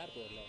ಯಾರು ತೋರ್ಲ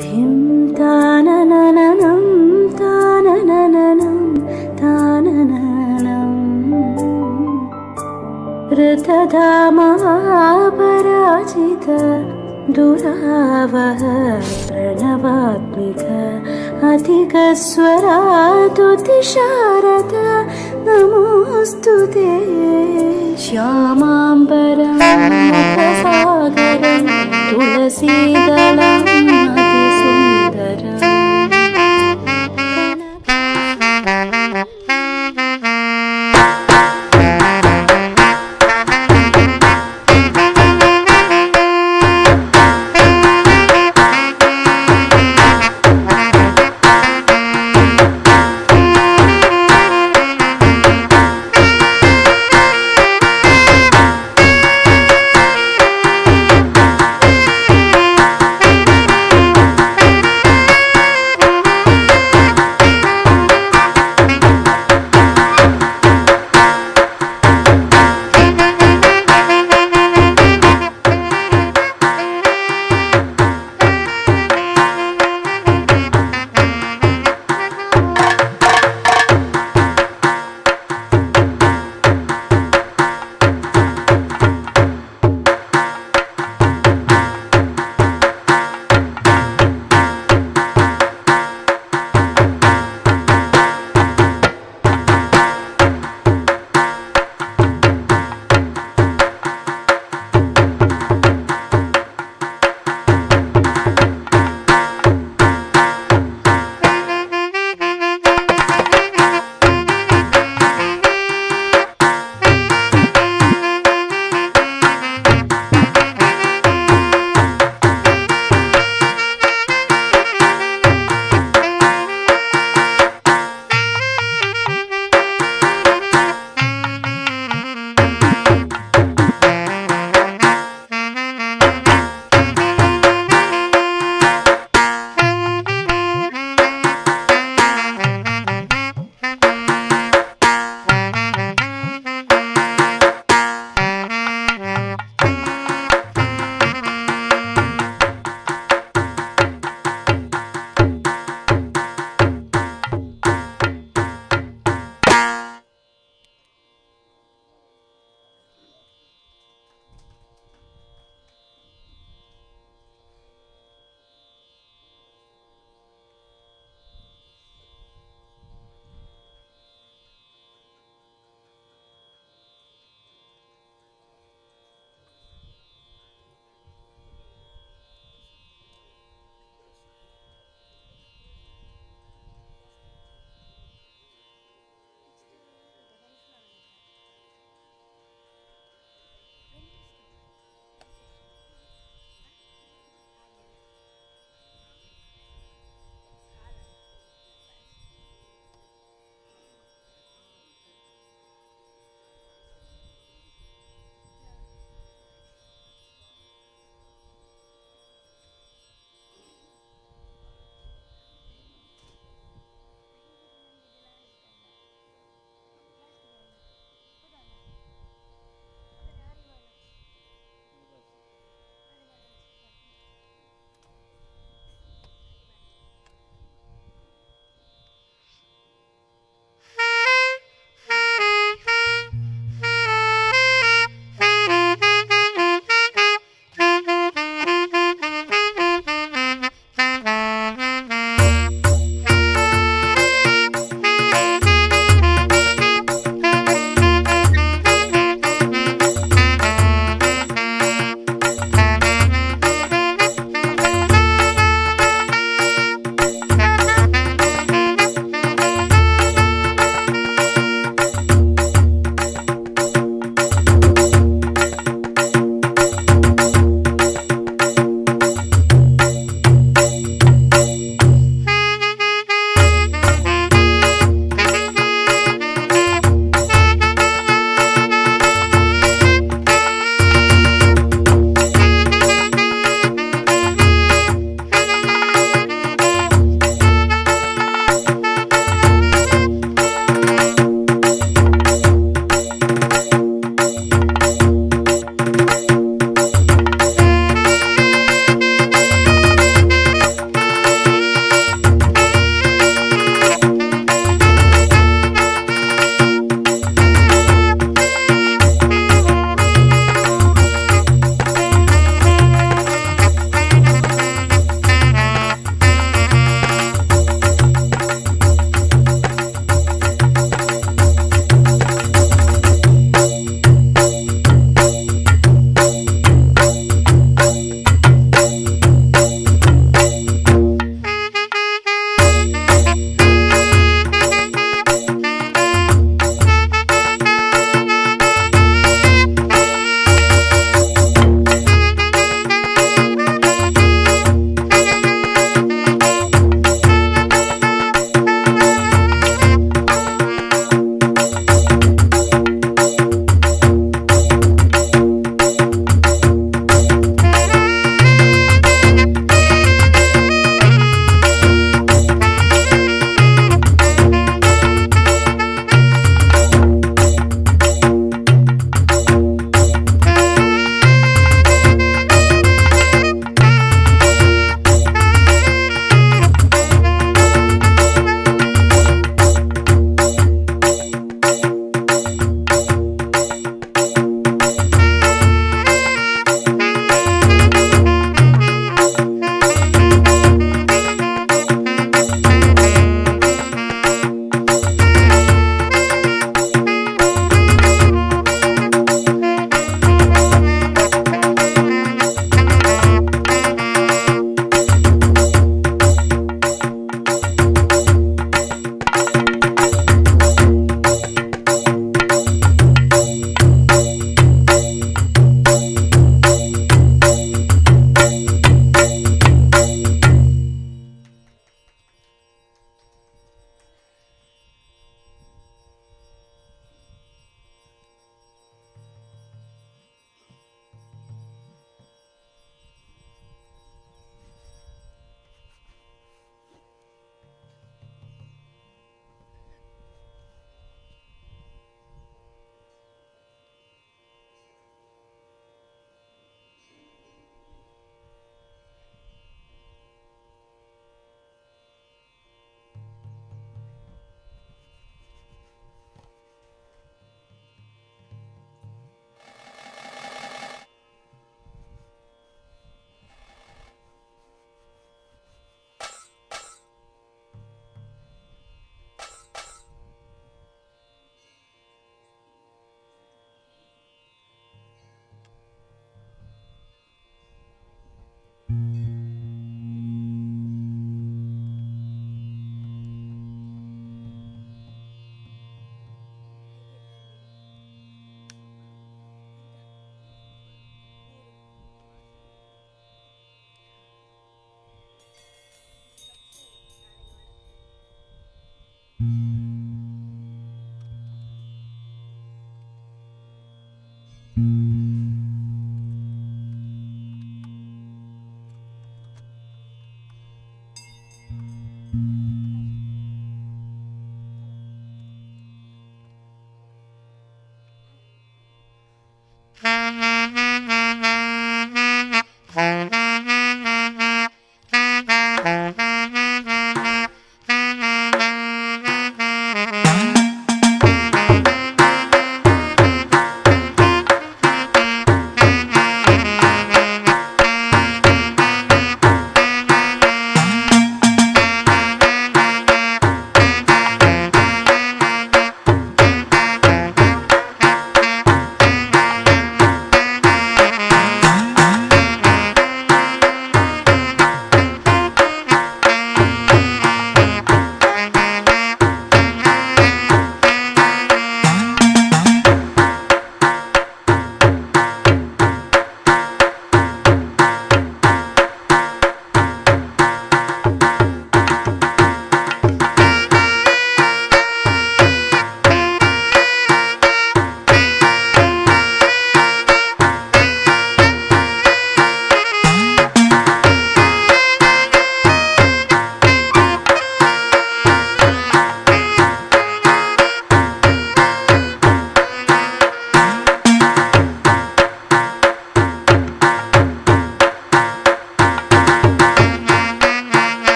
धिं ताननननं ताननननं तानननं ऋतधामपराजित दुरावह प्रणवात्मिक अधिकस्वरातुतिशारद नमोऽस्तु ते श्यामाम्बरं मुखसागरं तुलसीदलम् अतिसुन्दरम्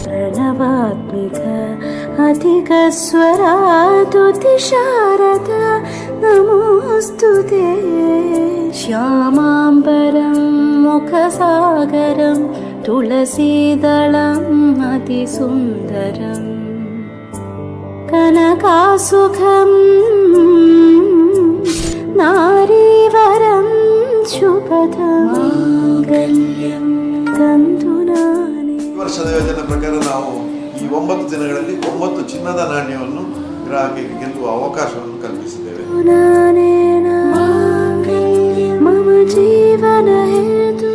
प्रणवात्मिक अधिकस्वरातुतिशारद नमोऽस्तु ते श्यामाम्बरं मुखसागरं तुलसीदलम् अतिसुन्दरम् कनकासुखं नारीवरं शुभदमाङ्गल्यं तन्तुनानि. ವರ್ಷದ ಯೋಜನೆ ಪ್ರಕಾರ ನಾವು ಈ 9 ದಿನಗಳಲ್ಲಿ 9 ಚಿನ್ನದ ನಾಣ್ಯವನ್ನು ಗ್ರಾಹಕರಿಗೆ ಗೆಲ್ಲುವ ಅವಕಾಶವನ್ನು ಕಲ್ಪಿಸಿದ್ದೇವೆ. ಮಮ ಜೀವನ ಹೇತು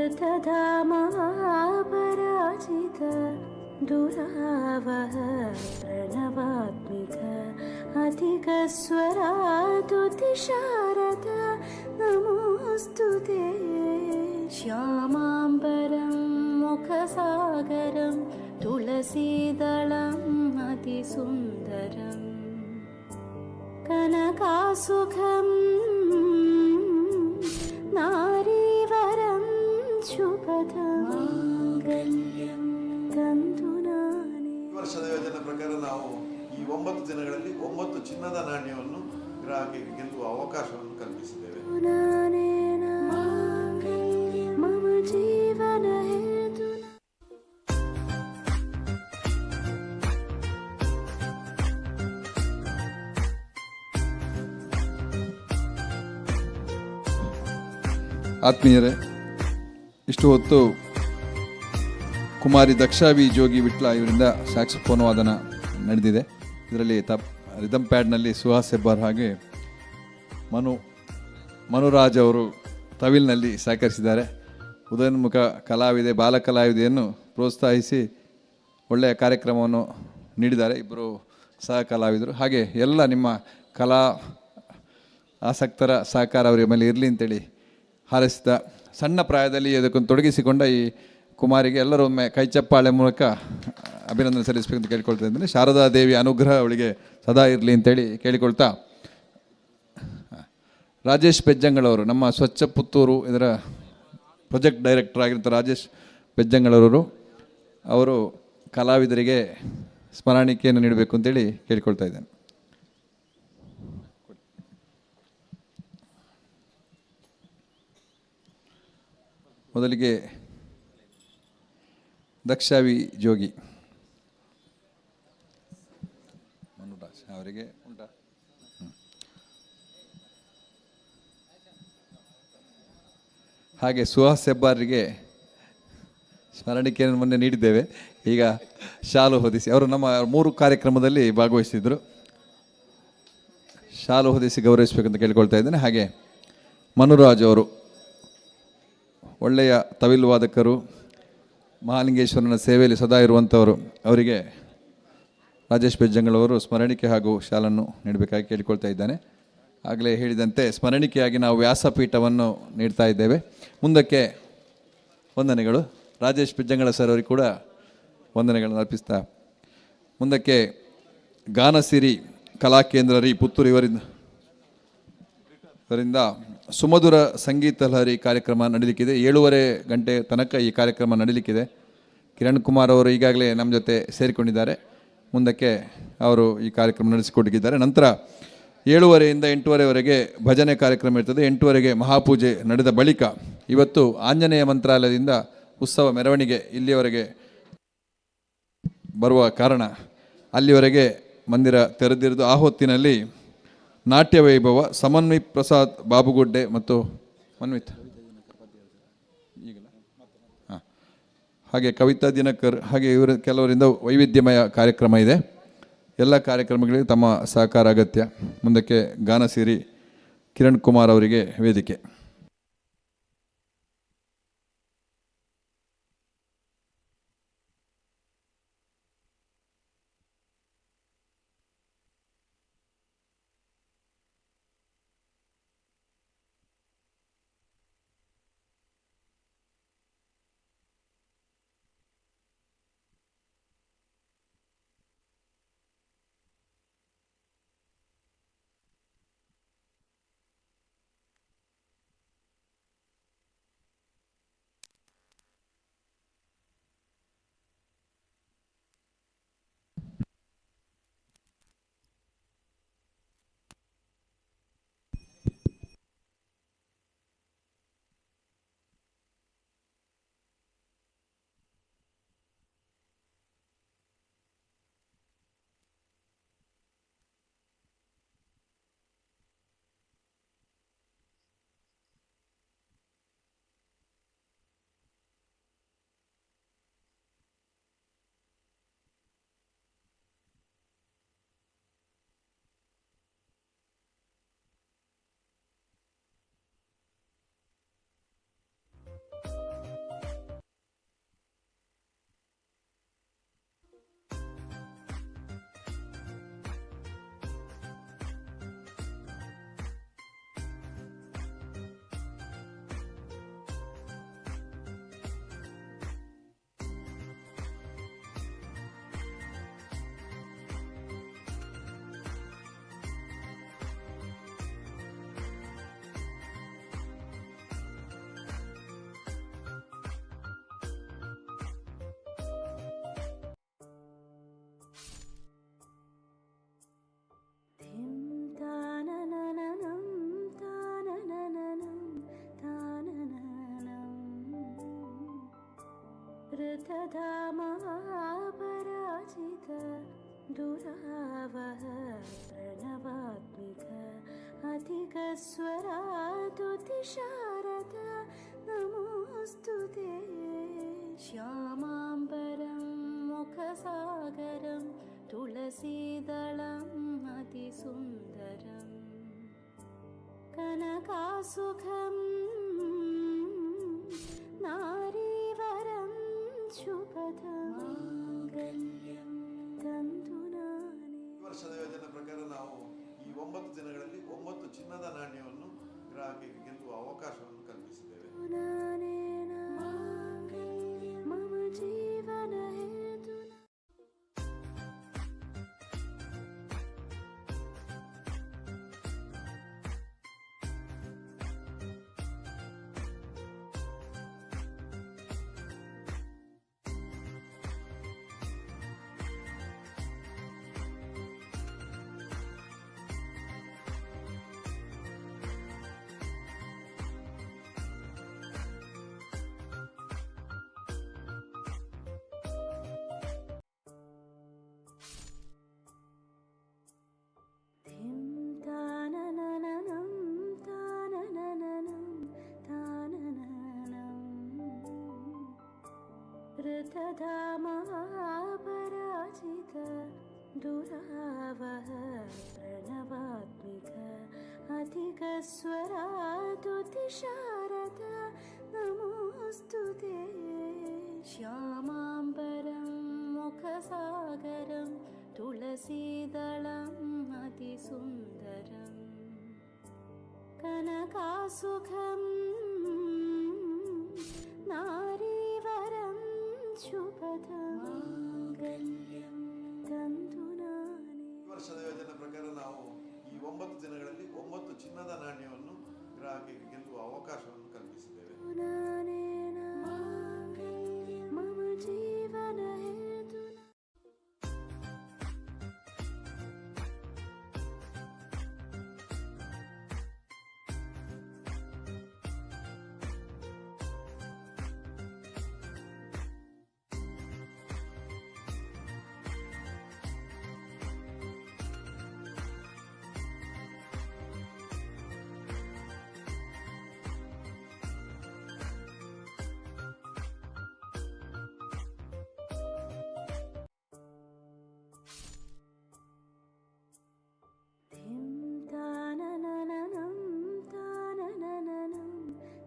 अमृतधामपराजित दुरावह प्रणवात्मिक अधिकस्वरातुतिशारद नमोऽस्तु ते श्यामाम्बरं मुखसागरं तुलसीदलम् अतिसुन्दरम् कनकासुखं नारीवरं शुभदं माङ्गल्यं तन्तुनानि. ಈ ವರ್ಷದ ಯೋಜನೆ ಪ್ರಕಾರ ನಾವು ಈ 9 ದಿನಗಳಲ್ಲಿ 9 ಚಿನ್ನದ ನಾಣ್ಯವನ್ನು ಗ್ರಾಹಕರಿಗೆ ಗೆಲ್ಲುವ ಅವಕಾಶವನ್ನು ಕಲ್ಪಿಸಿದ್ದೇವೆ. मम जीवन हेतुना. ಆತ್ಮೀಯರೇ, ಇಷ್ಟು ಹೊತ್ತು ಕುಮಾರಿ ದಕ್ಷಾ ವಿ ಜೋಗಿ ವಿಟ್ಲ ಇವರಿಂದ ಸ್ಯಾಕ್ಸೋಫೋನ್ ವಾದನ ನಡೆದಿದೆ. ಇದರಲ್ಲಿ ರಿದಮ್ ಪ್ಯಾಡ್ನಲ್ಲಿ ಸುಹಾಸ್ ಹೆಬ್ಬಾರ್ ಹಾಗೆ ಮನುರಾಜ್ ಅವರು ತವಿಲ್ನಲ್ಲಿ ಸಹಕರಿಸಿದ್ದಾರೆ. ಉದಯೋನ್ಮುಖ ಕಲಾವಿದೆ ಬಾಲ ಕಲಾವಿದೆಯನ್ನು ಪ್ರೋತ್ಸಾಹಿಸಿ ಒಳ್ಳೆಯ ಕಾರ್ಯಕ್ರಮವನ್ನು ನೀಡಿದ್ದಾರೆ ಇಬ್ಬರು ಸಹ ಕಲಾವಿದರು. ಹಾಗೆ ಎಲ್ಲ ನಿಮ್ಮ ಕಲಾ ಆಸಕ್ತರ ಸಹಕಾರ ಅವರ ಮೇಲೆ ಇರಲಿ ಅಂತೇಳಿ ಹಾರೈಸಿದ ಸಣ್ಣ ಪ್ರಾಯದಲ್ಲಿ ಅದಕ್ಕೊಂದು ತೊಡಗಿಸಿಕೊಂಡ ಈ ಕುಮಾರಿಗೆ ಎಲ್ಲರೂ ಒಮ್ಮೆ ಕೈಚಪ್ಪಾಳೆ ಮೂಲಕ ಅಭಿನಂದನೆ ಸಲ್ಲಿಸಬೇಕಂತ ಕೇಳಿಕೊಳ್ತಾ ಇದ್ದೇನೆ. ಶಾರದಾ ದೇವಿ ಅನುಗ್ರಹ ಅವಳಿಗೆ ಸದಾ ಇರಲಿ ಅಂತೇಳಿ ಕೇಳಿಕೊಳ್ತಾ, ರಾಜೇಶ್ ಪೆಜ್ಜಂಗಳವರು ನಮ್ಮ ಸ್ವಚ್ಛ ಪುತ್ತೂರು ಇದರ ಪ್ರೊಜೆಕ್ಟ್ ಡೈರೆಕ್ಟರ್ ಆಗಿರುವಂಥ ರಾಜೇಶ್ ಪೆಜ್ಜಂಗಳವರು ಅವರು ಕಲಾವಿದರಿಗೆ ಸ್ಮರಣಿಕೆಯನ್ನು ನೀಡಬೇಕು ಅಂತೇಳಿ ಕೇಳಿಕೊಳ್ತಾ ಇದ್ದೇನೆ. ಮೊದಲಿಗೆ ದಕ್ಷಾ ವಿ ಜೋಗಿ ಮನುರಾಜ್ ಅವರಿಗೆ ಉಂಟಾ? ಹಾಗೆ ಸುಹಾಸ್ ಹೆಬ್ಬಾರಿಗೆ ಸ್ಮರಣಿಕೆಯನ್ನು ಮೊನ್ನೆ ನೀಡಿದ್ದೇವೆ. ಈಗ ಶಾಲು ಹೊದಿಸಿ ಅವರು ನಮ್ಮ 3 ಕಾರ್ಯಕ್ರಮದಲ್ಲಿ ಭಾಗವಹಿಸಿದ್ರು. ಶಾಲು ಹೊದಿಸಿ ಗೌರವಿಸಬೇಕಂತ ಕೇಳಿಕೊಳ್ತಾ ಇದ್ದೇನೆ. ಹಾಗೆ ಮನುರಾಜ್ ಅವರು ಒಳ್ಳೆಯ ತವಿಲ್ ವಾದಕರು, ಮಹಾಲಿಂಗೇಶ್ವರನ ಸೇವೆಯಲ್ಲಿ ಸದಾ ಇರುವಂಥವರು. ಅವರಿಗೆ ರಾಜೇಶ್ ಪೆಜ್ಜಂಗಳವರು ಸ್ಮರಣಿಕೆ ಹಾಗೂ ಶಾಲನ್ನು ನೀಡಬೇಕಾಗಿ ಕೇಳಿಕೊಳ್ತಾ ಇದ್ದಾನೆ. ಆಗಲೇ ಹೇಳಿದಂತೆ ಸ್ಮರಣಿಕೆಯಾಗಿ ನಾವು ವ್ಯಾಸಪೀಠವನ್ನು ನೀಡ್ತಾ ಇದ್ದೇವೆ. ಮುಂದಕ್ಕೆ ವಂದನೆಗಳು ರಾಜೇಶ್ ಪೆಜ್ಜಂಗಳ ಸರ್ ಅವರಿಗೆ ಕೂಡ ವಂದನೆಗಳನ್ನು ಅರ್ಪಿಸ್ತಾ, ಮುಂದಕ್ಕೆ ಗಾನಸಿರಿ ಕಲಾಕೇಂದ್ರ ರೀ ಪುತ್ತೂರು ಇವರಿಂದ ಸುಮಧುರ ಸಂಗೀತ ಲಹರಿ ಕಾರ್ಯಕ್ರಮ ನಡೀಲಿಕ್ಕಿದೆ. 7:30 ಗಂಟೆ ತನಕ ಈ ಕಾರ್ಯಕ್ರಮ ನಡೀಲಿಕ್ಕಿದೆ. ಕಿರಣ್ ಕುಮಾರ್ ಅವರು ಈಗಾಗಲೇ ನಮ್ಮ ಜೊತೆ ಸೇರಿಕೊಂಡಿದ್ದಾರೆ. ಮುಂದಕ್ಕೆ ಅವರು ಈ ಕಾರ್ಯಕ್ರಮ ನಡೆಸಿಕೊಟ್ಟಿದ್ದಾರೆ. ನಂತರ 7:30ಯಿಂದ 8:30ವರೆಗೆ ಭಜನೆ ಕಾರ್ಯಕ್ರಮ ಇರ್ತದೆ. 8:00ವರೆಗೆ ಮಹಾಪೂಜೆ ನಡೆದ ಬಳಿಕ ಇವತ್ತು ಆಂಜನೇಯ ಮಂತ್ರಾಲಯದಿಂದ ಉತ್ಸವ ಮೆರವಣಿಗೆ ಇಲ್ಲಿಯವರೆಗೆ ಬರುವ ಕಾರಣ ಅಲ್ಲಿವರೆಗೆ ಮಂದಿರ ತೆರೆದಿರಿದು ಆ ಹೊತ್ತಿನಲ್ಲಿ ನಾಟ್ಯ ವೈಭವ ಸಮನ್ವಿತ್ ಪ್ರಸಾದ್ ಬಾಬುಗುಡ್ಡೆ ಮತ್ತು ಮನ್ವಿತ್ ಹಾಗೆ ಕವಿತಾ ದಿನಕರ್ ಹಾಗೆ ಇವರು ಕೆಲವರಿಂದ ವೈವಿಧ್ಯಮಯ ಕಾರ್ಯಕ್ರಮ ಇದೆ. ಎಲ್ಲ ಕಾರ್ಯಕ್ರಮಗಳಿಗೆ ತಮ್ಮ ಸಹಕಾರ ಅಗತ್ಯ. ಮುಂದಕ್ಕೆ ಗಾನಸಿರಿ ಕಿರಣ್ ಕುಮಾರ್ ಅವರಿಗೆ ವೇದಿಕೆ. ऋतधामापराजित दुरावह प्रणवात्मिक अधिकस्वरातुतिशारद नमोऽस्तु ते श्यामाम्बरं मुखसागरं तुलसीदलम् अतिसुन्दरम् कनकासुखं नारीवरं शुभदमाङ्गल्यं तन्तुनानि. ಈ ವರ್ಷದ ಯೋಜನೆ ಪ್ರಕಾರ ನಾವು ಈ 9 ದಿನಗಳಲ್ಲಿ 9 ಚಿನ್ನದ ನಾಣ್ಯವನ್ನು ಗ್ರಾಹಕರಿಗೆ ಗೆಲ್ಲುವ ಅವಕಾಶವನ್ನು ಕಲ್ಪಿಸಿದ್ದೇವೆ. ನಾನೇನ ಮಮ ಜೀವನ ಹೇತುನಾ. धिं ताननननं ताननननं तानननं ऋतधामापराजित दुरावह प्रणवात्मिक अधिकस्वरातुतिशारद नमोऽस्तु ते श्यामाम्बरं मुखसागरं तुलसीदलम् अतिसुन्दरम् कनकासुखं नारीवरं शुभदमाङ्गल्यं तन्तुनानि. ಈ ವರ್ಷದ ಯೋಜನೆ ಪ್ರಕಾರ ನಾವು ಈ 9 ದಿನಗಳಲ್ಲಿ 9 ಚಿನ್ನದ ನಾಣ್ಯವನ್ನು ಗ್ರಾಹಕರಿಗೆ ಗೆಲ್ಲುವ ಅವಕಾಶವನ್ನು ಕಲ್ಪಿಸಿದ್ದೇವೆ. ನಾನೇನ ಮಮ ಜೀವನ ಹೇತುನಾ. धिं ताननननं ताननननं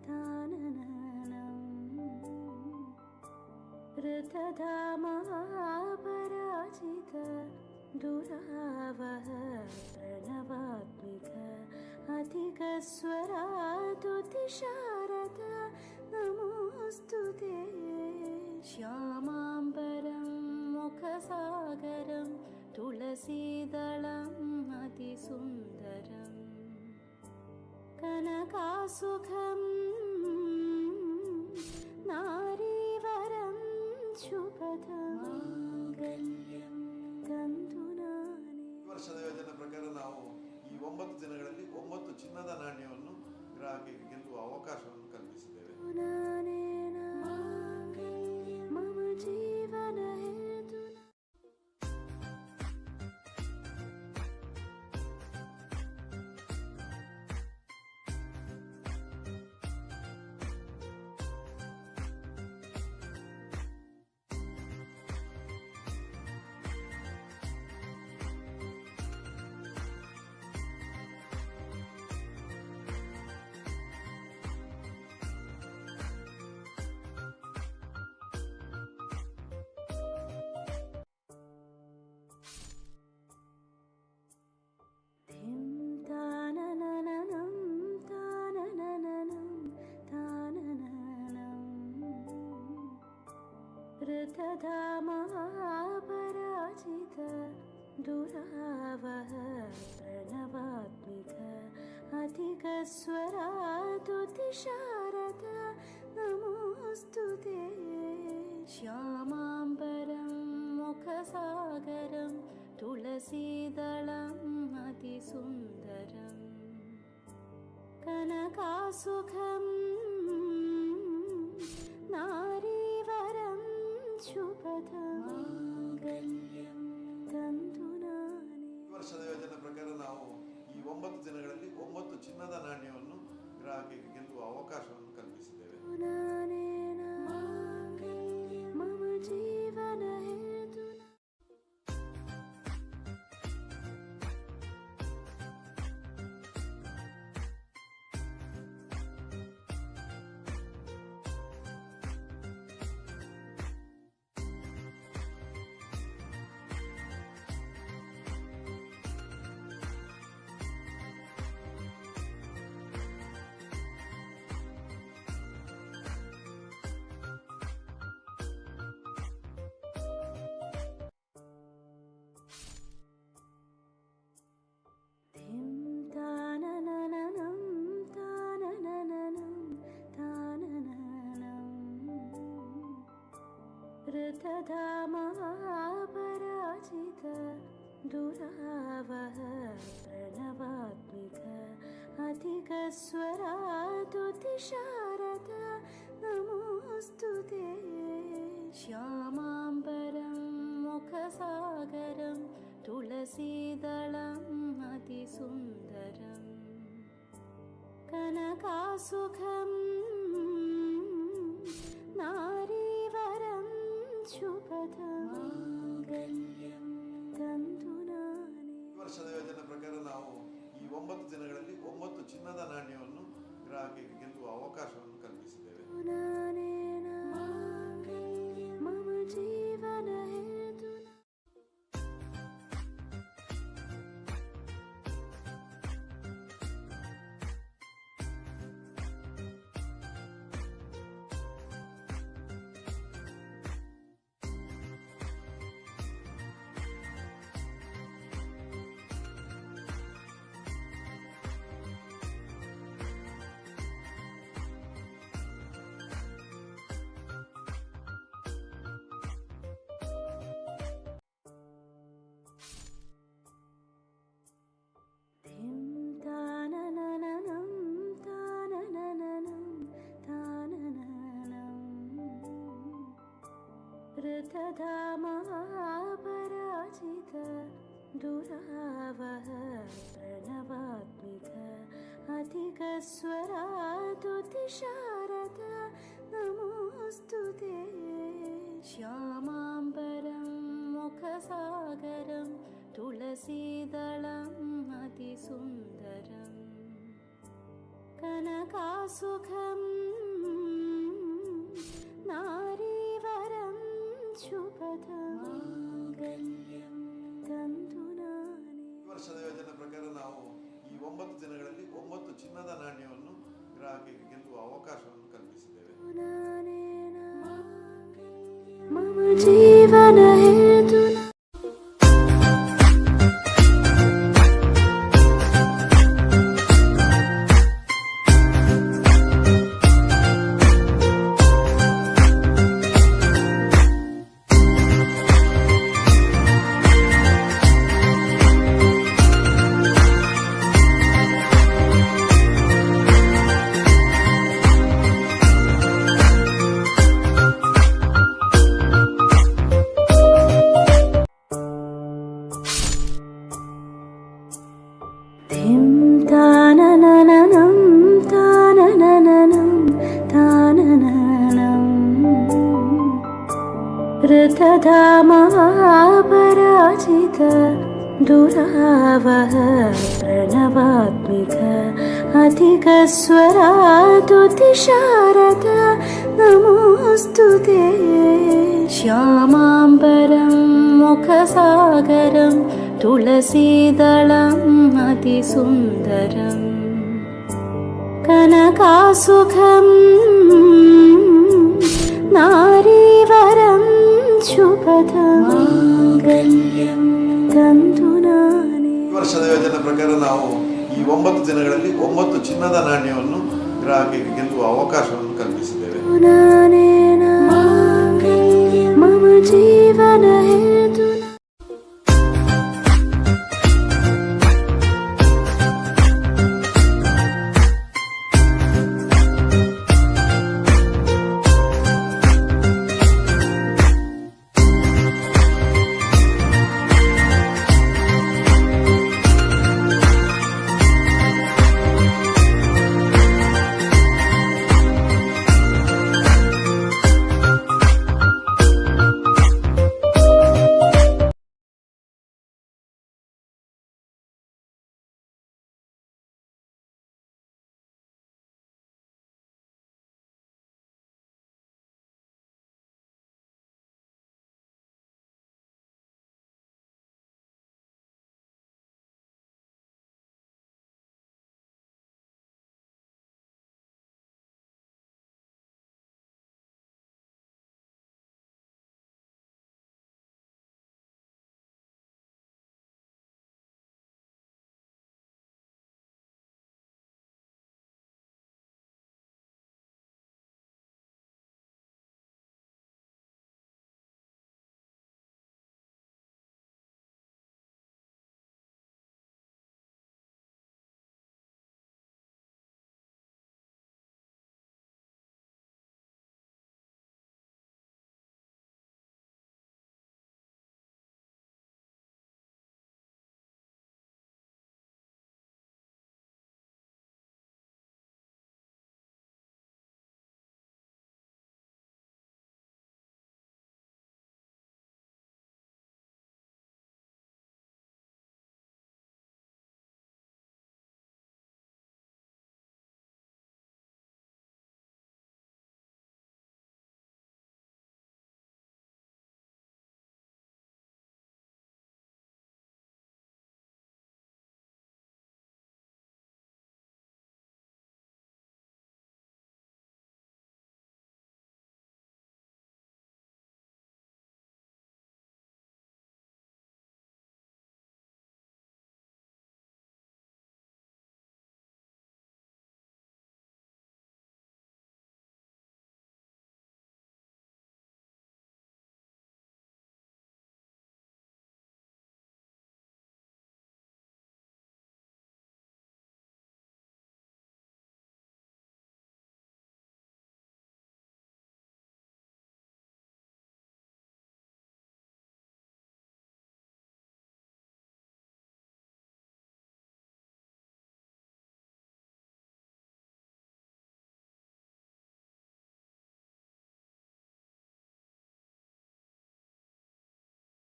तानननं ऋतधामापराजित दुरावह प्रणवात्मिक अधिकस्वरातुतिशारद नमोऽस्तु ते श्यामाम्बरं मुखसागरं तुलसीदलम् अतिसुन्दरम् कनकासुखं नारीवरं शुभदमाङ्गल्यं तन्तुनानि. ಈ ವರ್ಷದ ಯೋಜನೆ ಪ್ರಕಾರ ನಾವು ಈ 9 ದಿನಗಳಲ್ಲಿ 9 ಚಿನ್ನದ ನಾಣ್ಯವನ್ನು ಗ್ರಾಹಕರಿಗೆ ಗೆಲ್ಲುವ ಅವಕಾಶವನ್ನು ಕಲ್ಪಿಸಿದ್ದೇವೆ. ನಾನೇನ ಮಮ ಜೀವನ ಹೇತುನಾ. धिं ताननननं ताननननं तानननं ऋतधामापराजित दुरावह प्रणवात्मिक अधिकस्वरातुतिशारद नमोऽस्तु ते श्यामाम्बरं मुखसागरं तुलसीदलम् अतिसुन्दरम् कनकासुखं नारीवरं ಶುಭದಮಾಂಗಲ್ಯಂ ತಂತುನಾನೇ. ಈ ವರ್ಷದ ಯೋಜನೆ ಪ್ರಕಾರ ನಾವು ಈ 9 ದಿನಗಳಲ್ಲಿ 9 ಚಿನ್ನದ ನಾಣ್ಯವನ್ನು ಗ್ರಾಹಕರಿಗೆ ಗೆಲ್ಲುವ ಅವಕಾಶವನ್ನು ಕಲ್ಪಿಸಿದ್ದೇವೆ. ನಾನೇನ ಮಮ ಜೀವನ ಹೇತುನಾ. ಧಿಂ ತಾನನನನಂ ತಾನನನನಂ ತಾನನನಂ ಋತಧಾಮಪರಾಜಿತ ದುರಾವಹ ಪ್ರಣವಾತ್ಮಿಕ ಅಧಿಕಸ್ವರಾದುತಿಶಾರದ ನಮೋಸ್ತುತೆ. ಶ್ಯಾಮಾಂಬರಂ ಮುಖಸಾಗರಂ ತುಳಸೀದಳಂ ಅತಿಸುಂದರಂ ಕನಕಾಸುಖಂ ನಾರೀವರಂ ಶುಭದಮಾಂಗಲ್ಯಂ ತಂತುನಾನೇ. ಈ ವರ್ಷದ ಯೋಜನೆ ಪ್ರಕಾರ ನಾವು ಈ 9 ದಿನಗಳಲ್ಲಿ 9 ಚಿನ್ನದ ನಾಣ್ಯವನ್ನು ಗ್ರಾಹಕರಿಗೆ ಗೆಲ್ಲುವ ಅವಕಾಶವನ್ನು ಕಲ್ಪಿಸಿದ್ದೇವೆ. ನಾನೇನ ಮಮ ಜೀವನ ಹೇತುನಾ. ಧಿಂ ತಾನನನನಂ ತಾನನನನಂ ತಾನನನಂ ಋತಧಾಮಪರಾಜಿತ ದುರಾವಹ ಪ್ರಣವಾತ್ಮಿಕ ಅಧಿಕಸ್ವರಾದುತಿಶಾರದ ನಮೋಸ್ತುತೆ. ಶ್ಯಾಮಾಂಬರಂ ಮುಖಸಾಗರಂ ತುಳಸೀದಳಂ ಅತಿಸುಂದರಂ ಕನಕಾಸುಖಂ ನಾರೀವರಂ ಶುಭದಮಾಂಗಲ್ಯಂ ತಂತುನಾನೇ. ಈ ವರ್ಷದ ಯೋಜನೆ ಪ್ರಕಾರ ನಾವು ಈ 9 ದಿನಗಳಲ್ಲಿ 9 ಚಿನ್ನದ ನಾಣ್ಯವನ್ನು ಗ್ರಾಹಕರಿಗೆ ಗೆಲ್ಲುವ ಅವಕಾಶವನ್ನು ಕಲ್ಪಿಸಿದ್ದೇವೆ. ನಾನೇನ ಮಮ ಜೀವನ ಹೇತುನಾ. ಧಿಂ ತಾನನನನಂ ತಾನನನನಂ ತಾನನನಂ ಋತಧಾಮಪರಾಜಿತ ದುರಾವಹ ಪ್ರಣವಾತ್ಮಿಕ ಅಧಿಕಸ್ವರಾದುತಿಶಾರದ ನಮೋಸ್ತುತೆ. ಶ್ಯಾಮಾಂಬರಂ ಮುಖಸಾಗರಂ ತುಳಸೀದಳಂ ಅತಿಸುಂದರಂ ಕನಕಾಸುಖಂ ನಾರೀವರಂ ಶುಭದಮಾಂಗಲ್ಯಂ ತಂತುನಾನೇ. ಈ ವರ್ಷದ ಯೋಜನೆ ಪ್ರಕಾರ ನಾವು ಈ 9 ದಿನಗಳಲ್ಲಿ 9 ಚಿನ್ನದ ನಾಣ್ಯವನ್ನು ಗ್ರಾಹಕರಿಗೆ ಗೆಲ್ಲುವ ಅವಕಾಶವನ್ನು ಕಲ್ಪಿಸಿದ್ದೇವೆ. ನಾನೇನ ಮಮ ಜೀವನ ಹೇತುನಾ.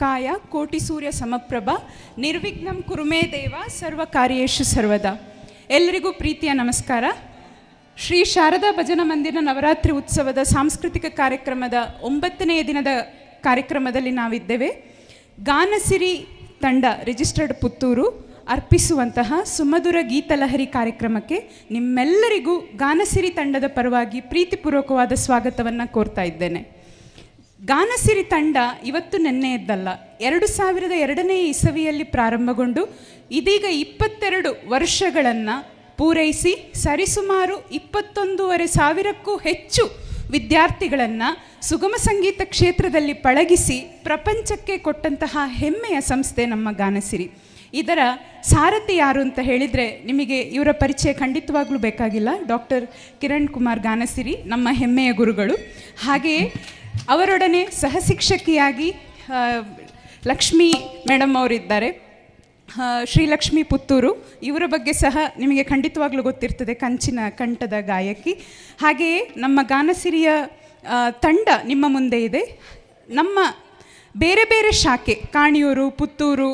ಕಾಯ ಕೋಟಿ ಸೂರ್ಯ ಸಮಪ್ರಭ ನಿರ್ವಿಘ್ನಂ ಕುರುಮೇ ದೇವ ಸರ್ವ ಕಾರ್ಯೇಷು ಸರ್ವದಾ. ಎಲ್ಲರಿಗೂ ಪ್ರೀತಿಯ ನಮಸ್ಕಾರ. ಶ್ರೀ ಶಾರದಾ ಭಜನಾ ಮಂದಿರ ನವರಾತ್ರಿ ಉತ್ಸವದ ಸಾಂಸ್ಕೃತಿಕ ಕಾರ್ಯಕ್ರಮದ 9ನೇ ದಿನದ ಕಾರ್ಯಕ್ರಮದಲ್ಲಿ ನಾವಿದ್ದೇವೆ. ಗಾನಸಿರಿ ತಂಡ ರಿಜಿಸ್ಟರ್ಡ್ ಪುತ್ತೂರು ಅರ್ಪಿಸುವಂತಹ ಸುಮಧುರ ಗೀತಲಹರಿ ಕಾರ್ಯಕ್ರಮಕ್ಕೆ ನಿಮ್ಮೆಲ್ಲರಿಗೂ ಗಾನಸಿರಿ ತಂಡದ ಪರವಾಗಿ ಪ್ರೀತಿಪೂರ್ವಕವಾದ ಸ್ವಾಗತವನ್ನು ಕೋರ್ತಾ ಇದ್ದೇನೆ. ಗಾನಸಿರಿ ತಂಡ ಇವತ್ತು ನೆನ್ನೆಯದ್ದಲ್ಲ, 2002ನೇ ಇಸವಿಯಲ್ಲಿ ಪ್ರಾರಂಭಗೊಂಡು ಇದೀಗ 22 ವರ್ಷಗಳನ್ನು ಪೂರೈಸಿ ಸರಿಸುಮಾರು 21,500ಕ್ಕೂ ಹೆಚ್ಚು ವಿದ್ಯಾರ್ಥಿಗಳನ್ನು ಸುಗಮ ಸಂಗೀತ ಕ್ಷೇತ್ರದಲ್ಲಿ ಪಳಗಿಸಿ ಪ್ರಪಂಚಕ್ಕೆ ಕೊಟ್ಟಂತಹ ಹೆಮ್ಮೆಯ ಸಂಸ್ಥೆ ನಮ್ಮ ಗಾನಸಿರಿ. ಇದರ ಸಾರಥಿ ಯಾರು ಅಂತ ಹೇಳಿದರೆ ನಿಮಗೆ ಇವರ ಪರಿಚಯ ಖಂಡಿತವಾಗ್ಲೂ ಬೇಕಾಗಿಲ್ಲ. ಡಾಕ್ಟರ್ ಕಿರಣ್ ಕುಮಾರ್ ಗಾನಸಿರಿ ನಮ್ಮ ಹೆಮ್ಮೆಯ ಗುರುಗಳು. ಹಾಗೆಯೇ ಅವರೊಡನೆ ಸಹಶಿಕ್ಷಕಿಯಾಗಿ ಲಕ್ಷ್ಮೀ ಮೇಡಮ್ ಅವರಿದ್ದಾರೆ, ಶ್ರೀಲಕ್ಷ್ಮಿ ಪುತ್ತೂರು. ಇವರ ಬಗ್ಗೆ ಸಹ ನಿಮಗೆ ಖಂಡಿತವಾಗ್ಲೂ ಗೊತ್ತಿರ್ತದೆ, ಕಂಚಿನ ಕಂಠದ ಗಾಯಕಿ. ಹಾಗೆಯೇ ನಮ್ಮ ಗಾನಸಿರಿಯ ತಂಡ ನಿಮ್ಮ ಮುಂದೆ ಇದೆ. ನಮ್ಮ ಬೇರೆ ಬೇರೆ ಶಾಖೆ ಕಾಣಿಯೂರು, ಪುತ್ತೂರು,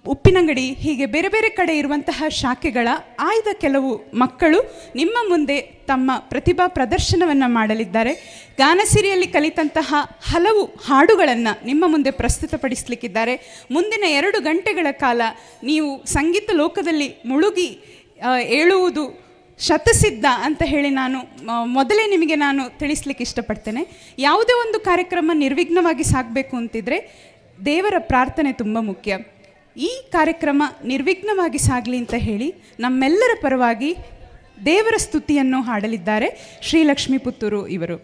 ಉಪ್ಪಿನಂಗಡಿ, ಹೀಗೆ ಬೇರೆ ಬೇರೆ ಕಡೆ ಇರುವಂತಹ ಶಾಖೆಗಳ ಆಯ್ದ ಕೆಲವು ಮಕ್ಕಳು ನಿಮ್ಮ ಮುಂದೆ ತಮ್ಮ ಪ್ರತಿಭಾ ಪ್ರದರ್ಶನವನ್ನು ಮಾಡಲಿದ್ದಾರೆ. ಗಾನಸಿರಿಯಲ್ಲಿ ಕಲಿತಂತಹ ಹಲವು ಹಾಡುಗಳನ್ನು ನಿಮ್ಮ ಮುಂದೆ ಪ್ರಸ್ತುತಪಡಿಸಲಿಕ್ಕಿದ್ದಾರೆ. ಮುಂದಿನ 2 ಗಂಟೆಗಳ ಕಾಲ ನೀವು ಸಂಗೀತ ಲೋಕದಲ್ಲಿ ಮುಳುಗಿ ಏಳುವುದು ಶತಸಿದ್ಧ ಅಂತ ಹೇಳಿ ನಾನು ಮೊದಲೇ ನಿಮಗೆ ತಿಳಿಸ್ಲಿಕ್ಕೆ ಇಷ್ಟಪಡ್ತೇನೆ. ಯಾವುದೇ ಒಂದು ಕಾರ್ಯಕ್ರಮ ನಿರ್ವಿಘ್ನವಾಗಿ ಸಾಗಬೇಕು ಅಂತಿದ್ರೆ ದೇವರ ಪ್ರಾರ್ಥನೆ ತುಂಬ ಮುಖ್ಯ. ಈ ಕಾರ್ಯಕ್ರಮ ನಿರ್ವಿಘ್ನವಾಗಿ ಸಾಗಲಿ ಅಂತ ಹೇಳಿ ನಮ್ಮೆಲ್ಲರ ಪರವಾಗಿ ದೇವರ ಸ್ತುತಿಯನ್ನು ಹಾಡಲಿದ್ದಾರೆ ಶ್ರೀಲಕ್ಷ್ಮಿ ಪುತ್ತೂರು ಇವರು.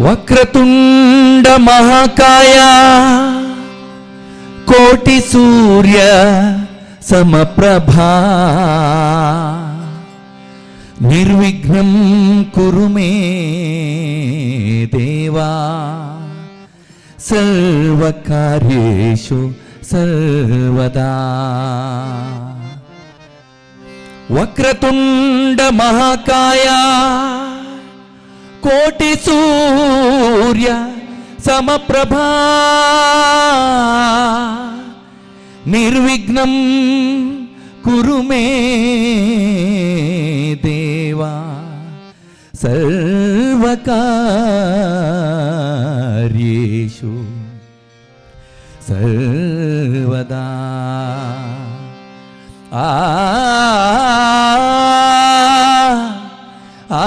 ವಕ್ರತುಂಡ ಮಹಾಕಾಯ ಕೋಟಿ ಸೂರ್ಯ ಸಮಪ್ರಭಾ ನಿರ್ವಿಘ್ನಂ ಕುರು ಮೇ ದೇವಾ ಸರ್ವಕಾರ್ಯೇಷು ಸರ್ವದಾ. ವಕ್ರತುಂಡ ಮಹಾಕಾಯ ಕೋಟಿ ಸೂರ್ಯ ಸಮಪ್ರಭಾ ನಿರ್ವಿಘ್ನಂ ಕುರು ಮೇ ದೇವಾ ಸರ್ವಕಾರ್ಯೇಷು ಸರ್ವದಾ. ಆ ಆ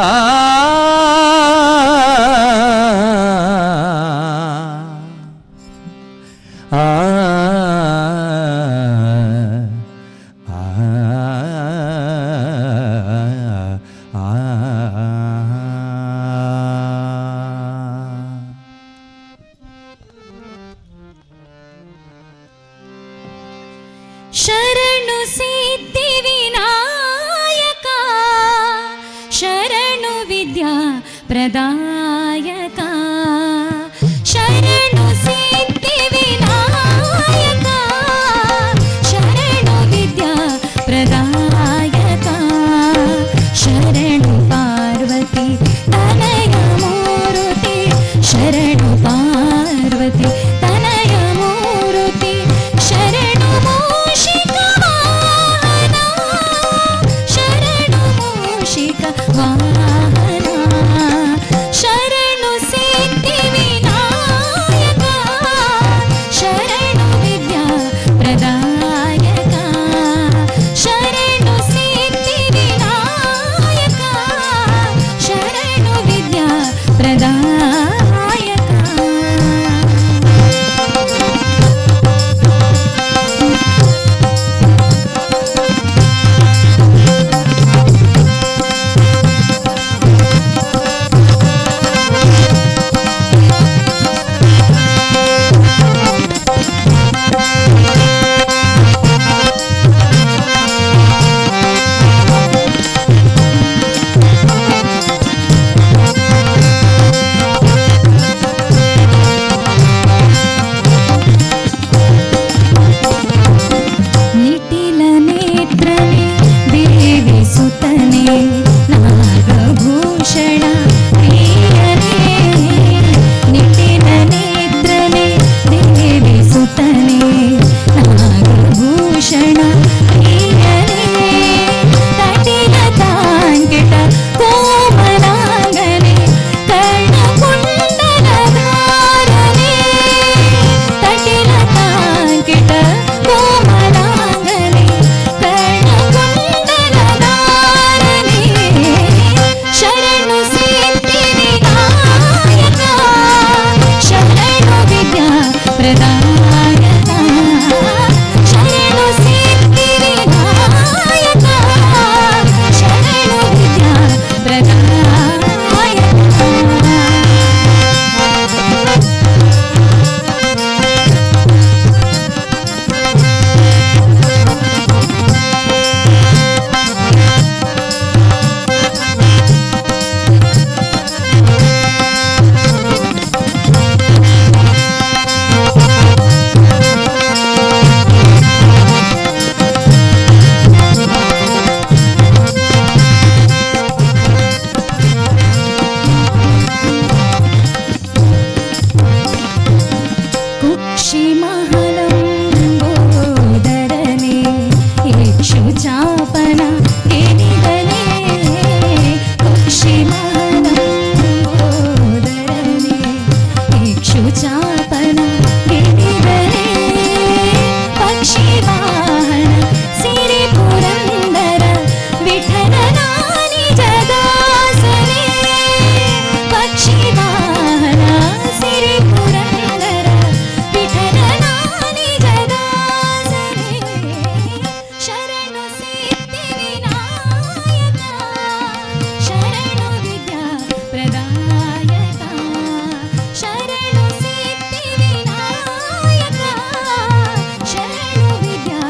ಶರಣು ಸಿದ್ಧಿ ವಿನಾಯಕ ಶರಣು ವಿದ್ಯಾ ಪ್ರದಾಯಕ ಶರಣು ಸಿದ್ಧಿ ವಿನಾಯಕ ಶರಣು ವಿದ್ಯಾ ಪ್ರದಾಯಕ ಶರಣು ಪಾರ್ವತಿ ತನಯ ಮೂರುತಿ ಶರಣು ಪಾರ್ವತಿ ತನಯ ಮೂರುತಿ ಶರಣು ಮೂಷಿಕ ವಾಹನ ಶರಣು ಮೂಷಿಕ ವಾಹನ ಚಾಪನ ಗೆನಿಗಲೇ ಪಕ್ಷಿಮಾನಂಬೋದರನೆ ಇಕ್ಷು ಚಾಪನ ಗೆನಿಗಲೇ ಪಕ್ಷಿವಾಹನ ಸಿರಿ ಪುರಂದರ ವಿಠಲನ ನಿಜದಾಸನೇ ಪಕ್ಷಿವಾಹನ ಸಿರಿ ಪುರಂದರ ವಿಠಲನ ನಿಜದಾಸನೇ ಶರಣು ಸಿದ್ಧಿ ವಿನಾಯಕ ಶರಣು ವಿದ್ಯಾ ಪ್ರದಾಯಕ ಶರಣು ಸಿದ್ಧಿ ವಿನಾಯಕ ಶರಣು ವಿದ್ಯಾ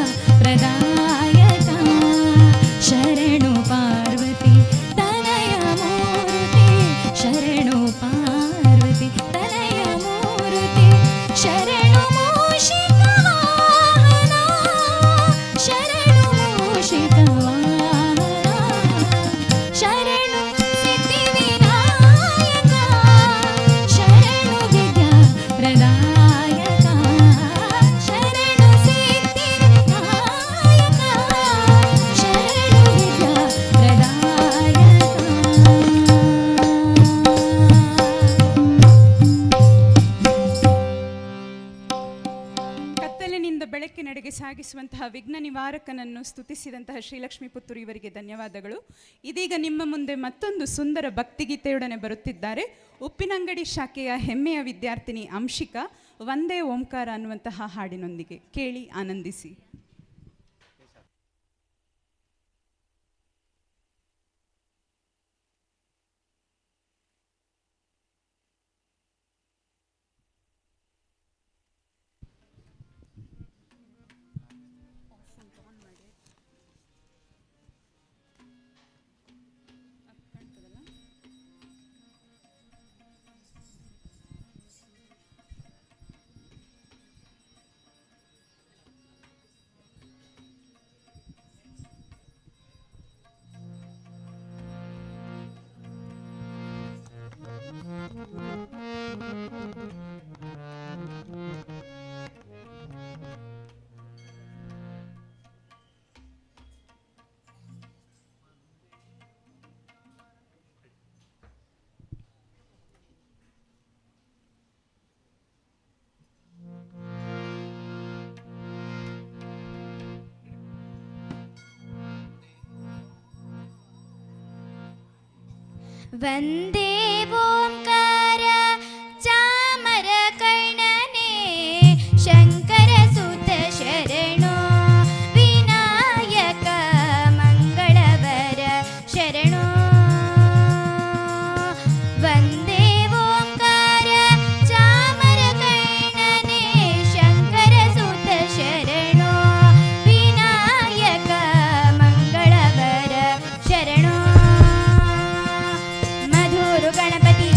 ಪ್ರದಾಯಕ ಶರಣು ಪಾರ್ವತಿ ತನಯ ಮೂರ್ತಿ ಶರಣು ಪಾರ್ವತಿ ತನಯ ಮೂರ್ತಿ ಶರಣು ಮೂಷಿಕ ವಾಹನ ಶರಣು ಮೂಷಿಕ ವಾಹನ ಶರಣು ಸಿದ್ಧಿ ವಿನಾಯಕ ಶರಣು ವಿದ್ಯಾ ಪ್ರದಾಯಕ ಶರಣು ಸಿದ್ಧಿ ವಿನಾಯಕ ಶರಣು ವಿದ್ಯಾ ಪ್ರದಾಯಕ. ಕತ್ತಲಿನಿಂದ ಬೆಳಕಿನೆಡೆಗೆ ಸಾಗಿಸುವಂತಹ ವಿಘ್ನ ನಿವಾರಕನನ್ನು ಸ್ತುತಿಸಿದಂತಹ ಶ್ರೀಲಕ್ಷ್ಮೀ ಪುತ್ತೂರು ಇವರಿಗೆ ಧನ್ಯವಾದಗಳು. ಇದೀಗ ನಿಮ್ಮ ಮುಂದೆ ಮತ್ತೊಂದು ಸುಂದರ ಭಕ್ತಿಗೀತೆಯೊಡನೆ ಬರುತ್ತಿದ್ದಾರೆ ಉಪ್ಪಿನಂಗಡಿ ಶಾಖೆಯ ಹೆಮ್ಮೆಯ ವಿದ್ಯಾರ್ಥಿನಿ ಅಂಶಿಕಾ ಒಂದೇ ಓಂಕಾರ ಅನ್ನುವಂತಹ ಹಾಡಿನೊಂದಿಗೆ. ಕೇಳಿ ಆನಂದಿಸಿ. ವಂದೇ ಓಂಕಾರ ಚಾಮರ ಕರ್ಣನೆ ಶಂಕರ ಸುತ ಶರಣೋ ವಿನಾಯಕ ಮಂಗಳವರ ಶರಣೋ ವಂದೇ ಓಂಕಾರ ಚಾಮರ ಕರ್ಣನೆ ಶಂಕರ ಸುತ ಶರಣೋ ವಿನಾಯಕ ಮಂಗಳವರ ಶರಣೋ ಗಣಪತಿ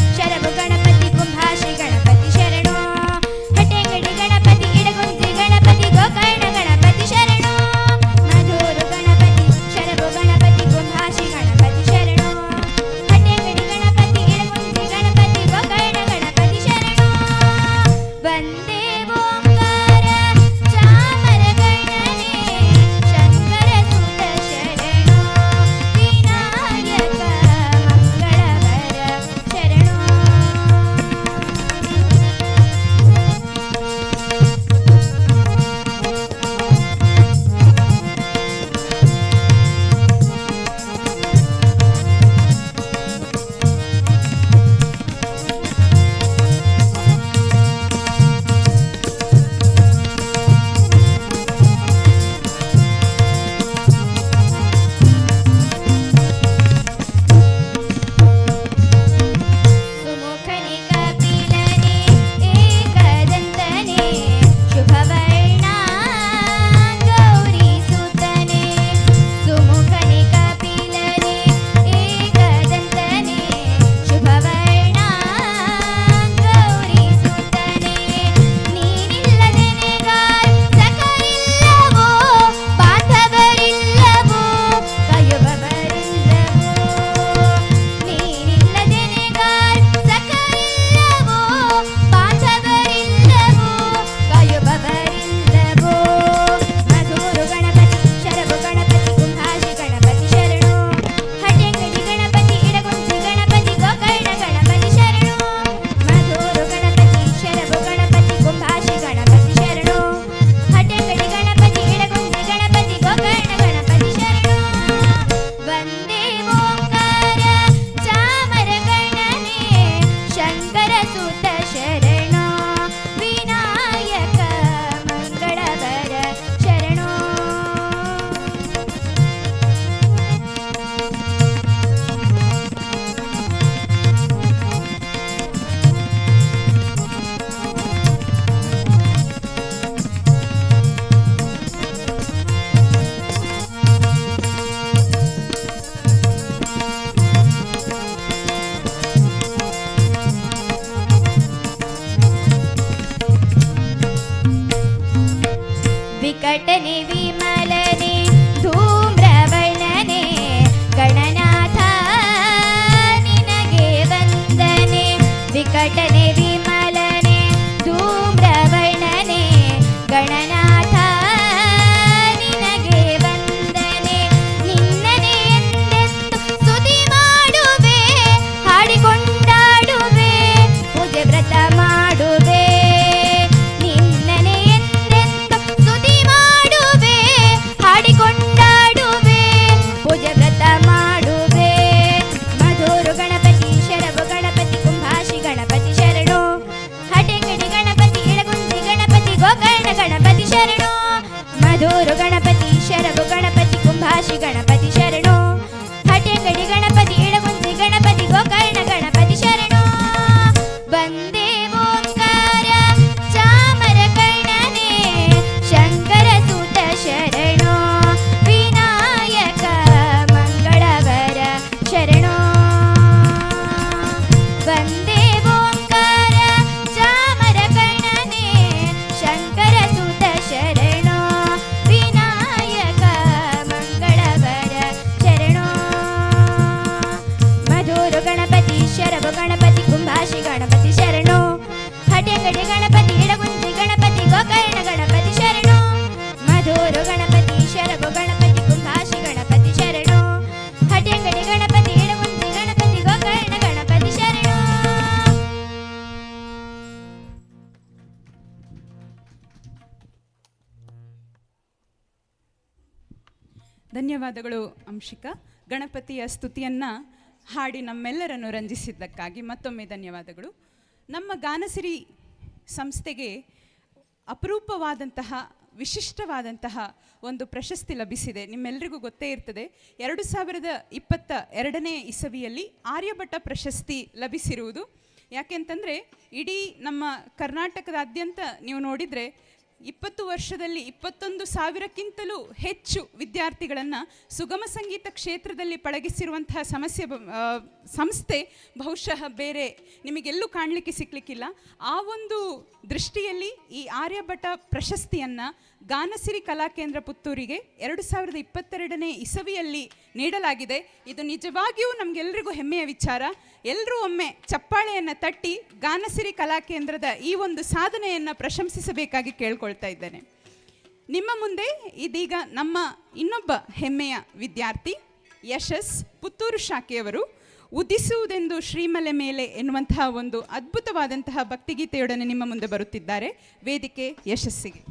ಧನ್ಯವಾದಗಳು ಅಂಶಿಕಾ. ಗಣಪತಿಯ ಸ್ತುತಿಯನ್ನು ಹಾಡಿ ನಮ್ಮೆಲ್ಲರನ್ನು ರಂಜಿಸಿದ್ದಕ್ಕಾಗಿ ಮತ್ತೊಮ್ಮೆ ಧನ್ಯವಾದಗಳು. ನಮ್ಮ ಗಾನಸಿರಿ ಸಂಸ್ಥೆಗೆ ಅಪರೂಪವಾದಂತಹ ವಿಶಿಷ್ಟವಾದಂತಹ ಒಂದು ಪ್ರಶಸ್ತಿ ಲಭಿಸಿದೆ. ನಿಮ್ಮೆಲ್ಲರಿಗೂ ಗೊತ್ತೇ ಇರ್ತದೆ, 2022ನೇ ಇಸವಿಯಲ್ಲಿ ಆರ್ಯಭಟ ಪ್ರಶಸ್ತಿ ಲಭಿಸಿರುವುದು. ಯಾಕೆಂತಂದರೆ ಇಡೀ ನಮ್ಮ ಕರ್ನಾಟಕದಾದ್ಯಂತ ನೀವು ನೋಡಿದರೆ 20 ವರ್ಷದಲ್ಲಿ 21,000ಕ್ಕಿಂತಲೂ ಹೆಚ್ಚು ವಿದ್ಯಾರ್ಥಿಗಳನ್ನು ಸುಗಮ ಸಂಗೀತ ಕ್ಷೇತ್ರದಲ್ಲಿ ಪಳಗಿಸಿರುವಂತಹ ಸಂಸ್ಥೆ ಬಹುಶಃ ಬೇರೆ ನಿಮಗೆಲ್ಲೂ ಕಾಣಲಿಕ್ಕೆ ಸಿಕ್ಕಲಿಕ್ಕಿಲ್ಲ. ಆ ಒಂದು ದೃಷ್ಟಿಯಲ್ಲಿ ಈ ಆರ್ಯಭಟ ಪ್ರಶಸ್ತಿಯನ್ನು ಗಾನಸಿರಿ ಕಲಾಕೇಂದ್ರ ಪುತ್ತೂರಿಗೆ 2022ನೇ ಇಸವಿಯಲ್ಲಿ ನೀಡಲಾಗಿದೆ. ಇದು ನಿಜವಾಗಿಯೂ ನಮಗೆಲ್ಲರಿಗೂ ಹೆಮ್ಮೆಯ ವಿಚಾರ. ಎಲ್ಲರೂ ಒಮ್ಮೆ ಚಪ್ಪಾಳೆಯನ್ನು ತಟ್ಟಿ ಗಾನಸಿರಿ ಕಲಾಕೇಂದ್ರದ ಈ ಒಂದು ಸಾಧನೆಯನ್ನು ಪ್ರಶಂಸಿಸಬೇಕಾಗಿ ಕೇಳ್ಕೊಳ್ತಾ ಇದ್ದೇನೆ. ನಿಮ್ಮ ಮುಂದೆ ಇದೀಗ ನಮ್ಮ ಇನ್ನೊಬ್ಬ ಹೆಮ್ಮೆಯ ವಿದ್ಯಾರ್ಥಿ ಯಶಸ್ ಪುತ್ತೂರು ಶಾಖೆಯವರು ಉದಿಸುವುದೆಂದು ಶ್ರೀಮಲೆ ಮೇಲೆ ಎನ್ನುವಂತಹ ಒಂದು ಅದ್ಭುತವಾದಂತಹ ಭಕ್ತಿಗೀತೆಯೊಡನೆ ನಿಮ್ಮ ಮುಂದೆ ಬರುತ್ತಿದ್ದಾರೆ. ವೇದಿಕೆ ಯಶಸ್ಸಿಗೆ.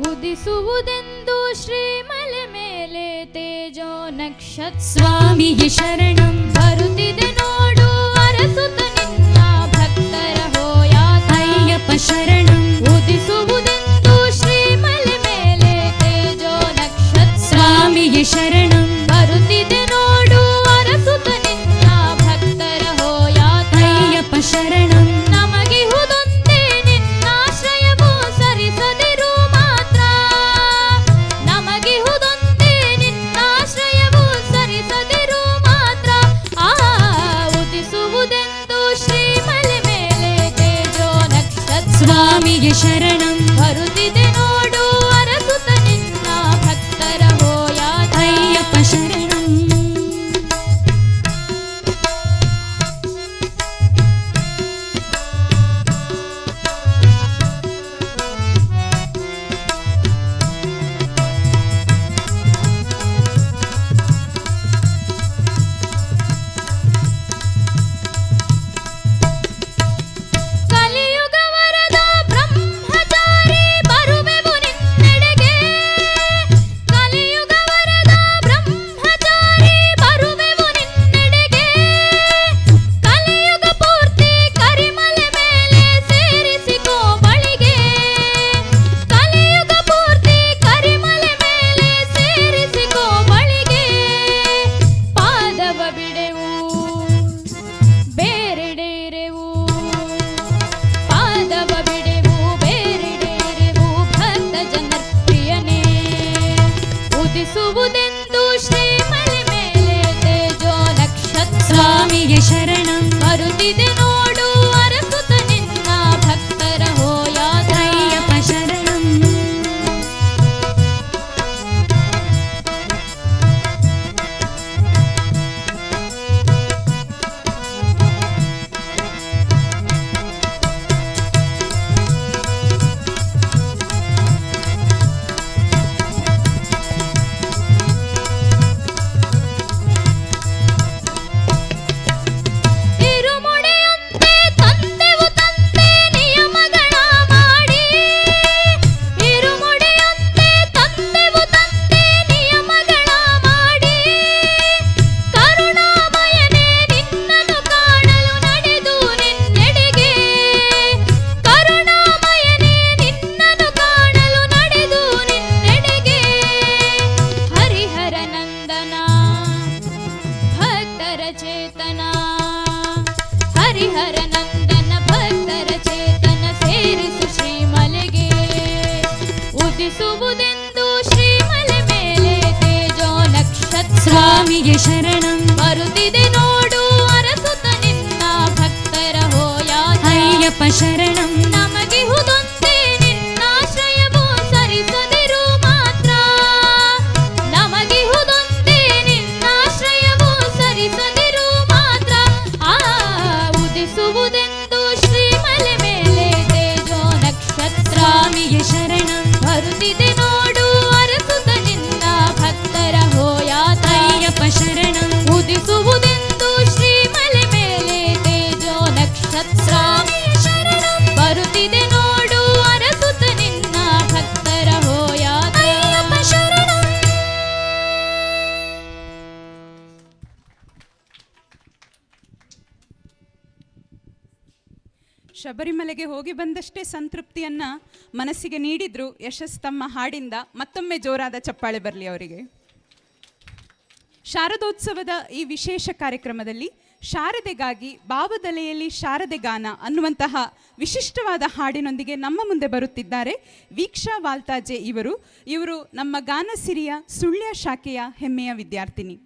ಉದಿಸುವುದೆಂದು ಶ್ರೀಮಲೆ ಮೇಲೆ ತೇಜೋ ನಕ್ಷತ್ರ ಸ್ವಾಮಿಗೆ ಶರಣಂ ಬರುತ್ತಿದೆ ನೋಡು ಅರಸುತ್ತ ನಿನ್ನ ಭಕ್ತರ ಹೋಯಾತ ಅಯ್ಯಪ್ಪ ಶರಣಂ. ಉದಿಸುವುದೆಂದು ಶ್ರೀಮಲೆ ಮೇಲೆ ತೇಜೋ ನಕ್ಷತ್ರ ಸ್ವಾಮಿಗೆ ಶರಣಂ ಬರುತ್ತಿದೆ ನೋಡು ಅರಸುತ್ತ ನಿನ್ನ ಭಕ್ತರ ಹೋಯಾತ ಅಯ್ಯಪ್ಪ ಶರಣಂ. ನಮಗೆ ಹುದೊಂದೇ ನಿನ್ನಾಶ್ರಯವೋ ಸರಿಸದಿರು ಮಾತ್ರ, ನಮಗೆ ಹುದೊಂದೇ ನಿನ್ನಾಶ್ರಯವೋ ಸರಿಸದಿರು ಮಾತ್ರ. ಉದಿಸುವುದೆಂದು ಶ್ರೀಮಲೆ ಮೇಲೆ ತೇಜೋ ನಕ್ಷತ್ರ ಸ್ವಾಮಿಗೆ ಶರಣಂ ಬರುತ್ತಿದೆ ನೋಡು ಅರಸುತ್ತ ನಿನ್ನ ಭಕ್ತರ ಹೋಯಾತ ಅಯ್ಯಪ್ಪ ಶರಣಂ. ಕಲಿಯುಗ ವರದ ಬ್ರಹ್ಮಚಾರಿ ಬರುವೆವು ನಿನ್ನೆಡೆಗೆ, ಕಲಿಯುಗ ವರದ ಬ್ರಹ್ಮಚಾರಿ ಬರುವೆವು ನಿನ್ನೆಡೆಗೆ. ಕಲಿಯುಗ ಪೂರ್ತಿ ಕರಿಮಲೆ ಮೇಲೆ ಸೇರಿಸಿಕೋ ಬಳಿಗೆ, ಕಲಿಯುಗ ಪೂರ್ತಿ ಕರಿಮಲೆ ಮೇಲೆ ಸೇರಿಸಿಕೋ ಬಳಿಗೆ. ಪಾದವ ಬಿಡೆವು ಬೇರೆಡೆರೆವು, ಪಾದವ ಬಿಡೆವು ಬೇರೆಡೆರೆವು ಭಕ್ತ ಜನಪ್ರಿಯನೇ. ಉದಿಸುವುದೆಂದು ಶ್ರೀಮಲೆ ಮೇಲೆ ತೇಜೋ ನಕ್ಷತ್ರ ಸ್ವಾಮಿಗೆ ಶರಣಂ ಬರುತ್ತಿದೆ ನೋಡು ಅರಸುತ್ತ ನಿನ್ನ ಭಕ್ತರ ಹೋಯಾತ ಅಯ್ಯಪ್ಪ ಶರಣಂ. ಇರುಮುಡಿಯಂತೆ ತಂದೆವು ತಂದೆ ನಿಯಮಗಳ ಮಾಡಿ, ಇರುಮುಡಿಯಂತೆ ತಂದೆವು ತಂದೆ ನಿಯಮಗಳ ಮಾಡಿ. ಕರುಣಾಮಯನೇ ನಿನ್ನನ್ನು ಕಾಣಲು ನಡೆದು ನಿನ್ನೆಡೆಗೆ, ಕರುಣಾಮಯನೇ ನಿನ್ನನ್ನು ಕಾಣಲು ನಡೆದು ನಿನ್ನೆಡೆಗೆ. ಹರಿಹರ ನಂದನ ಭಕ್ತರ ಚೇತನ, ಹರಿಹರ ನಂದನ ಭಕ್ತರ ಚೇತನ ಸೇರಿಸು ಶ್ರೀಮಲೆಗೆ. ಉದಿಸುವುದೆಂದು ಶ್ರೀಮಲೆ ಮೇಲೆ ತೇಜೋ ನಕ್ಷತ್ರ ಸ್ವಾಮಿಗೆ ಶರಣಂ ಬರುತ್ತಿದೆ ನೋಡು ಅರಸುತ್ತ ನಿನ್ನ ಭಕ್ತರ ಹೋಯಾತ ಅಯ್ಯಪ್ಪ ಶರಣಂ. ನಮಗೆ ಹುದೊಂದೇ ನಿನ್ನಾಶ್ರಯವೋ ಸರಿಸದಿರು ಮಾತ್ರ, ನಮಗೆ ಹುದೊಂದೇ ನಿನ್ನಾಶ್ರಯವೋ ಸರಿಸದಿರು ಮಾತ್ರ. ಉದಿಸುವುದೆಂದು ಶ್ರೀಮಲೆ ಮೇಲೆ ತೇಜೋ ನಕ್ಷತ್ರ ಸ್ವಾಮಿಗೆ ಶರಣಂ ಶಬರಿಮಲೆಗೆ ಹೋಗಿ ಬಂದಷ್ಟೇ ಸಂತೃಪ್ತಿಯನ್ನು ಮನಸ್ಸಿಗೆ ನೀಡಿದ್ರು ಯಶಸ್ ತಮ್ಮ ಹಾಡಿಂದ. ಮತ್ತೊಮ್ಮೆ ಜೋರಾದ ಚಪ್ಪಾಳೆ ಬರಲಿ ಅವರಿಗೆ. ಶಾರದೋತ್ಸವದ ಈ ವಿಶೇಷ ಕಾರ್ಯಕ್ರಮದಲ್ಲಿ ಶಾರದೆಗಾಗಿ ಭಾವದಲೆಯಲ್ಲಿ ಶಾರದೆ ಗಾನ ಅನ್ನುವಂತಹ ವಿಶಿಷ್ಟವಾದ ಹಾಡಿನೊಂದಿಗೆ ನಮ್ಮ ಮುಂದೆ ಬರುತ್ತಿದ್ದಾರೆ ವೀಕ್ಷಾ ವಾಲ್ತಾಜೆ ಇವರು ನಮ್ಮ ಗಾನಸಿರಿಯ ಸುಳ್ಯ ಶಾಖೆಯ ಹೆಮ್ಮೆಯ ವಿದ್ಯಾರ್ಥಿನಿ.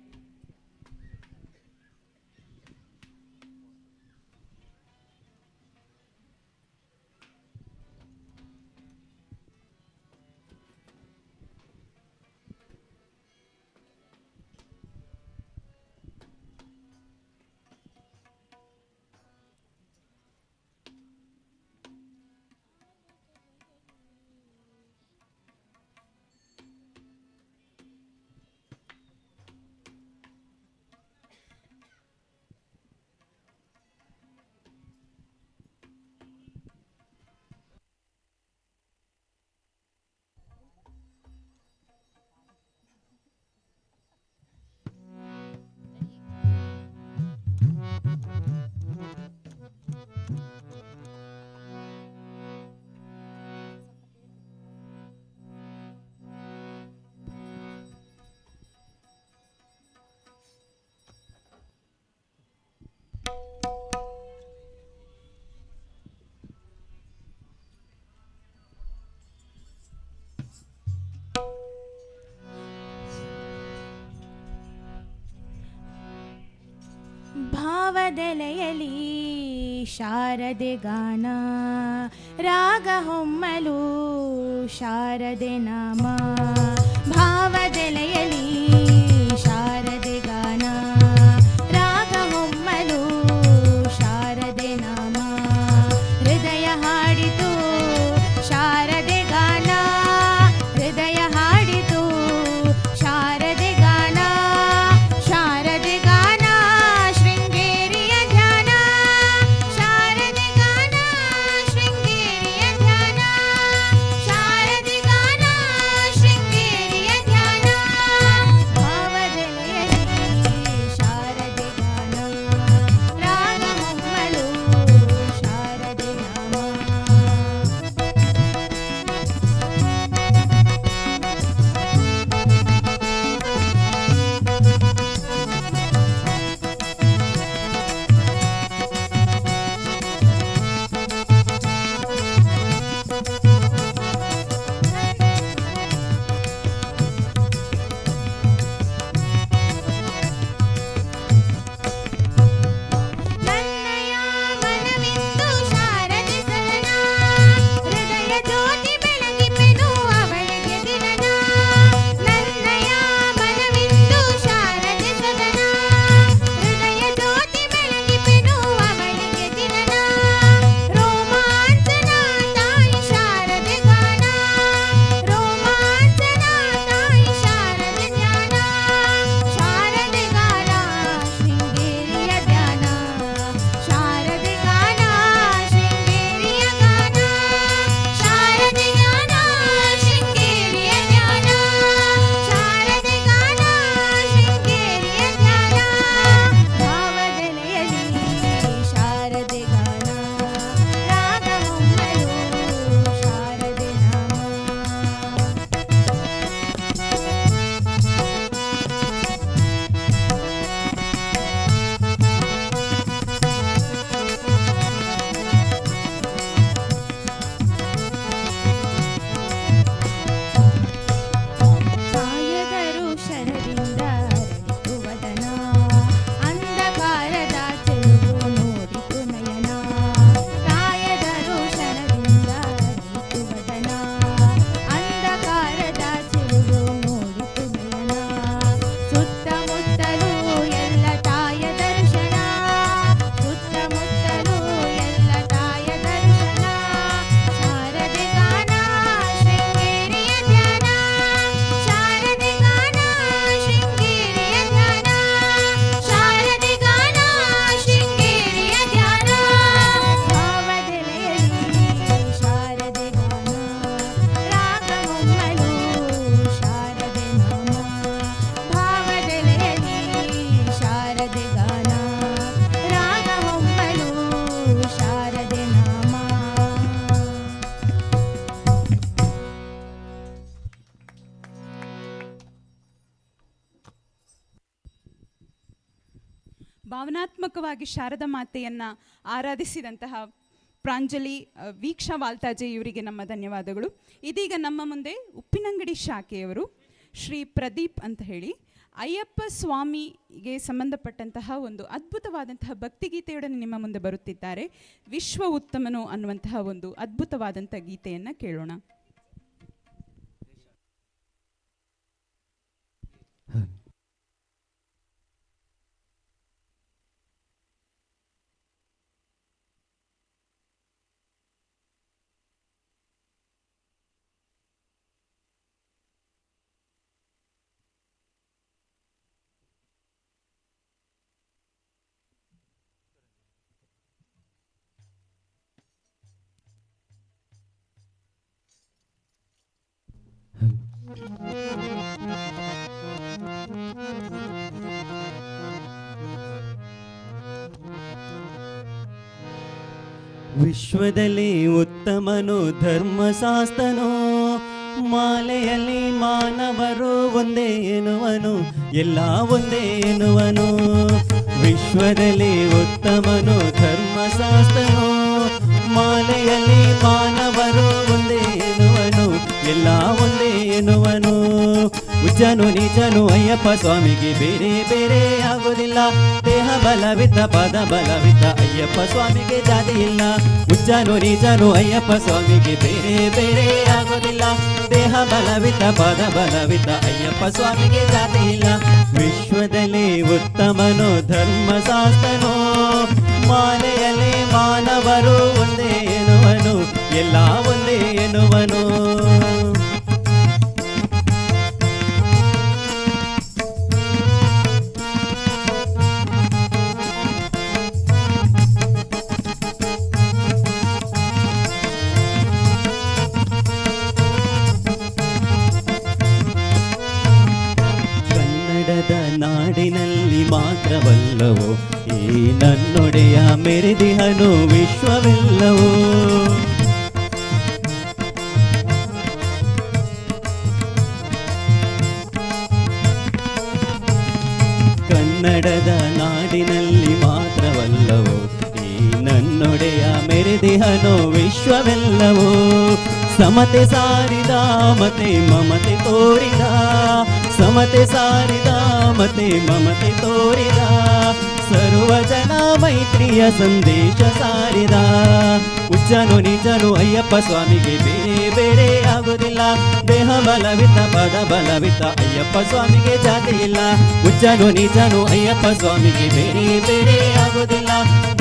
ಭಾವದೆಲೆಯಲಿ ಶಾರದೆ ಗಾನ ರಾಗ ಹೊಮ್ಮಲು ಶಾರದೆ ನಾಮ. ಭಾವದೆಲೆಯಲಿ ಶಾರದೆ ಗಾನ ರಾಗ ಹೊಮ್ಮಲು ಶಾರದೆ ನಾಮ. ಹೃದಯ ಹಾಡಿತು ಶಾರದೆ ಗಾನ, ಹೃದಯ ಹಾಡಿತು ಶಾರದೆ ಗಾನ. ಶಾರದೆ ಗಾನ ಶೃಂಗೇರಿಯ ಧ್ಯಾನ, ಶಾರದೆ ಗಾನ ಶೃಂಗೇರಿಯ ಧ್ಯಾನ, ಶಾರದೆ ಗಾನ ಶೃಂಗೇರಿಯ ಧ್ಯಾನ. ಭಾವನಾತ್ಮಕವಾಗಿ ಶಾರದಾ ಮಾತೆಯನ್ನು ಆರಾಧಿಸಿದಂತಹ ಪ್ರಾಂಜಲಿ ವೀಕ್ಷಾ ವಾಲ್ತಾಜೆ ಇವರಿಗೆ ನಮ್ಮ ಧನ್ಯವಾದಗಳು. ಇದೀಗ ನಮ್ಮ ಮುಂದೆ ಉಪ್ಪಿನಂಗಡಿ ಶಾಖೆಯವರು ಶ್ರೀ ಪ್ರದೀಪ್ ಅಂತ ಹೇಳಿ ಅಯ್ಯಪ್ಪ ಸ್ವಾಮಿಗೆ ಸಂಬಂಧಪಟ್ಟಂತಹ ಒಂದು ಅದ್ಭುತವಾದಂತಹ ಭಕ್ತಿಗೀತೆಯೊಡನೆ ನಿಮ್ಮ ಮುಂದೆ ಬರುತ್ತಿದ್ದಾರೆ. ವಿಶ್ವ ಉತ್ತಮನು ಅನ್ನುವಂತಹ ಒಂದು ಅದ್ಭುತವಾದಂಥ ಗೀತೆಯನ್ನು ಕೇಳೋಣ. ವಿಶ್ವದಲ್ಲಿ ಉತ್ತಮನು ಧರ್ಮಶಾಸ್ತ್ರನು, ಮಾಲೆಯಲ್ಲಿ ಮಾನವರು ಒಂದೇ ಎನ್ನುವನು, ಎಲ್ಲ ಒಂದೇ ಎನ್ನುವನು. ವಿಶ್ವದಲ್ಲಿ ಉತ್ತಮನು ಧರ್ಮಶಾಸ್ತ್ರನು, ಮಾಲೆಯಲ್ಲಿ ಮಾನವರು ಒಂದೇ ಎನ್ನುವನು, ಎಲ್ಲ ಒಂದೇ ಎನ್ನುವನು. ಉಜ್ಜನು ನಿಜನು ಅಯ್ಯಪ್ಪ ಸ್ವಾಮಿಗೆ ಬೇರೆ ಬೇರೆ ಆಗೋದಿಲ್ಲ, ದೇಹ ಬಲವಿದ್ದ ಪದ ಬಲವಿದ್ದ ಅಯ್ಯಪ್ಪ ಸ್ವಾಮಿಗೆ ಜಾತಿ ಇಲ್ಲ. ಉಜ್ಜನು ನಿಜನು ಅಯ್ಯಪ್ಪ ಸ್ವಾಮಿಗೆ ಬೇರೆ ಬೇರೆ ಆಗೋದಿಲ್ಲ, ದೇಹ ಬಲವಿದ್ದ ಪದ ಬಲವಿದ್ದ ಅಯ್ಯಪ್ಪ ಸ್ವಾಮಿಗೆ ಜಾತಿ ಇಲ್ಲ. ವಿಶ್ವದಲ್ಲಿ ಉತ್ತಮನು ಧರ್ಮಶಾಸ್ತ್ರನು, ಮಾಲೆಯಲ್ಲಿ ಮಾನವರು ಒಂದೇ ಎನ್ನುವನು, ಎಲ್ಲ ಒಂದೇ ಎನ್ನುವನು. ನಾಡಿನಲ್ಲಿ ಮಾತ್ರವಲ್ಲವೋ ಈ ನನ್ನೊಡೆಯ ಮೆರೆದಿಹನು ವಿಶ್ವವೆಲ್ಲವೋ. ಕನ್ನಡದ ನಾಡಿನಲ್ಲಿ ಮಾತ್ರವಲ್ಲವೋ ಈ ನನ್ನೊಡೆಯ ಮೆರೆದಿಹನು ವಿಶ್ವವೆಲ್ಲವೋ. ಸಮತೆ ಸಾರಿದ ಮತೆ ಮಮತೆ ತೋರಿದ, ಸಮತೆ ಸಾರಿದ ಮತೆ ಮಮತೆ ತೋರಿದ, ಸರ್ವ ಜನ ಮೈತ್ರಿಯ ಸಂದೇಶ ಸಾರಿದ. ಉಜ್ಜನು ನಿಜನು ಅಯ್ಯಪ್ಪ ಸ್ವಾಮಿಗೆ ಬೇರೆ ಬೇರೆ ಆಗುವುದಿಲ್ಲ, ದೇಹ ಬಲವಿದ್ದ ಪದ ಬಲವಿದ್ದ ಅಯ್ಯಪ್ಪ ಸ್ವಾಮಿಗೆ ಜಾತಿ ಇಲ್ಲ. ಉಜ್ಜನು ನಿಜನು ಅಯ್ಯಪ್ಪ ಸ್ವಾಮಿಗೆ ಬೇರೆ ಬೇರೆ ಆಗುವುದಿಲ್ಲ,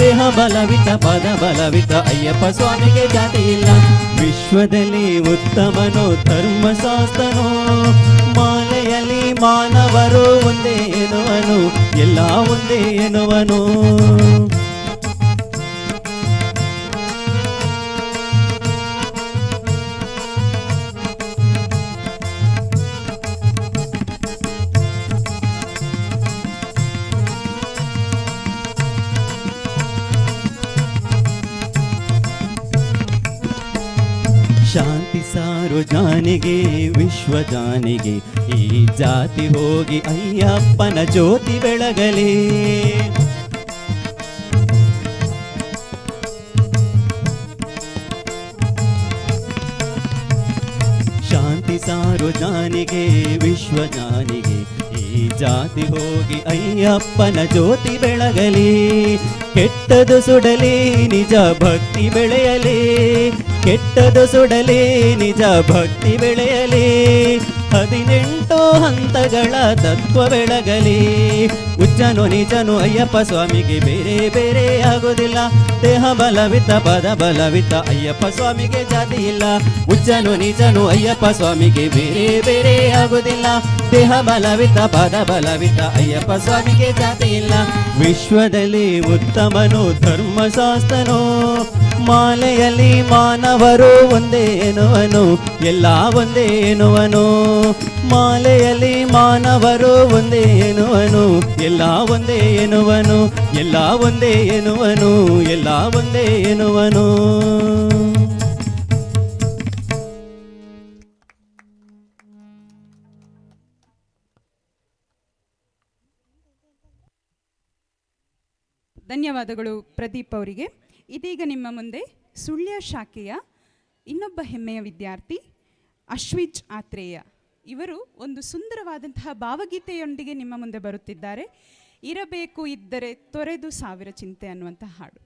ದೇಹ ಬಲವಿದ್ದ ಪದ ಬಲವಿದ್ದ ಅಯ್ಯಪ್ಪ ಸ್ವಾಮಿಗೆ ಜಾತಿ ಇಲ್ಲ. ವಿಶ್ವದಲ್ಲಿ ಉತ್ತಮನು ಧರ್ಮಶಾಸ್ತ್ರನು, ಮಾಲೆಯಲ್ಲಿ ಮಾನವರು ಒಂದೇ ಎನ್ನುವನು, ಎಲ್ಲ ಒಂದೇ ಎನ್ನುವನು. ಶಾಂತಿ ಸಾರು ಜಾನಿಗೆ ವಿಶ್ವ ಜಾನಿಗೆ, ಈ ಜಾತಿ ಹೋಗಿ ಅಯ್ಯಪ್ಪನ ಜ್ಯೋತಿ ಬೆಳಗಲಿ. ಶಾಂತಿ ಸಾರು ಜಾನಿಗೆ ವಿಶ್ವ ಜಾನಿಗೆ, ಈ ಜಾತಿ ಹೋಗಿ ಅಯ್ಯಪ್ಪನ ಜ್ಯೋತಿ ಬೆಳಗಲಿ. ಕೆಟ್ಟದು ಸುಡಲಿ ನಿಜ ಭಕ್ತಿ ಬೆಳೆಯಲಿ, ಕೆಟ್ಟದು ಸುಡಲಿ ನಿಜ ಭಕ್ತಿ ಬೆಳೆಯಲಿ. 18 ಹಂತಗಳ ತತ್ವ ಬೆಳಗಲಿ. ಉಜ್ಜನು ನಿಜನು ಅಯ್ಯಪ್ಪ ಸ್ವಾಮಿಗೆ ಬೇರೆ ಬೇರೆ ಆಗೋದಿಲ್ಲ, ದೇಹ ಬಲವಿದ್ದ ಪದ ಬಲವಿದ್ದ ಅಯ್ಯಪ್ಪ ಸ್ವಾಮಿಗೆ ಜಾತಿ ಇಲ್ಲ. ಉಜ್ಜನು ನಿಜನು ಅಯ್ಯಪ್ಪ ಸ್ವಾಮಿಗೆ ಬೇರೆ ಬೇರೆ ಆಗೋದಿಲ್ಲ, ದೇಹ ಬಲವಿದ್ದ ಪದ ಬಲವಿದ್ದ ಅಯ್ಯಪ್ಪ ಸ್ವಾಮಿಗೆ ಜಾತಿ ಇಲ್ಲ. ವಿಶ್ವದಲ್ಲಿ ಉತ್ತಮನು ಧರ್ಮಶಾಸ್ತ್ರನು, ಮಾಲೆಯಲ್ಲಿ ಮಾನವರು ಒಂದೇ ಎನ್ನುವನು, ಎಲ್ಲ ಒಂದೇ ಎನ್ನುವನು. ಮಾಲೆಯಲ್ಲಿ ಮಾನವರು ಒಂದೇ ಎನ್ನುವನು, ಎಲ್ಲ ಒಂದೇ ಎನ್ನುವನು, ಎಲ್ಲ ಒಂದೇ ಎನ್ನುವನು, ಎಲ್ಲ ಒಂದೇ ಎನ್ನುವನು. ಧನ್ಯವಾದಗಳು ಪ್ರದೀಪ್ ಅವರಿಗೆ. ಇದೀಗ ನಿಮ್ಮ ಮುಂದೆ ಸುಳ್ಯ ಶಾಖೆಯ ಇನ್ನೊಬ್ಬ ಹೆಮ್ಮೆಯ ವಿದ್ಯಾರ್ಥಿ ಅಶ್ವಿಜ್ ಆತ್ರೇಯ ಇವರು ಒಂದು ಸುಂದರವಾದಂತಹ ಭಾವಗೀತೆಯೊಂದಿಗೆ ನಿಮ್ಮ ಮುಂದೆ ಬರುತ್ತಿದ್ದಾರೆ. ಇರಬೇಕು ಇದ್ದರೆ ತೊರೆದು ಸಾವಿರ ಚಿಂತೆ ಅನ್ನುವಂತಹ ಹಾಡು.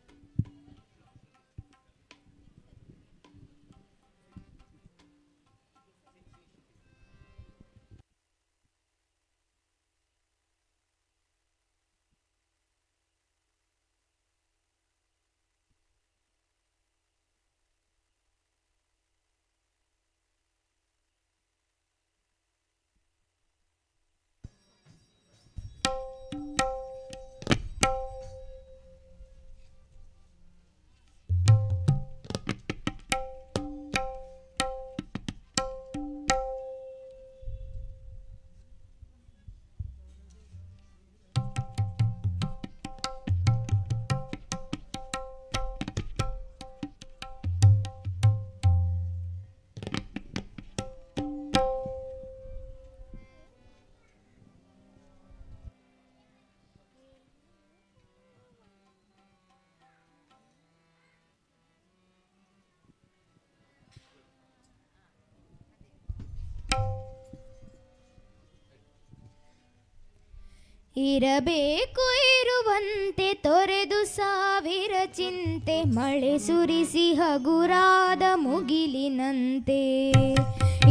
ಇರಬೇಕು ಇರುವಂತೆ ತೊರೆದು ಸಾವಿರ ಚಿಂತೆ, ಮಳೆ ಸುರಿಸಿ ಹಗುರಾದ ಮುಗಿಲಿನಂತೆ.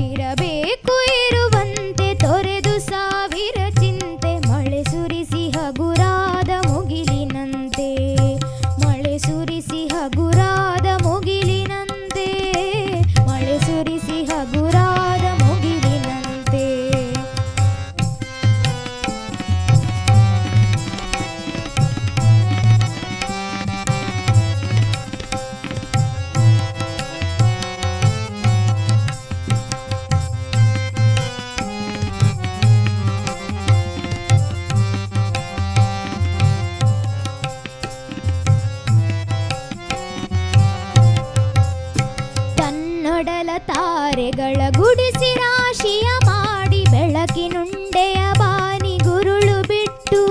ಇರಬೇಕು ಇರುವಂತೆ ತೊರೆದು ಸಾವಿರ ಚಿಂತೆ, ಮಳೆ ಸುರಿಸಿ ಹಗುರಾದ ಮುಗಿಲಿನಂತೆ. ಮಳೆ ಸುರಿಸಿ ಹಗುರಾದ ಮುಗಿಲಿನಂತೆ, ಮಳೆ ಸುರಿಸಿ ಹಗುರಾದ ಮುಗಿಲಿನಂತೆ. ತಾರೆಗಳ ಗುಡಿಸಿ ರಾಶಿಯ ಮಾಡಿ, ಬೆಳಕಿನುಂಡೆಯ ಬಾನಿ ಗುರುಳು ಬಿಟ್ಟು.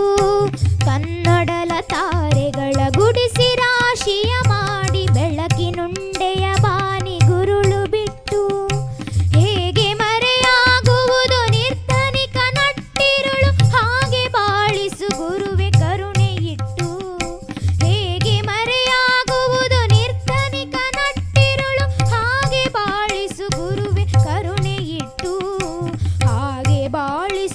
ಕನ್ನಡಲ ತಾರೆಗಳ ಗುಡಿಸಿ ರಾಶಿಯ ಮಾಡಿ, ಬೆಳಕಿನುಂಡೆಯ ಬಾನಿ ಗುರುಳು ಬಿಟ್ಟು. ಹೇಗೆ ಮರೆಯಾಗುವುದು ನಿರ್ಧನಿಕ ನಟ್ಟಿರುಳು, ಹಾಗೆ ಬಾಳಿಸು ಗುರುವೆ ಕರುಣೆ ಇಟ್ಟು. ಹೇಗೆ ಮರೆಯಾಗುವುದು ನಿರ್ಧನಿಕ ನಟ್ಟಿರುಳು, ಹಾಗೆ ಬಾಳಿಸು ಗುರುವೆ ಕರುಣೆ ಇಟ್ಟು. ಹಾಗೆ ಬಾಳಿಸು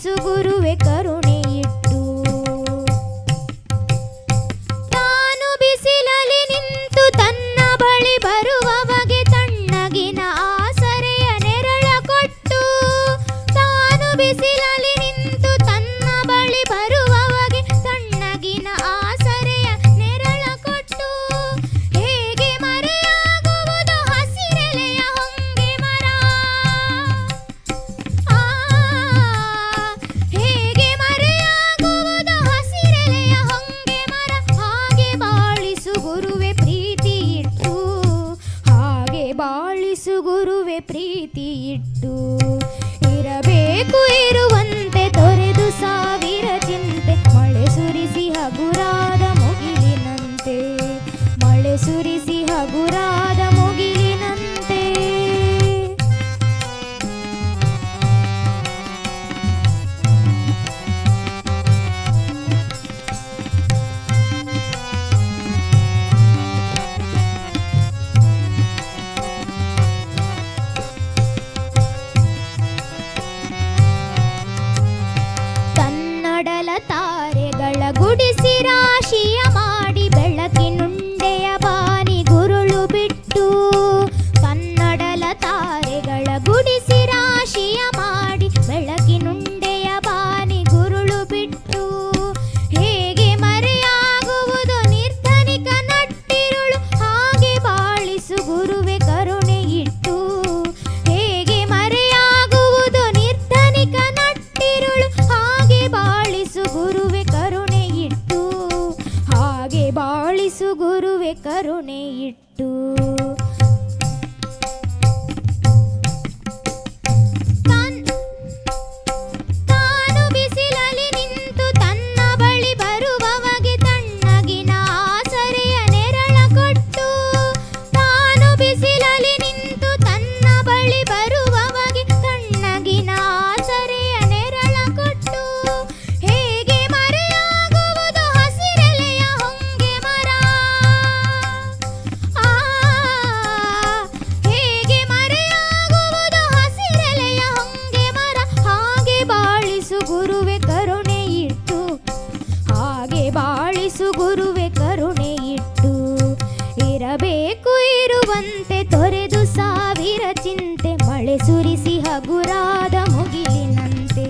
ಹಗುರಾದ ಮುಗಿಲಿನಂತೆ.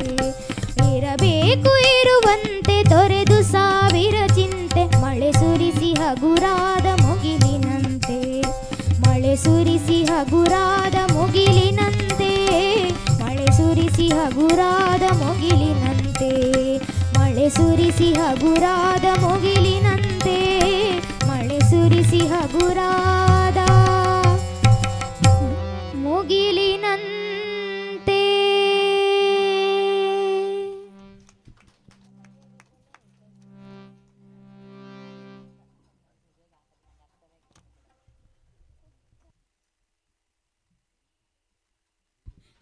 ಇರಬೇಕು ಇರುವಂತೆ ತೊರೆದು ಸಾವಿರ ಚಿಂತೆ, ಮಳೆ ಸುರಿಸಿ ಹಗುರಾದ ಮುಗಿಲಿನಂತೆ. ಮಳೆ ಸುರಿಸಿ ಹಗುರಾದ ಮುಗಿಲಿನಂತೆ, ಮಳೆ ಸುರಿಸಿ ಹಗುರಾದ ಮುಗಿಲಿನಂತೆ. ಮಳೆ ಸುರಿಸಿ ಹಗುರಾದ ಮುಗಿಲಿನಂತೆ, ಮಳೆ ಸುರಿಸಿ ಹಗುರಾದ ಮುಗಿಲಿನಂತೆ.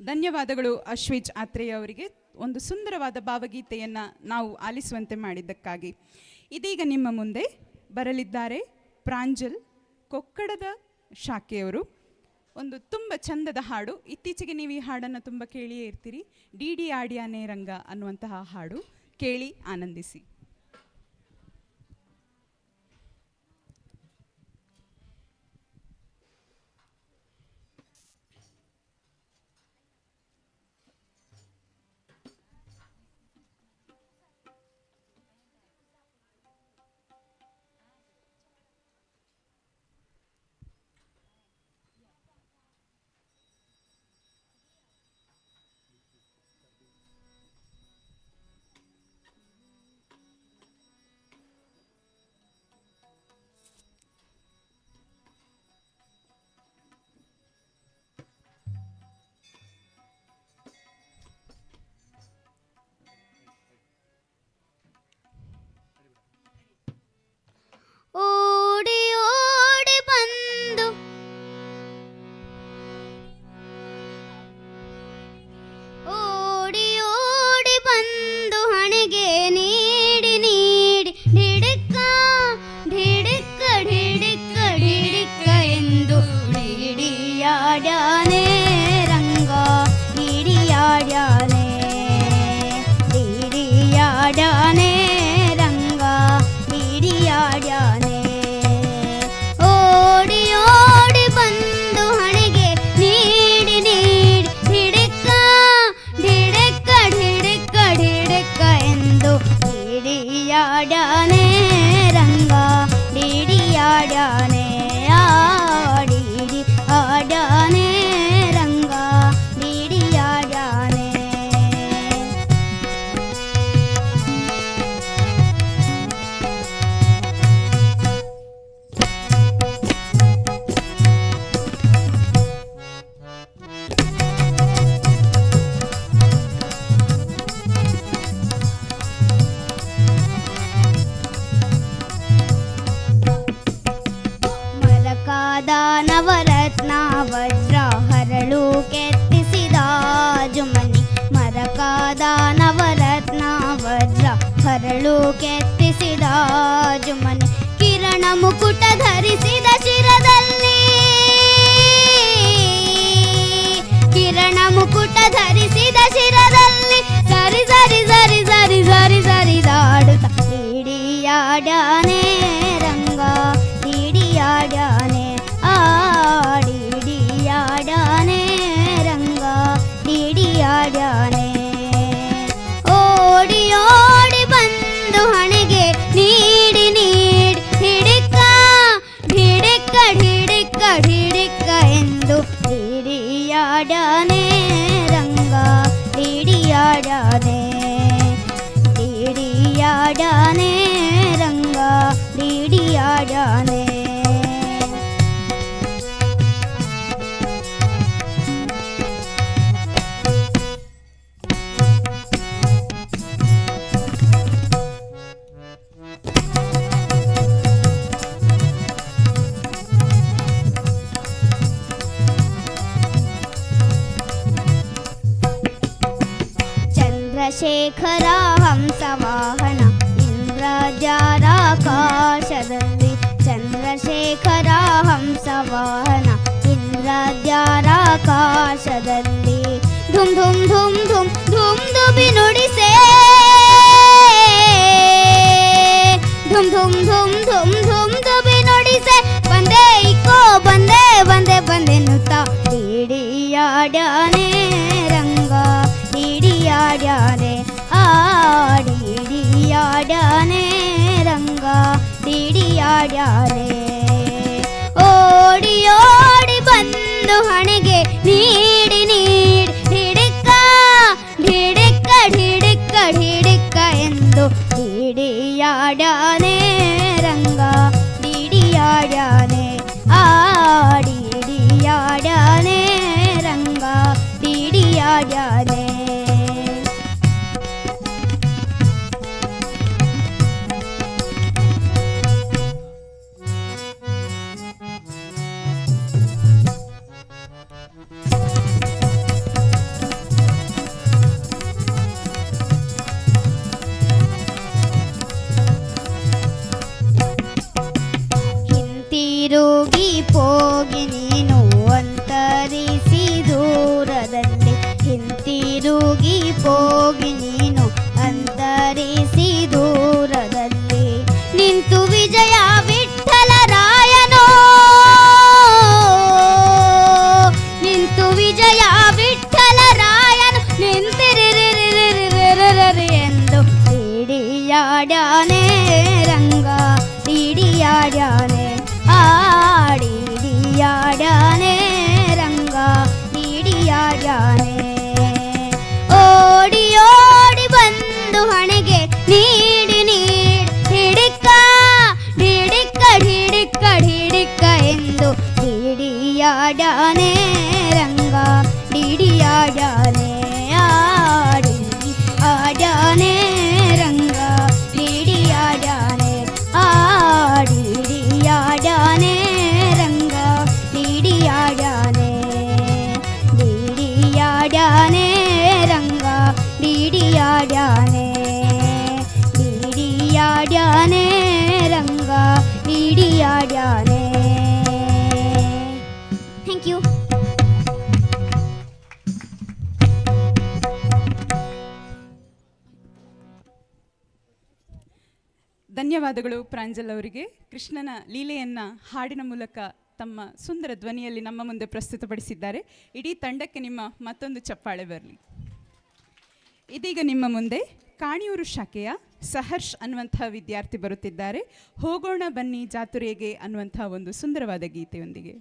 ಧನ್ಯವಾದಗಳು ಅಶ್ವಿಜ್ ಆತ್ರೇಯ ಅವರಿಗೆ ಒಂದು ಸುಂದರವಾದ ಭಾವಗೀತೆಯನ್ನು ನಾವು ಆಲಿಸುವಂತೆ ಮಾಡಿದ್ದಕ್ಕಾಗಿ. ಇದೀಗ ನಿಮ್ಮ ಮುಂದೆ ಬರಲಿದ್ದಾರೆ ಪ್ರಾಂಜಲ್ ಕೊಕ್ಕಡದ ಶಾಖೆಯವರು. ಒಂದು ತುಂಬ ಚಂದದ ಹಾಡು. ಇತ್ತೀಚೆಗೆ ನೀವು ಈ ಹಾಡನ್ನು ತುಂಬ ಕೇಳಿಯೇ ಇರ್ತೀರಿ. ಡಿ ಡಿ ಆಡ್ಯಾನೆ ರಂಗ ಅನ್ನುವಂತಹ ಹಾಡು. ಕೇಳಿ ಆನಂದಿಸಿ. ಓಡಿ ಓಡಿ ಬಂದು ಓಡಿ ಓಡಿ ಬಂದು ಹಣೆಗೆ ನೀಡಿ ನೀಡಿ ಢಿಡಿಕ್ಕ ಢಿಡಿಕ್ಕ ಢಿಡಿಕ್ಕ ಢಿಡಿಕ್ಕ ಎಂದು ಡಿಡಿಯಾಡ್ಯಾನೆ ರಂಗ ಡಿಡಿಯಾಡ್ಯಾನೆ ಡಿಡಿಯಾಡ್ಯಾನೆ ರಂಗ ಡಿಡಿಯಾಡ್ಯಾನೆ. ಓಡಿ ಓಡಿ ಬಂದು ಹಣೆಗೆ ನೀಡಿ ನೀಡಿ ಢಿಡಿಕ್ಕ ಢಿಡಿಕ್ಕ ಢಿಡಿಕ್ಕ ಢಿಡಿಕ್ಕ ಎಂದು ಡಿಡಿಯಾಡ್ಯಾನೆ ರಂಗ ಡಿಡಿಯಾಡ್ಯಾನೆ. ಡಿಡಿ ಆಡ್ಯಾನೆ ರಂಗ ಡಿಡಿಯಾಡ್ಯಾನೆ. ಮರಕಾದ ನವರತ್ನ ವಜ್ರ ಹರಳು ಕೆತ್ತಿಸಿದ ಜುಮನಿ. ಮರಕಾದ ನವರತ್ನ ವಜ್ರ ಹರಳು ಕೆತ್ತಿಸಿದ ಜುಮನಿ. ಕಿರಣ ಮುಕುಟ ಧರಿಸಿದ ಶಿರದಲ್ಲಿ, ಕಿರಣ ಮುಕುಟ ಧರಿಸಿದ ಶಿರದಲ್ಲಿ ಸರಿ ಸರಿ ಸರಿ ಸರಿ ಸರಿ ಸರಿದಾಡುತ್ತ ಡಿಡಿಯಾಡ್ಯಾನೆ ರಂಗ ಡಿಡಿಯಾಡ್ಯಾನೆ. ಡಿಡಿಯಾಡ್ಯಾನೆ ರಂಗ ಡಿಡಿಯಾಡ್ಯಾನೆ. ಓಡಿ ಓಡಿ ಬಂದು ಹಣೆಗೆ ನೀಡಿ ನೀಡಿ ಢಿಡಿಕ್ಕ ಢಿಡಿಕ್ಕ ಢಿಡಿಕ್ಕ ಢಿಡಿಕ್ಕ ಎಂದು ಡಿಡಿಯಾಡ್ಯಾನೆ ರಂಗ ಡಿಡಿಯಾಡ್ಯಾನೆ. ಡಿಡಿಯಾಡ್ಯಾನೆ ರಂಗ ಡಿಡಿಯಾಡ್ಯಾನೆ. ಚಂದ್ರಶೇಖರ ಹಂಸವಾಹನ ಇಂದ್ರಜಾರಾಕಾಶದಲ್ಲಿ. ಚಂದ್ರಶೇಖರ ಹಂಸವಾಹನ ಇಂದ್ರಜಾರಾಕಾಶದಲ್ಲಿ. ಧುಮ್ ಧುಮ್ ಧುಮ್ ಧುಮ್ ಧುಮ್ ದುಬಿ ನುಡಿಸೆ, ಧುಮ್ ಧುಮ್ ಧುಮ್ ಧುಮ್ ಧುಮ್ ದುಬಿ ನುಡಿಸೆ. ಬಂದೆ ಇಕೋ ಬಂದೆ ಬಂದೆ ಬಂದೆ ನುತ್ತ ಡಿಡಿಯಾಡ್ಯಾನೆ ಡಿಡಿಯಾಡ್ಯಾನೆ ರಂಗ ಡಿಡಿಯಾಡ್ಯಾನೆ ಡಿಡಿಯಾಡ್ಯಾನೆ ರಂಗ ಡಿಡಿಯಾಡ್ಯಾನೆ ಓಡಿ ಓಡಿ ಬಂದು ಹಣೆಗೆ ನೀಡಿ ನೀಡಿ ಡಿಡಿಕ್ಕ ಡಿಡಿಕ್ಕ ಡಿಡಿಕ್ಕ ಡಿಡಿಕ್ಕ ಎಂದು ಡಿಡಿಯಾಡ್ಯಾನೆ ರಂಗ ಡಿಡಿಯಾಡ್ಯಾನೆ ಡಿಡಿಯಾಡ್ಯಾನೆ ರಂಗ ಡಿಡಿಯಾಡ್ಯಾನೆ ಹಿಂತಿರುಗಿ ಹೋಗಿ ನೀನು ಅಂತರಿಸಿ ದೂರದಲ್ಲಿ ಹಿಂತಿರುಗಿ ಹೋಗಿ ನೀನು ಅಂತರಿಸಿ ದೂರದಲ್ಲಿ ನಿಂತು ವಿಜಯ ವಿಠಲ ರಾಯನೋ ನಿಂತು ವಿಜಯ ವಿಠಲ ರಾಯನು ನಿಂತಿರಿರಿರಿರಿರಿರಿರಿ ಎಂದು ಡಿಡಿಯಾಡ್ಯಾನೆ ರಂಗ ಡಿಡಿಯಾಡ್ಯಾನೆ ಡಿಡಿಯಾಡ್ಯಾನೆ ರಂಗ ಡಿಡಿಯಾಡ್ಯಾನೆ ಓಡಿ ಓಡಿ ಬಂದು ಹಣೆಗೆ ನೀಡಿ ನೀಡಿ ಡಿಡಿಕ್ಕ ಡಿಡಿಕ್ಕ ಡಿಡಿಕ್ಕ ಡಿಡಿಕ್ಕ ಎಂದು ಡಿಡಿಯಾಡ್ಯಾನೆ ರಂಗ ಡಿಡಿಯಾಡ್ಯಾನೆ ಡಿಡಿಯಾಡ್ಯಾನೆ ರಂಗ ಡಿಡಿಯಾಡ್ಯಾನೆ ಡಿಡಿಯಾಡ್ಯಾನೆ ರಂಗ ಡಿಡಿಯಾಡ್ಯಾನೆ ಡಿಡಿಯಾಡ್ಯಾನೆ ರಂಗ ಡಿಡಿಯಾಡ್ಯಾನೆ ಡಿಡಿಯಾಡ್ಯಾನೆ ರಂಗ ಡಿಡಿಯಾಡ್ಯಾನೆ ಥ್ಯಾಂಕ್ ಯು. ಧನ್ಯವಾದಗಳು ಪ್ರಾಂಜಲ್ ಅವರಿಗೆ. ಕೃಷ್ಣನ ಲೀಲೆಯನ್ನು ಹಾಡಿನ ಮೂಲಕ ತಮ್ಮ ಸುಂದರ ಧ್ವನಿಯಲ್ಲಿ ನಮ್ಮ ಮುಂದೆ ಪ್ರಸ್ತುತಪಡಿಸಿದ್ದಾರೆ. ಇಡೀ ತಂಡಕ್ಕೆ ನಿಮ್ಮ ಮತ್ತೊಂದು ಚಪ್ಪಾಳೆ ಬರಲಿ. ಇದೀಗ ನಿಮ್ಮ ಮುಂದೆ ಕಾಣಿಯೂರು ಶಾಖೆಯ ಸಹರ್ಷ್ ಅನ್ನುವಂಥ ವಿದ್ಯಾರ್ಥಿ ಬರುತ್ತಿದ್ದಾರೆ. ಹೋಗೋಣ ಬನ್ನಿ ಜಾತುರೆಗೆ ಅನ್ನುವಂಥ ಒಂದು ಸುಂದರವಾದ ಗೀತೆಯೊಂದಿಗೆ.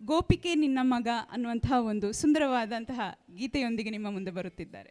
ಗೋಪಿಕೆ ನಿನ್ನ ಮಗ ಅನ್ನುವಂತಹ ಒಂದು ಸುಂದರವಾದಂತಹ ಗೀತೆಯೊಂದಿಗೆ ನಿಮ್ಮ ಮುಂದೆ ಬರುತ್ತಿದ್ದಾರೆ.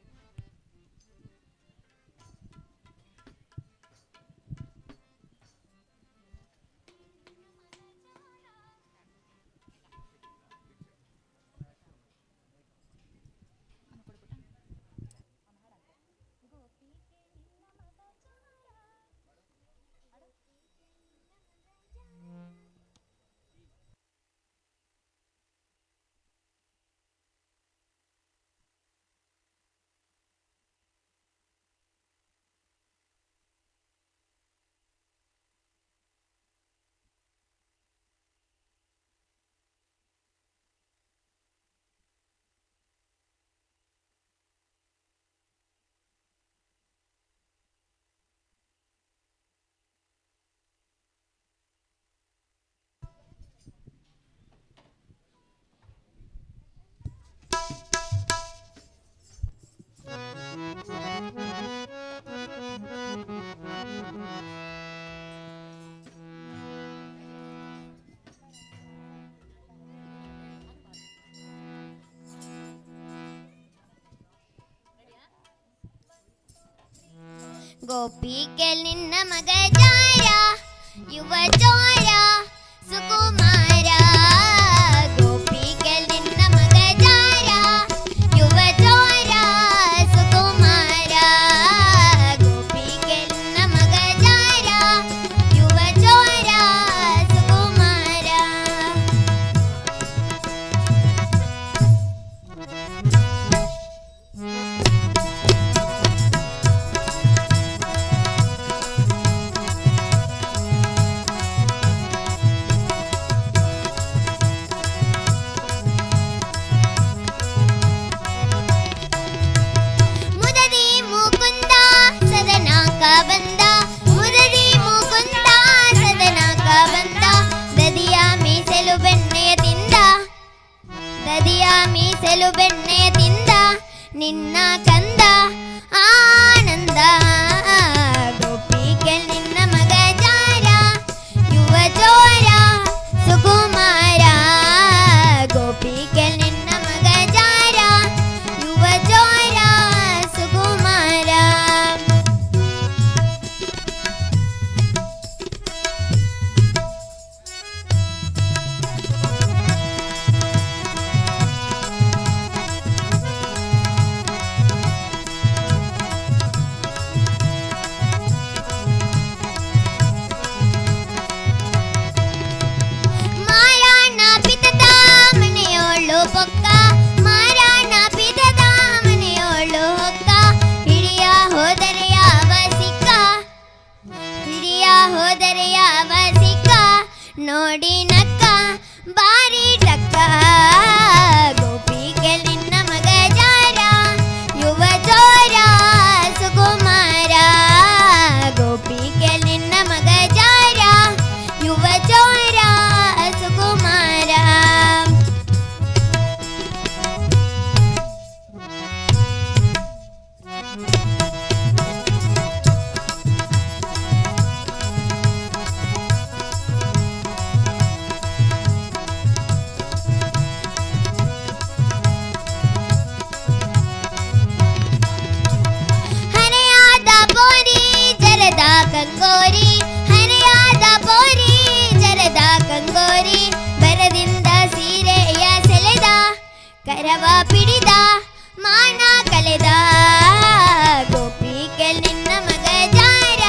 ಗೋಪಿಗೆ ನಿನ್ನ ಮಗ ಜಾಯ ಯುವ ಜೋಯ ಸುಕುಮಾರ ಗೋಪಿಗೆ ನಿನ್ನ ಮಗ ಜಾಯ ಯುವ ಜೋಯ ಸುಕುಮಾರ ಗೋಪಿಗೆ ನಿನ್ನ ಮಗ ಜಾಯ ಯುವ ಜೋಯ ಸುಕುಮಾರ ಸೆಲು ಬೆಣ್ಣೆಯ ತಿಂದ ನಿನ್ನ ಕಂದ ಆನಂದ ಗೋಪಿಗೆ ನಿನ್ನ ಮಗ ಜಾರ ಯುವ ಚೋರ ಸುಕುಮಾರ ಗೋಪಿಗೆ ನಿನ್ನ ಮಗ ಜಾರ ಯುವ ಚೋರ ಸುಕುಮಾರ ಮಾರಾಣ ಪಿತದ ಮನೆಯೋಳು ಪೊಕ್ಕ ಮಾರಾಣ ಪಿತದ ಮನೆಯೋಳು ಹೊಕ್ಕ ಹಿಡಿಯ ಹೋದರೆ ಯಾವ ಸಿಕ್ಕ ಹಿಡಿಯ ಹೋದರೆ ಯಾವ ಸಿಕ್ಕ ನೋಡಿ ನಕ್ಕ ಬಾರಿ ಟಕ್ಕ ಗೋಪಿಗೆ ನಿನ್ನ ಮಗ ಜಾರ ಯುವ ಚೋರ ಸುಕುಮಾರ ಗೋಪಿಗೆ ನಿನ್ನ ಮಗ ಜಾರ ಯುವ ಚೋರ ಸುಕುಮಾರ ಹರೆಯಾದ ಪೋರಿ ಜರದ ಕಂಗೋರಿ ಹರೆಯಾದ ಪೋರಿ ಜರದ ಕಂಗೋರಿ ಬರದಿಂದ ಸೀರೆಯ ಸೆಳೆದ ಕರವ ಪಿಡಿದ ಮಾನ ಕಲೆದ ಗೋಪಿಗೆ ನಿನ್ನ ಮಗ ಜಾರ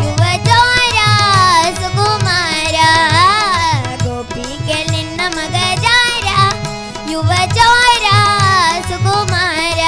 ಯುವ ಚೋರ ಸುಕುಮಾರ ಗೋಪಿಗೆ ನಿನ್ನ ಮಗ ಜಾರ ಯುವ ಚೋರ ಸುಕುಮಾರ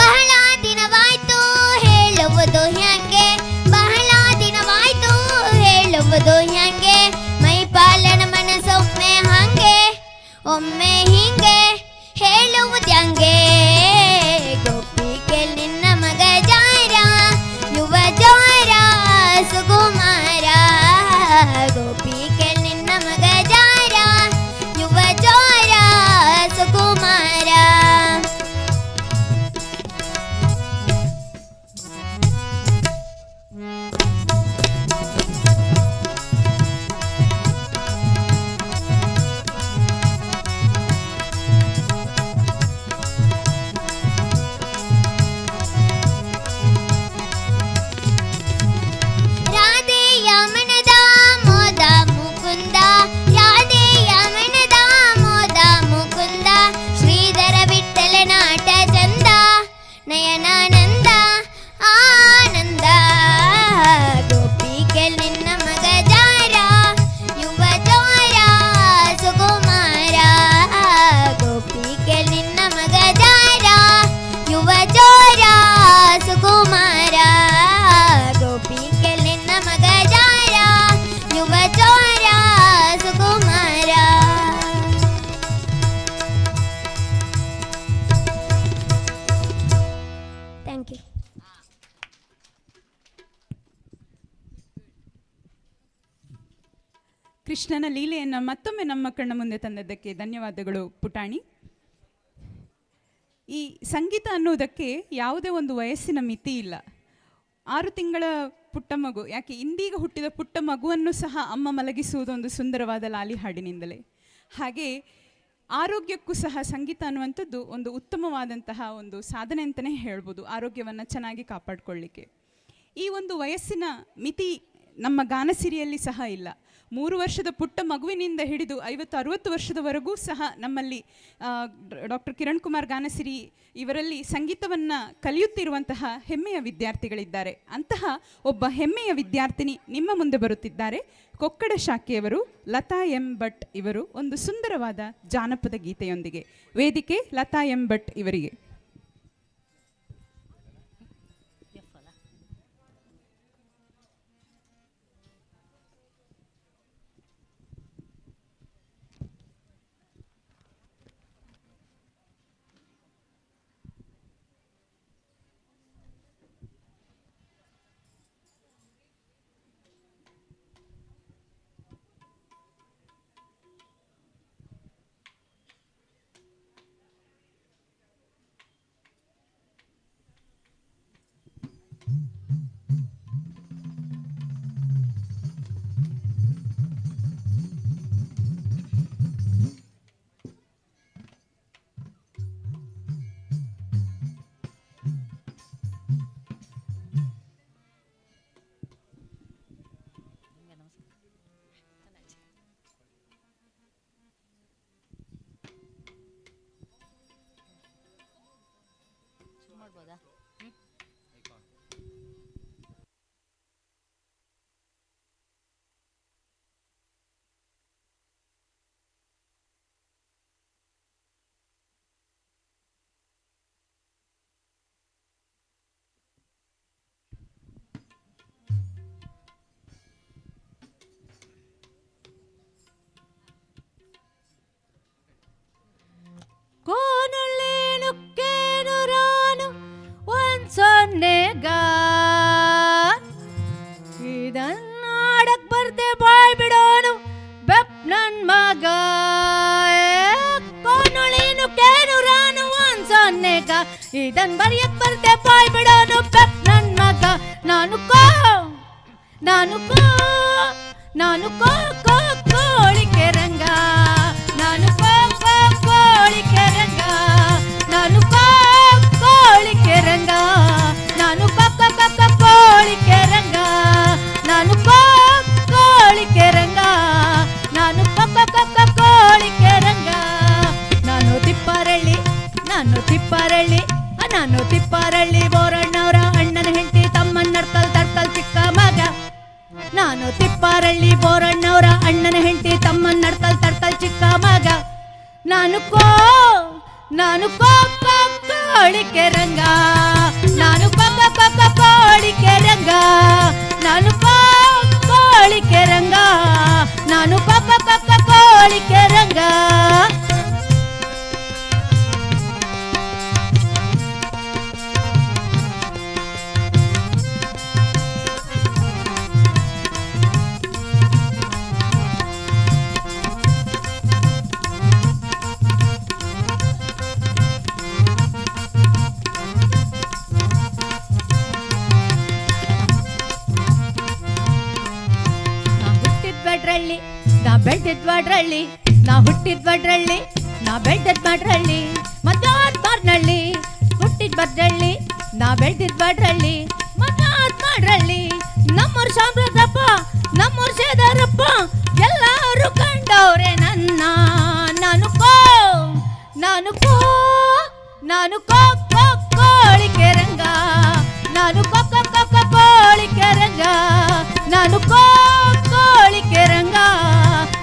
ಬಹಳ ದಿನವಾಯ್ತು ಹೇಳುವುದು ಹ್ಯಾಂಗೆ ಬಹಳ ದಿನವಾಯ್ತು ಹೇಳುವುದು ಹ್ಯಾಂಗೆ ಮೈಪಾಲನ ಮನಸ್ಸೊಮ್ಮೆ ಹಾಂಗೆ ಒಮ್ಮೆ ಹಿಂಗೆ ಹೇಳುವುದ್ಯಾಂಗೆ ಗೋಪಿಗೆ ನಿನ್ನ ಮಗ ಜಾರ ಯುವ ಚೋರ ಸುಕುಮಾರ ಗೋಪಿಗೆ ನಿನ್ನ ಮಗ ಜಾರ ಯುವ ಚೋರ ಸುಕುಮಾರ ರಾಧೆಯ ಮನದ ಮೋದ ಮುಕುಂದ ರಾಧೆಯ ಮನದ ಮೋದ ಮುಕುಂದ ಶ್ರೀಧರ ವಿಠಲ ನಾಟ ಚಂದ ನಯನಾನಂದ ಆನಂದ ಗೋಪಿಗೆ ನಿನ್ನ ಮಗ ಜಾರ ಯುವ ಚೋರ ಸುಕುಮಾರ ಗೋಪಿಗೆ ನಿನ್ನ ಮಗ ಜಾರ ಯುವ ಚೋರ ಸುಕುಮಾರ ಗೋಪಿಗೆ ನಿನ್ನ ಮಗ ಜಾರ ಯುವ ಚೋರ ಸುಕುಮಾರ ಥ್ಯಾಂಕ್ ಯು. ಕೃಷ್ಣನ ಲೀಲೆಯನ್ನು ಮತ್ತೊಮ್ಮೆ ನಮ್ಮ ಕಣ್ಣ ಮುಂದೆ ತಂದದ್ದಕ್ಕೆ ಧನ್ಯವಾದಗಳು ಪುಟಾಣಿ. ಈ ಸಂಗೀತ ಅನ್ನೋದಕ್ಕೆ ಯಾವುದೇ ಒಂದು ವಯಸ್ಸಿನ ಮಿತಿ ಇಲ್ಲ. 6 ತಿಂಗಳ ಪುಟ್ಟ ಮಗು, ಯಾಕೆ ಇಂದೀಗ ಹುಟ್ಟಿದ ಪುಟ್ಟ ಮಗುವನ್ನು ಸಹ ಅಮ್ಮ ಮಲಗಿಸುವುದು ಒಂದು ಸುಂದರವಾದ ಲಾಲಿ ಹಾಡಿನಿಂದಲೇ. ಹಾಗೆ ಆರೋಗ್ಯಕ್ಕೂ ಸಹ ಸಂಗೀತ ಅನ್ನುವಂಥದ್ದು ಒಂದು ಉತ್ತಮವಾದಂತಹ ಒಂದು ಸಾಧನೆ ಅಂತಲೇ ಹೇಳ್ಬೋದು, ಆರೋಗ್ಯವನ್ನು ಚೆನ್ನಾಗಿ ಕಾಪಾಡಿಕೊಳ್ಳಿಕ್ಕೆ. ಈ ಒಂದು ವಯಸ್ಸಿನ ಮಿತಿ ನಮ್ಮ ಗಾನಸಿರಿಯಲ್ಲಿ ಸಹ ಇಲ್ಲ. 3 ವರ್ಷದ ಪುಟ್ಟ ಮಗುವಿನಿಂದ ಹಿಡಿದು 50-60 ವರ್ಷದವರೆಗೂ ಸಹ ನಮ್ಮಲ್ಲಿ ಡಾಕ್ಟರ್ ಕಿರಣ್ ಕುಮಾರ್ ಗಾನಸಿರಿ ಇವರಲ್ಲಿ ಸಂಗೀತವನ್ನು ಕಲಿಯುತ್ತಿರುವಂತಹ ಹೆಮ್ಮೆಯ ವಿದ್ಯಾರ್ಥಿಗಳಿದ್ದಾರೆ. ಅಂತಹ ಒಬ್ಬ ಹೆಮ್ಮೆಯ ವಿದ್ಯಾರ್ಥಿನಿ ನಿಮ್ಮ ಮುಂದೆ ಬರುತ್ತಿದ್ದಾರೆ. ಕೊಕ್ಕಡ ಶಾಖೆಯವರು ಲತಾ ಎಂ ಭಟ್ ಇವರು ಒಂದು ಸುಂದರವಾದ ಜಾನಪದ ಗೀತೆಯೊಂದಿಗೆ. ವೇದಿಕೆ ಲತಾ ಎಂ ಭಟ್ ಇವರಿಗೆ. ಮೇಘ ಇದನ್ನಾಡಕ್ ಬರ್ದೆ ಬಾಯ್ ಬಿಡೋನು ಬೆಪ್ ನನ್ ಮಗ ಕೋನುಳೇನು ಕೇನು ರಾನು ಅನ್ಸನ್ನೇಗ ಇದನ್ ಬರೆಯಕ್ ಬರ್ದೆ ಬಾಯ್ ಬಿಡೋನು ಬೆಪ್ ನನ್ ಮಗ ನಾನು ಕೋ ಕೋಳಿಕೆ ರಂಗ ನಾನು ಕೋಳಿಕೆ ರಂಗ ನಾನು ಕೋಳಿಕೆ ರಂಗ ನಾನು ಕೋಳಿಕೆ ರಂಗ ನಾನು ಕೋಳಿಕೆ ರಂಗ ನಾನು ಕೋಳಿಕೆ ರಂಗ ನಾನು ತಿಪ್ಪರಳ್ಳಿ ಬೋರಣ್ಣವರ ಅಣ್ಣನ ಹೆಂಡತಿ ತಮ್ಮನ್ ತಡ್ಕಲ್ ಚಿಕ್ಕ ಮಗ ನಾನು ತಿಪ್ಪಾರಳ್ಳಿ ಬೋರಣ್ಣವರ ಅಣ್ಣನ ಹೆಂಡತಿ ತಮ್ಮನ್ ತಡ್ಕಲ್ ಚಿಕ್ಕ ಮಗ ನಾನು ಕೋಳಿಕೆ ರಂಗ ನಾನು ಕೋಳಿಕೆ ರಂಗ ನಾನು ಕೋಳಿಕೆ ರಂಗ ನಾನು ಕೋಳಿಕೆ ರಂಗ ನಾ ಹುಟ್ಟಿದ್ ಬಡ್ರಳ್ಳಿ ನಾ ಬೆಳ್ದಿದ್ ಬಡ್ರಳ್ಳಿ ಮದ್ಯಾತ್ ಮಾರ್ನಳ್ಳಿ ಹುಟ್ಟಿದ್ ಬಡ್ರಳ್ಳಿ ನಾ ಬೆಳ್ದಿದ್ ಬಡ್ರಳ್ಳಿ ಮದ್ಯಾತ್ ಮಾಡ್ರಳ್ಳಿ ನಮ್ಮೂರ್ ಶಾಮ್ರದಪ್ಪ ನಮ್ಮೂರ್ ಸೇದಾರಪ್ಪ ಎಲ್ಲರೂ ಕಂಡವ್ರೆ ನನ್ನ ನಾನು ಕೋಳಿಕೆ ರಂಗ ನಾನು ಕೋಳಿಕೆ ರಂಗ ನಾನು ಕೋಳಿಕೆ ರಂಗ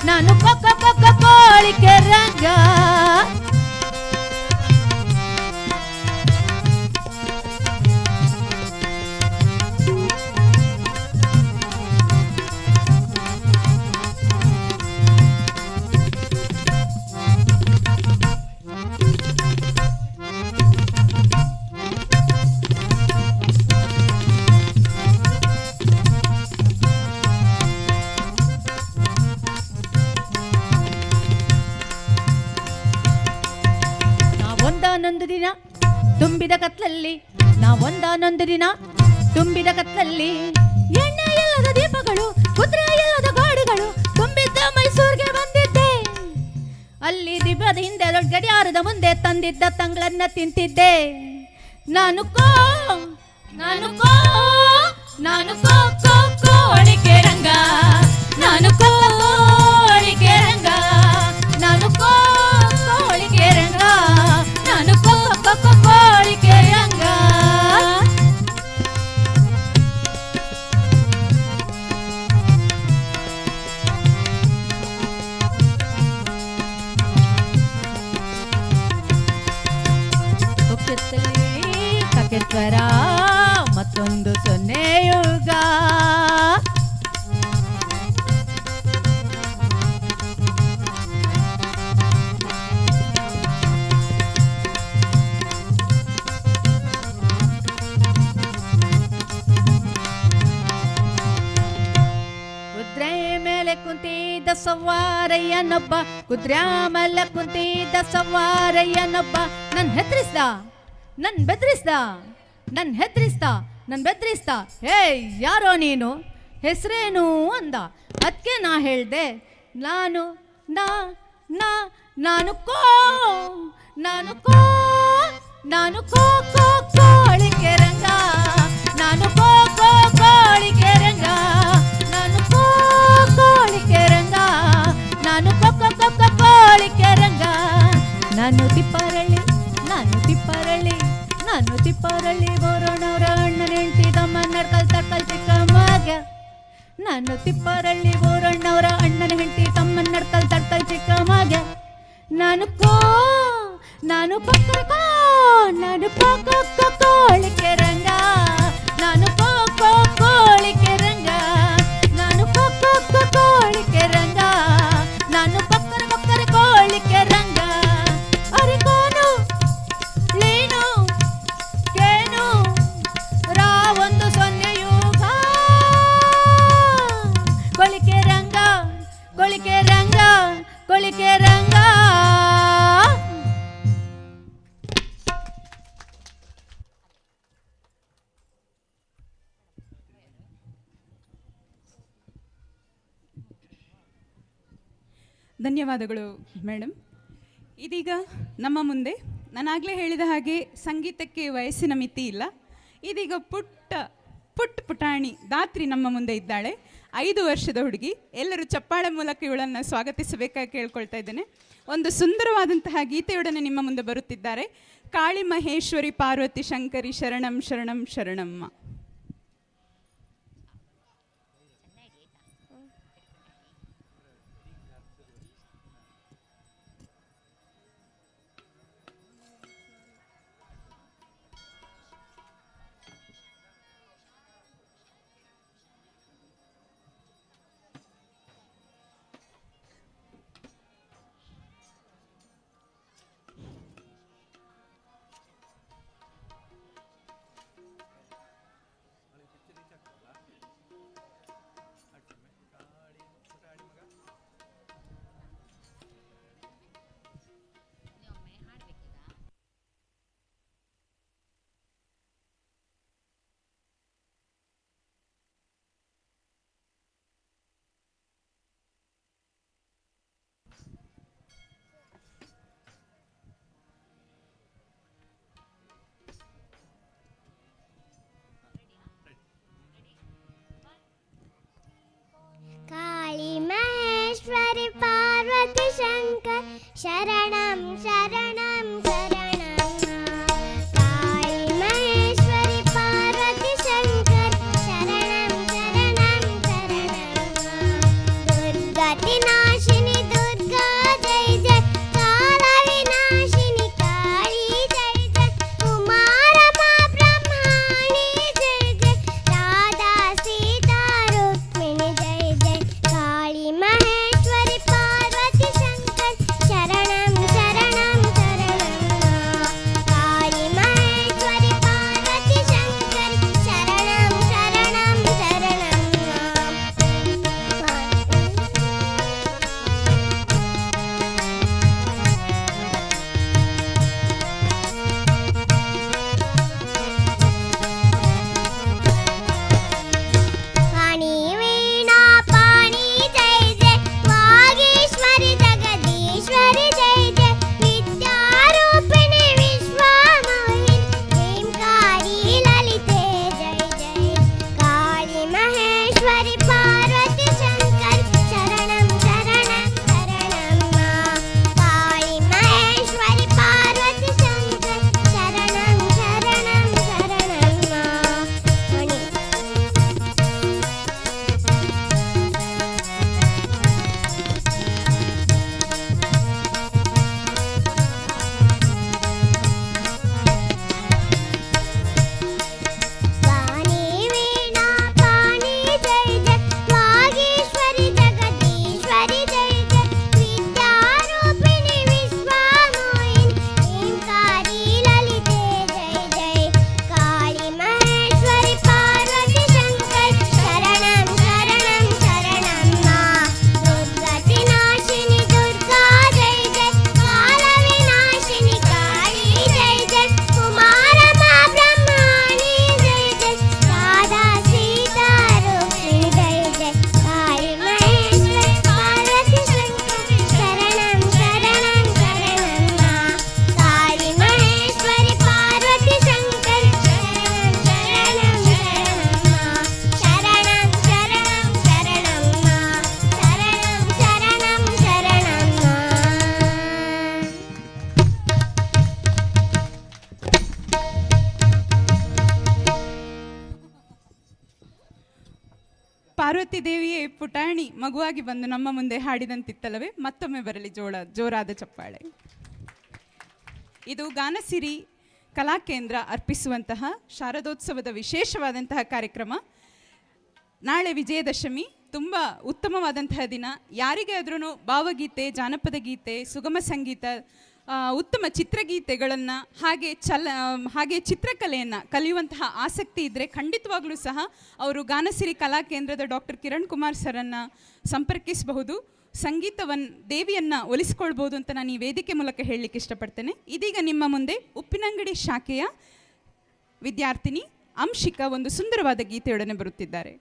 ನಾನು ಕೋಳಿಕೆ ರಂಗ ಒಂದಾನೊಂದು ದಿನ ತುಂಬಿದ ಕತ್ಲಲ್ಲಿ ಎಣ್ಣೆ ಇಲ್ಲದ ದೀಪಗಳು ಕುದುರೆ ಇಲ್ಲದ ಗಾಡಿಗಳು ತುಂಬಿದ್ದ ಮೈಸೂರಿಗೆ ಬಂದಿದ್ದೆ. ಅಲ್ಲಿ ದೀಪದ ಹಿಂದೆ ದೊಡ್ಡ ಗಡಿಯಾರದ ಮುಂದೆ ತಂದಿದ್ದ ತಂಗಳನ್ನ ತಿಂತಿದ್ದೆ. ನಾನು ಕೋಳಿಕೆ ರಂಗ ನಾನು ಕೋಳಿಕೆ ರಂಗ ನಾನು ಕೋಳಿಕೆ ರಂಗ ನಾನು ಕೋಳಿಕೆ ರಂಗ. ಕಕೆತ್ವರ ಮತ್ತೊಂದು ಸೊನ್ನೆ ಯುಗ ಕುದ್ರೆ ಮೇಲೆ ಕುಂತಿದ್ದ ಸವಾರಯ್ಯನೊಬ್ಬ ಕುದ್ರೆ ಮೇಲೆ ಕುಂತಿದ್ದ ಸವಾರಯ್ಯನೊಬ್ಬ ನನ್ ಹೆದರಿಸ್ದ ನನ್ ಬೆದ್ರಿಸ್ದ ಹೇ ಯಾರೋ ನೀನು ಹೆಸರೇನು ಅಂದ. ಅದಕ್ಕೆ ನಾ ಹೇಳ್ದೆ ನಾನು ಕೋಳಿಕೆ ರಂಗ ನಾನು ಕೋಳಿಕೆ ರಂಗ ನಾನು ಕೋಳಿಕೆ ರಂಗ ನಾನು ಕೋಳಿಕೆ ರಂಗ. ನಾನು ತಿಪ್ಪರಳ್ಳಿ ಬೋರೋಣವರ ಅಣ್ಣನ ಹೆಂಡತಿ ತಮ್ಮ ತಡ್ಕಲ್ ಚಿಕ್ಕ ಮಗ. ನಾನು ತಿಪ್ಪರಳ್ಳಿ ಬೋರಣ್ಣವರ ಅಣ್ಣನ ಹೆಂಡತಿ ತಮ್ಮನ್ ತಡ್ಕಲ್ ಚಿಕ್ಕ ಮಗ. ನಾನು ಕೋಳಿಕೆ ರಂಗ ನಾನು ಕೋಳಿಕೆ ರಂಗ ನಾನು ಕೋಳಿಕೆ ರಂಗ ನಾನು ಕೋಳಿಕೆ ರಂಗ. ಅರೆ ಕೋನು ಲೇನು ಕೇನು ರಾ ಧನ್ಯವಾದಗಳು ಮೇಡಮ್. ಇದೀಗ ನಮ್ಮ ಮುಂದೆ ನಾನಾಗಲೇ ಹೇಳಿದ ಹಾಗೆ ಸಂಗೀತಕ್ಕೆ ವಯಸ್ಸಿನ ಮಿತಿ ಇಲ್ಲ. ಇದೀಗ ಪುಟಾಣಿ ದಾತ್ರಿ ನಮ್ಮ ಮುಂದೆ ಇದ್ದಾಳೆ. 5 ವರ್ಷದ ಹುಡುಗಿ. ಎಲ್ಲರೂ ಚಪ್ಪಾಳೆ ಮೂಲಕ ಇವಳನ್ನು ಸ್ವಾಗತಿಸಬೇಕಾಗಿ ಕೇಳ್ಕೊಳ್ತಾ ಇದ್ದೇನೆ. ಒಂದು ಸುಂದರವಾದಂತಹ ಗೀತೆಯೊಡನೆ ನಿಮ್ಮ ಮುಂದೆ ಬರುತ್ತಿದ್ದಾರೆ. ಕಾಳಿ ಮಹೇಶ್ವರಿ ಪಾರ್ವತಿ ಶಂಕರಿ ಶರಣಂ ಶರಣಂ ಶರಣಮ್ಮ. काली महेश्वरी पार्वती शंकर शरणं शरणं शरणं काली महेश्वरी पार्वती शंकर शरणं शरणं शरणं दुर्गति नाशिनी दुर्गा जय जय काल विनाशिनी काली जय जय उमा रमा ब्रह्माणी जय जय राधा सीता रुक्मिणी जय जय काली महेश्वरी पार्वती शंकर शरणं शरणं शरणं काली महेश्वरी पार्वती शंकर शरणं शरणं शरणं पाणी वीणा पाणी जय जय वागीश्वरी जगदीश्वरी जय जय विद्यारूपिणी विश्वमोहिनी ह्रींकारी ललिते जय जय काली महेश्वरी पार्वती शंकर शरणं शरणं शरणं काली महेश्वरी पार्वती शंकर शरणं शरणं शरणं पाणी वीणा पाणी जय जय वागीश्वरी जगदीश्वरी जय जय विद्यारूपिणी विश्वमोहिनी ह्रींकारी ललिते जय जय काली महेश्वरी पार्वती शंकर शरणं शरणं शरणं दुर्गति नाशिनी दुर्गा जय जय काल विनाशिनी काली जय जय उमा रमा ब्रह्माणी जय जय राधा सीता रुक्मिणी जय जय काली महेश्वरी पार्वती शंकर शरणं शरणं शरणं काली महेश्वरी पार्वती शंकर शरणं शरणं शरणं शरणं शरणं शरणं ಪಾರ್ವತಿ ದೇವಿಯೇ ಪುಟಾಣಿ ಮಗುವಾಗಿ ಬಂದು ನಮ್ಮ ಮುಂದೆ ಹಾಡಿದಂತಿತ್ತಲ್ಲವೇ? ಮತ್ತೊಮ್ಮೆ ಬರಲಿ ಜೋರಾದ ಚಪ್ಪಾಳೆ. ಇದು ಗಾನಸಿರಿ ಕಲಾಕೇಂದ್ರ ಅರ್ಪಿಸುವಂತಹ ಶಾರದೋತ್ಸವದ ವಿಶೇಷವಾದಂತಹ ಕಾರ್ಯಕ್ರಮ. ನಾಳೆ ವಿಜಯದಶಮಿ, ತುಂಬ ಉತ್ತಮವಾದಂತಹ ದಿನ. ಯಾರಿಗೆ ಆದ್ರೂ ಭಾವಗೀತೆ, ಜಾನಪದ ಗೀತೆ, ಸುಗಮ ಸಂಗೀತ, ಉತ್ತಮ ಚಿತ್ರಗೀತೆಗಳನ್ನು ಹಾಗೆ ಚಿತ್ರಕಲೆಯನ್ನು ಕಲಿಯುವಂತಹ ಆಸಕ್ತಿ ಇದ್ದರೆ ಖಂಡಿತವಾಗ್ಲೂ ಸಹ ಅವರು ಗಾನಸಿರಿ ಕಲಾಕೇಂದ್ರದ ಡಾಕ್ಟರ್ ಕಿರಣ್ ಕುಮಾರ್ ಸರನ್ನು ಸಂಪರ್ಕಿಸಬಹುದು. ದೇವಿಯನ್ನು ಒಲಿಸ್ಕೊಳ್ಬೋದು ಅಂತ ನಾನು ಈ ವೇದಿಕೆ ಮೂಲಕ ಹೇಳಲಿಕ್ಕೆ ಇಷ್ಟಪಡ್ತೇನೆ. ಇದೀಗ ನಿಮ್ಮ ಮುಂದೆ ಉಪ್ಪಿನಂಗಡಿ ಶಾಖೆಯ ವಿದ್ಯಾರ್ಥಿನಿ ಅಂಶಿಕಾ ಒಂದು ಸುಂದರವಾದ ಗೀತೆಯೊಡನೆ ಬರುತ್ತಿದ್ದಾರೆ.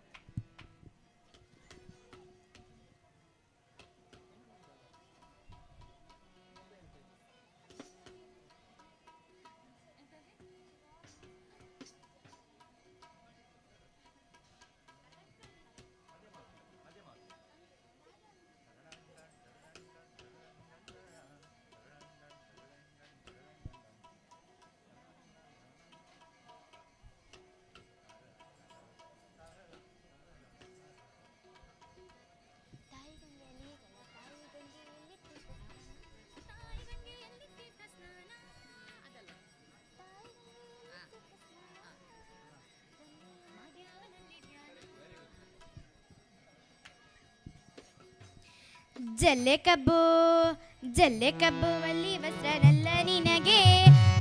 ಜಲ್ಲೆ ಕಬ್ಬು ವಲ್ಲಿ ವಸ್ತ್ರ ನಲ್ಲ ನಿನಗೆ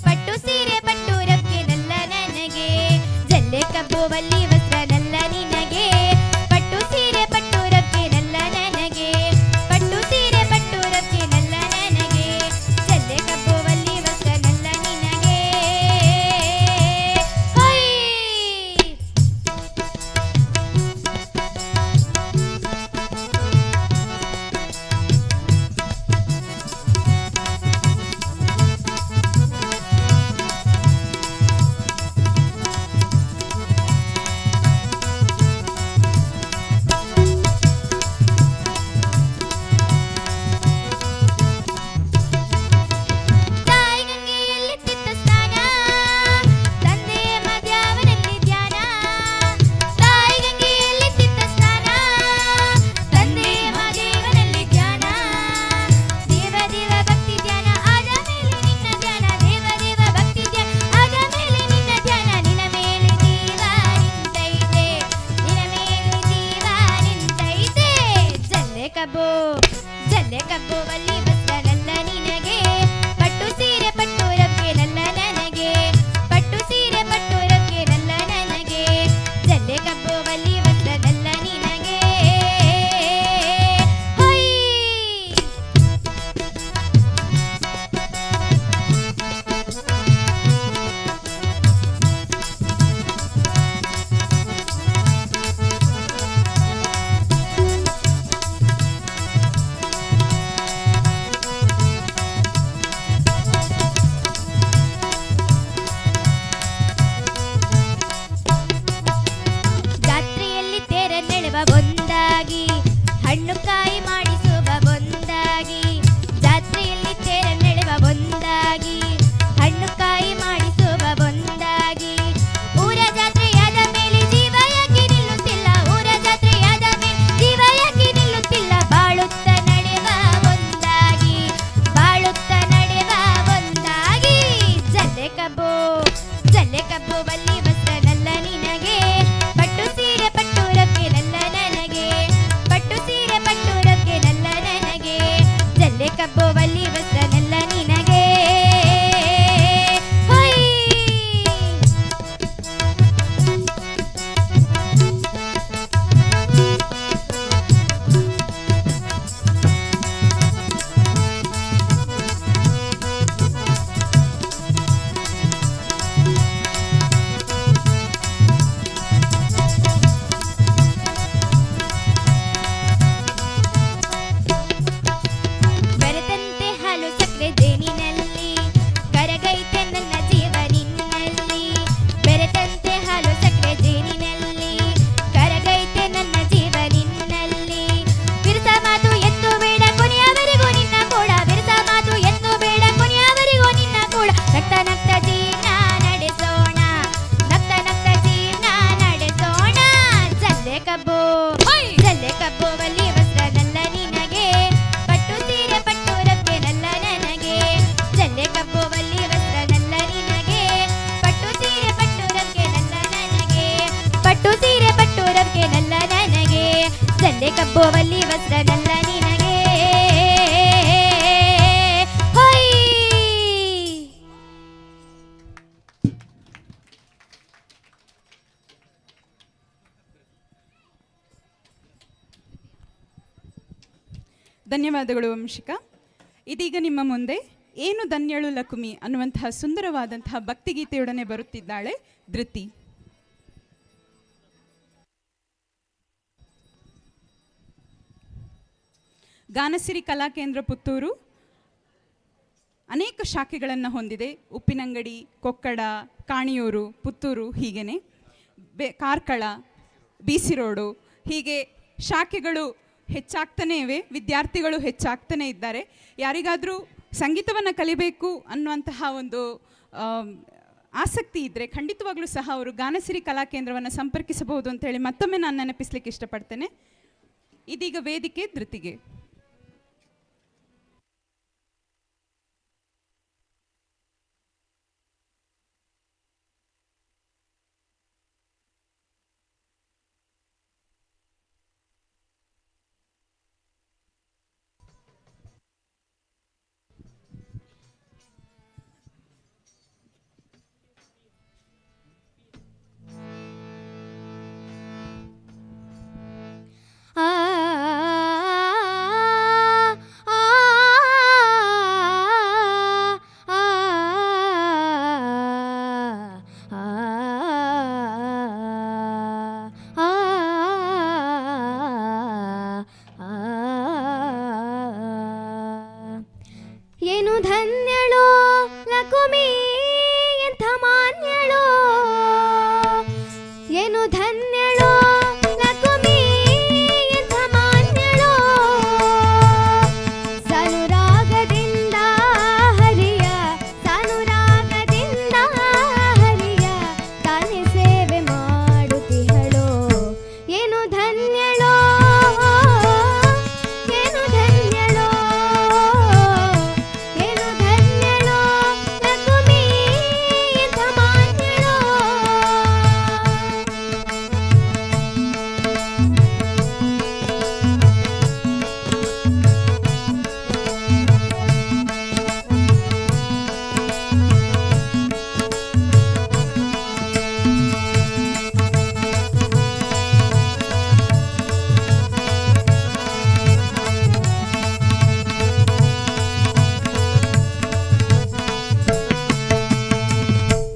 ಪಟ್ಟು ಸೀರೆ ಪಟ್ಟು ರಕ್ಕೆ ನಲ್ಲ ನನಗೆ ಜಲ್ಲೆ ಕಬ್ಬು ವಲ್ಲಿ ವಸ್ತ್ರ ನಲ್ಲ ನಿನಗೆ ಪಟ್ಟು ಸೀರೆ ಪಟ್ಟು ರಕ್ಕೆ ನಲ್ಲ ನನಗೆ ಪಟ್ಟು ಸೀರೆ ಪಟ್ಟು ರಕ್ಕೆ ನಲ್ಲ ನನಗೆ ಜಲ್ಲೆ ಕಬ್ಬು ವಲ್ಲಿ ವಸ್ತ್ರ ನಲ್ಲ ನಿನಗೆ ಹೊಯ್ ಜಲ್ಲೆ ಕಬ್ಬು ವಲ್ಲಿ ವಸ್ತ್ರ ನಲ್ಲ ನಿನಗೆ ಪಟ್ಟು ಸೀರೆ ಪಟ್ಟು ರಕ್ಕೆ ನಲ್ಲ ನನಗೆ ಪಟ್ಟು ಸೀರೆ ಪಟ್ಟು ರಕ್ಕೆ ನಲ್ಲ ನನಗೆ ಜಲ್ಲೆ ಕಬ್ಬು ವಲ್ಲಿ ವಸ್ತ್ರ ನಲ್ಲ ನಿನಗೆ ಹೊಯ್ ಜಾತ್ರೆಯಲ್ಲಿ ತೇರ ನೆಳೆವ ಒಂದಾಗಿ ಹಣ್ಣು ಕಾಯಿ ಮಾಡಿಸುವ ಒಂದಾಗಿ ಜಾತ್ರೆಯಲ್ಲಿ ತೇರ ನೆಳೆವ ಒಂದಾಗಿ ಹಣ್ಣು ಕಾಯಿ ಮಾಡಿಸುವ ಒಂದಾಗಿ ಊರ ಜಾತ್ರೆಯಾದ ಮೇಲೆ ಜೀವ ಯಾಕೆ ನಿಲ್ಲುತ್ತಿಲ್ಲ ಊರ ಜಾತ್ರೆಯಾದ ಮೇಲೆ ಜೀವ ಯಾಕೆ ನಿಲ್ಲುತ್ತಿಲ್ಲ ಬಾಳುತ್ತ ನಡೆವ ಒಂದಾಗಿ ಬಾಳುತ್ತ ನಡೆವ ಒಂದಾಗಿ ಜಲ್ಲೆ ಕಬ್ಬು ಬಲ್ಲಿ ವಸ್ತ್ರ ನಲ್ಲ ನಿನಗೆ ಪಟ್ಟು ಸೀರೆ ಪಟ್ಟು ರಕ್ಕೆ ನಲ್ಲ ನನಗೆ ಪಟ್ಟು ಸೀರೆ ಪಟ್ಟು ರಕ್ಕೆ ನಲ್ಲ ನನಗೆ ಜಲ್ಲೆ ಕಬ್ಬು ಬಲ್ಲಿ ವಸ್ತ್ರ ನಲ್ಲ ನಿನಗೆ ಹೊಯ್ ಬೆರೆತಂತೆ ಹಾಲು ಸಕ್ಕರೆ ಜೇನಿನಲ್ಲಿ ಕರಗೈತೆ ನನ್ನ ಜೀವ ನಿನ್ನಲ್ಲಿ ಬೆರೆತಂತೆ ಹಾಲು ಸಕ್ಕರೆ ಜೇನಿನಲ್ಲಿ ಕರಗೈತೆ ನನ್ನ ಜೀವ ನಿನ್ನಲ್ಲಿ ಬಿರುಸ ಮಾತು ಎತ್ತು ಬೇಡ ಕೊನೆಯವರೆಗೂ ನಿನ್ನ ಕೂಡ ಬಿರುಸ ಮಾತು ಎತ್ತು ಬೇಡ ಕೊನೆಯವರೆಗೂ ನಿನ್ನ ಕೂಡ ನಗ್ತ ನಗ್ತ ಜೀವನ ನಡೆಸೋಣ ನಗ್ತ ನಗ್ತ ಜೀವನ ನಡೆಸೋಣ ಜಲ್ಲೆ ಕಬ್ಬು ಬಲ್ಲಿ ವಸ್ತ್ರ ನಲ್ಲ ನಿನಗೆ ಪಟ್ಟು ಸೀರೆ ಪಟ್ಟು ರಕ್ಕೆ ನಲ್ಲ ನನಗೆ ಜಲ್ಲೆ ಕಬ್ಬು ಬಲ್ಲಿ ವಸ್ತ್ರ ನಲ್ಲ ನಿನಗೆ ಪಟ್ಟು ಸೀರೆ ಪಟ್ಟು ರಕ್ಕೆ ನಲ್ಲ ನನಗೆ ಪಟ್ಟು ಸೀರೆ ಪಟ್ಟು ರಕ್ಕೆ ನಲ್ಲ ನನಗೆ ಜಲ್ಲೆ ಕಬ್ಬು ಬಲ್ಲಿ ವಸ್ತ್ರ ನಲ್ಲ ನಿನಗೆ ಹೊಯ್ ಧನ್ಯವಾದಗಳು ವಂಶಿಕ. ಇದೀಗ ನಿಮ್ಮ ಮುಂದೆ ಏನು ಧನ್ಯಳು ಲಕುಮಿ ಅನ್ನುವಂತಹ ಸುಂದರವಾದಂತಹ ಭಕ್ತಿಗೀತೆಯೊಡನೆ ಬರುತ್ತಿದ್ದಾಳೆ ಧೃತಿ. ಗಾನಸಿರಿ ಕಲಾಕೇಂದ್ರ ಪುತ್ತೂರು ಅನೇಕ ಶಾಖೆಗಳನ್ನು ಹೊಂದಿದೆ. ಉಪ್ಪಿನಂಗಡಿ, ಕೊಕ್ಕಡ, ಕಾಣಿಯೂರು, ಪುತ್ತೂರು, ಹೀಗೇನೆ ಕಾರ್ಕಳ, ಬಿಸಿ ರೋಡು, ಹೀಗೆ ಶಾಖೆಗಳು ಹೆಚ್ಚಾಗ್ತಾನೇ ಇವೆ. ವಿದ್ಯಾರ್ಥಿಗಳು ಹೆಚ್ಚಾಗ್ತಾನೆ ಇದ್ದಾರೆ. ಯಾರಿಗಾದರೂ ಸಂಗೀತವನ್ನು ಕಲಿಬೇಕು ಅನ್ನುವಂತಹ ಒಂದು ಆಸಕ್ತಿ ಇದ್ದರೆ ಖಂಡಿತವಾಗ್ಲೂ ಸಹ ಅವರು ಗಾನಸಿರಿ ಕಲಾಕೇಂದ್ರವನ್ನು ಸಂಪರ್ಕಿಸಬಹುದು ಅಂತೇಳಿ ಮತ್ತೊಮ್ಮೆ ನಾನು ನೆನಪಿಸಲಿಕ್ಕೆ ಇಷ್ಟಪಡ್ತೇನೆ. ಇದೀಗ ವೇದಿಕೆ ಧೃತಿಗೆ. ಲಕುಮಿ ಎಂಥ ಮಾನ್ಯಳೋ ಏನು ಧನ್ಯಳೋ ಲಕುಮಿ ಎಂಥ ಮಾನ್ಯಳೋ ಸಾನುರಾಗದಿಂದ ಹರಿಯ ಸಾನುರಾಗದಿಂದ ಹರಿಯ ತಾನೇ ಸೇವೆ ಮಾಡುತ್ತಿಹಳೋ ಏನು ಧನ್ಯಳೋ ಏನು ಧನ್ಯಳೋ ಏನು ಧನ್ಯಳೋ ಲಕುಮಿ ಎಂಥ ಮಾನ್ಯಳೋ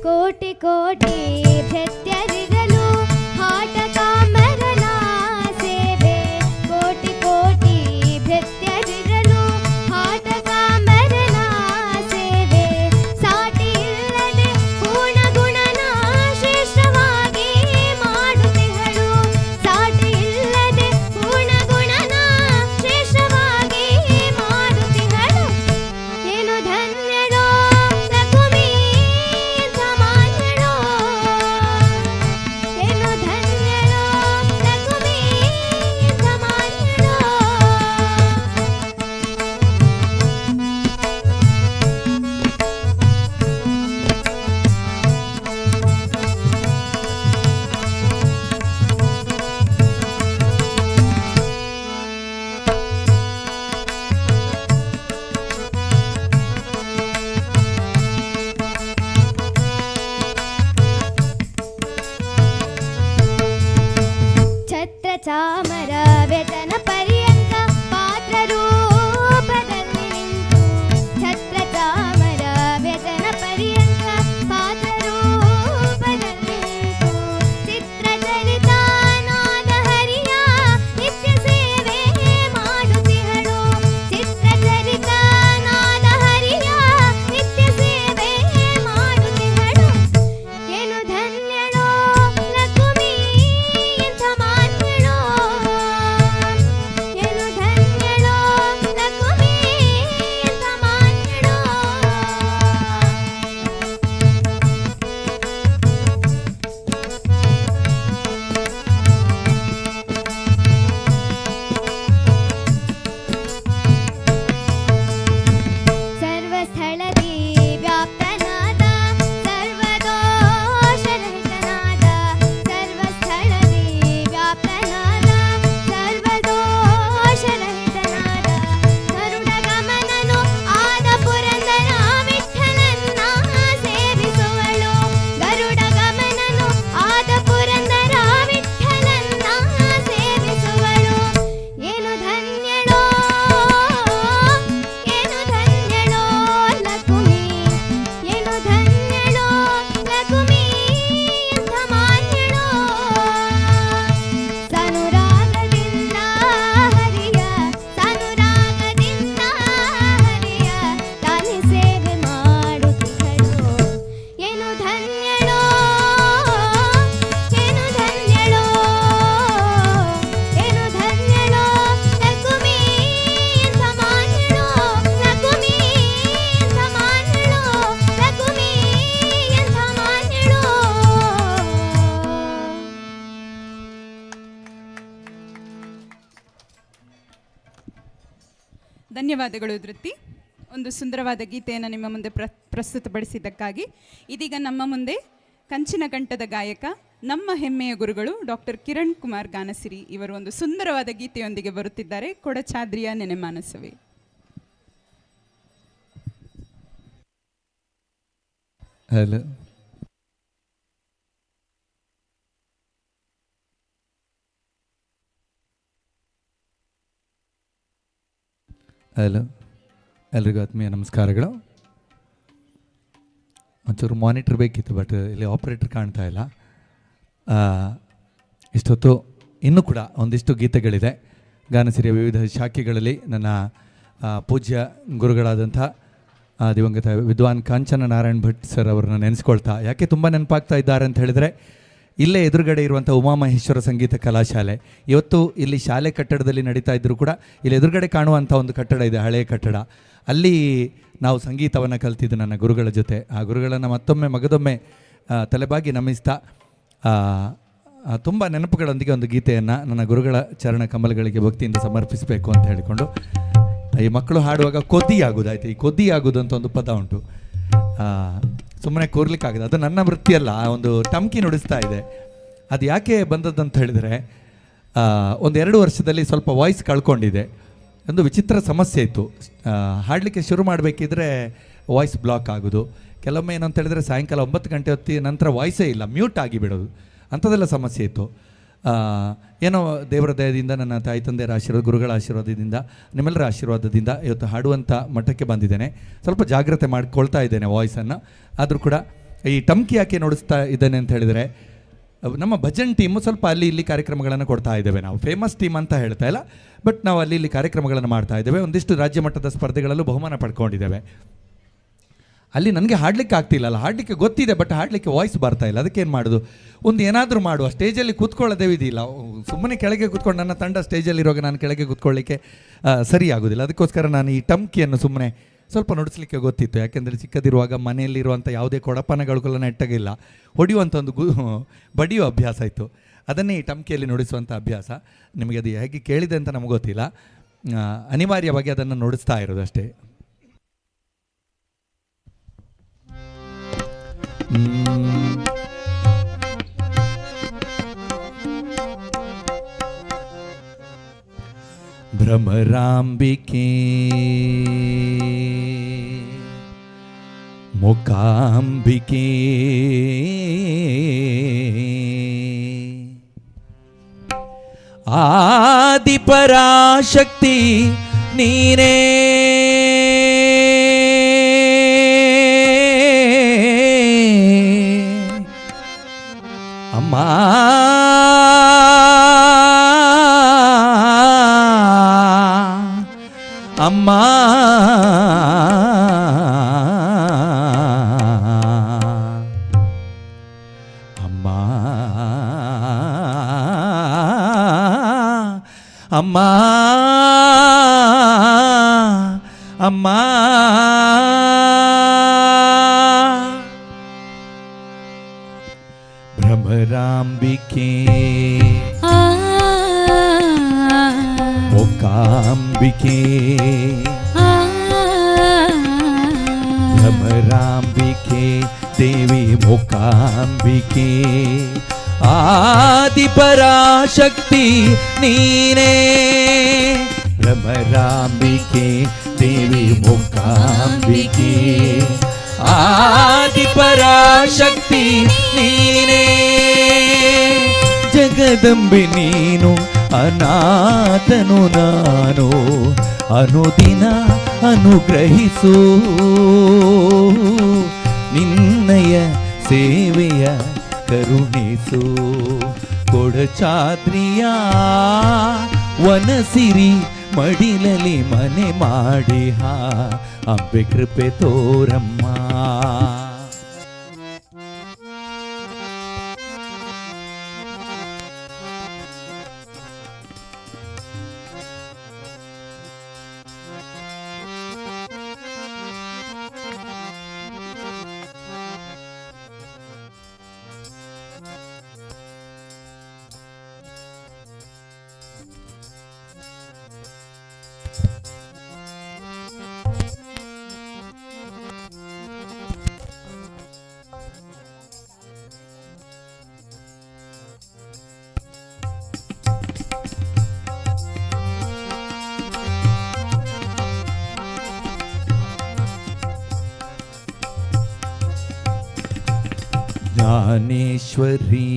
ಕೋಟಿ ಕೋಟಿ ಭೃತ್ಯರಿರಲು ಹಾಟ ಕಾಮರನ ಸೇವೆ ಕೋಟಿ ಕೋಟಿ ಭೃತ್ಯರಿರಲು ಹಾಟ ಕಾಮರನ ಸೇವೆ ಸಾಟಿ ಇಲ್ಲದೆ ಪೂರ್ಣ ಗುಣನ ಶ್ರೇಷ್ಠವಾಗಿ ಮಾಡುತ್ತಿಹಳು ಸಾಟಿ ಇಲ್ಲದೆ ಪೂರ್ಣ ಗುಣನ ಶ್ರೇಷ್ಠವಾಗಿ ಮಾಡುತ್ತಿಹಳು ಏನು ಧನ್ಯಳೋ ಲಕುಮಿ ಎಂಥ ಮಾನ್ಯಳೋ ಏನು ಧನ್ಯಳೋ ಲಕುಮಿ ಎಂಥ ಮಾನ್ಯಳೋ ಛತ್ರ ಚಾಮರ ವ್ಯತನ ಪರ್ಯಂತ ಪಾತ್ರ ರೂಪದಲ್ಲಿ ನಿಂತು ಛತ್ರ ಚಾಮರ ವ್ಯತನ ಪರ್ಯಂತ ಪಾತ್ರ ರೂಪದಲ್ಲಿ ನಿಂತು ಚಿತ್ರಚರಿತ ನಾದ ಹರಿಯ ನಿತ್ಯ ಸೇವೆ ಮಾಡುತ್ತಿಹಳು ಚಿತ್ರಚರಿತ ನಾದ ಹರಿಯ ನಿತ್ಯ ಸೇವೆ ಮಾಡುತ್ತಿಹಳು ಏನು ಧನ್ಯಳೋ ಲಕುಮಿ ಎಂಥ ಮಾನ್ಯಳೋ ಏನು ಧನ್ಯಳೋ ಲಕುಮಿ ಎಂಥ ಮಾನ್ಯಳೋ ಸರ್ವಸ್ಥಳದಿ ವ್ಯಾಪ್ತನಾದ ಸರ್ವದೋಷರಹಿತನಾದ ಸರ್ವಸ್ಥಳದಿ ವ್ಯಾಪ್ತನಾದ ಸರ್ವದೋಷರಹಿತನಾದ ಗರುಡ ಗಮನನು ಆದ ಪುರಂದರ ವಿಠಲನ್ನ ಸೇವಿಸುವಳು ಗರುಡ ಗಮನನು ಆದ ಪುರಂದರ ವಿಠಲನ್ನ ಸೇವಿಸುವಳು ಏನು ಧನ್ಯಳೋ ಏನು ಧನ್ಯಳೋ ಲಕುಮಿ ಏನು ಧನ್ಯಳೋ ಲಕುಮಿ ಎಂಥ ಮಾನ್ಯಳೋ ಸಾನುರಾಗದಿಂದ ಹರಿಯ ಸಾನುರಾಗದಿಂದ ಹರಿಯ ತಾನೇ ಸೇವೆ ಮಾಡುತ್ತಿಹಳು ಏನು ಧನ್ಯಳೋ ಏನು ಧನ್ಯಳೋ ಏನು ಧನ್ಯಳೋ ಲಕುಮಿ ಎಂಥ ಮಾನ್ಯಳೋ ಲಕುಮಿ ಎಂಥ ಮಾನ್ಯಳೋ ಲಕುಮಿ ಎಂಥ ಮಾನ್ಯಳೋ ಧನ್ಯವಾದಗಳು ಧೃತಿ. ಒಂದು ಸುಂದರವಾದ ಗೀತೆಯನ್ನು ನಿಮ್ಮ ಮುಂದೆ ಪ್ರಸ್ತುತಪಡಿಸಿದ್ದಕ್ಕಾಗಿ. ಇದೀಗ ನಮ್ಮ ಮುಂದೆ ಕಂಚಿನ ಕಂಠದ ಗಾಯಕ ನಮ್ಮ ಹೆಮ್ಮೆಯ ಗುರುಗಳು ಡಾಕ್ಟರ್ ಕಿರಣ್ ಕುಮಾರ್ ಗಾನಸಿರಿ ಇವರು ಒಂದು ಸುಂದರವಾದ ಗೀತೆಯೊಂದಿಗೆ ಬರುತ್ತಿದ್ದಾರೆ. ಕೊಡಚಾದ್ರಿಯ ನೆನೆಮಾನಸವೇ. ಹಲೋ ಹಲೋ ಎಲ್ರಿಗೂ ಆತ್ಮೀಯ ನಮಸ್ಕಾರಗಳು. ಒಂಚೂರು ಮಾನಿಟ್ರ್ ಬೇಕಿತ್ತು, ಬಟ್ ಇಲ್ಲಿ ಆಪ್ರೇಟರ್ ಕಾಣ್ತಾ ಇಲ್ಲ. ಇಷ್ಟೊತ್ತು ಇನ್ನೂ ಕೂಡ ಒಂದಿಷ್ಟು ಗೀತೆಗಳಿದೆ. ಗಾನಸಿರಿಯ ವಿವಿಧ ಶಾಖೆಗಳಲ್ಲಿ ನನ್ನ ಪೂಜ್ಯ ಗುರುಗಳಾದಂಥ ದಿವಂಗತ ವಿದ್ವಾನ್ ಕಾಂಚನ ನಾರಾಯಣ್ ಭಟ್ ಸರ್ ಅವ್ರನ್ನ ನೆನೆಸ್ಕೊಳ್ತಾ, ಯಾಕೆ ತುಂಬ ನೆನಪಾಗ್ತಾ ಇದ್ದಾರೆ ಅಂತ ಹೇಳಿದರೆ, ಇಲ್ಲೇ ಎದುರುಗಡೆ ಇರುವಂಥ ಉಮಾಮಹೇಶ್ವರ ಸಂಗೀತ ಕಲಾಶಾಲೆ ಇವತ್ತು ಇಲ್ಲಿ ಶಾಲೆ ಕಟ್ಟಡದಲ್ಲಿ ನಡೀತಾ ಇದ್ದರೂ ಕೂಡ ಇಲ್ಲಿ ಎದುರುಗಡೆ ಕಾಣುವಂಥ ಒಂದು ಕಟ್ಟಡ ಇದೆ, ಹಳೆಯ ಕಟ್ಟಡ. ಅಲ್ಲಿ ನಾವು ಸಂಗೀತವನ್ನು ಕಲ್ತಿದ್ದು ನನ್ನ ಗುರುಗಳ ಜೊತೆ. ಆ ಗುರುಗಳನ್ನು ಮತ್ತೊಮ್ಮೆ ಮಗದೊಮ್ಮೆ ತಲೆಬಾಗಿ ನಮಿಸ್ತಾ ತುಂಬ ನೆನಪುಗಳೊಂದಿಗೆ ಒಂದು ಗೀತೆಯನ್ನು ನನ್ನ ಗುರುಗಳ ಚರಣ ಕಮಲಗಳಿಗೆ ಭಕ್ತಿಯಿಂದ ಸಮರ್ಪಿಸಬೇಕು ಅಂತ ಹೇಳಿಕೊಂಡು, ಈ ಮಕ್ಕಳು ಹಾಡುವಾಗ ಕೊದ್ದಿಯಾಗೋದು, ಈ ಕೊದ್ದಿಯಾಗೋದು ಅಂತ ಒಂದು ಪದ ಉಂಟು, ಸುಮ್ಮನೆ ಕೂರ್ಲಿಕ್ಕಾಗದು. ಅದು ನನ್ನ ವೃತ್ತಿಯಲ್ಲ, ಒಂದು ಟಮ್ಕಿ ನುಡಿಸ್ತಾ ಇದೆ. ಅದು ಯಾಕೆ ಬಂದದ್ದಂತ ಹೇಳಿದರೆ, ಒಂದು 2 ವರ್ಷದಲ್ಲಿ ಸ್ವಲ್ಪ ವಾಯ್ಸ್ ಕಳ್ಕೊಂಡಿದೆ. ಒಂದು ವಿಚಿತ್ರ ಸಮಸ್ಯೆ ಇತ್ತು. ಹಾಡಲಿಕ್ಕೆ ಶುರು ಮಾಡಬೇಕಿದ್ರೆ ವಾಯ್ಸ್ ಬ್ಲಾಕ್ ಆಗೋದು, ಕೆಲವೊಮ್ಮೆ ಏನಂತ ಹೇಳಿದರೆ ಸಾಯಂಕಾಲ 9 ಗಂಟೆ ಹೊತ್ತಿನ ನಂತರ ವಾಯ್ಸೇ ಇಲ್ಲ, ಮ್ಯೂಟ್ ಆಗಿಬಿಡೋದು, ಅಂಥದ್ದೆಲ್ಲ ಸಮಸ್ಯೆ ಇತ್ತು. ಏನೋ ದೇವರ ದಯದಿಂದ, ನನ್ನ ತಾಯಿ ತಂದೆಯರ ಆಶೀರ್ವಾದ, ಗುರುಗಳ ಆಶೀರ್ವಾದದಿಂದ, ನಿಮ್ಮೆಲ್ಲರ ಆಶೀರ್ವಾದದಿಂದ ಇವತ್ತು ಹಾಡುವಂಥ ಮಟ್ಟಕ್ಕೆ ಬಂದಿದ್ದೇನೆ. ಸ್ವಲ್ಪ ಜಾಗ್ರತೆ ಮಾಡಿಕೊಳ್ತಾ ಇದ್ದೇನೆ ವಾಯ್ಸನ್ನು. ಆದರೂ ಕೂಡ ಈ ಟಮ್ಕಿ ಯಾಕೆ ನೋಡಿಸ್ತಾ ಇದ್ದೇನೆ ಅಂತ ಹೇಳಿದರೆ, ನಮ್ಮ ಭಜನ್ ಟೀಮು ಸ್ವಲ್ಪ ಅಲ್ಲಿ ಇಲ್ಲಿ ಕಾರ್ಯಕ್ರಮಗಳನ್ನು ಕೊಡ್ತಾ ಇದ್ದೇವೆ. ನಾವು ಫೇಮಸ್ ಟೀಮ್ ಅಂತ ಹೇಳ್ತಾ ಇಲ್ಲ, ಬಟ್ ನಾವು ಅಲ್ಲಿ ಇಲ್ಲಿ ಕಾರ್ಯಕ್ರಮಗಳನ್ನು ಮಾಡ್ತಾ ಇದ್ದೇವೆ. ಒಂದಿಷ್ಟು ರಾಜ್ಯ ಮಟ್ಟದ ಸ್ಪರ್ಧೆಗಳಲ್ಲೂ ಬಹುಮಾನ ಪಡ್ಕೊಂಡಿದ್ದೇವೆ. ಅಲ್ಲಿ ನನಗೆ ಹಾಡಲಿಕ್ಕೆ ಆಗ್ತಿಲ್ಲ, ಹಾಡಲಿಕ್ಕೆ ಗೊತ್ತಿದೆ, ಬಟ್ ಹಾಡಲಿಕ್ಕೆ ವಾಯ್ಸ್ ಬರ್ತಾ ಇಲ್ಲ. ಅದಕ್ಕೇನು ಮಾಡೋದು, ಒಂದು ಏನಾದರೂ ಮಾಡುವ. ಸ್ಟೇಜಲ್ಲಿ ಕೂತ್ಕೊಳ್ಳೋದೇ ವಿಧಿಲ್ಲ, ಸುಮ್ಮನೆ ಕೆಳಗೆ ಕೂತ್ಕೊಂಡು, ನನ್ನ ತಂಡ ಸ್ಟೇಜಲ್ಲಿರುವಾಗ ನಾನು ಕೆಳಗೆ ಕೂತ್ಕೊಳ್ಳಿಕ್ಕೆ ಸರಿ ಆಗೋದಿಲ್ಲ. ಅದಕ್ಕೋಸ್ಕರ ನಾನು ಈ ಟಮ್ಕಿಯನ್ನು ಸುಮ್ಮನೆ ಸ್ವಲ್ಪ ನುಡಿಸ್ಲಿಕ್ಕೆ ಗೊತ್ತಿತ್ತು. ಯಾಕೆಂದರೆ ಚಿಕ್ಕದಿರುವಾಗ ಮನೆಯಲ್ಲಿರುವಂಥ ಯಾವುದೇ ಕೊಡಪಾನಗಳು ನೆಟ್ಟಗಿಲ್ಲ, ಹೊಡೆಯುವಂಥ ಒಂದು ಬಡಿಯುವ ಅಭ್ಯಾಸ ಇತ್ತು. ಅದನ್ನೇ ಈ ಟಮ್ಕಿಯಲ್ಲಿ ನುಡಿಸುವಂಥ ಅಭ್ಯಾಸ. ನಿಮಗೆ ಅದು ಹೇಗೆ ಕೇಳಿದೆ ಅಂತ ನಮಗೆ ಗೊತ್ತಿಲ್ಲ, ಅನಿವಾರ್ಯವಾಗಿ ಅದನ್ನು ನುಡಿಸ್ತಾ ಇರೋದು ಅಷ್ಟೇ. ಭ್ರಮರಾಂಬಿಕೆ ಮೂಕಾಂಬಿಕೆ ಆದಿಪರಾಶಕ್ತಿ ನೀನೇ, ಅಮ್ಮ ಅಮ್ಮ ಅಮ್ಮ ಅಮ್ಮ ಅಮ್ಮ ಭ್ರಮರಾಂಬಿಕೆ ಮೂಕಾಂಬಿಕೆ ಭ್ರಮರಾಂಬಿಕೆ ದೇವಿ ಮೂಕಾಂಬಿಕೆ ಆದಿಪರಾಶಕ್ತಿ ನೀನೇ, ಭ್ರಮರಾಂಬಿಕೆ ದೇವಿ ಮೂಕಾಂಬಿಕೆ ಆದಿಪರಾಶಕ್ತಿ ನೀನೇ, ಜಗದಂಬೆ ನೀನು ಅನಾಥನು ನಾನು, ಅನುದಿನ ಅನುಗ್ರಹಿಸು ನಿನ್ನಯ ಸೇವೆಯ ಕರುಣಿಸು, ಕೊಡಚಾದ್ರಿಯ ವನಸಿರಿ ಮಡಿಲಲಿ ಮನೆ ಮಾಡಿ ಅಂಬೆ ಕೃಪೆ ತೋರಮ್ಮ. ಜ್ಞಾನೇಶ್ವರಿ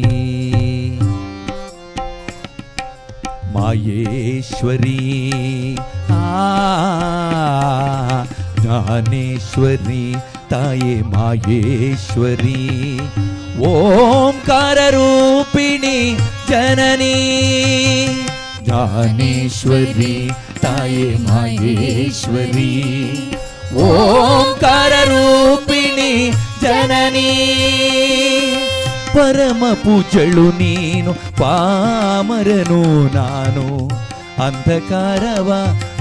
ಮಾಯೇಶ್ವರಿ ಜ್ಞಾನೇಶ್ವರಿ ತಾಯೇ ಮಾಯೇಶ್ವರಿ ಓಂಕಾರ ರೂಪಿಣಿ ಜನನಿ ಜ್ಞಾನೇಶ್ವರಿ ತಾಯೇ ಮಾಯೇಶ್ವರಿ ಓಂಕಾರ ರೂಪಿಣಿ ಜನನಿ ಪರಮ ಪೂಜಳು ನೀನು ಪಾಮರನು ನಾನು ಅಂಧಕಾರವ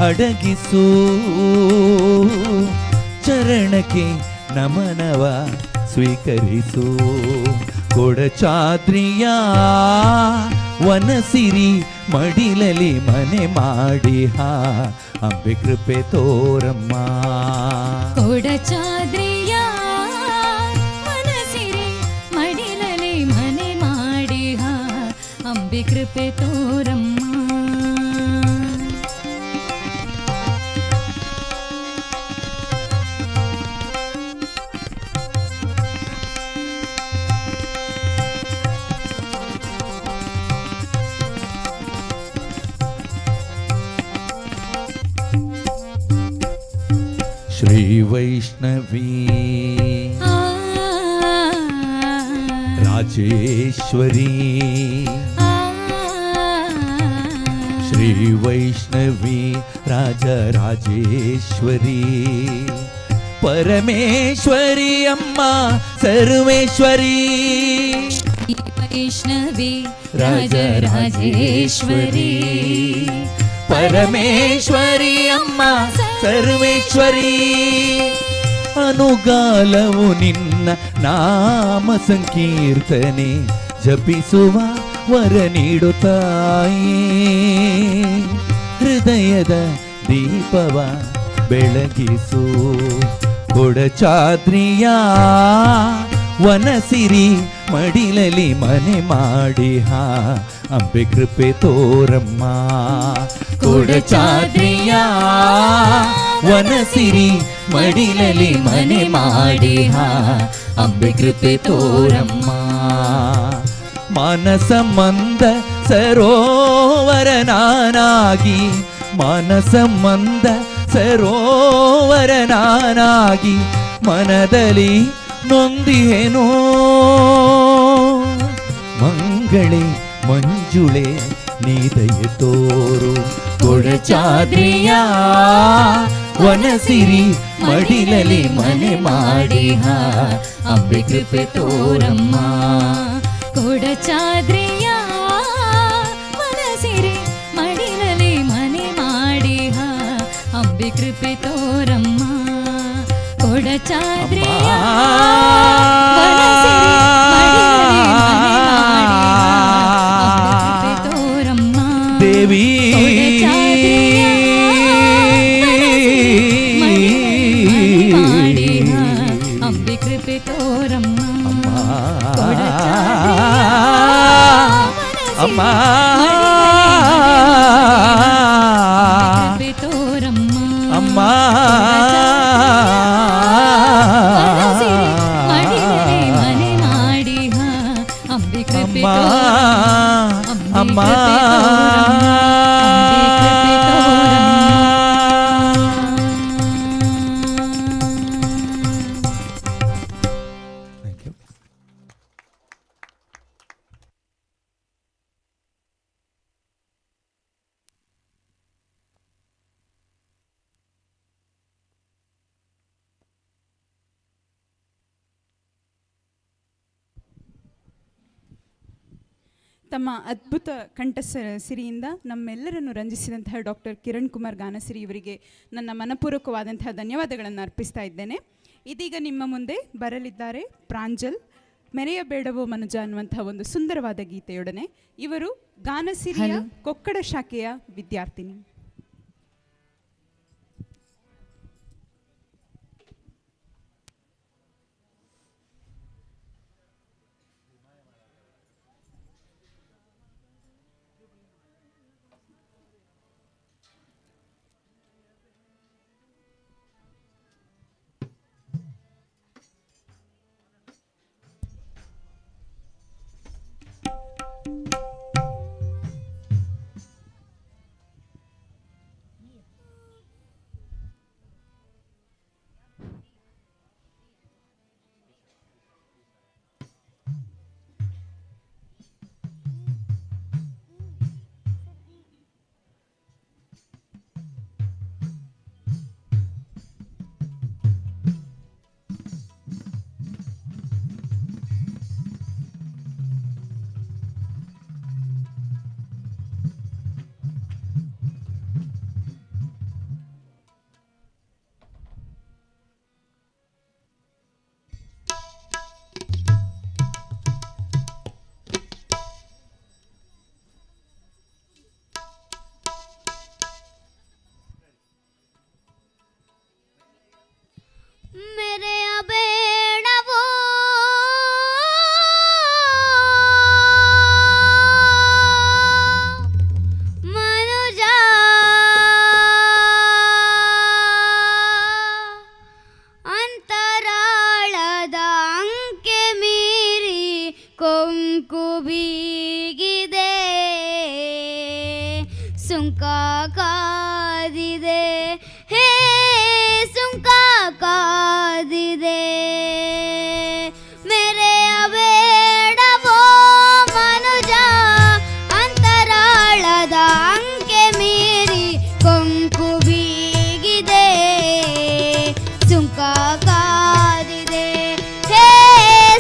ಅಡಗಿಸು ಚರಣಕ್ಕೆ ನಮನವ ಸ್ವೀಕರಿಸು ಕೊಡಚಾದ್ರಿಯ ವನಸಿರಿ ಮಡಿಲಲಿ ಮನೆ ಮಾಡಿ ಅಂಬೆ ಕೃಪೆ ತೋರಮ್ಮ ಕೊಡಚಾದ್ರಿಯ ಮನಸಿರೆ ಮಡಿಲಲಿ ಮನೆ ಮಾಡಿ ಅಂಬೆ ಕೃಪೆ ತೋರಮ್ಮ. श्री वैष्णवी राजेश्वरी श्री वैष्णवी राजेश्वरी परमेश्वरी अम्मा सर्वेश्वरी वैष्णवी राजेश्वरी परमेश्वरी अम्मा सर्वेश्वरी ಅನುಗಾಲವು ನಿನ್ನ ನಾಮ ಸಂಕೀರ್ತನೆ ಜಪಿಸುವ ವರ ನೀಡುತ್ತಾಯಿ ಹೃದಯದ ದೀಪವ ಬೆಳಗಿಸು ಕೊಡಚಾದ್ರಿಯ ವನಸಿರಿ ಮಡಿಲಲಿ ಮನೆ ಮಾಡಿ ಅಂಬೆ ಕೃಪೆ ತೋರಮ್ಮ ಕೊಡಚಾದ್ರಿಯ ವನಸಿರಿ ಮಡಿಲಲಿ ಮನೆ ಮಾಡಿ ಅಂಬೆ ಕೃಪೆ ತೋರಮ್ಮ ಮಾನಸ ಮಂದ ಸರೋವರ ನಾನಾಗಿ ಮಾನಸ ಮಂದ ಸರೋವರ ನಾನಾಗಿ ಮನದಲ್ಲಿ ನೊಂದಿಹೇನೋ ಮಂಗಳೇ ಮಂಜುಳೆ ನೀದಯ ತೋರು ಕೊಡಚಾದ್ರಿಯ ವನಸಿರಿ ಮಡಿಲಲಿ ಮನೆ ಮಾಡಿ ಅಂಬೆ ಕೃಪೆ ತೋರಮ್ಮ ಕೊಡಚಾದ್ರಿಯ ಮನಸಿರೆ ಮಡಿಲಲಿ ಮನೆ ಮಾಡಿ ಅಂಬೆ ಕೃಪೆ ತೋರಮ್ಮ ಕೊಡಚಾದ್ರಿಯ ಮನಸಿರೆ ಮಡಿಲಲಿ ಅಮ್ಮ ಅಮ್ಮ ಅಮ್ಮ ತಮ್ಮ ಅದ್ಭುತ ಕಂಠ ಸಿರಿಯಿಂದ ನಮ್ಮೆಲ್ಲರನ್ನು ರಂಜಿಸಿದಂತಹ ಡಾಕ್ಟರ್ ಕಿರಣ್ ಕುಮಾರ್ ಗಾನಸಿರಿ ಇವರಿಗೆ ನನ್ನ ಮನಪೂರ್ವಕವಾದಂತಹ ಧನ್ಯವಾದಗಳನ್ನು ಅರ್ಪಿಸ್ತಾ ಇದ್ದೇನೆ. ಇದೀಗ ನಿಮ್ಮ ಮುಂದೆ ಬರಲಿದ್ದಾರೆ ಪ್ರಾಂಜಲ್ ಮೆರೆಯಬೇಡವೋ ಮನುಜ ಅನ್ನುವಂತಹ ಒಂದು ಸುಂದರವಾದ ಗೀತೆಯೊಡನೆ. ಇವರು ಗಾನಸಿರಿಯ ಕೊಕ್ಕಡ ಶಾಖೆಯ ವಿದ್ಯಾರ್ಥಿನಿ. ಸುಂಕ ಕಾದಿದೆ, ಹೇ ಸುಂಕ ಕಾದಿದೆ. ಮೆರೆಯಬೇಡವೋ ಮನುಜ ಅಂತರಾಳದ ಅಂಕೆ ಮೀರಿ ಕೊಂಕು ಬೀಗಿದೆ. ಸುಂಕ ಕಾದಿದೆ, ಹೇ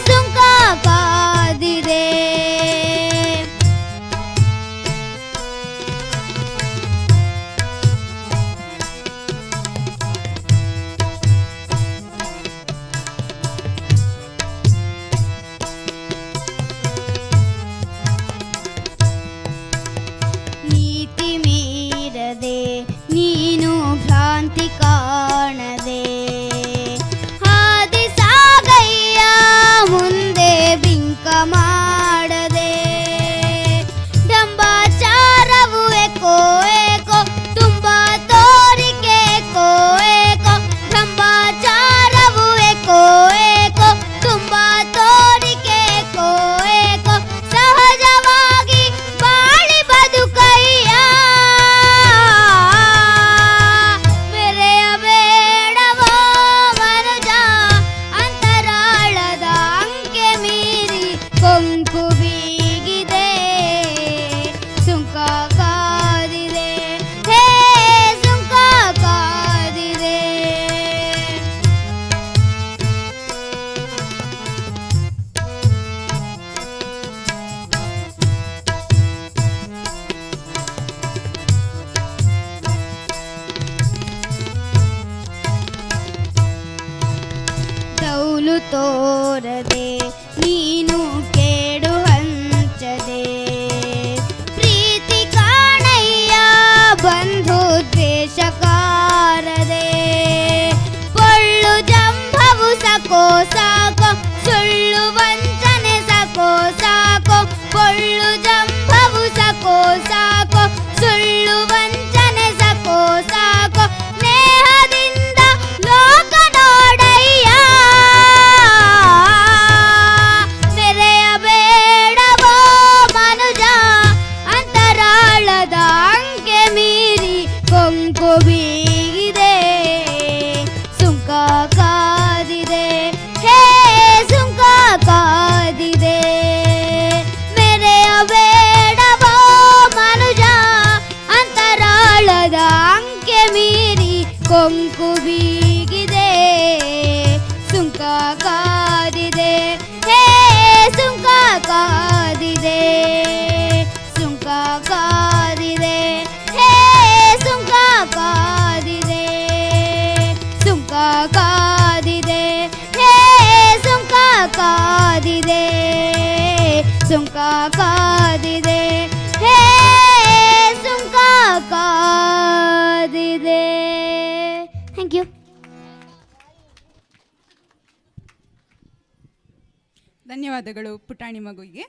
ಸುಂಕ ಕಾದಿದೆ. ನೀತಿ ಮೀರದೆ ನೀನು ಭ್ರಾಂತಿ ಕಾಣದೆ ಹಾದಿ ಸಾಗಯ್ಯ ಮುಂದೆ ಬಿಂಕ ಮಾಡದೆ. ಡಂಬಾಚಾರವು ಏಕೋ ಏಕೋ ತುಂಬ ತೋರಿಕೆ ಏಕೋ ಏಕೋ. ಡಂಬಾಚಾರವು ಏಕೋ ಏಕೋ ತುಂಬ ತೋರಿಕೆ ಏಕೋ ಏಕೋ. ಸಹಜವಾಗಿ ಬಾಳಿ ಬದುಕಯ್ಯ, ಮೆರೆಯಬೇಡವೋ ಮನುಜ ಅಂತರಾಳದ ಅಂಕೆ ಮೀರಿ ಕೊಂಕು ಬೀಗಿದೆ. ಸುಂಕ ಕಾದಿದೆ, ಹೇ ಸುಂಕ ಕಾದಿದೆ. ದೌಲು ತೋರದೆ ನೀನು ಕೇಡು ಹಂಚದೆ. ಪ್ರೀತಿ ಕಾಣಯ್ಯ ಬಂಧು ದ್ವೇಷ ಕಾರದೆ. ಪೊಳ್ಳು ಜಂಭವು ಸಕೋ ಸಾಕೋ, ಸುಳ್ಳು ವಂಚನೆ ಸಕೋ ಸಾಕೋ. ಪೊಳ್ಳು ಜಂಭವು ಸಕೋ ಸಾಕೋ, ಸುಳ್ಳು ವಂಚನೆ ಸಕೋ ಸಾಕೋ. ನೇಹದಿಂದ ಲೋಕ ನೋಡಯ್ಯ, ಮೆರೆಯಬೇಡವೋ ಮನುಜ ಅಂತರಾಳದ ಅಂಕೆ ಮೀರಿ ಕೊಂಕು ಬೀಗಿದೆ. ಸುಂಕ ಕಾದಿದೆ, ಹೇ ಸುಂಕ ಕಾದಿದೆ. ಮೆರೆಯಬೇಡವೋ ಮನುಜ ಅಂತರಾಳದ ಅಂಕೆ ಮೀರಿ ಕೊಂಕು ಬೀಗಿದೆ. ಸುಂಕ ಕಾದಿದೆ, ಹೇ ಸುಂಕ ಕಾದಿದೆ. ಸುಂಕ ಕಾದಿದೆ, ಹೇ ಸುಂಕ ಕಾದಿದೆ. ಸುಂಕ ಕಾದಿದೆ, ಹೇ ಸುಂಕ ಕಾದಿದೆ. ಸುಂಕ ಕಾದಿದೆ, ಹೇ ಸುಂಕ ಕಾದಿದೆ. Thank you. ಧನ್ಯವಾದಗಳು ಪುಟಾಣಿ ಮಗುವಿಗೆ.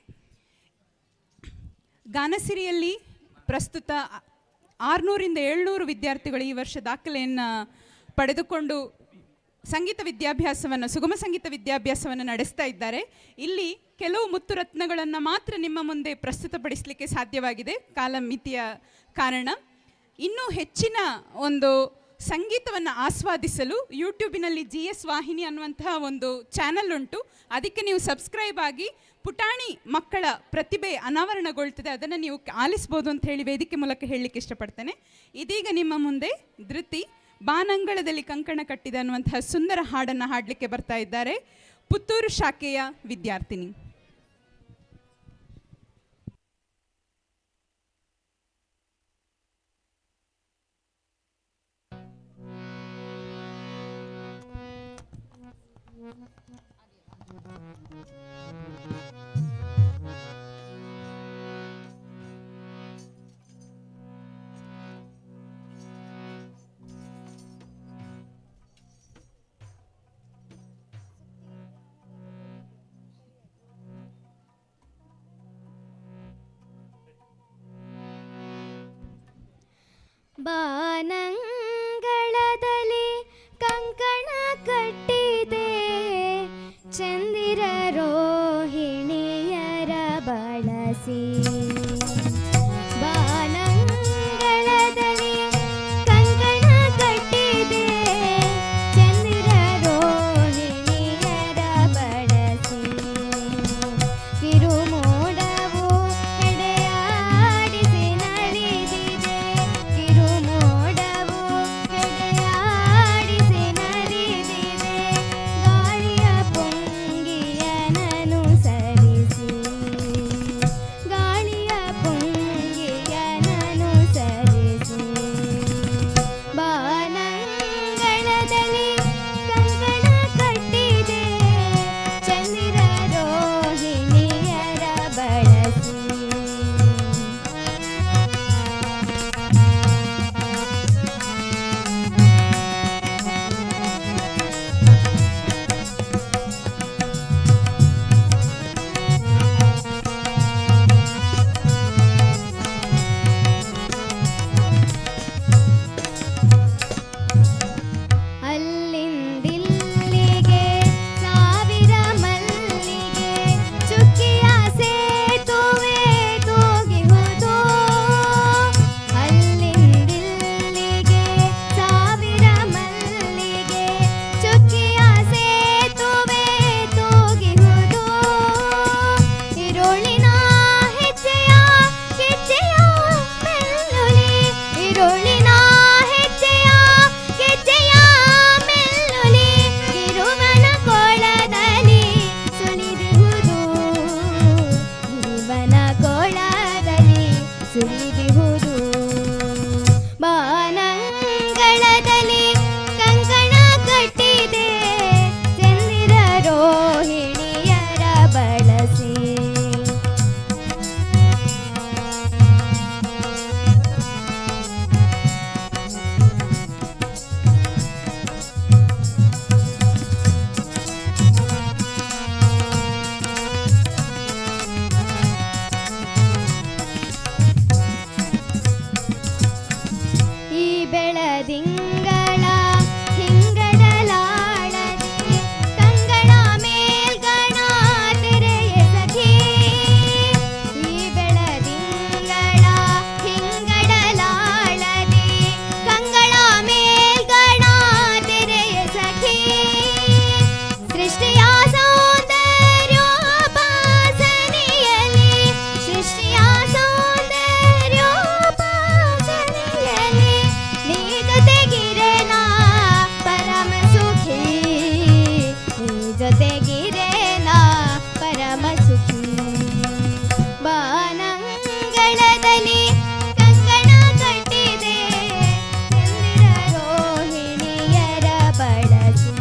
ಗಾನಸಿರಿಯಲ್ಲಿ ಪ್ರಸ್ತುತ 600ರಿಂದ 700 ವಿದ್ಯಾರ್ಥಿಗಳು ಈ ವರ್ಷ ದಾಖಲೆಯನ್ನು ಪಡೆದುಕೊಂಡು ಸಂಗೀತ ವಿದ್ಯಾಭ್ಯಾಸವನ್ನು, ಸುಗಮ ಸಂಗೀತ ವಿದ್ಯಾಭ್ಯಾಸವನ್ನು ನಡೆಸ್ತಾ ಇದ್ದಾರೆ. ಇಲ್ಲಿ ಕೆಲವು ಮುತ್ತು ರತ್ನಗಳನ್ನು ಮಾತ್ರ ನಿಮ್ಮ ಮುಂದೆ ಪ್ರಸ್ತುತಪಡಿಸಲಿಕ್ಕೆ ಸಾಧ್ಯವಾಗಿದೆ ಕಾಲಮಿತಿಯ ಕಾರಣ. ಇನ್ನೂ ಹೆಚ್ಚಿನ ಒಂದು ಸಂಗೀತವನ್ನು ಆಸ್ವಾದಿಸಲು ಯೂಟ್ಯೂಬಿನಲ್ಲಿ GS ವಾಹಿನಿ ಅನ್ನುವಂತಹ ಒಂದು ಚಾನಲ್ ಉಂಟು. ಅದಕ್ಕೆ ನೀವು ಸಬ್ಸ್ಕ್ರೈಬ್ ಆಗಿ ಪುಟಾಣಿ ಮಕ್ಕಳ ಪ್ರತಿಭೆ ಅನಾವರಣಗೊಳ್ತದೆ, ಅದನ್ನು ನೀವು ಆಲಿಸ್ಬೋದು ಅಂತ ಹೇಳಿ ವೇದಿಕೆ ಮೂಲಕ ಹೇಳಲಿಕ್ಕೆ ಇಷ್ಟಪಡ್ತೇನೆ. ಇದೀಗ ನಿಮ್ಮ ಮುಂದೆ ಧೃತಿ ಬಾನಂಗಳದಲ್ಲಿ ಕಂಕಣ ಕಟ್ಟಿದ ಅನ್ನುವಂತಹ ಸುಂದರ ಹಾಡನ್ನು ಹಾಡಲಿಕ್ಕೆ ಬರ್ತಾ ಇದ್ದಾರೆ ಪುತ್ತೂರು ಶಾಖೆಯ ವಿದ್ಯಾರ್ಥಿನಿ. ಬಾನಂಗಳದಲ್ಲಿ ಕಂಕಣ ಕಟ್ಟಿದೆ ಚಂದಿರ ರೋಹಿಣಿಯರ ಬಳಸಿ. ಬಾನಂಗಳ ನುಡಿಹುದು ಬಾನಂಗಳದಲ್ಲಿ ಕಂಕಣ ಕಟ್ಟಿದೆ ಚಂದಿರ ರೋಹಿಣಿಯರ ಬಳಸಿ ಈ ಬೆಳದಿಂಗಳ ಹಿಂಗಡಲಾಳದೆ ಕಂಗಳ ಮೇಲ್ಗಣ ತೆರೆಯ ಸಖಿ ಈ ಬೆಳದಿಂಗಳ ಹಿಂಗಡಲಾಳದೆ ಕಂಗಳ ಮೇಲ್ಗಣ ತೆರೆಯ ಸಖಿ ಸೃಷ್ಟಿಯ ಸೌಂದರ್ಯೋಪಾಸನೆಯಲ್ಲಿ ಸೃಷ್ಟಿಯ ಸೌಂದರ್ಯೋಪಾಸನೆಯಲ್ಲಿ ನೀ ಜೊತೆಗಿರೆನ ಪರಮ ಸುಖಿ ನೀ ಜೊತೆಗಿರೆನ ಪರಮ ಸುಖಿ ಬಾನಂಗಳದಲ್ಲಿ ಕಂಕಣ ಕಟ್ಟಿದೆ ಚಂದಿರ ರೋಹಿಣಿಯರ ಬಳಸಿ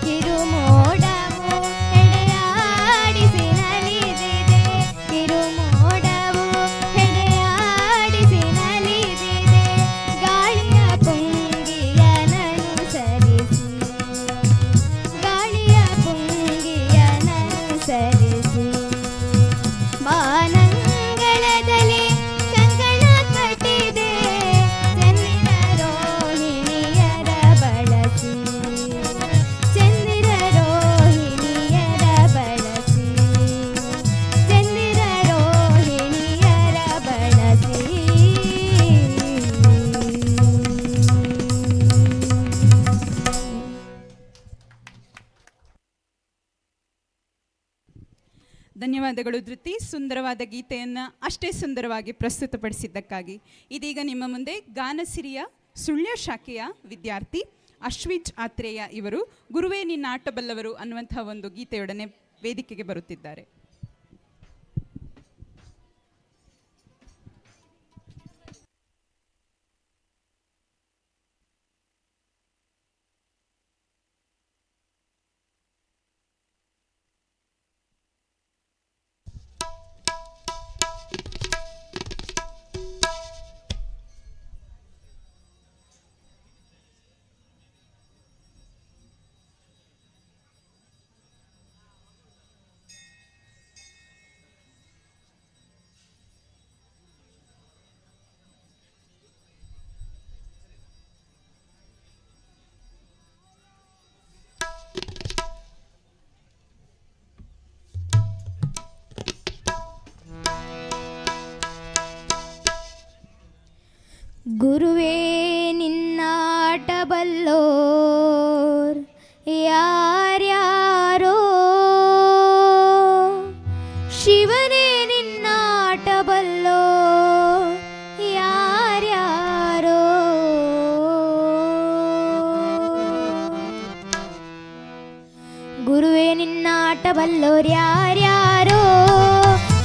ಕಿರುಮೋಡವು ಹೆಡೆಯಾಡಿಸಿ ನಲಿದಿದೆ ಕಿರುಮೋಡವು ಹೆಡೆಯಾಡಿಸಿ ನಲಿದಿದೆ ಗಾಳಿಯ ಪುಂಗಿಯನನುಸರಿಸಿ ಗಾಳಿಯ ಪುಂಗಿಯನನುಸರಿಸಿ ಬಾನಂಗಳದಲ್ಲಿ ಕಂಕಣ ಕಟ್ಟಿದೆ ಚಂದಿರ ರೋಹಿಣಿಯರ ಬಳಸಿ ಚಂದಿರ ರೋಹಿಣಿಯರ ಬಳಸಿ ಚಂದಿರ ರೋಹಿಣಿಯರ ಬಳಸಿ ಧನ್ಯವಾದಗಳು ಧೃತಿ, ಸುಂದರವಾದ ಗೀತೆಯನ್ನು ಅಷ್ಟೇ ಸುಂದರವಾಗಿ ಪ್ರಸ್ತುತಪಡಿಸಿದ್ದಕ್ಕಾಗಿ. ಇದೀಗ ನಿಮ್ಮ ಮುಂದೆ ಗಾನಸಿರಿಯ ಸುಳ್ಯ ಶಾಖೆಯ ವಿದ್ಯಾರ್ಥಿ ಅಶ್ವಿಜ್ ಆತ್ರೇಯ ಇವರು ಗುರುವೇ ನಿನ್ನ ಆಟ ಬಲ್ಲವರು ಅನ್ನುವಂತಹ ಒಂದು ಗೀತೆಯೊಡನೆ ವೇದಿಕೆಗೆ ಬರುತ್ತಿದ್ದಾರೆ. ಗುರುವೇ ನಿನ್ನಾಟ ಬಲ್ಲೋರ್ ಯಾರ್ಯಾರೋ ಶಿವನೇ ನಿನ್ನಾಟ ಬಲ್ಲೋರ್ ಯಾರ್ಯಾರೋ ಗುರುವೇ ನಿನ್ನಾಟ ಬಲ್ಲೋರ್ ಯಾರ್ಯಾರೋ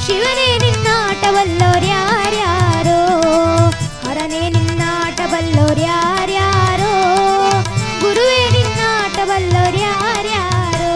ಶಿವನೇ ನಿನ್ನಾಟ ಬಲ್ಲೋರ್ ಯಾರ್ಯಾರೋ ಹರನೇ ನಿನ್ನಾಟ ಬಲ್ಲೋರ್ ಯಾರ್ಯಾರೋ ಗುರುವೇ ನಿನ್ನಾಟ ಬಲ್ಲೋರ್ ಯಾರ್ಯಾರೋ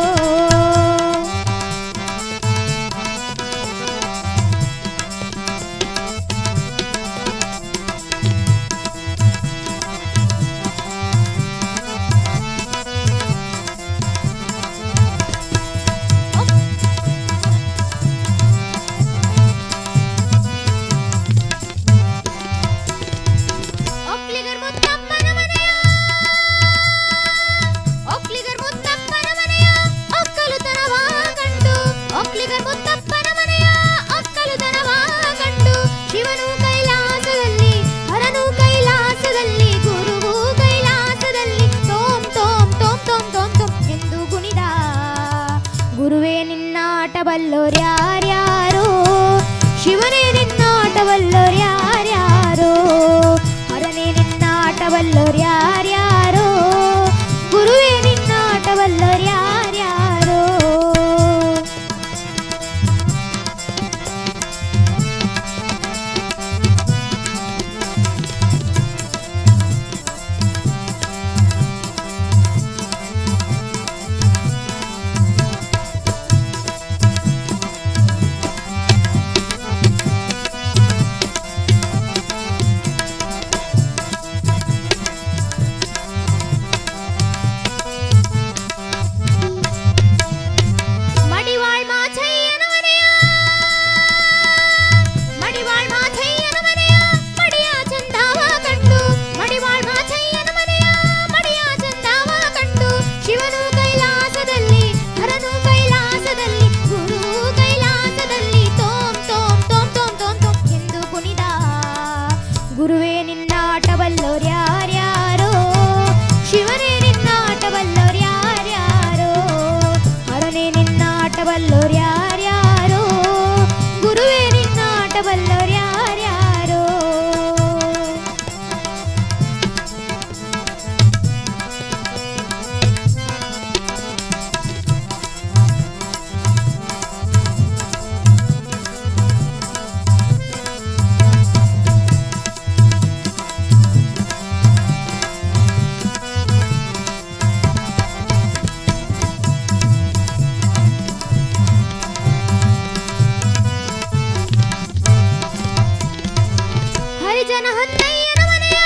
ಹರಿಜನ ಹೊನ್ನಯ್ಯನ ಮನೆಯ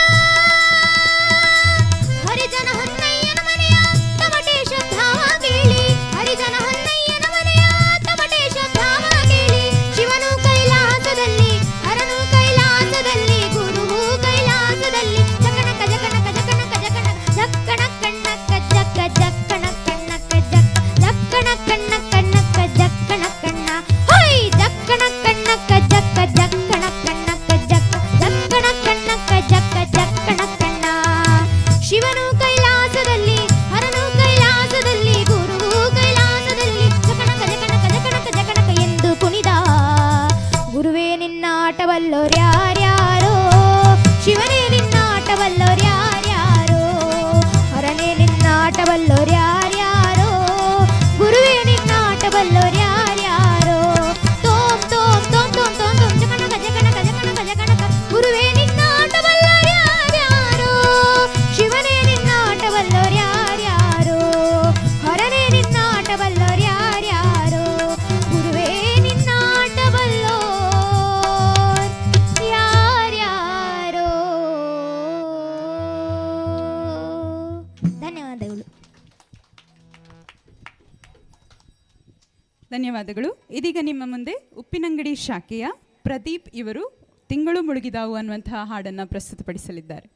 ಹರಿಜನ ಹೊನ್ನಯ್ಯನ ಮನೆಯ ತಮಟೇಶ ಧಾಮ ಕೇಳಿ ಹರಿಜನ ಹೊನ್ನಯ್ಯನ ಮನೆಯ ತಮಟೇಶ ಧಾಮ ಕೇಳಿ ಶಿವನು ಕೈಲಾಸದಲ್ಲಿ ಹರನು ಕೈಲಾಸದಲ್ಲಿ ಗುರುವು ಕೈಲಾಸದಲ್ಲಿ ಜಕಣಕ ಜಕಣಕ ಜಕಣಕ ಜಕಣಕ ಜಕ್ಕಣ ಕಣ್ಣಕ್ಕ ಜಕ್ಕ ಜಕ್ಕಣ ಕಣ್ಣಕ್ಕ ಜಕ್ಕ ಜಕ್ಕಣ ಕಣ್ಣ ಕಣ್ಣಕ್ಕ ಜಕ್ಕಣ ಕಣ್ಣ ಹೈ ಜಕ್ಕಣ ಕಣ್ಣಕ್ಕ ಜಕ್ಕ ಜಕ್ಕಣ ಕಣ್ಣಕ್ಕ ಜಕ್ಕ ಜಕ್ಕಣ ಕಣ್ಣಕ್ಕ ಜಕ್ಕ ಜಕ್ಕಣ ಕಣ್ಣ ಶಿವನು ಕೈಲಾಸದಲ್ಲಿ ಹರನು ಕೈಲಾಸದಲ್ಲಿ ಗುರುವು ಕೈಲಾಸದಲ್ಲಿ ಜಕಣಕ ಜಕಣಕ ಜಕಣಕ ಜಕಣಕ ಎಂದು ಕುಣಿದ ಗುರುವೇ ನಿನ್ನಾಟವಲ್ಲೋರ್ಯಾರ್ಯಾರೋ ಶಿವನೇ ನಿನ್ನಾಟವಲ್ಲೋರ್ಯಾರ್ಯಾರೋ ಹರನೇ ನಿನ್ನಾಟವಲ್ಲೋರ್ಯಾರ್ಯಾರೋ ಗುರುವೇ ನಿನ್ನಾಟವಲ್ಲೋರ್ಯಾರ್ಯಾರೋ ತೋಂ ತೋಂ ತೋಂ ತೋಂ ತೋಂ ತೋಂ ಜಕಣಕ ಜಕಣಕ ಜಕಣಕ ಜಕಣಕ ಗುರುವೇ ನಿನ್ನಾಟವಲ್ಲೋರ್ಯಾರ್ಯಾರೋ ಶಿವನೇ ನಿನ್ನಾಟವಲ್ಲೋರ್ಯಾರ್ಯಾರೋ ಹರನೇ ನಿನ್ನಾಟವಲ್ಲೋರ್ಯಾರ್ಯಾರೋ ಗುರುವೇ ನಿನ್ನಾಟವಲ್ಲೋರ್ಯಾರ್ಯಾರೋ. ಧನ್ಯವಾದಗಳು. ಧನ್ಯವಾದಗಳು. ಇದೀಗ ನಿಮ್ಮ ಮುಂದೆ ಉಪ್ಪಿನಂಗಡಿ ಶಾಖೆಯ ಪ್ರದೀಪ್ ಇವರು ತಿಂಗಳು ಮುಳುಗಿದಾವು ಅನ್ನುವಂತಹ ಹಾಡನ್ನು ಪ್ರಸ್ತುತಪಡಿಸಲಿದ್ದಾರೆ.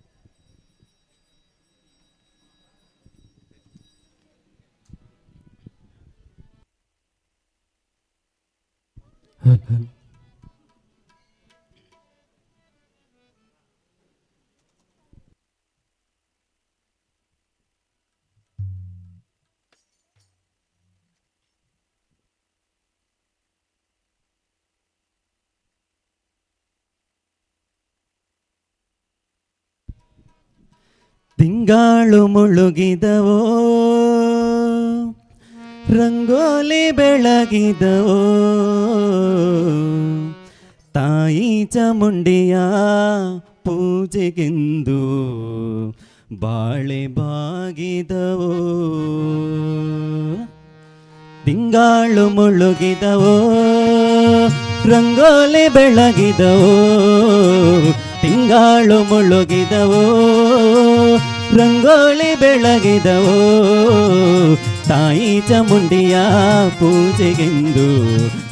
ತಿಂಗಾಳು ಮುಳುಗಿದವೋ ರಂಗೋಲಿ ಬೆಳಗಿದವೋ ತಾಯಿ ಚಾಮುಂಡಿಯ ಪೂಜೆಗೆಂದು ಬಾಳೆ ಬಾಗಿದವೋ ತಿಂಗಾಳು ಮುಳುಗಿದವೋ ರಂಗೋಲಿ ಬೆಳಗಿದವೋ ತಿಂಗಾಳು ಮುಳುಗಿದವೋ ರಂಗೋಲಿ ಬೆಳಗಿದವೋ ತಾಯಿ ಚಾಮುಂಡಿಯ ಪೂಜೆಗೆಂದು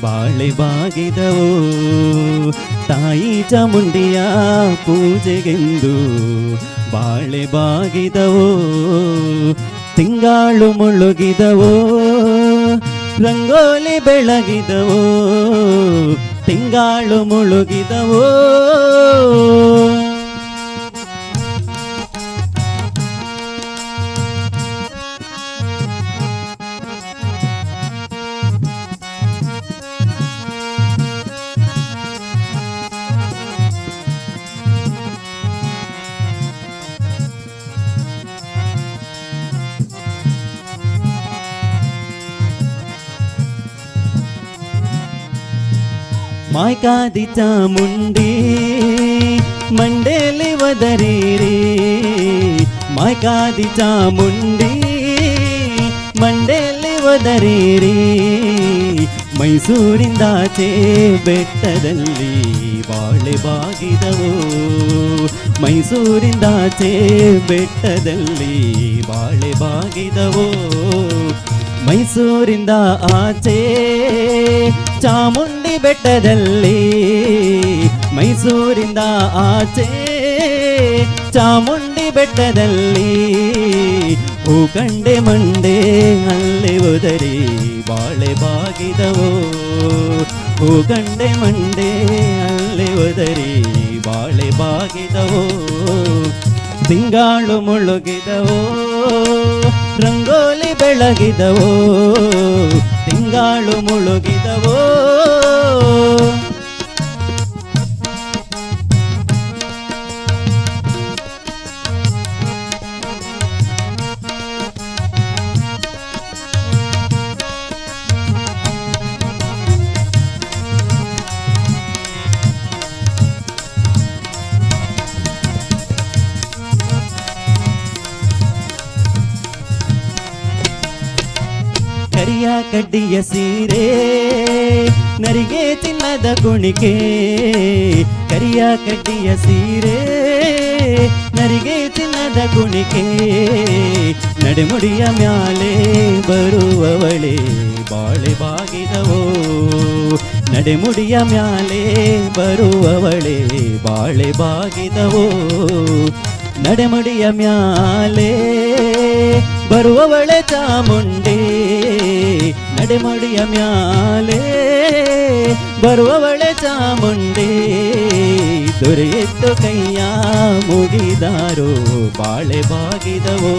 ಬಾಳೆ ಬಾಗಿದವೋ ತಾಯಿ ಚಾಮುಂಡಿಯ ಪೂಜೆಗೆಂದು ಬಾಳೆ ಬಾಗಿದವೋ ತಿಂಗಾಳು ಮುಳುಗಿದವೋ ರಂಗೋಲಿ ಬೆಳಗಿದವೋ ತಿಂಗಾಳು ಮುಳುಗಿದವೋ ಮಾಯ್ಕಾದಿ ಚಾಮುಂಡಿ ಮಂಡೇಲಿ ಒದರಿರಿ ಮಾಯ್ಕಾದಿ ಚಾಮುಂಡಿ ಮಂಡೇಲಿ ಒದರಿರಿ ಮೈಸೂರಿಂದಾಚೆ ಬೆಟ್ಟದಲ್ಲಿ ಬಾಳೆ ಬಾಗಿದವೋ ಮೈಸೂರಿಂದಾಚೆ ಬೆಟ್ಟದಲ್ಲಿ ಬಾಳೆ ಬಾಗಿದವೋ ಮೈಸೂರಿಂದ ಆಚೆ ಚಾಮುಂಡಿ ಬೆಟ್ಟದಲ್ಲಿ ಮೈಸೂರಿಂದ ಆಚೆ ಚಾಮುಂಡಿ ಬೆಟ್ಟದಲ್ಲಿ ಹೂಕಂಡೆ ಮಂಡೆ ಅಲ್ಲೇ ಒದರಿ ಬಾಳೆ ಬಾಗಿದವೋ ಹೂಕಂಡೆ ಮಂಡೆ ಅಲ್ಲೇ ಒದರಿ ಬಾಳೆ ಬಾಗಿದವೋ ತಿಂಗಾಳು ಮುಳುಗಿದವೋ ರಂಗೋಲಿ ಬೆಳಗಿದವೋ ತಿಂಗಾಳು ಮುಳುಗಿದವೋ ಕರಿಯ ಕಡ್ಡಿಯ ಸೀರೆ ನರಿಗೆ ಚಿನ್ನದ ಕುಣಿಕೆ ಕರಿಯ ಕಡ್ಡಿಯ ಸೀರೆ ನರಿಗೆ ಚಿನ್ನದ ಕುಣಿಕೆ ನಡೆಮುಡಿಯ ಮ್ಯಾಲೆ ಬರುವವಳೆ ಬಾಳೆ ಬಾಗಿದವೋ ನಡೆಮುಡಿಯ ಮ್ಯಾಲೆ ಬರುವವಳೆ ಬಾಳೆ ಬಾಗಿದವೋ ನಡೆಮುಡಿಯ ಮ್ಯಾಲೆ ಬರುವವಳೆ ಚಾಮುಂಡೆ ನಡೆಮುಡಿಯ ಮ್ಯಾಲೆ ಬರುವವಳೆ ಚಾಮುಂಡೆ ದೊರೆಯಿತ್ತು ಕೈಯ ಮುಗಿದಾರೋ ಬಾಳೆ ಬಾಗಿದವೋ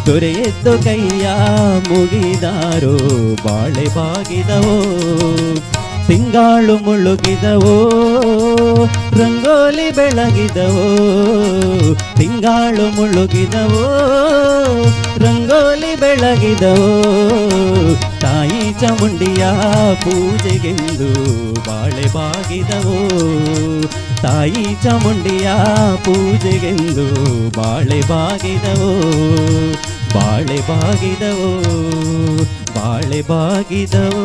ದೊರೆಯಿತ್ತು ಕೈಯ ಮುಗಿದಾರೋ ಬಾಳೆ ಬಾಗಿದವೋ ತಿಂಗಾಳು ಮುಳುಗಿದವೋ ರಂಗೋಲಿ ಬೆಳಗಿದವೋ ತಿಂಗಾಳು ಮುಳುಗಿದವೋ ರಂಗೋಲಿ ಬೆಳಗಿದವೋ ತಾಯಿ ಚಾಮುಂಡಿಯ ಪೂಜೆಗೆಂದು ಬಾಳೆ ಬಾಗಿದವೋ ತಾಯಿ ಚಾಮುಂಡಿಯ ಪೂಜೆಗೆಂದು ಬಾಳೆ ಬಾಗಿದವೋ ಬಾಳೆ ಬಾಗಿದವೋ ಬಾಳೆ ಬಾಗಿದವೋ.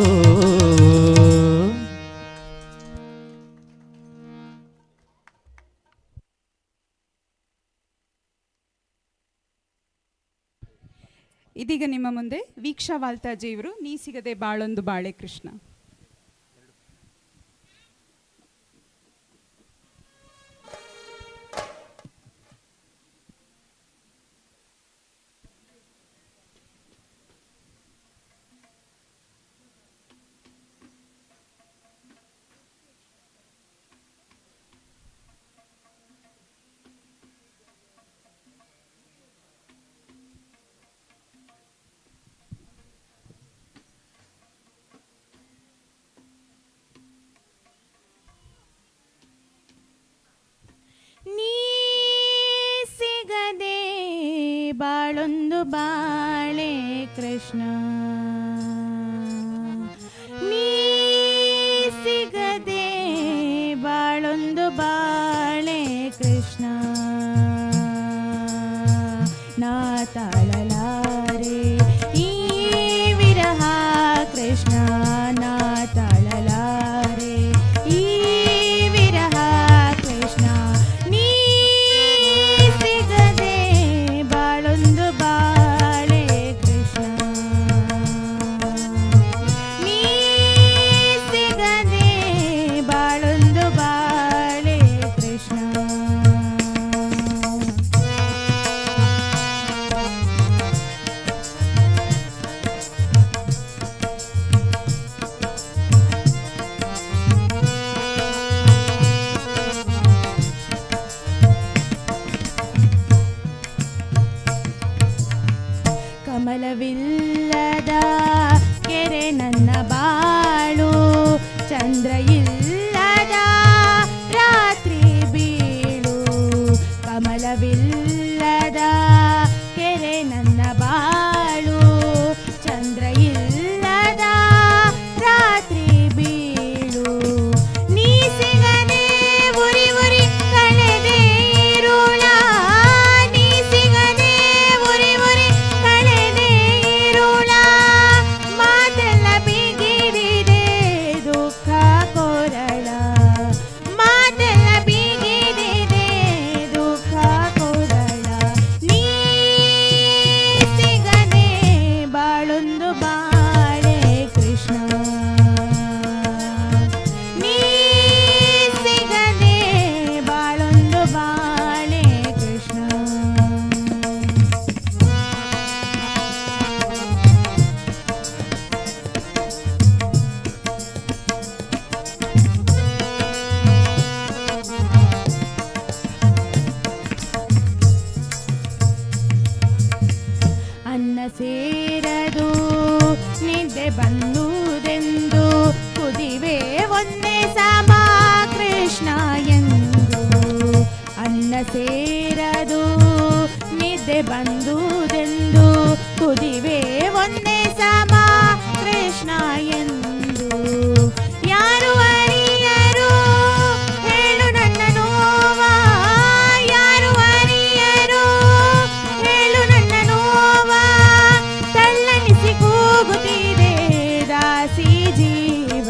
ಇದೀಗ ನಿಮ್ಮ ಮುಂದೆ ವೀಕ್ಷಾ ವಾಲ್ತಾಜಿ ಇವರು ನೀ ಸಿಗದೆ ಬಾಳೊಂದು ಬಾಳೆ ಕೃಷ್ಣ. ನೀ ಸಿಗದೆ ಬಾಳೊಂದು ಬಾಳೆ ಕೃಷ್ಣ ನೀ ಸಿಗದೆ ಬಾಳೊಂದು ಬಾಳೆ ಕೃಷ್ಣ ನಾ ತಾಳಲಾರೆ ಈ ವಿರಹ ಕೃಷ್ಣ ನಾ ತಾಳಲಾರೆ ಈ ವಿರಹ ಕೃಷ್ಣ ನೀ ಸಿಗದೆ ಬಾಳೊಂದು ಬಾಳೆ ಕೃಷ್ಣ ನೀ ಸಿಗದೆ ಬಾಳೊಂದು ಬಾಳೆ ಕೃಷ್ಣ. ಕಮಲವಿಲ್ಲದ ಕೆರೆ ನನ್ನ ಬಾಳು ಚಂದ್ರ ಇಲ್ಲದ ರಾತ್ರಿ ಬೀಳು ಕಮಲವಿಲ್ಲದ ಕೆರೆ ನನ್ನ ಬಾಳು ಚಂದ್ರ ಇಲ್ಲದ ರಾತ್ರಿ ಬೀಳು ನೀ ಸಿಗದೆ ಉರಿ ಉರಿ ಕಳೆದೆ ಇರುಳ ನೀ ಸಿಗದೆ ಉರಿ ಉರಿ ಕಳೆದೆ ಇರುಳ ಮಾತೆಲ್ಲ ಬಿಗಿದಿದೆ ದುಃಖ ಕೊರಳ ಮಾತೆಲ್ಲ ಬಿಗಿದಿದೆ ದುಃಖ ಕೊರಳ ನೀ ಸಿಗದೆ ಬಾಳೊಂದು ಬಾಳೆ ಕೃಷ್ಣ ನೀ ಸಿಗದೆ ಬಾಳೊಂದು ಬಾಳೆ ಕೃಷ್ಣ. ಅನ್ನ ಸೇರದು ನಿದ್ದೆ ಬಂದುದೆಂದು ಕುದಿವೆ ಒಂದೇ ಸಮ ಕೃಷ್ಣ ಎಂದು ಅನ್ನ ಸೇರದು ನಿದ್ದೆ ಬಂದುದೆಂದು ಕುದಿವೆ ಒಂದೇ ಸಮ ಕೃಷ್ಣ ಎಂದು ಯಾರು ಅರಿಯರು ಹೇಳು ನನ್ನ ನೋವ ಯಾರು ಅರಿಯರು ಹೇಳು ನನ್ನ ನೋವ ತಳ್ಳನಿಸಿ ಕೂಗುತ್ತಿದೆ ದಾಸಿ ಜೀವ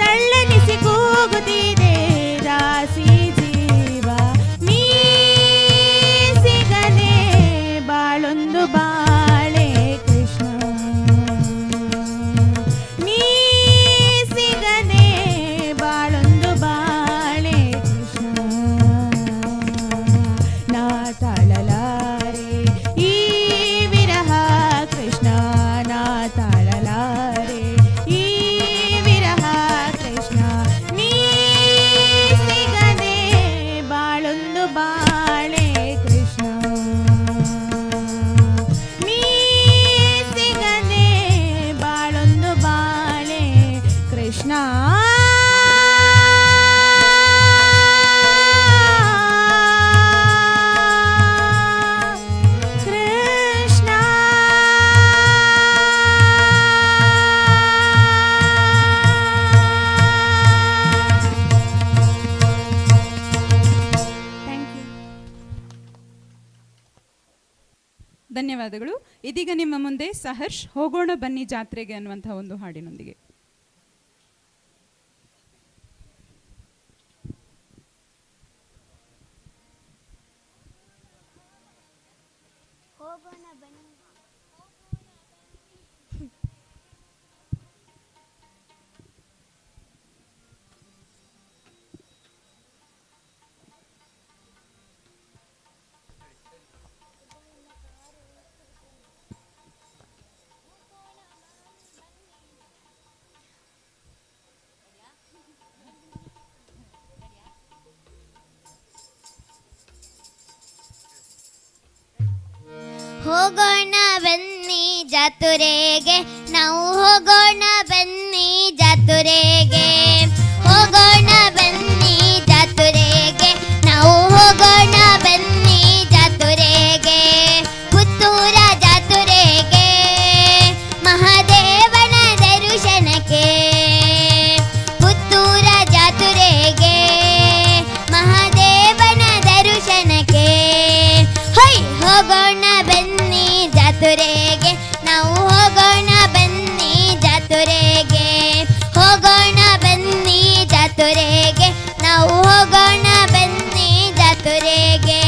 ತಳ್ಳನಿಸಿ ಕೂಗುತ್ತಿದೆ ಧನ್ಯವಾದಗಳು. ಇದೀಗ ನಿಮ್ಮ ಮುಂದೆ ಸಹರ್ಷ್ ಹೋಗೋಣ ಬನ್ನಿ ಜಾತ್ರೆಗೆ ಅನ್ನುವಂತಹ ಒಂದು ಹಾಡಿನೊಂದಿಗೆ. ಹೋಗೋಣ ಬನ್ನಿ ಜಾತ್ರೆಗೆ, ನಾವು ಹೋಗೋಣ ಬನ್ನಿ ಜಾತ್ರೆಗೆ, ಹೋಗೋಣ ಬನ್ನಿ ಜಾತ್ರೆಗೆ, ನಾವು ಹೋಗೋಣ ಬನ್ನಿ ಜಾತ್ರೆಗೆ, ಪುತ್ತೂರ ಜಾತ್ರೆಗೆ, ಮಹಾದೇವನ ದರ್ಶನಕ್ಕೆ, ಪುತ್ತೂರ ಜಾತ್ರೆಗೆ, ಮಹಾದೇವನ ದರ್ಶನಕ್ಕೆ, ಹೊಯ್ ಹೋಗೋಣ ಬನ್ನಿ ಜಾತ್ರೆಗೆ, ನಾವು ಹೋಗೋಣ ಬನ್ನಿ ಜಾತ್ರೆಗೆ, ಹೋಗೋಣ ಬನ್ನಿ ಜಾತ್ರೆಗೆ, ನಾವು ಹೋಗೋಣ ಬನ್ನಿ ಜಾತ್ರೆಗೆ.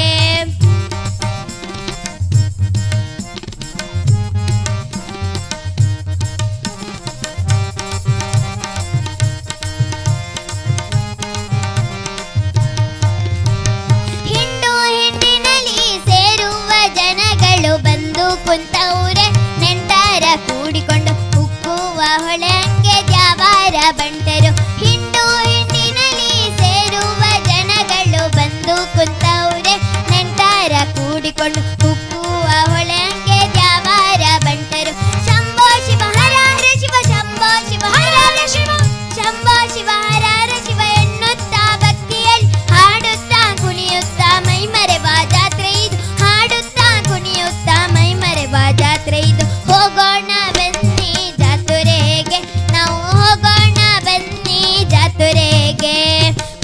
ಹಿಂಡು ಹಿಂಡಿನಲ್ಲಿ ಸೇರುವ ಜನಗಳು ಬಂದು ಕುಂತವ್ರೆ, ನೆಂಟರ ಕೂಡಿಕೊಂಡು ಉಕ್ಕುವ ಹೊಳೆಂಗೆ ದ್ಯಾವಾರ ಬಂಟರು. ಹಿಂಡು ಹಿಂಡಿನಲ್ಲಿ ಸೇರುವ ಜನಗಳು ಬಂದು ಕುಂತವ್ರೆ, ನೆಂಟರ ಕೂಡಿಕೊಂಡು ಉಕ್ಕುವ ಹೊಳೆಂಗೆ ದ್ಯಾವಾರ ಬಂಟರು. ಶಂಭೋ ಶಿವ ಹರ ಹರ ಶಿವ, ಶಂಭೋ ಶಿವ ಹರ ಹರ ಶಿವ, ಶಂಭೋ ಶಿವ ಹರ ಹರ ಶಿವ ಎನ್ನುತ್ತಾ ಭಕ್ತಿಯಲ್ಲಿ ಹಾಡುತ್ತಾ ಕುಣಿಯುತ್ತಾ ಮೈ ಮರೆವ ಜಾತ್ರೆ ಇದು, ಹಾಡುತ್ತಾ ಕುಣಿಯುತ್ತಾ ಮೈ ಮರೆವ ಜಾತ್ರೆ ಇದು. ಹೋಗೋಣ ಬನ್ನಿ ಜಾತ್ರೆಗೆ, ನಾವು ಹೋಗೋಣ ಬನ್ನಿ ಜಾತ್ರೆಗೆ,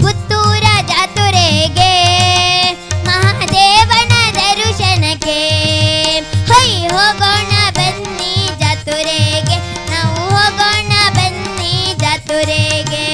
ಪುತ್ತೂರ ಜಾತ್ರೆಗೆ, ಮಹಾದೇವನ ದರ್ಶನಕ್ಕೆ, ಹೊಯ್ ಹೋಗೋಣ ಬನ್ನಿ ಜಾತ್ರೆಗೆ, ನಾವು ಹೋಗೋಣ ಬನ್ನಿ ಜಾತ್ರೆಗೆ.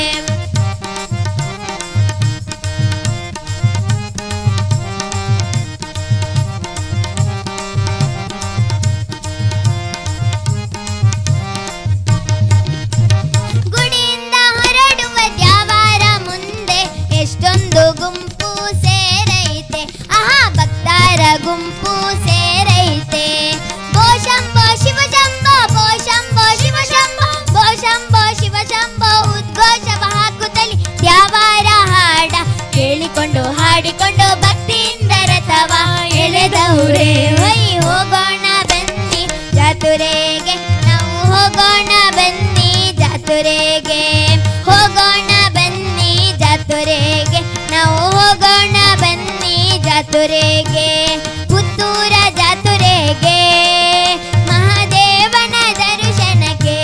ಗುಡಿಯಿಂದ ಹೊರಡುವ ದ್ಯಾವಾರ ಮುಂದೆ ಎಷ್ಟೊಂದು ಗುಂಪು ಸೇರೈತೆ, ಆಹಾ ಭಕ್ತರ ಗುಂಪು ಸೇರೈತೆ. ಭೋ ಶಂಭೋ ಶಿವ ಶಂಭೋ, ಭೋ ಶಂಭೋ ಶಿವ ಶಂಭೋ, ಭೋ ಶಂಭೋ ಶಿವ ಶಂಭೋ ಉದ್ಘೋಷವ ಹಾಕುತ್ತಲಿ ದ್ಯಾವಾರ ಹಾಡ ಕೇಳಿಕೊಂಡು ಹಾಡಿಕೊಂಡು ಭಕ್ತಿಯಿಂದ ರಥವ ಎಳೆದವ್ರೆ. ಹೊಯ್ ಹೋಗೋಣ ಬನ್ನಿ ಜಾತ್ರೆಗೆ, ನಾವು ಹೋಗೋಣ ಬನ್ನಿ ಜಾತ್ರೆಗೆ, ಹೋಗೋಣ ಬನ್ನಿ ಜಾತ್ರೆಗೆ, ನಾವು ಹೋಗೋಣ ಬನ್ನಿ ಜಾತ್ರೆಗೆ, ಪುತ್ತೂರ ಜಾತ್ರೆಗೆ, ಮಹಾದೇವನ ದರ್ಶನಕ್ಕೆ,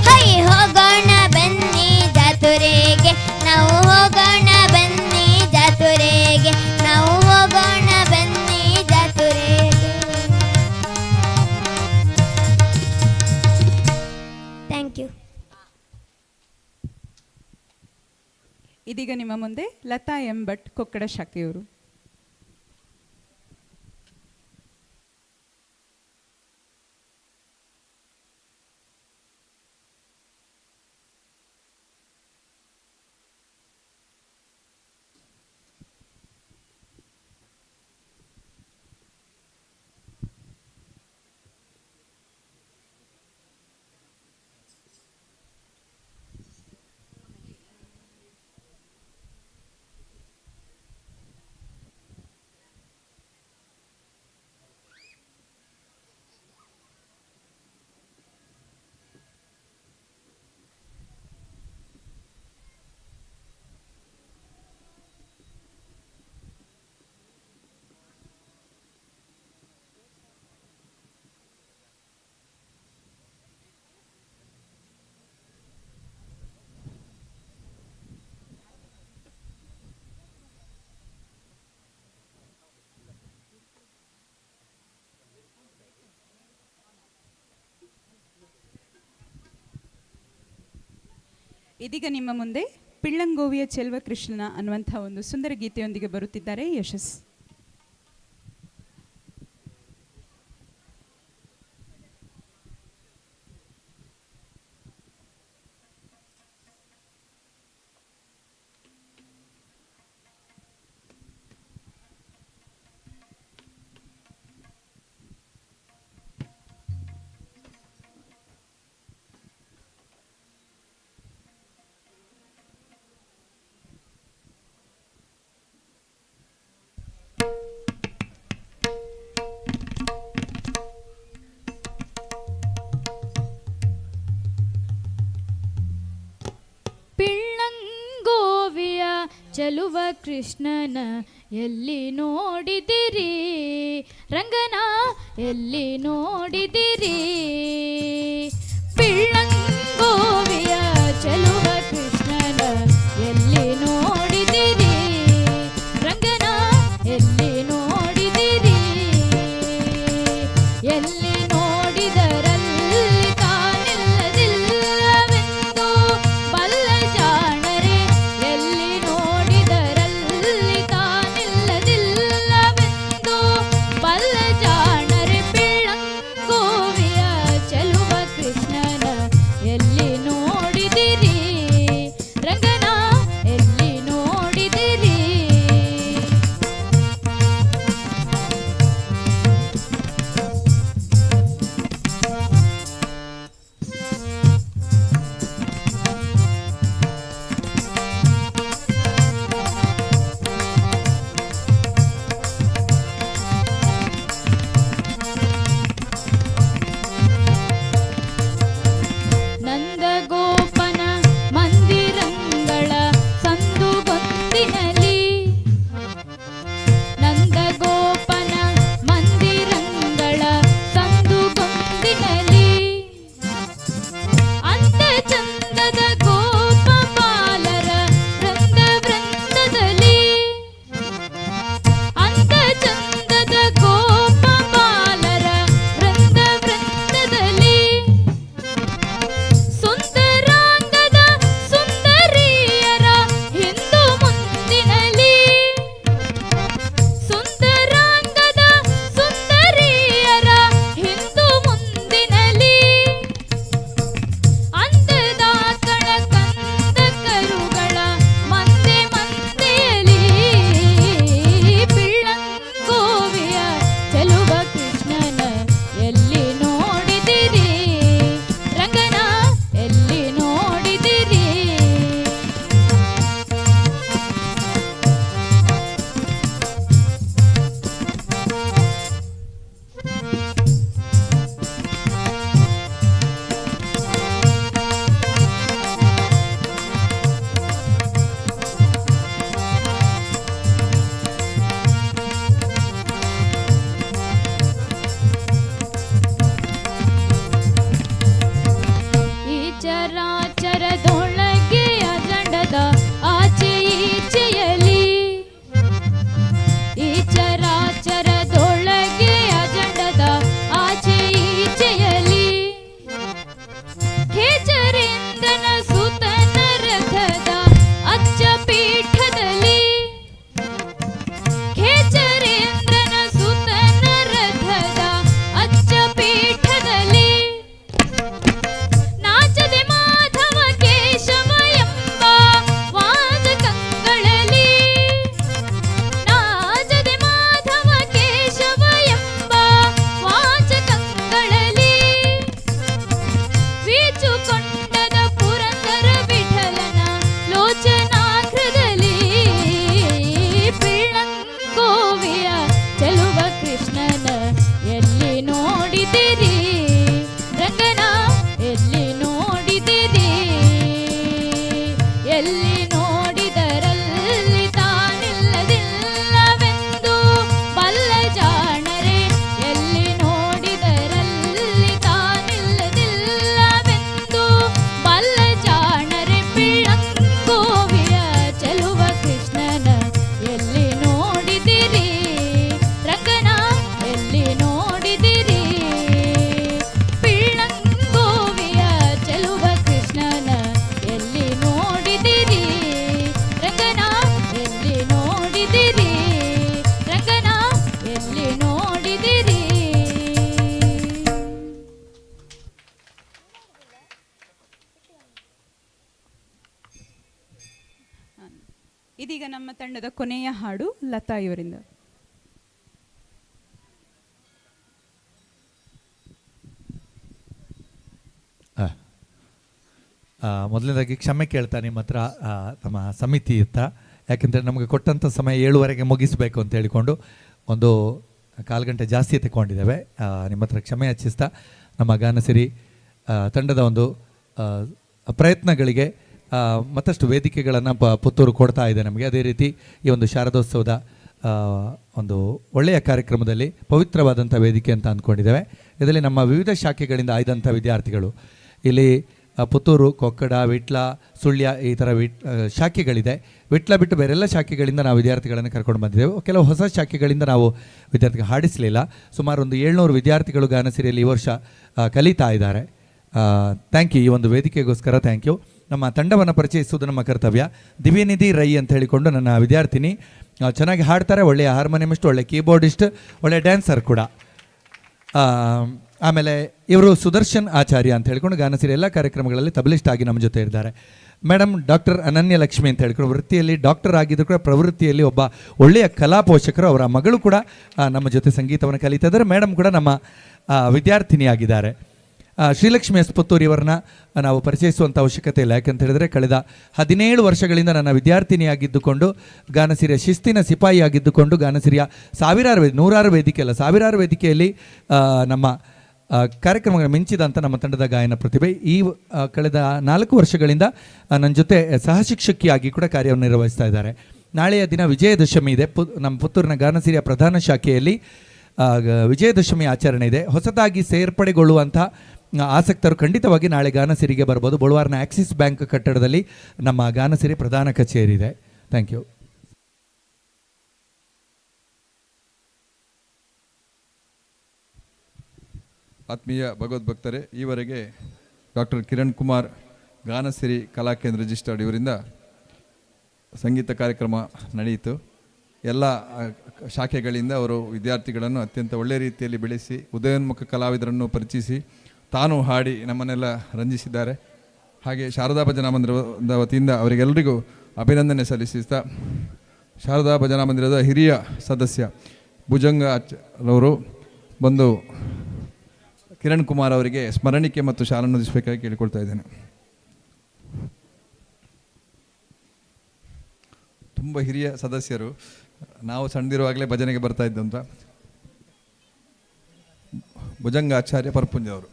ಹೊಯ್ ಹೋಗೋಣ ಬನ್ನಿ ಜಾತ್ರೆಗೆ, ನಾವು ಹೋಗೋಣ ಬನ್ನಿ ಜಾತ್ರೆಗೆ, ನಾವು ಹೋಗೋಣ ಬನ್ನಿ ಜಾತ್ರೆಗೆ. Thank you. ಇದೀಗ ನಿಮ್ಮ ಮುಂದೆ ಲತಾ ಎಂ ಭಟ್ ಕೊಕ್ಕಡ ಶಾಖೆಯವರು. ಇದೀಗ ನಿಮ್ಮ ಮುಂದೆ ಪಿಳ್ಳಂಗೋವಿಯ ಚೆಲ್ವ ಕೃಷ್ಣನ ಅನ್ನುವಂಥ ಒಂದು ಸುಂದರ ಗೀತೆಯೊಂದಿಗೆ ಬರುತ್ತಿದ್ದಾರೆ ಯಶಸ್. ಪಿಳ್ಳಂಗೋವಿಯ ಚಲುವ ಕೃಷ್ಣನ ಎಲ್ಲಿ ನೋಡಿದಿರಿ ರಂಗನ ಎಲ್ಲಿ ನೋಡಿದಿರಿ ಪಿಳ್ಳಂಗೋವಿಯ ಚಲುವ ಕೃಷ್ಣನ ಎಲ್ಲಿ ನೋಡಿದಿರಿ ರಂಗನ ಎಲ್ಲಿ ನೋಡಿದಿರಿ ಎಲ್ಲಿ ನೋಡಿದರಲ್ಲಿ ತಾನಿಲ್ಲದಿಲ್ಲವೆಂದು ಬಲ್ಲ ಜಾಣರೆ ಎಲ್ಲಿ ನೋಡಿದರಲ್ಲಿ ತಾನಿಲ್ಲದಿಲ್ಲವೆಂದು ಬಲ್ಲ ಜಾಣರೆ ಪಿಳ್ಳಂಗೋವಿಯ ಚೆಲುವ ಕೃಷ್ಣನ ಎಲ್ಲಿ ನೋಡಿದಿರಿ ರಂಗನ ಇದೀಗ ನಮ್ಮ ತಂಡದ ಕೊನೆಯ ಹಾಡು ಲತಾ ಇವರಿಂದ. ಮೊದಲನೇದಾಗಿ ಕ್ಷಮೆ ಕೇಳ್ತಾ ನಿಮ್ಮ ಹತ್ರ ನಮ್ಮ ಸಮಿತಿ ಇತ್ತ, ಯಾಕೆಂದರೆ ನಮಗೆ ಕೊಟ್ಟಂಥ ಸಮಯ 7:30ಗೆ ಮುಗಿಸಬೇಕು ಅಂತ ಹೇಳಿಕೊಂಡು ಒಂದು 1/4 ಗಂಟೆ ಜಾಸ್ತಿ ತಗೊಂಡಿದ್ದೇವೆ. ನಿಮ್ಮ ಹತ್ರ ಕ್ಷಮೆ ಯಾಚಿಸ್ತಾ ನಮ್ಮ ಗಾನಸಿರಿ ತಂಡದ ಒಂದು ಪ್ರಯತ್ನಗಳಿಗೆ ಮತ್ತಷ್ಟು ವೇದಿಕೆಗಳನ್ನು ಪುತ್ತೂರು ಕೊಡ್ತಾ ಇದೆ ನಮಗೆ. ಅದೇ ರೀತಿ ಈ ಒಂದು ಶಾರದೋತ್ಸವದ ಒಂದು ಒಳ್ಳೆಯ ಕಾರ್ಯಕ್ರಮದಲ್ಲಿ ಪವಿತ್ರವಾದಂಥ ವೇದಿಕೆ ಅಂತ ಅಂದ್ಕೊಂಡಿದ್ದೇವೆ. ಇದರಲ್ಲಿ ನಮ್ಮ ವಿವಿಧ ಶಾಖೆಗಳಿಂದ ಆಯ್ದಂಥ ವಿದ್ಯಾರ್ಥಿಗಳು ಇಲ್ಲಿ ಪುತ್ತೂರು, ಕೊಕ್ಕಡ, ವಿಟ್ಲ, ಸುಳ್ಯ ಈ ಥರ ಶಾಖೆಗಳಿದೆ. ವಿಟ್ಲ ಬಿಟ್ಟು ಬೇರೆಲ್ಲ ಶಾಖೆಗಳಿಂದ ನಾವು ವಿದ್ಯಾರ್ಥಿಗಳನ್ನು ಕರ್ಕೊಂಡು ಬಂದಿದ್ದೇವೆ. ಕೆಲವು ಹೊಸ ಶಾಖೆಗಳಿಂದ ನಾವು ವಿದ್ಯಾರ್ಥಿಗಳು ಹಾಡಿಸಲಿಲ್ಲ. ಸುಮಾರು ಒಂದು 700 ವಿದ್ಯಾರ್ಥಿಗಳು ಗಾನಸಿರಿಯಲ್ಲಿ ಈ ವರ್ಷ ಕಲಿತಾ ಇದ್ದಾರೆ. Thank you. ಈ ಒಂದು ವೇದಿಕೆಗೋಸ್ಕರ ಥ್ಯಾಂಕ್ ಯು. ನಮ್ಮ ತಂಡವನ್ನು ಪರಿಚಯಿಸುವುದು ನಮ್ಮ ಕರ್ತವ್ಯ. ದಿವ್ಯನಿಧಿ ರೈ ಅಂತ ಹೇಳಿಕೊಂಡು ನನ್ನ ವಿದ್ಯಾರ್ಥಿನಿ, ಚೆನ್ನಾಗಿ ಹಾಡ್ತಾರೆ, ಒಳ್ಳೆಯ ಹಾರ್ಮೋನಿಯಮಿಸ್ಟ್, ಒಳ್ಳೆಯ ಕೀಬೋರ್ಡಿಸ್ಟ್, ಒಳ್ಳೆಯ ಡ್ಯಾನ್ಸರ್ ಕೂಡ. ಆಮೇಲೆ ಇವರು ಸುದರ್ಶನ್ ಆಚಾರ್ಯ ಅಂತ ಹೇಳ್ಕೊಂಡು ಗಾನಸಿರಿ ಎಲ್ಲ ಕಾರ್ಯಕ್ರಮಗಳಲ್ಲಿ ತಬಲಿಸ್ಟ್ ಆಗಿ ನಮ್ಮ ಜೊತೆ ಇದ್ದಾರೆ. ಮೇಡಮ್ ಡಾಕ್ಟರ್ ಅನನ್ಯ ಲಕ್ಷ್ಮಿ ಅಂತ ಹೇಳ್ಕೊಂಡು ವೃತ್ತಿಯಲ್ಲಿ ಡಾಕ್ಟರ್ ಆಗಿದ್ರು ಕೂಡ ಪ್ರವೃತ್ತಿಯಲ್ಲಿ ಒಬ್ಬ ಒಳ್ಳೆಯ ಕಲಾ ಪೋಷಕರು. ಅವರ ಮಗಳು ಕೂಡ ನಮ್ಮ ಜೊತೆ ಸಂಗೀತವನ್ನು ಕಲಿತಾ ಇದ್ದಾರೆ. ಮೇಡಮ್ ಕೂಡ ನಮ್ಮ ವಿದ್ಯಾರ್ಥಿನಿಯಾಗಿದ್ದಾರೆ. ಶ್ರೀಲಕ್ಷ್ಮಿ ಎಸ್ ಪುತ್ತೂರು ಇವರನ್ನ ನಾವು ಪರಿಚಯಿಸುವಂಥ ಅವಶ್ಯಕತೆ ಇಲ್ಲ, ಯಾಕೆಂತ ಹೇಳಿದರೆ ಕಳೆದ 17 ವರ್ಷಗಳಿಂದ ನನ್ನ ವಿದ್ಯಾರ್ಥಿನಿಯಾಗಿದ್ದುಕೊಂಡು ಗಾನಸಿರಿಯ ಶಿಸ್ತಿನ ಸಿಪಾಯಿಯಾಗಿದ್ದುಕೊಂಡು ಗಾನಸಿರಿಯ ನೂರಾರು ವೇದಿಕೆ ಅಲ್ಲ, ಸಾವಿರಾರು ವೇದಿಕೆಯಲ್ಲಿ ನಮ್ಮ ಕಾರ್ಯಕ್ರಮಗಳು ಮಿಂಚಿದಂಥ ನಮ್ಮ ತಂಡದ ಗಾಯನ ಪ್ರತಿಭೆ ಈ ಕಳೆದ 4 ವರ್ಷಗಳಿಂದ ನನ್ನ ಜೊತೆ ಸಹಶಿಕ್ಷಕಿಯಾಗಿ ಕೂಡ ಕಾರ್ಯವನ್ನು ನಿರ್ವಹಿಸ್ತಾ ಇದ್ದಾರೆ. ನಾಳೆಯ ದಿನ ವಿಜಯದಶಮಿ ಇದೆ. ನಮ್ಮ ಪುತ್ತೂರಿನ ಗಾನಸಿರಿಯ ಪ್ರಧಾನ ಶಾಖೆಯಲ್ಲಿ ವಿಜಯದಶಮಿ ಆಚರಣೆ ಇದೆ. ಹೊಸದಾಗಿ ಸೇರ್ಪಡೆಗೊಳ್ಳುವಂಥ ಆಸಕ್ತರು ಖಂಡಿತವಾಗಿ ನಾಳೆ ಗಾನಸಿರಿಗೆ ಬರ್ಬೋದು. ಬಳುವಾರ್ನ ಆಕ್ಸಿಸ್ ಬ್ಯಾಂಕ್ ಕಟ್ಟಡದಲ್ಲಿ ನಮ್ಮ ಗಾನಸಿರಿ ಪ್ರಧಾನ ಕಚೇರಿ ಇದೆ. Thank you. ಆತ್ಮೀಯ ಭಗವದ್ಭಕ್ತರೇ, ಈವರೆಗೆ ಡಾಕ್ಟರ್ ಕಿರಣ್ ಕುಮಾರ್ ಗಾನಸಿರಿ ಕಲಾಕೇಂದ್ರ ರಿಜಿಸ್ಟರ್ಡ್ ಇವರಿಂದ ಸಂಗೀತ ಕಾರ್ಯಕ್ರಮ ನಡೆಯಿತು. ಎಲ್ಲ ಶಾಖೆಗಳಿಂದ ಅವರು ವಿದ್ಯಾರ್ಥಿಗಳನ್ನು ಅತ್ಯಂತ ಒಳ್ಳೆಯ ರೀತಿಯಲ್ಲಿ ಬೆಳೆಸಿ ಉದಯೋನ್ಮುಖ ಕಲಾವಿದರನ್ನು ಪರಿಚಯಿಸಿ ತಾನು ಹಾಡಿ ನಮ್ಮನ್ನೆಲ್ಲ ರಂಜಿಸಿದ್ದಾರೆ. ಹಾಗೆ ಶಾರದಾ ಭಜನಾ ಮಂದಿರದ ವತಿಯಿಂದ ಅವರಿಗೆಲ್ಲರಿಗೂ ಅಭಿನಂದನೆ ಸಲ್ಲಿಸುತ್ತಾ, ಶಾರದಾ ಭಜನಾ ಮಂದಿರದ ಹಿರಿಯ ಸದಸ್ಯ ಭುಜಂಗರವರು ಬಂದು ಕಿರಣ್ ಕುಮಾರ್ ಅವರಿಗೆ ಸ್ಮರಣಿಕೆ ಮತ್ತು ಶಾಲನ್ನು ಹೊದಿಸಬೇಕಾಗಿ ಕೇಳಿಕೊಳ್ತಾ ಇದ್ದೇನೆ. ತುಂಬ ಹಿರಿಯ ಸದಸ್ಯರು, ನಾವು ಸಣ್ಣದಿರುವಾಗಲೇ ಭಜನೆಗೆ ಬರ್ತಾ ಇದ್ದಂಥ ಭುಜಂಗಾಚಾರ್ಯ ಪರಪುಂಜ ಅವರು.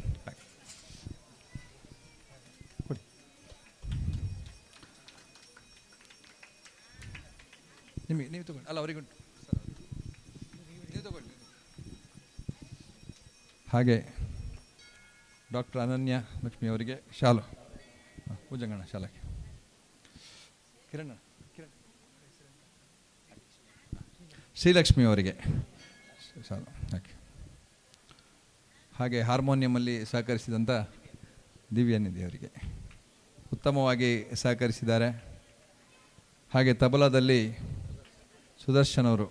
ನಿಮಗೆ ನೀವು ತಗೊಳ್ಳಿ, ಅಲ್ಲ ಅವರಿಗೆ ನೀವು ತಗೊಳ್ಳಿ. ಹಾಗೆ ಡಾಕ್ಟರ್ ಅನನ್ಯ ಲಕ್ಷ್ಮಿ ಅವರಿಗೆ ಶಾಲು, ಭುಜಂಗಣ್ಣ ಶಾಲಕ್ಕೆ, ಕಿರಣ್ ಶ್ರೀಲಕ್ಷ್ಮಿ ಅವರಿಗೆ ಶಾಲು ಹಾಕಿ. ಹಾಗೆ ಹಾರ್ಮೋನಿಯಮಲ್ಲಿ ಸಹಕರಿಸಿದಂಥ ದಿವ್ಯನಿಧಿ ಅವರಿಗೆ ಉತ್ತಮವಾಗಿ ಸಹಕರಿಸಿದ್ದಾರೆ. ಹಾಗೆ ತಬಲಾದಲ್ಲಿ ಸುದರ್ಶನ್ ಅವರು,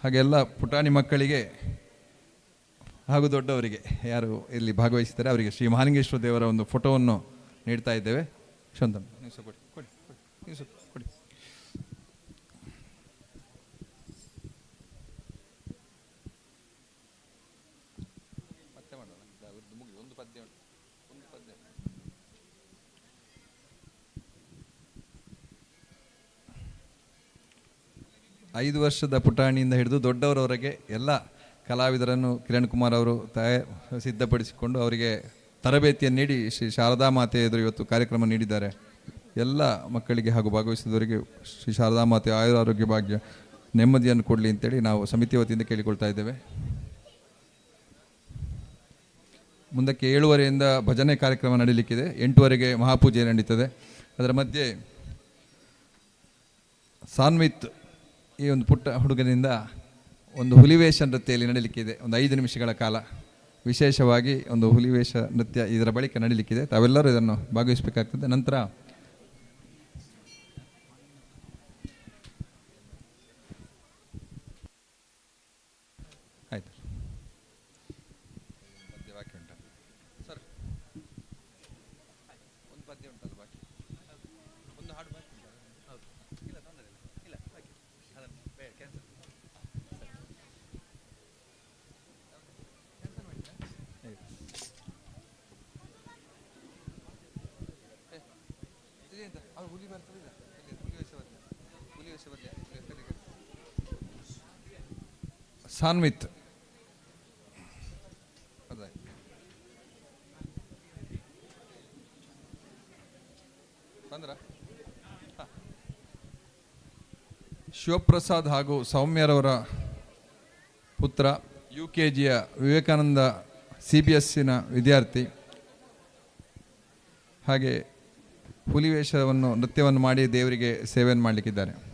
ಹಾಗೆ ಎಲ್ಲ ಪುಟಾಣಿ ಮಕ್ಕಳಿಗೆ ಹಾಗೂ ದೊಡ್ಡವರಿಗೆ ಯಾರು ಇಲ್ಲಿ ಭಾಗವಹಿಸಿದ್ದಾರೆ ಅವರಿಗೆ ಶ್ರೀ ಮಹಾಲಿಂಗೇಶ್ವರ ದೇವರ ಒಂದು ಫೋಟೋವನ್ನು ನೀಡ್ತಾ ಇದ್ದೇವೆ. ಶಂತನ್ ನೀವು ಸಹ ಕೊಡಿ, ಕೊಡಿ ಕೊಡಿ, ನೀವು ಸಹ ಕೊಡಿ. ಮತ್ತೆ ಮಾಡೋಣ, ಮುಗಿ ಒಂದು ಪದ್ಯ ಉಂಟು, ಒಂದು ಪದ್ಯ. ಐದು ವರ್ಷದ ಪುಟಾಣಿಯಿಂದ ಹಿಡಿದು ದೊಡ್ಡವರವರೆಗೆ ಎಲ್ಲ ಕಲಾವಿದರನ್ನು ಕಿರಣ್ ಕುಮಾರ್ ಅವರು ಸಿದ್ಧಪಡಿಸಿಕೊಂಡು ಅವರಿಗೆ ತರಬೇತಿಯನ್ನು ನೀಡಿ ಶ್ರೀ ಶಾರದಾ ಮಾತೆ ಎದುರು ಇವತ್ತು ಕಾರ್ಯಕ್ರಮ ನೀಡಿದ್ದಾರೆ. ಎಲ್ಲ ಮಕ್ಕಳಿಗೆ ಹಾಗೂ ಭಾಗವಹಿಸಿದವರಿಗೆ ಶ್ರೀ ಶಾರದಾ ಮಾತೆ ಆಯುರಾರೋಗ್ಯ ಭಾಗ್ಯ ನೆಮ್ಮದಿಯನ್ನು ಕೊಡಲಿ ಅಂತೇಳಿ ನಾವು ಸಮಿತಿ ವತಿಯಿಂದ ಕೇಳಿಕೊಳ್ತಾ ಇದ್ದೇವೆ. ಮುಂದಕ್ಕೆ 7:30ಯಿಂದ ಭಜನೆ ಕಾರ್ಯಕ್ರಮ ನಡೀಲಿಕ್ಕಿದೆ. 8:00ಗೆ ಮಹಾಪೂಜೆ ನಡೀತದೆ. ಅದರ ಮಧ್ಯೆ ಸಾನ್ವಿತ್ ಈ ಒಂದು ಪುಟ್ಟ ಹುಡುಗನಿಂದ ಒಂದು ಹುಲಿವೇಷ ನೃತ್ಯದಲ್ಲಿ ನಡೀಲಿಕ್ಕಿದೆ. ಒಂದು 5 ನಿಮಿಷಗಳ ಕಾಲ ವಿಶೇಷವಾಗಿ ಒಂದು ಹುಲಿವೇಷ ನೃತ್ಯ ಇದರ ಬಳಿಕ ನಡೀಲಿಕ್ಕಿದೆ. ತಾವೆಲ್ಲರೂ ಇದನ್ನು ಭಾಗವಹಿಸಬೇಕಾಗ್ತದೆ. ನಂತರ ಆಯಿತು, ಪದ್ಯ ಬಾಕಿ ಉಂಟಲ್ಲ ಸರ್, ಒಂದು ಪದ್ಯ ಉಂಟಲ್ಲ ಬಾಕಿ, ಒಂದು ಸಾನ್ವಿತ್ ಬಂದ್ರ ಶಿವಪ್ರಸಾದ್ ಹಾಗೂ ಸೌಮ್ಯರವರ ಪುತ್ರ UKGಯ ವಿವೇಕಾನಂದ CBSEನ ವಿದ್ಯಾರ್ಥಿ, ಹಾಗೆ ಹುಲಿವೇಷವನ್ನು ನೃತ್ಯವನ್ನು ಮಾಡಿ ದೇವರಿಗೆ ಸೇವೆಯನ್ನು ಮಾಡಲಿಕ್ಕಿದ್ದಾರೆ.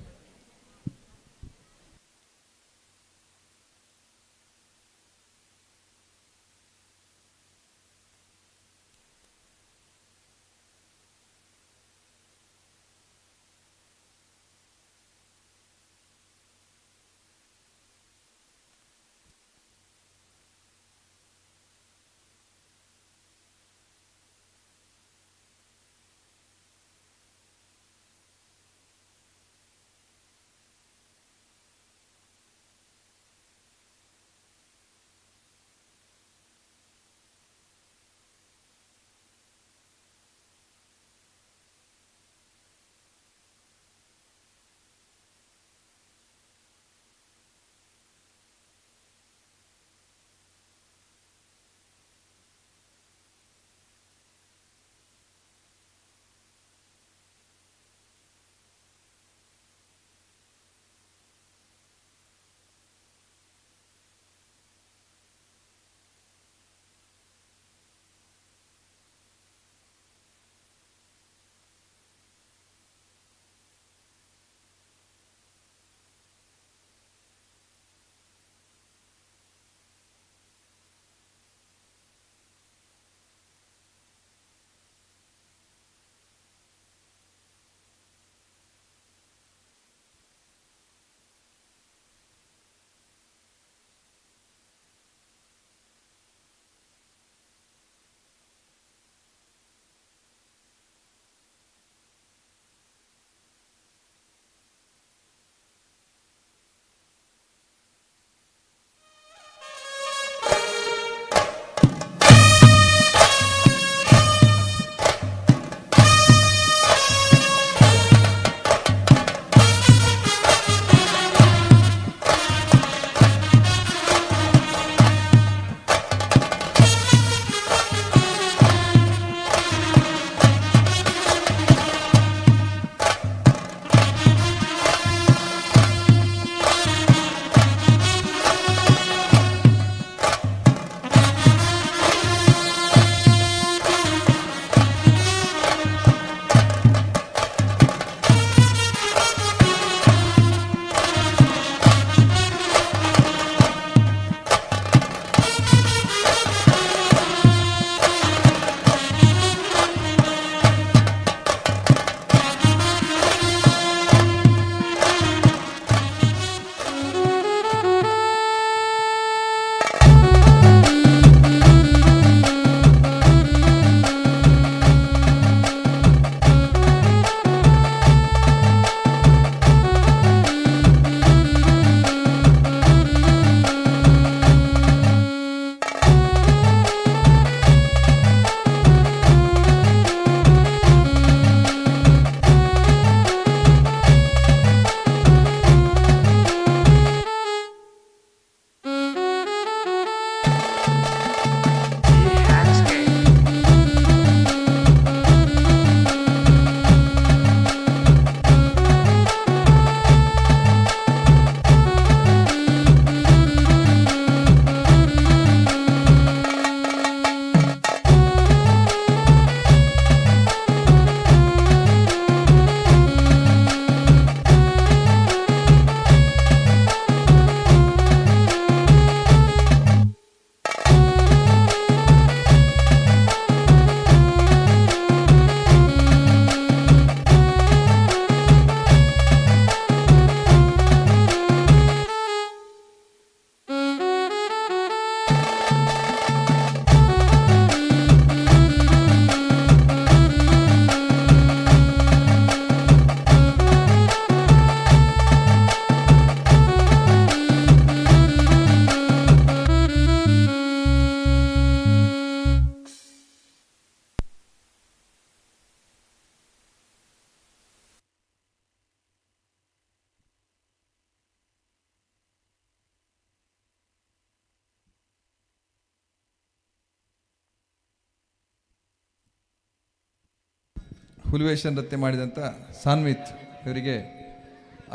ಹುಲಿವೇಷ ನೃತ್ಯ ಮಾಡಿದಂಥ ಸಾನ್ವಿತ್ ಇವರಿಗೆ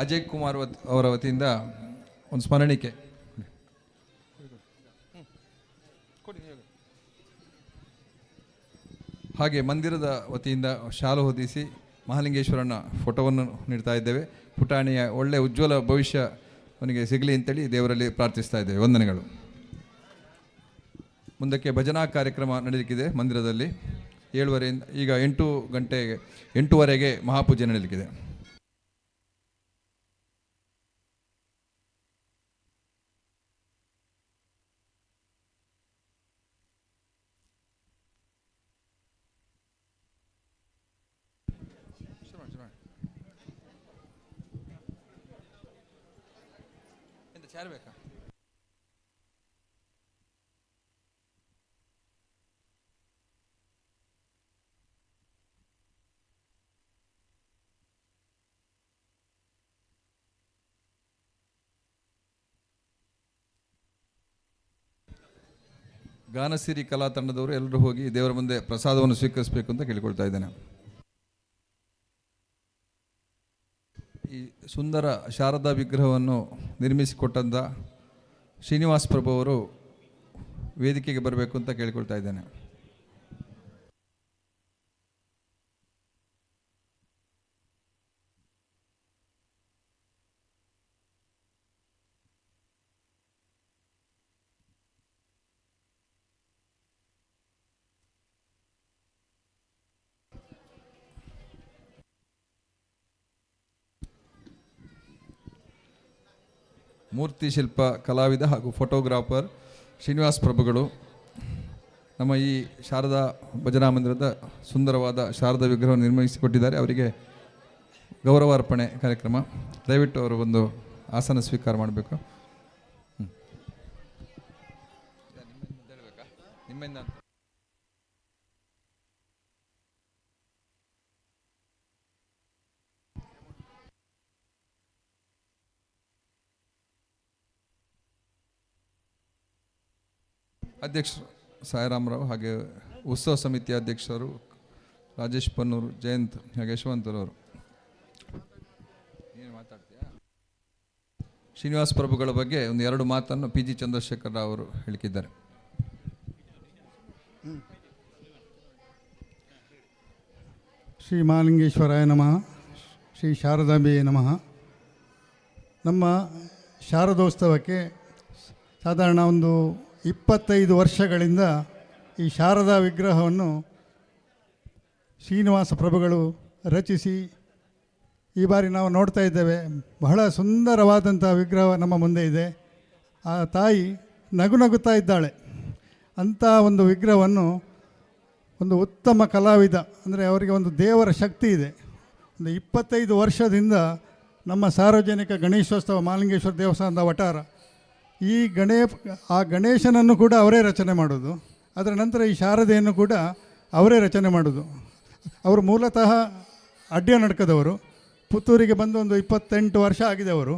ಅಜಯ್ ಕುಮಾರ್ ಅವರ ವತಿಯಿಂದ ಒಂದು ಸ್ಮರಣಿಕೆ. ಹಾಗೆ ಮಂದಿರದ ವತಿಯಿಂದ ಶಾಲು ಹೊದಿಸಿ ಮಹಾಲಿಂಗೇಶ್ವರನ ಫೋಟೋವನ್ನು ನೀಡ್ತಾ ಇದ್ದೇವೆ. ಪುಟಾಣಿಯ ಒಳ್ಳೆಯ ಉಜ್ವಲ ಭವಿಷ್ಯ ಅವನಿಗೆ ಸಿಗಲಿ ಅಂತೇಳಿ ದೇವರಲ್ಲಿ ಪ್ರಾರ್ಥಿಸ್ತಾ ಇದ್ದೇವೆ. ವಂದನೆಗಳು. ಮುಂದಕ್ಕೆ ಭಜನಾ ಕಾರ್ಯಕ್ರಮ ನಡೆಯಲಿಕ್ಕಿದೆ ಮಂದಿರದಲ್ಲಿ 7:30 ಈಗ 8:00 ಮಹಾಪೂಜೆ ನಡೆಯಲಿಕ್ಕಿದೆ. ಬೇಕಾ? ಗಾನಸಿರಿ ಕಲಾ ತಂಡದವರು ಎಲ್ಲರೂ ಹೋಗಿ ದೇವರ ಮುಂದೆ ಪ್ರಸಾದವನ್ನು ಸ್ವೀಕರಿಸಬೇಕು ಅಂತ ಕೇಳಿಕೊಳ್ತಾ ಇದ್ದೇನೆ. ಈ ಸುಂದರ ಶಾರದಾ ವಿಗ್ರಹವನ್ನು ನಿರ್ಮಿಸಿಕೊಟ್ಟಂಥ ಶ್ರೀನಿವಾಸ್ ಪ್ರಭು ಅವರು ವೇದಿಕೆಗೆ ಬರಬೇಕು ಅಂತ ಕೇಳಿಕೊಳ್ತಾ ಇದ್ದೇನೆ. ಮೂರ್ತಿ ಶಿಲ್ಪ ಕಲಾವಿದ ಹಾಗೂ ಫೋಟೋಗ್ರಾಫರ್ ಶ್ರೀನಿವಾಸ್ ಪ್ರಭುಗಳು ನಮ್ಮ ಈ ಶಾರದಾ ಭಜನಾ ಮಂದಿರದ ಸುಂದರವಾದ ಶಾರದಾ ವಿಗ್ರಹವನ್ನು ನಿರ್ಮಿಸಿಕೊಟ್ಟಿದ್ದಾರೆ. ಅವರಿಗೆ ಗೌರವಾರ್ಪಣೆ ಕಾರ್ಯಕ್ರಮ. ದಯವಿಟ್ಟು ಅವರು ಒಂದು ಆಸನ ಸ್ವೀಕಾರ ಮಾಡಬೇಕು. ನಿಮ್ಮಿಂದ ಅಧ್ಯಕ್ಷರು ಸಾಯಿರಾಮರಾವ್, ಹಾಗೆ ಉತ್ಸವ ಸಮಿತಿ ಅಧ್ಯಕ್ಷರು ರಾಜೇಶ್ ಪನ್ನೂರು, ಜಯಂತ್ ಹಾಗೆ ಯಶವಂತರವರು. ಏನು ಮಾತಾಡ್ತೀಯಾ? ಶ್ರೀನಿವಾಸ್ ಪ್ರಭುಗಳ ಬಗ್ಗೆ ಒಂದು 2 ಮಾತನ್ನು PG ಚಂದ್ರಶೇಖರ್ ರಾವ್ ಅವರು ಹೇಳಿದ್ದಾರೆ. ಶ್ರೀ ಮಹಾಲಿಂಗೇಶ್ವರಾಯ ನಮಃ. ಶ್ರೀ ಶಾರದಾಂಬೆಯೇ ನಮಃ. ನಮ್ಮ ಶಾರದೋತ್ಸವಕ್ಕೆ ಸಾಧಾರಣ ಒಂದು 25 ವರ್ಷಗಳಿಂದ ಈ ಶಾರದಾ ವಿಗ್ರಹವನ್ನು ಶ್ರೀನಿವಾಸ ಪ್ರಭುಗಳು ರಚಿಸಿ ಈ ಬಾರಿ ನಾವು ನೋಡ್ತಾ ಇದ್ದೇವೆ. ಬಹಳ ಸುಂದರವಾದಂಥ ವಿಗ್ರಹ ನಮ್ಮ ಮುಂದೆ ಇದೆ. ಆ ತಾಯಿ ನಗುತ್ತಾ ಇದ್ದಾಳೆ. ಅಂಥ ಒಂದು ವಿಗ್ರಹವನ್ನು ಒಂದು ಉತ್ತಮ ಕಲಾವಿದ, ಅಂದರೆ ಅವರಿಗೆ ಒಂದು ದೇವರ ಶಕ್ತಿ ಇದೆ. ಒಂದು 25 ವರ್ಷದಿಂದ ನಮ್ಮ ಸಾರ್ವಜನಿಕ ಗಣೇಶೋತ್ಸವ ಮಹಾಲಿಂಗೇಶ್ವರ ದೇವಸ್ಥಾನದ ವಟಾರ ಈ ಗಣೇಶನನ್ನು ಕೂಡ ಅವರೇ ರಚನೆ ಮಾಡೋದು. ಅದರ ನಂತರ ಈ ಶಾರದೆಯನ್ನು ಕೂಡ ಅವರೇ ರಚನೆ ಮಾಡೋದು. ಅವರು ಮೂಲತಃ ಅಡ್ಯ ನಡ್ಕದವರು. ಪುತ್ತೂರಿಗೆ ಬಂದು ಒಂದು 28 ವರ್ಷ ಆಗಿದೆ ಅವರು.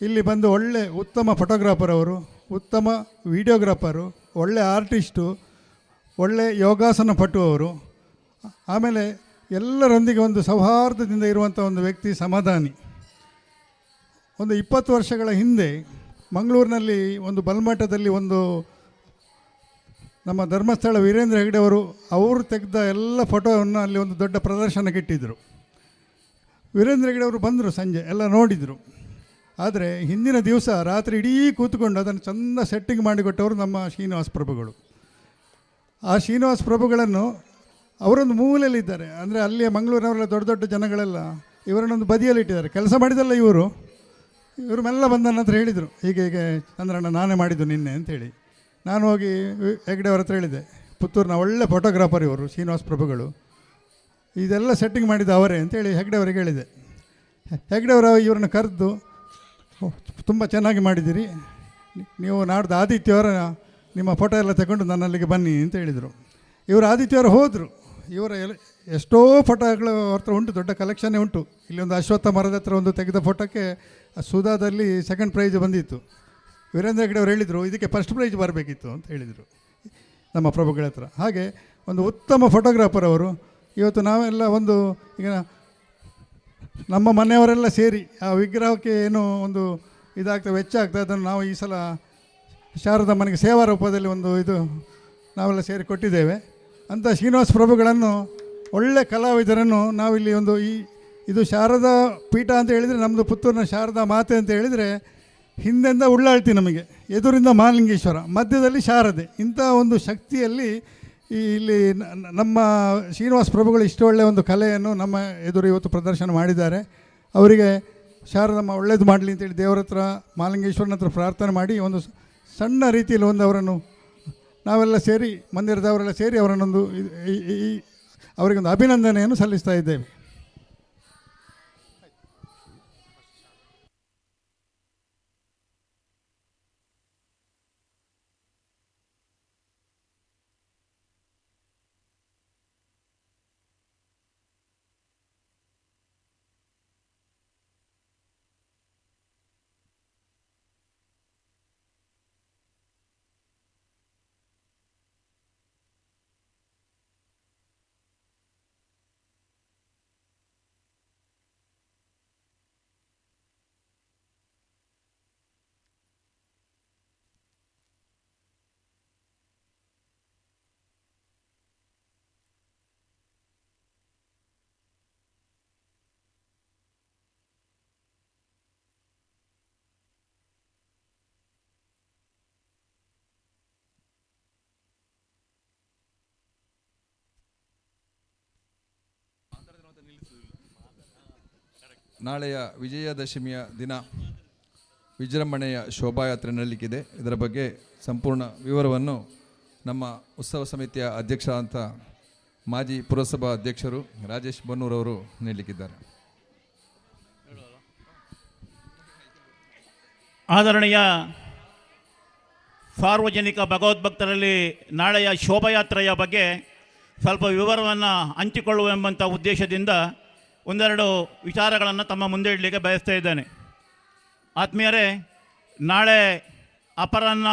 ಇಲ್ಲಿ ಬಂದು ಒಳ್ಳೆ ಉತ್ತಮ ಫೋಟೋಗ್ರಾಫರ್ ಅವರು, ಉತ್ತಮ ವಿಡಿಯೋಗ್ರಾಫರು, ಒಳ್ಳೆ ಆರ್ಟಿಸ್ಟು, ಒಳ್ಳೆ ಯೋಗಾಸನ ಪಟು ಅವರು. ಆಮೇಲೆ ಎಲ್ಲರೊಂದಿಗೆ ಒಂದು ಸೌಹಾರ್ದದಿಂದ ಇರುವಂಥ ಒಂದು ವ್ಯಕ್ತಿ, ಸಮಾಧಾನಿ. ಒಂದು 20 ವರ್ಷಗಳ ಹಿಂದೆ ಮಂಗಳೂರಿನಲ್ಲಿ ಒಂದು ಬಲ್ಮಠದಲ್ಲಿ ಒಂದು ನಮ್ಮ ಧರ್ಮಸ್ಥಳ ವೀರೇಂದ್ರ ಹೆಗ್ಡೆ ಅವರು ತೆಗೆದ ಎಲ್ಲ ಫೋಟೋವನ್ನು ಅಲ್ಲಿ ಒಂದು ದೊಡ್ಡ ಪ್ರದರ್ಶನಕ್ಕೆ ಇಟ್ಟಿದ್ದರು. ವೀರೇಂದ್ರ ಹೆಗ್ಡೆ ಅವರು ಬಂದರು, ಸಂಜೆ ಎಲ್ಲ ನೋಡಿದರು. ಆದರೆ ಹಿಂದಿನ ದಿವಸ ರಾತ್ರಿ ಇಡೀ ಕೂತ್ಕೊಂಡು ಅದನ್ನು ಚೆಂದ ಸೆಟ್ಟಿಂಗ್ ಮಾಡಿಕೊಟ್ಟವರು ನಮ್ಮ ಶ್ರೀನಿವಾಸ ಪ್ರಭುಗಳು. ಆ ಶ್ರೀನಿವಾಸ ಪ್ರಭುಗಳನ್ನು ಅವರೊಂದು ಮೂಲೆಯಲ್ಲಿದ್ದಾರೆ. ಅಂದರೆ ಅಲ್ಲಿಯ ಮಂಗಳೂರಿನವರೆಲ್ಲ ದೊಡ್ಡ ದೊಡ್ಡ ಜನಗಳೆಲ್ಲ ಇವರನ್ನೊಂದು ಬದಿಯಲ್ಲಿಟ್ಟಿದ್ದಾರೆ. ಕೆಲಸ ಮಾಡಿದಲ್ಲ ಇವರು ಮೆಲ್ಲ ಬಂದ ನಂತರ ಹೇಳಿದರು, ಹೀಗೆ ಚಂದ್ರಣ್ಣ ನಾನೇ ಮಾಡಿದ್ದು ನಿನ್ನೆ ಅಂತೇಳಿ. ನಾನು ಹೋಗಿ ಹೆಗ್ಡೆ ಅವ್ರ ಹತ್ರ ಹೇಳಿದೆ, ಪುತ್ತೂರಿನ ಒಳ್ಳೆ ಫೋಟೋಗ್ರಾಫರ್ ಇವರು ಶ್ರೀನಿವಾಸ ಪ್ರಭುಗಳು, ಇದೆಲ್ಲ ಸೆಟ್ಟಿಂಗ್ ಮಾಡಿದ್ದು ಅವರೇ ಅಂತೇಳಿ ಹೆಗ್ಡೆ ಅವರಿಗೆ ಹೇಳಿದೆ. ಹೆಗ್ಡೆ ಅವರು ಇವರನ್ನು ಕರೆದು, ತುಂಬ ಚೆನ್ನಾಗಿ ಮಾಡಿದ್ದೀರಿ, ನೀವು ನಾಡ್ದು ಆದಿತ್ಯವಾರ ನಿಮ್ಮ ಫೋಟೋ ಎಲ್ಲ ತಗೊಂಡು ನನ್ನಲ್ಲಿಗೆ ಬನ್ನಿ ಅಂತ ಹೇಳಿದರು. ಇವರು ಆದಿತ್ಯವಾರ ಹೋದರು. ಇವರ ಎಷ್ಟೋ ಫೋಟೋಗಳು ಅವ್ರ ಹತ್ರ ಉಂಟು, ದೊಡ್ಡ ಕಲೆಕ್ಷನ್ನೇ ಉಂಟು. ಇಲ್ಲಿ ಒಂದು ಅಶ್ವತ್ಥ ಮರದ ಹತ್ರ ಒಂದು ತೆಗೆದ ಫೋಟೋಕ್ಕೆ ಸುಧಾದಲ್ಲಿ 2nd ಪ್ರೈಜ್ ಬಂದಿತ್ತು. ವೀರೇಂದ್ರ ಹೆಗ್ಡೆ ಅವರು ಹೇಳಿದರು, ಇದಕ್ಕೆ 1st ಪ್ರೈಜ್ ಬರಬೇಕಿತ್ತು ಅಂತ ಹೇಳಿದರು ನಮ್ಮ ಪ್ರಭುಗಳ ಹತ್ರ. ಹಾಗೆ ಒಂದು ಉತ್ತಮ ಫೋಟೋಗ್ರಾಫರ್ ಅವರು. ಇವತ್ತು ನಾವೆಲ್ಲ ಒಂದು ಈಗ ನಮ್ಮ ಮನೆಯವರೆಲ್ಲ ಸೇರಿ ಆ ವಿಗ್ರಹಕ್ಕೆ ಏನು ಒಂದು ಇದಾಗ್ತದೆ, ವೆಚ್ಚ ಆಗ್ತದೆ, ಅದನ್ನು ನಾವು ಈ ಸಲ ಶಾರದಾ ಮನೆಗೆ ಸೇವಾ ರೂಪದಲ್ಲಿ ಒಂದು ಇದು ನಾವೆಲ್ಲ ಸೇರಿ ಕೊಟ್ಟಿದ್ದೇವೆ. ಅಂಥ ಶ್ರೀನಿವಾಸ ಪ್ರಭುಗಳನ್ನು ಒಳ್ಳೆ ಕಲಾವಿದರನ್ನು ನಾವಿಲ್ಲಿ ಒಂದು ಇದು ಶಾರದಾ ಪೀಠ ಅಂತ ಹೇಳಿದರೆ ನಮ್ಮದು ಪುತ್ತೂರಿನ ಶಾರದಾ ಮಾತೆ ಅಂತ ಹೇಳಿದರೆ ಹಿಂದೆಂದ ಉಳ್ಳಾಳ್ತಿ, ನಮಗೆ ಎದುರಿಂದ ಮಹಾಲಿಂಗೇಶ್ವರ, ಮಧ್ಯದಲ್ಲಿ ಶಾರದೆ. ಇಂಥ ಒಂದು ಶಕ್ತಿಯಲ್ಲಿ ಇಲ್ಲಿ ನಮ್ಮ ಶ್ರೀನಿವಾಸ ಪ್ರಭುಗಳು ಇಷ್ಟು ಒಳ್ಳೆಯ ಒಂದು ಕಲೆಯನ್ನು ನಮ್ಮ ಎದುರು ಇವತ್ತು ಪ್ರದರ್ಶನ ಮಾಡಿದ್ದಾರೆ. ಅವರಿಗೆ ಶಾರದಮ್ಮ ಒಳ್ಳೇದು ಮಾಡಲಿ ಅಂತೇಳಿ ದೇವರ ಹತ್ರ, ಮಹಾಲಿಂಗೇಶ್ವರನ ಹತ್ರ ಪ್ರಾರ್ಥನೆ ಮಾಡಿ ಒಂದು ಸಣ್ಣ ರೀತಿಯಲ್ಲಿ ಒಂದು ಅವರನ್ನು ನಾವೆಲ್ಲ ಸೇರಿ, ಮಂದಿರದವರೆಲ್ಲ ಸೇರಿ ಅವರನ್ನೊಂದು ಅವರಿಗೊಂದು ಅಭಿನಂದನೆಯನ್ನು ಸಲ್ಲಿಸ್ತಾ ಇದ್ದೇವೆ. ನಾಳೆಯ ವಿಜಯದಶಮಿಯ ದಿನ ವಿಜೃಂಭಣೆಯ ಶೋಭಾಯಾತ್ರೆ ನಡೀಲಿಕ್ಕಿದೆ. ಇದರ ಬಗ್ಗೆ ಸಂಪೂರ್ಣ ವಿವರವನ್ನು ನಮ್ಮ ಉತ್ಸವ ಸಮಿತಿಯ ಅಧ್ಯಕ್ಷ ಅಂತ ಮಾಜಿ ಪುರಸಭಾ ಅಧ್ಯಕ್ಷರು ರಾಜೇಶ್ ಬನ್ನೂರವರು ನೀಡಲಿಕ್ಕಿದ್ದಾರೆ. ಆದರಣೀಯ ಸಾರ್ವಜನಿಕ ಭಗವದ್ಭಕ್ತರಲ್ಲಿ ನಾಳೆಯ ಶೋಭಾಯಾತ್ರೆಯ ಬಗ್ಗೆ ಸ್ವಲ್ಪ ವಿವರವನ್ನು ಹಂಚಿಕೊಳ್ಳುವೆಂಬಂಥ ಉದ್ದೇಶದಿಂದ ಒಂದೆರಡು ವಿಚಾರಗಳನ್ನು ತಮ್ಮ ಮುಂದೆ ಇಡಲಿಕ್ಕೆ ಬಯಸ್ತಾ ಇದ್ದೇನೆ. ಆತ್ಮೀಯರೇ, ನಾಳೆ ಅಪರಾಹ್ನ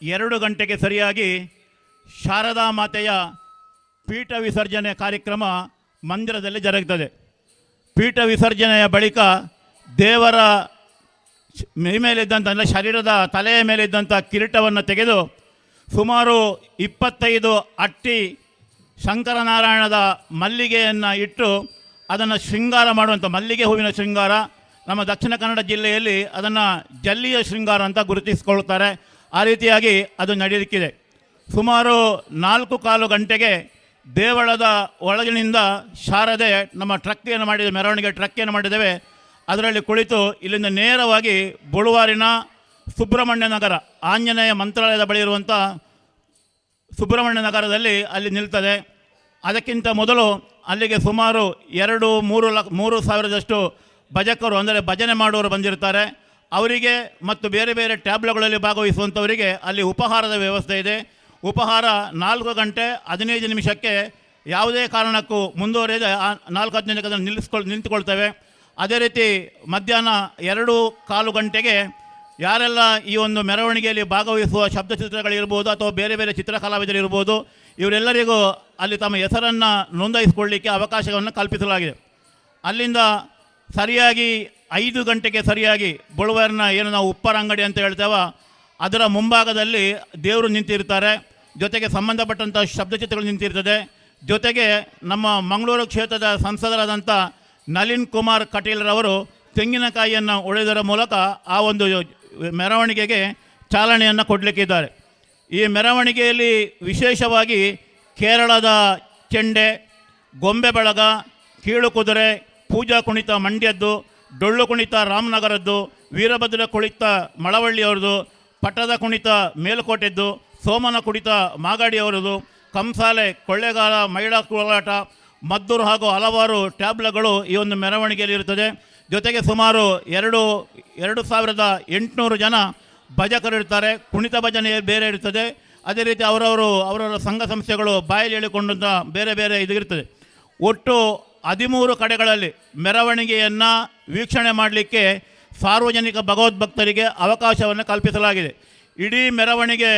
2 ಗಂಟೆಗೆ ಸರಿಯಾಗಿ ಶಾರದಾ ಮಾತೆಯ ಪೀಠ ವಿಸರ್ಜನೆ ಕಾರ್ಯಕ್ರಮ ಮಂದಿರದಲ್ಲಿ ಜರುಗುತ್ತದೆ. ಪೀಠ ವಿಸರ್ಜನೆಯ ಬಳಿಕ ದೇವರ ಮೇಲಿದ್ದಂಥ, ಅಂದರೆ ಶರೀರದ ತಲೆಯ ಮೇಲಿದ್ದಂಥ ಕಿರೀಟವನ್ನು ತೆಗೆದು ಸುಮಾರು 25 ಅಟ್ಟಿ ಶಂಕರನಾರಾಯಣದ ಮಲ್ಲಿಗೆಯನ್ನು ಇಟ್ಟು ಅದನ್ನು ಶೃಂಗಾರ ಮಾಡುವಂಥ, ಮಲ್ಲಿಗೆ ಹೂವಿನ ಶೃಂಗಾರ, ನಮ್ಮ ದಕ್ಷಿಣ ಕನ್ನಡ ಜಿಲ್ಲೆಯಲ್ಲಿ ಅದನ್ನು ಜಲ್ಲಿಯ ಶೃಂಗಾರ ಅಂತ ಗುರುತಿಸಿಕೊಳ್ಳುತ್ತಾರೆ. ಆ ರೀತಿಯಾಗಿ ಅದು ನಡೆಯಲಿಕ್ಕಿದೆ. ಸುಮಾರು 4-4 ಗಂಟೆಗೆ ದೇವಳದ ಒಳಗಿನಿಂದ ಶಾರದೆ ನಮ್ಮ ಟ್ರಕ್ಕಿಯನ್ನು ಮಾಡಿದ್ದೇವೆ, ಮೆರವಣಿಗೆ ಟ್ರಕ್ಕಿಯನ್ನು ಮಾಡಿದ್ದೇವೆ. ಅದರಲ್ಲಿ ಕುಳಿತು ಇಲ್ಲಿಂದ ನೇರವಾಗಿ ಬಳುವಾರಿನ ಸುಬ್ರಹ್ಮಣ್ಯ ನಗರ, ಆಂಜನೇಯ ಮಂತ್ರಾಲಯದ ಬಳಿ ಇರುವಂಥ ಸುಬ್ರಹ್ಮಣ್ಯ ನಗರದಲ್ಲಿ ಅಲ್ಲಿ ನಿಲ್ತದೆ. ಅದಕ್ಕಿಂತ ಮೊದಲು ಅಲ್ಲಿಗೆ ಸುಮಾರು 2-3 ಸಾವಿರದಷ್ಟು ಭಜಕರು, ಅಂದರೆ ಭಜನೆ ಮಾಡುವವರು ಬಂದಿರ್ತಾರೆ. ಅವರಿಗೆ ಮತ್ತು ಬೇರೆ ಬೇರೆ ಟ್ಯಾಬ್ಲೋಗಳಲ್ಲಿ ಭಾಗವಹಿಸುವಂಥವರಿಗೆ ಅಲ್ಲಿ ಉಪಹಾರದ ವ್ಯವಸ್ಥೆ ಇದೆ. ಉಪಹಾರ 4 ಗಂಟೆ 15 ನಿಮಿಷಕ್ಕೆ ಯಾವುದೇ ಕಾರಣಕ್ಕೂ ಮುಂದುವರಿಯದೆ 4-15 ನಿಂತುಕೊಳ್ತೇವೆ. ಅದೇ ರೀತಿ ಮಧ್ಯಾಹ್ನ 2-1/4 ಗಂಟೆಗೆ ಯಾರೆಲ್ಲ ಈ ಒಂದು ಮೆರವಣಿಗೆಯಲ್ಲಿ ಭಾಗವಹಿಸುವ ಶಬ್ದಚಿತ್ರಗಳಿರ್ಬೋದು ಅಥವಾ ಬೇರೆ ಬೇರೆ ಚಿತ್ರಕಲಾವಿದರಿರ್ಬೋದು, ಇವರೆಲ್ಲರಿಗೂ ಅಲ್ಲಿ ತಮ್ಮ ಹೆಸರನ್ನು ನೋಂದಾಯಿಸಿಕೊಳ್ಳಲಿಕ್ಕೆ ಅವಕಾಶವನ್ನು ಕಲ್ಪಿಸಲಾಗಿದೆ. ಅಲ್ಲಿಂದ ಸರಿಯಾಗಿ 5 ಗಂಟೆಗೆ ಸರಿಯಾಗಿ ಬಳುವಾರಿನ ಏನು ನಾವು ಉಪ್ಪರ ಅಂಗಡಿ ಅಂತ ಹೇಳ್ತೇವೆ, ಅದರ ಮುಂಭಾಗದಲ್ಲಿ ದೇವರು ನಿಂತಿರ್ತಾರೆ. ಜೊತೆಗೆ ಸಂಬಂಧಪಟ್ಟಂಥ ಶಬ್ದಚಿತ್ರಗಳು ನಿಂತಿರ್ತದೆ. ಜೊತೆಗೆ ನಮ್ಮ ಮಂಗಳೂರು ಕ್ಷೇತ್ರದ ಸಂಸದರಾದಂಥ ನಳಿನ್ ಕುಮಾರ್ ಕಟೀಲ್ರವರು ತೆಂಗಿನಕಾಯಿಯನ್ನು ಒಡೆದರ ಮೂಲಕ ಆ ಒಂದು ಮೆರವಣಿಗೆಗೆ ಚಾಲನೆಯನ್ನು ಕೊಡಲಿಕ್ಕಿದ್ದಾರೆ. ಈ ಮೆರವಣಿಗೆಯಲ್ಲಿ ವಿಶೇಷವಾಗಿ ಕೇರಳದ ಚೆಂಡೆ, ಗೊಂಬೆ ಬಳಗ, ಕೀಳು ಕುದುರೆ, ಪೂಜಾ ಕುಣಿತ ಮಂಡ್ಯದ್ದು, ಡೊಳ್ಳು ಕುಣಿತ ರಾಮನಗರದ್ದು, ವೀರಭದ್ರ ಕುಣಿತ ಮಳವಳ್ಳಿಯವ್ರದ್ದು, ಪಟ್ಟದ ಕುಣಿತ ಮೇಲುಕೋಟೆದ್ದು, ಸೋಮನ ಕುಣಿತ ಮಾಗಾಡಿಯವರದು, ಕಂಸಾಲೆ, ಕೊಳ್ಳೇಗಾಲ, ಮಹಿಳಾ ಕೋಲಾಟ, ಮದ್ದೂರು ಹಾಗೂ ಹಲವಾರು ಟ್ಯಾಬ್ಲಗಳು ಈ ಒಂದು ಮೆರವಣಿಗೆಯಲ್ಲಿ ಇರುತ್ತದೆ. ಜೊತೆಗೆ ಸುಮಾರು 2,800 ಜನ ಭಜಕರಿರ್ತಾರೆ. ಕುಣಿತ ಭಜನೆ ಬೇರೆ ಇರ್ತದೆ. ಅದೇ ರೀತಿ ಅವರವರ ಸಂಘ ಸಂಸ್ಥೆಗಳು ಬಾಯಲ್ಲಿ ಹೇಳಿಕೊಂಡಂಥ ಬೇರೆ ಬೇರೆ ಇದಿರ್ತದೆ. ಒಟ್ಟು 13 ಕಡೆಗಳಲ್ಲಿ ಮೆರವಣಿಗೆಯನ್ನು ವೀಕ್ಷಣೆ ಮಾಡಲಿಕ್ಕೆ ಸಾರ್ವಜನಿಕ ಭಗವದ್ಭಕ್ತರಿಗೆ ಅವಕಾಶವನ್ನು ಕಲ್ಪಿಸಲಾಗಿದೆ. ಇಡೀ ಮೆರವಣಿಗೆ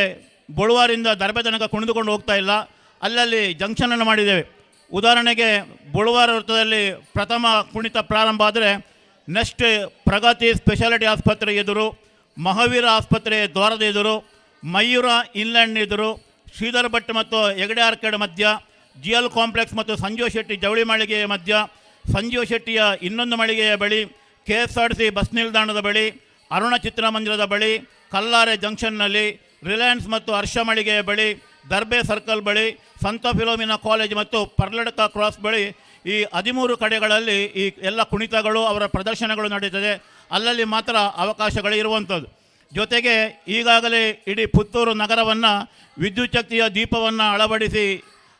ಬಳುವಾರಿಂದ ದರ್ಬೆ ತನಕ ಕುಣಿದುಕೊಂಡು ಹೋಗ್ತಾ ಇಲ್ಲ, ಅಲ್ಲಲ್ಲಿ ಜಂಕ್ಷನನ್ನು ಮಾಡಿದ್ದೇವೆ. ಉದಾಹರಣೆಗೆ ಬುಳುವಾರ ವೃತ್ತದಲ್ಲಿ ಪ್ರಥಮ ಕುಣಿತ ಪ್ರಾರಂಭ ಆದರೆ ನೆಕ್ಸ್ಟ್ ಪ್ರಗತಿ ಸ್ಪೆಷಾಲಿಟಿ ಆಸ್ಪತ್ರೆ ಎದುರು, ಮಹಾವೀರ ಆಸ್ಪತ್ರೆ ದ್ವಾರದ ಎದುರು, ಮಯೂರ ಇನ್ಲ್ಯಾಂಡ್ ಎದುರು, ಶ್ರೀಧರ್ ಭಟ್ ಮತ್ತು ಹೆಗಡೆ ಆರ್ಕೇಡ್ ಮಧ್ಯ, GL ಕಾಂಪ್ಲೆಕ್ಸ್ ಮತ್ತು ಸಂಜೀವ್ ಶೆಟ್ಟಿ ಜವಳಿ ಮಳಿಗೆಯ ಮಧ್ಯ, ಸಂಜೀವ್ ಶೆಟ್ಟಿಯ ಇನ್ನೊಂದು ಮಳಿಗೆಯ ಬಳಿ, KSRTC ಬಸ್ ನಿಲ್ದಾಣದ ಬಳಿ, ಅರುಣ ಚಿತ್ರಮಂದಿರದ ಬಳಿ, ಕಲ್ಲಾರೆ ಜಂಕ್ಷನ್ನಲ್ಲಿ, ರಿಲಯನ್ಸ್ ಮತ್ತು ಹರ್ಷ ಮಳಿಗೆಯ ಬಳಿ, ದರ್ಬೆ ಸರ್ಕಲ್ ಬಳಿ, ಸಂತ ಫಿಲೋಮಿನಾ ಕಾಲೇಜ್ ಮತ್ತು ಪರ್ಲಡ್ಕ ಕ್ರಾಸ್ ಬಳಿ ಈ 13 ಕಡೆಗಳಲ್ಲಿ ಈ ಎಲ್ಲ ಕುಣಿತಗಳು ಅವರ ಪ್ರದರ್ಶನಗಳು ನಡೀತದೆ. ಅಲ್ಲಲ್ಲಿ ಮಾತ್ರ ಅವಕಾಶಗಳು ಇರುವಂಥದ್ದು. ಜೊತೆಗೆ ಈಗಾಗಲೇ ಇಡೀ ಪುತ್ತೂರು ನಗರವನ್ನು ವಿದ್ಯುತ್ ಶಕ್ತಿಯ ದೀಪವನ್ನು ಅಳವಡಿಸಿ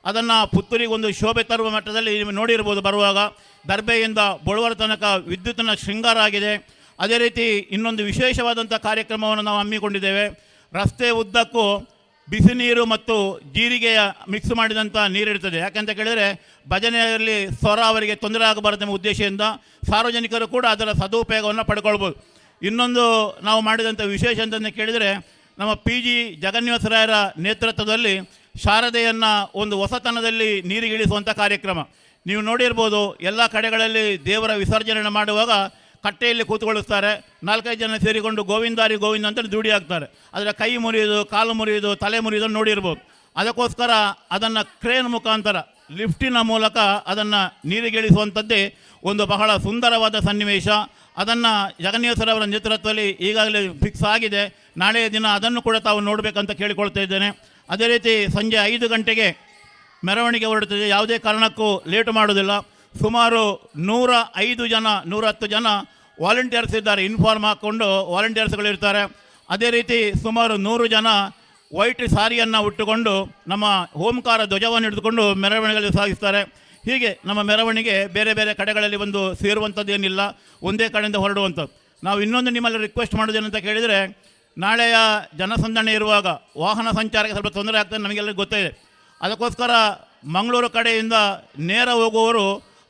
ಅದನ್ನು ಪುತ್ತೂರಿಗೊಂದು ಶೋಭೆ ತರುವ ಮಟ್ಟದಲ್ಲಿ ನೀವು ನೋಡಿರ್ಬೋದು. ಬರುವಾಗ ದರ್ಬೆಯಿಂದ ಬೊಳುವರ ತನಕ ವಿದ್ಯುತ್ತಿನ ಶೃಂಗಾರ ಆಗಿದೆ. ಅದೇ ರೀತಿ ಇನ್ನೊಂದು ವಿಶೇಷವಾದಂಥ ಕಾರ್ಯಕ್ರಮವನ್ನು ನಾವು ಹಮ್ಮಿಕೊಂಡಿದ್ದೇವೆ. ರಸ್ತೆ ಉದ್ದಕ್ಕೂ ಬಿಸಿ ನೀರು ಮತ್ತು ಜೀರಿಗೆಯ ಮಿಕ್ಸ್ ಮಾಡಿದಂಥ ನೀರಿರ್ತದೆ. ಯಾಕೆಂತ ಕೇಳಿದರೆ ಭಜನೆಯಲ್ಲಿ ಸ್ವರ ಅವರಿಗೆ ತೊಂದರೆ ಆಗಬಾರದೆಂಬ ಉದ್ದೇಶದಿಂದ ಸಾರ್ವಜನಿಕರು ಕೂಡ ಅದರ ಸದುಪಯೋಗವನ್ನು ಪಡ್ಕೊಳ್ಬೋದು. ಇನ್ನೊಂದು ನಾವು ಮಾಡಿದಂಥ ವಿಶೇಷ ಅಂತಂದು ಕೇಳಿದರೆ ನಮ್ಮ PG ಜಗನ್ನಿವಾಸರಾಯರ ನೇತೃತ್ವದಲ್ಲಿ ಶಾರದೆಯನ್ನು ಒಂದು ಹೊಸತನದಲ್ಲಿ ನೀರಿಗಿಳಿಸುವಂಥ ಕಾರ್ಯಕ್ರಮ ನೀವು ನೋಡಿರ್ಬೋದು. ಎಲ್ಲ ಕಡೆಗಳಲ್ಲಿ ದೇವರ ವಿಸರ್ಜನೆ ಮಾಡುವಾಗ ಕಟ್ಟೆಯಲ್ಲಿ ಕೂತ್ಕೊಳ್ಳಿಸ್ತಾರೆ. 4-5 ಜನ ಸೇರಿಕೊಂಡು ಗೋವಿಂದಾರಿ ಗೋವಿಂದ ಅಂತ ದುಡಿ ಹಾಕ್ತಾರೆ. ಅದರ ಕೈ ಮುರಿಯೋದು, ಕಾಲು ಮುರಿಯೋದು, ತಲೆ ಮುರಿಯೋದು ನೋಡಿರ್ಬೋದು. ಅದಕ್ಕೋಸ್ಕರ ಅದನ್ನು ಕ್ರೇನ್ ಮುಖಾಂತರ ಲಿಫ್ಟಿನ ಮೂಲಕ ಅದನ್ನು ನೀರಿಗಿಳಿಸುವಂಥದ್ದೇ ಒಂದು ಬಹಳ ಸುಂದರವಾದ ಸನ್ನಿವೇಶ. ಅದನ್ನು ಜಗನ್ನಿವಾಸರವರ ನೇತೃತ್ವದಲ್ಲಿ ಈಗಾಗಲೇ ಫಿಕ್ಸ್ ಆಗಿದೆ. ನಾಳೆಯ ದಿನ ಅದನ್ನು ಕೂಡ ತಾವು ನೋಡಬೇಕಂತ ಕೇಳಿಕೊಳ್ತಾ ಇದ್ದೇನೆ. ಅದೇ ರೀತಿ ಸಂಜೆ 5 ಗಂಟೆಗೆ ಮೆರವಣಿಗೆ ಹೊರಡುತ್ತದೆ. ಯಾವುದೇ ಕಾರಣಕ್ಕೂ ಲೇಟು ಮಾಡೋದಿಲ್ಲ. ಸುಮಾರು 105 ಜನ 110 ಜನ ವಾಲಂಟಿಯರ್ಸ್ ಇದ್ದಾರೆ. ಇನ್ಫಾರ್ಮ್ ಹಾಕ್ಕೊಂಡು ವಾಲಂಟಿಯರ್ಸ್ಗಳಿರ್ತಾರೆ. ಅದೇ ರೀತಿ ಸುಮಾರು 100 ಜನ ವೈಟ್ ಸಾರಿಯನ್ನು ಉಟ್ಟುಕೊಂಡು ನಮ್ಮ ಓಂಕಾರ ಧ್ವಜವನ್ನು ಹಿಡಿದುಕೊಂಡು ಮೆರವಣಿಗೆಯಲ್ಲಿ ಸಾಗಿಸ್ತಾರೆ. ಹೀಗೆ ನಮ್ಮ ಮೆರವಣಿಗೆ ಬೇರೆ ಬೇರೆ ಕಡೆಗಳಲ್ಲಿ ಒಂದು ಸೇರುವಂಥದ್ದೇನಿಲ್ಲ, ಒಂದೇ ಕಡೆಯಿಂದ ಹೊರಡುವಂಥದ್ದು. ನಾವು ಇನ್ನೊಂದು ನಿಮ್ಮಲ್ಲಿ ರಿಕ್ವೆಸ್ಟ್ ಮಾಡೋದೇನಂತ ಕೇಳಿದರೆ, ನಾಳೆಯ ಜನಸಂದಣಿ ಇರುವಾಗ ವಾಹನ ಸಂಚಾರಕ್ಕೆ ಸ್ವಲ್ಪ ತೊಂದರೆ ಆಗ್ತದೆ, ನಮಗೆಲ್ಲ ಗೊತ್ತಿದೆ. ಅದಕ್ಕೋಸ್ಕರ ಮಂಗಳೂರು ಕಡೆಯಿಂದ ನೇರ ಹೋಗುವವರು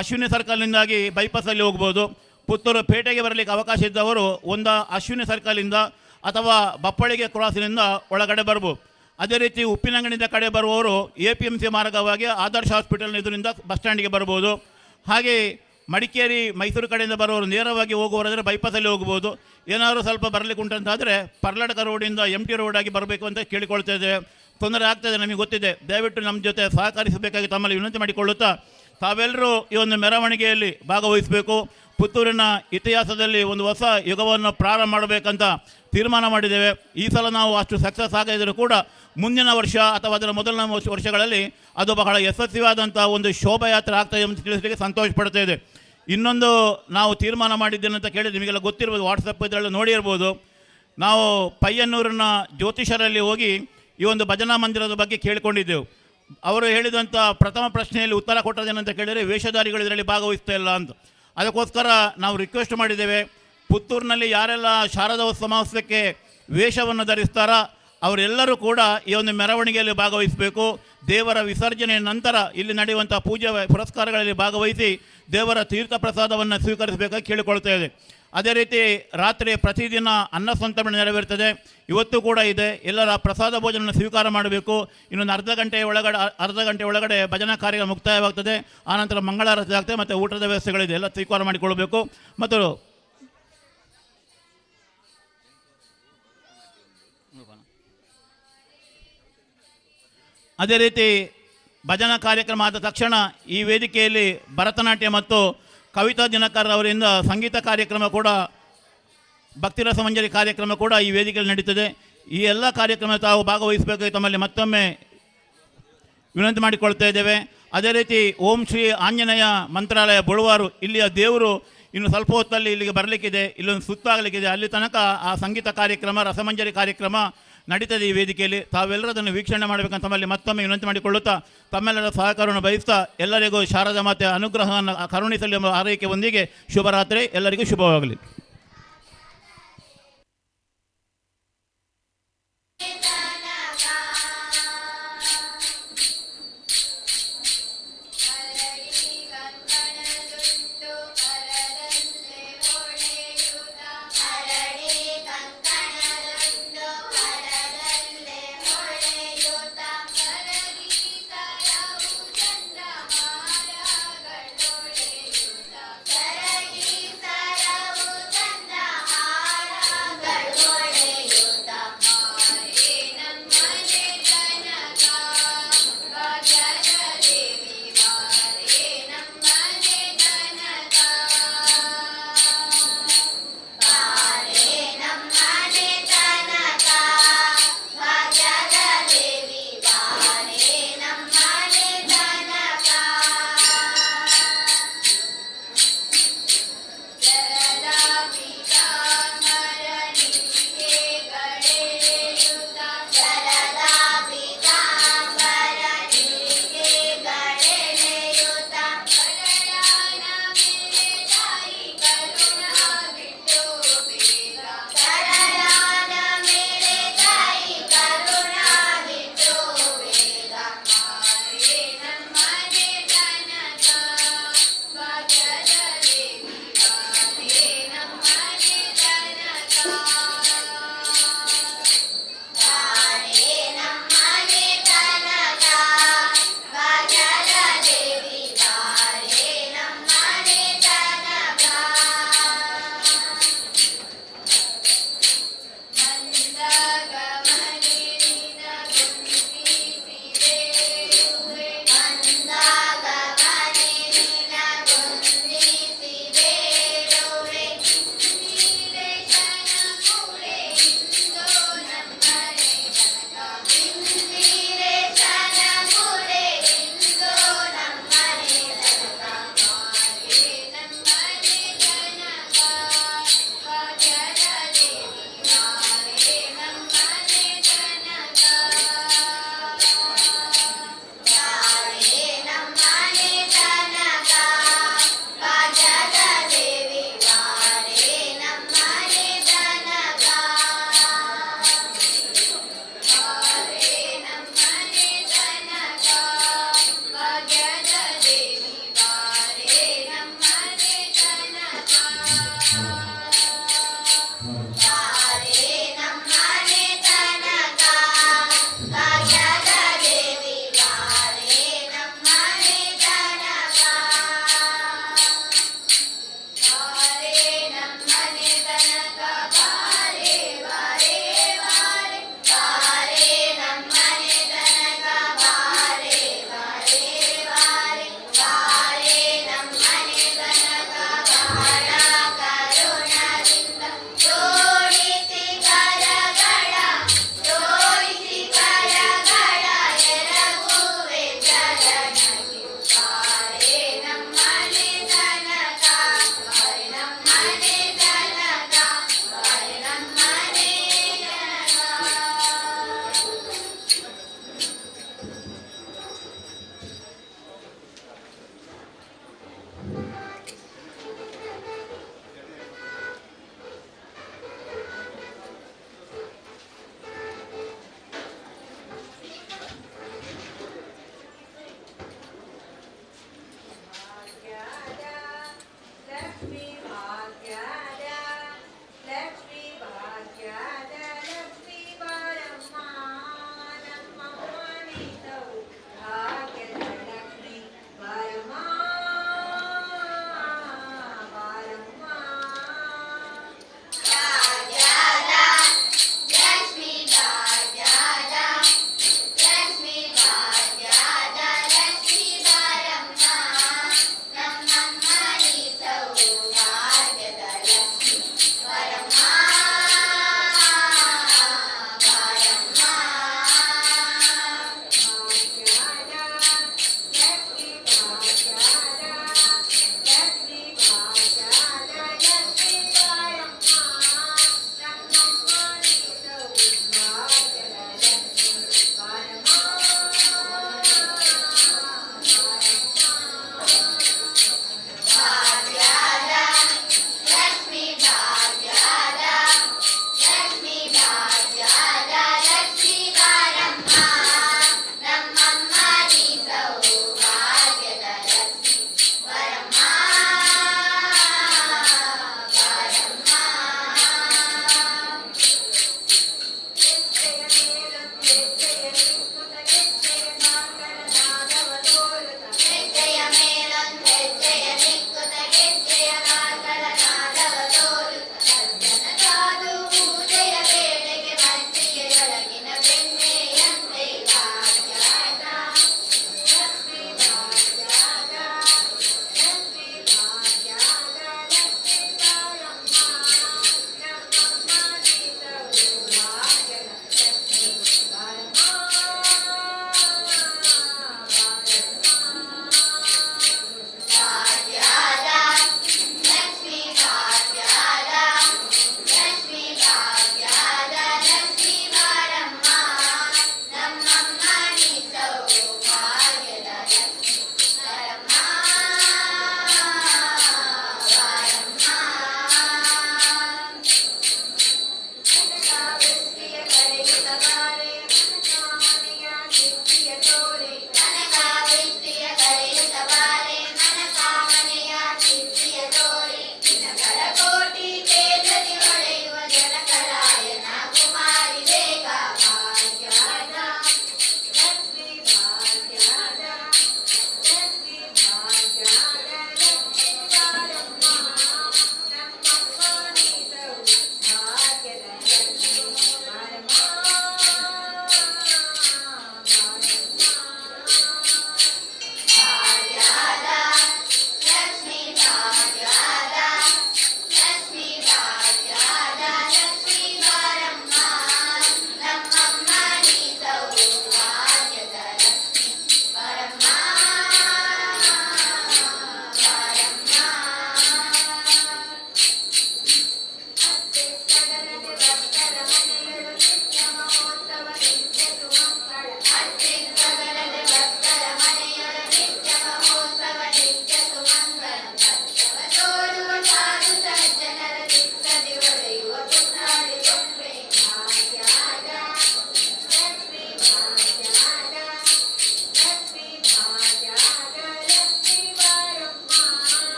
ಅಶ್ವಿನಿ ಸರ್ಕಲ್ನಿಂದಾಗಿ ಬೈಪಾಸಲ್ಲಿ ಹೋಗ್ಬೋದು. ಪುತ್ತೂರು ಪೇಟೆಗೆ ಬರಲಿಕ್ಕೆ ಅವಕಾಶ ಇದ್ದವರು ಒಂದು ಅಶ್ವಿನಿ ಸರ್ಕಲಿಂದ ಅಥವಾ ಬಪ್ಪಳಿಗೆ ಕ್ರಾಸಿನಿಂದ ಒಳಗಡೆ ಬರ್ಬೋದು. ಅದೇ ರೀತಿ ಉಪ್ಪಿನಂಗಡಿಯಿಂದ ಕಡೆ ಬರುವವರು APMC ಮಾರ್ಗವಾಗಿ ಆದರ್ಶ ಹಾಸ್ಪಿಟಲ್ ಎದುರಿಂದ ಬಸ್ ಸ್ಟ್ಯಾಂಡಿಗೆ ಬರ್ಬೋದು. ಹಾಗೆ ಮಡಿಕೇರಿ ಮೈಸೂರು ಕಡೆಯಿಂದ ಬರೋರು ನೇರವಾಗಿ ಹೋಗುವವರಾದರೆ ಬೈಪಾಸಲ್ಲಿ ಹೋಗ್ಬೋದು. ಏನಾದರೂ ಸ್ವಲ್ಪ ಬರಲಿಕ್ಕೆ ಉಂಟಂತಾದರೆ ಪರ್ಲಡ್ಕ ರೋಡಿಂದ MT ರೋಡಾಗಿ ಬರಬೇಕು ಅಂತ ಕೇಳಿಕೊಳ್ತಾ ಇದ್ದೇವೆ. ತೊಂದರೆ ಆಗ್ತದೆ, ನಮಗೆ ಗೊತ್ತಿದೆ. ದಯವಿಟ್ಟು ನಮ್ಮ ಜೊತೆ ಸಹಕರಿಸಬೇಕಾಗಿ ತಮ್ಮಲ್ಲಿ ವಿನಂತಿ ಮಾಡಿಕೊಳ್ಳುತ್ತಾ, ತಾವೆಲ್ಲರೂ ಈ ಒಂದು ಮೆರವಣಿಗೆಯಲ್ಲಿ ಭಾಗವಹಿಸಬೇಕು. ಪುತ್ತೂರಿನ ಇತಿಹಾಸದಲ್ಲಿ ಒಂದು ಹೊಸ ಯುಗವನ್ನು ಪ್ರಾರಂಭ ಮಾಡಬೇಕಂತ ತೀರ್ಮಾನ ಮಾಡಿದ್ದೇವೆ. ಈ ಸಲ ನಾವು ಅಷ್ಟು ಸಕ್ಸಸ್ ಆಗದಿದ್ದರೂ ಕೂಡ ಮುಂದಿನ ವರ್ಷ ಅಥವಾ ಅದರ ಮೊದಲನೇ ವರ್ಷಗಳಲ್ಲಿ ಅದು ಬಹಳ ಯಶಸ್ವಿಯಾದಂಥ ಒಂದು ಶೋಭಾಯಾತ್ರೆ ಆಗ್ತದೆ ಎಂದು ತಿಳಿಸಲಿಕ್ಕೆ ಸಂತೋಷ ಪಡ್ತಾ ಇದೆ. ಇನ್ನೊಂದು ನಾವು ತೀರ್ಮಾನ ಮಾಡಿದ್ದೇನಂತ ಕೇಳಿದ್ರೆ ನಿಮಗೆಲ್ಲ ಗೊತ್ತಿರ್ಬೋದು, ವಾಟ್ಸಪ್ ಇದರಲ್ಲಿ ನೋಡಿರ್ಬೋದು. ನಾವು ಪಯ್ಯನ್ನೂರಿನ ಜ್ಯೋತಿಷರಲ್ಲಿ ಹೋಗಿ ಈ ಒಂದು ಭಜನಾ ಮಂದಿರದ ಬಗ್ಗೆ ಕೇಳಿಕೊಂಡಿದ್ದೆವು. ಅವರು ಹೇಳಿದಂಥ ಪ್ರಥಮ ಪ್ರಶ್ನೆಯಲ್ಲಿ ಉತ್ತರ ಕೊಟ್ಟದೇನಂತ ಕೇಳಿದರೆ ವೇಷಧಾರಿಗಳು ಇದರಲ್ಲಿ ಭಾಗವಹಿಸ್ತಾ ಇಲ್ಲ ಅಂತ. ಅದಕ್ಕೋಸ್ಕರ ನಾವು ರಿಕ್ವೆಸ್ಟ್ ಮಾಡಿದ್ದೇವೆ, ಪುತ್ತೂರಿನಲ್ಲಿ ಯಾರೆಲ್ಲ ಶಾರದಾ ಮಹೋತ್ಸವಕ್ಕೆ ವೇಷವನ್ನು ಧರಿಸ್ತಾರ ಅವರೆಲ್ಲರೂ ಕೂಡ ಈ ಒಂದು ಮೆರವಣಿಗೆಯಲ್ಲಿ ಭಾಗವಹಿಸಬೇಕು. ದೇವರ ವಿಸರ್ಜನೆಯ ನಂತರ ಇಲ್ಲಿ ನಡೆಯುವಂಥ ಪೂಜೆ ಪುರಸ್ಕಾರಗಳಲ್ಲಿ ಭಾಗವಹಿಸಿ ದೇವರ ತೀರ್ಥ ಪ್ರಸಾದವನ್ನು ಸ್ವೀಕರಿಸಬೇಕಾಗಿ ಕೇಳಿಕೊಳ್ತಾ ಇದೆ. ಅದೇ ರೀತಿ ರಾತ್ರಿ ಪ್ರತಿದಿನ ಅನ್ನ ಸಂತರ್ಪಣೆ ನೆರವೇರ್ತದೆ. ಇವತ್ತು ಕೂಡ ಇದೆ. ಎಲ್ಲರ ಪ್ರಸಾದ ಭೋಜನ ಸ್ವೀಕಾರ ಮಾಡಬೇಕು. ಇನ್ನೊಂದು ಅರ್ಧ ಗಂಟೆ ಒಳಗಡೆ ಭಜನಾ ಕಾರ್ಯ ಮುಕ್ತಾಯವಾಗ್ತದೆ. ಆನಂತರ ಮಂಗಳಾರತಿ ಆಗ್ತದೆ ಮತ್ತು ಊಟದ ವ್ಯವಸ್ಥೆಗಳಿದೆ, ಎಲ್ಲ ಸ್ವೀಕಾರ ಮಾಡಿಕೊಳ್ಬೇಕು. ಮತ್ತು ಅದೇ ರೀತಿ ಭಜನಾ ಕಾರ್ಯಕ್ರಮ ಆದ ತಕ್ಷಣ ಈ ವೇದಿಕೆಯಲ್ಲಿ ಭರತನಾಟ್ಯ ಮತ್ತು ಕವಿತಾ ದಿನಕರ್ ಅವರಿಂದ ಸಂಗೀತ ಕಾರ್ಯಕ್ರಮ ಕೂಡ, ಭಕ್ತಿರಸ ಮಂಜರಿ ಕಾರ್ಯಕ್ರಮ ಕೂಡ ಈ ವೇದಿಕೆಯಲ್ಲಿ ನಡೀತದೆ. ಈ ಎಲ್ಲ ಕಾರ್ಯಕ್ರಮ ತಾವು ಭಾಗವಹಿಸಬೇಕಾಗಿ ತಮ್ಮಲ್ಲಿ ಮತ್ತೊಮ್ಮೆ ವಿನಂತಿ ಮಾಡಿಕೊಳ್ತಾ ಇದ್ದೇವೆ. ಅದೇ ರೀತಿ ಓಂ ಶ್ರೀ ಆಂಜನೇಯ ಮಂತ್ರಾಲಯ ಬಳುವಾರು, ಇಲ್ಲಿಯ ದೇವರು ಇನ್ನು ಸ್ವಲ್ಪ ಹೊತ್ತಲ್ಲಿ ಇಲ್ಲಿಗೆ ಬರಲಿಕ್ಕಿದೆ, ಇಲ್ಲೊಂದು ಸುತ್ತಾಗಲಿಕ್ಕಿದೆ. ಅಲ್ಲಿ ತನಕ ಆ ಸಂಗೀತ ಕಾರ್ಯಕ್ರಮ, ರಸಮಂಜರಿ ಕಾರ್ಯಕ್ರಮ ನಡೀತದೆ ಈ ವೇದಿಕೆಯಲ್ಲಿ. ತಾವೆಲ್ಲರೂ ಅದನ್ನು ವೀಕ್ಷಣೆ ಮಾಡಬೇಕಂತ ತಮ್ಮಲ್ಲಿ ಮತ್ತೊಮ್ಮೆ ವಿನಂತಿ ಮಾಡಿಕೊಳ್ಳುತ್ತಾ, ತಮ್ಮೆಲ್ಲರ ಸಹಕಾರವನ್ನು ಬಯಸ್ತಾ ಎಲ್ಲರಿಗೂ ಶಾರದಾ ಮಾತೆ ಅನುಗ್ರಹವನ್ನು ಕರುಣಿಸಲಿ ಎಂಬ ಆರೈಕೆ ಒಂದಿಗೆ ಶುಭರಾತ್ರಿ, ಎಲ್ಲರಿಗೂ ಶುಭವಾಗಲಿ.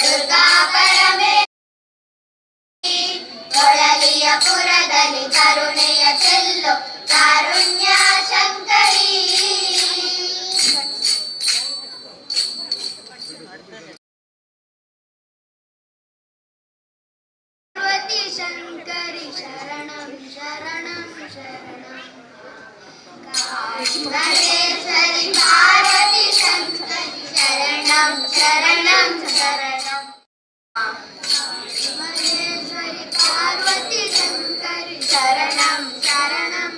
ದುರ್ಗಾ ಪರಮೇ ಕೊಳಲಿಯ ಪುರದಲ್ಲಿ ಕರುಣೆಯ ಚೆಲ್ಲು ಕಾರುಣ್ಯ ಶಂಕರಿ ಪಾರ್ವತಿ ಶಂಕರಿ ಶರಣಂ ಶರಣಂ ಶರಣಂ ಮಹೇಶ್ವರಿ ಪಾರ್ವತಿ ಶಂಕರಿ ಶರಣಂ ಶರಣಂ ಶರಣಂ ಮಹೇಶ್ವರಿ ಪಾರ್ವತಿ ಶಂಕರಿ ಶರಣಂ ಶರಣಂ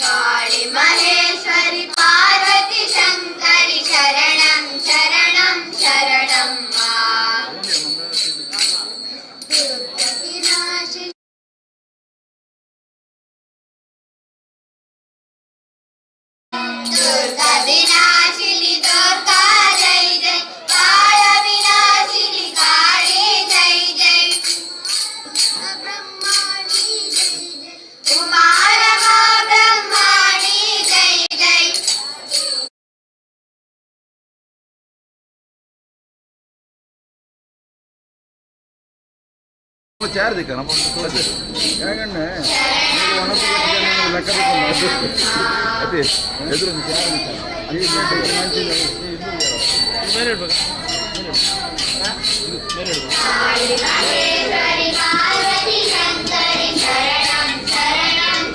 ಕಾಳಿ ಮಹೇಶ್ವರಿ ಪಾರ್ವತಿ ಶಂಕರಿ ಶರಣಂ ಶರಣಂ ಶರಣಂ ದುರ್ಗತಿನಾಶಿನಿ ದುರ್ಗಾ ವಿನಾಶಿನಿ ದುರ್ಗಾ ಜೈ ಜೈ ಕಾಳ ವಿನಾಶಿನಿ ಕಾಳಿ ಜೈ ಜೈ ಬ್ರಹ್ಮಾಣಿ ಜೈ ಜೈ ಉಮಾರಮಾ ಬ್ರಹ್ಮಾಣಿ ಜೈ ಜೈ ಚಾರ್ಜಿಕ ನಮ್ಮ ಯಾಕಂದ್ರೆ ಲೆಕ್ಕ ಅದೇ ಎದುರು ಮಹೇಶ್ವರಿ ಪಾರ್ವತಿ ಶಂಕರಿ ಶರಣಂ ಶರಣಂ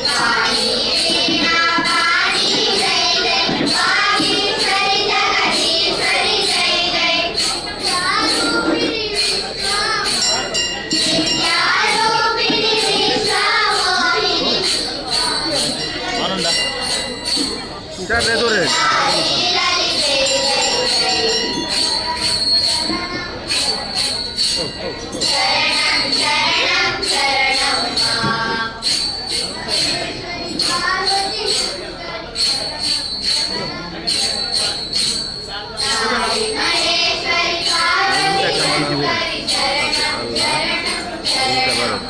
ಕಾಳಿ ವೀಣಾ ವಾಣಿ ಜೈ ಜೈ ವಾಗೀಶ್ವರಿ ಜಗದೀಶ್ವರಿ ಜೈ ಜೈ ವಿದ್ಯಾರೂಪಿಣಿ ವಿಶ್ವಮೋಹಿನಿ ಲೀಲಲಿ ಜೈ ಜೈ ಶರಣಂ ಶರಣಂ ಶರಣಂ ಪಾರ್ವತಿ ಕಾಳಿ ಮಹೇಶ್ವರಿ ಪಾರ್ವತಿ ಶಂಕರಿ ಶರಣಂ ಶರಣಂ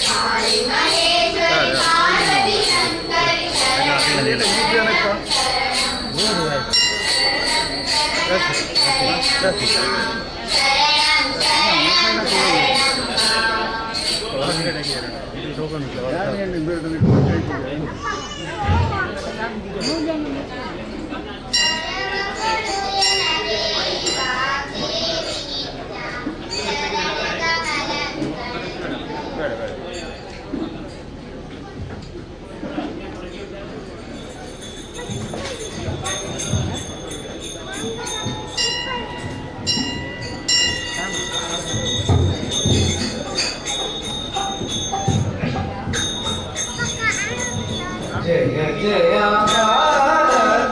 ಕಾಳಿ ಮಹೇಶ್ವರಿ ಪಾರ್ವತಿ ಶಂಕರಿ ಜಯ ಜಯ ಭಾರತ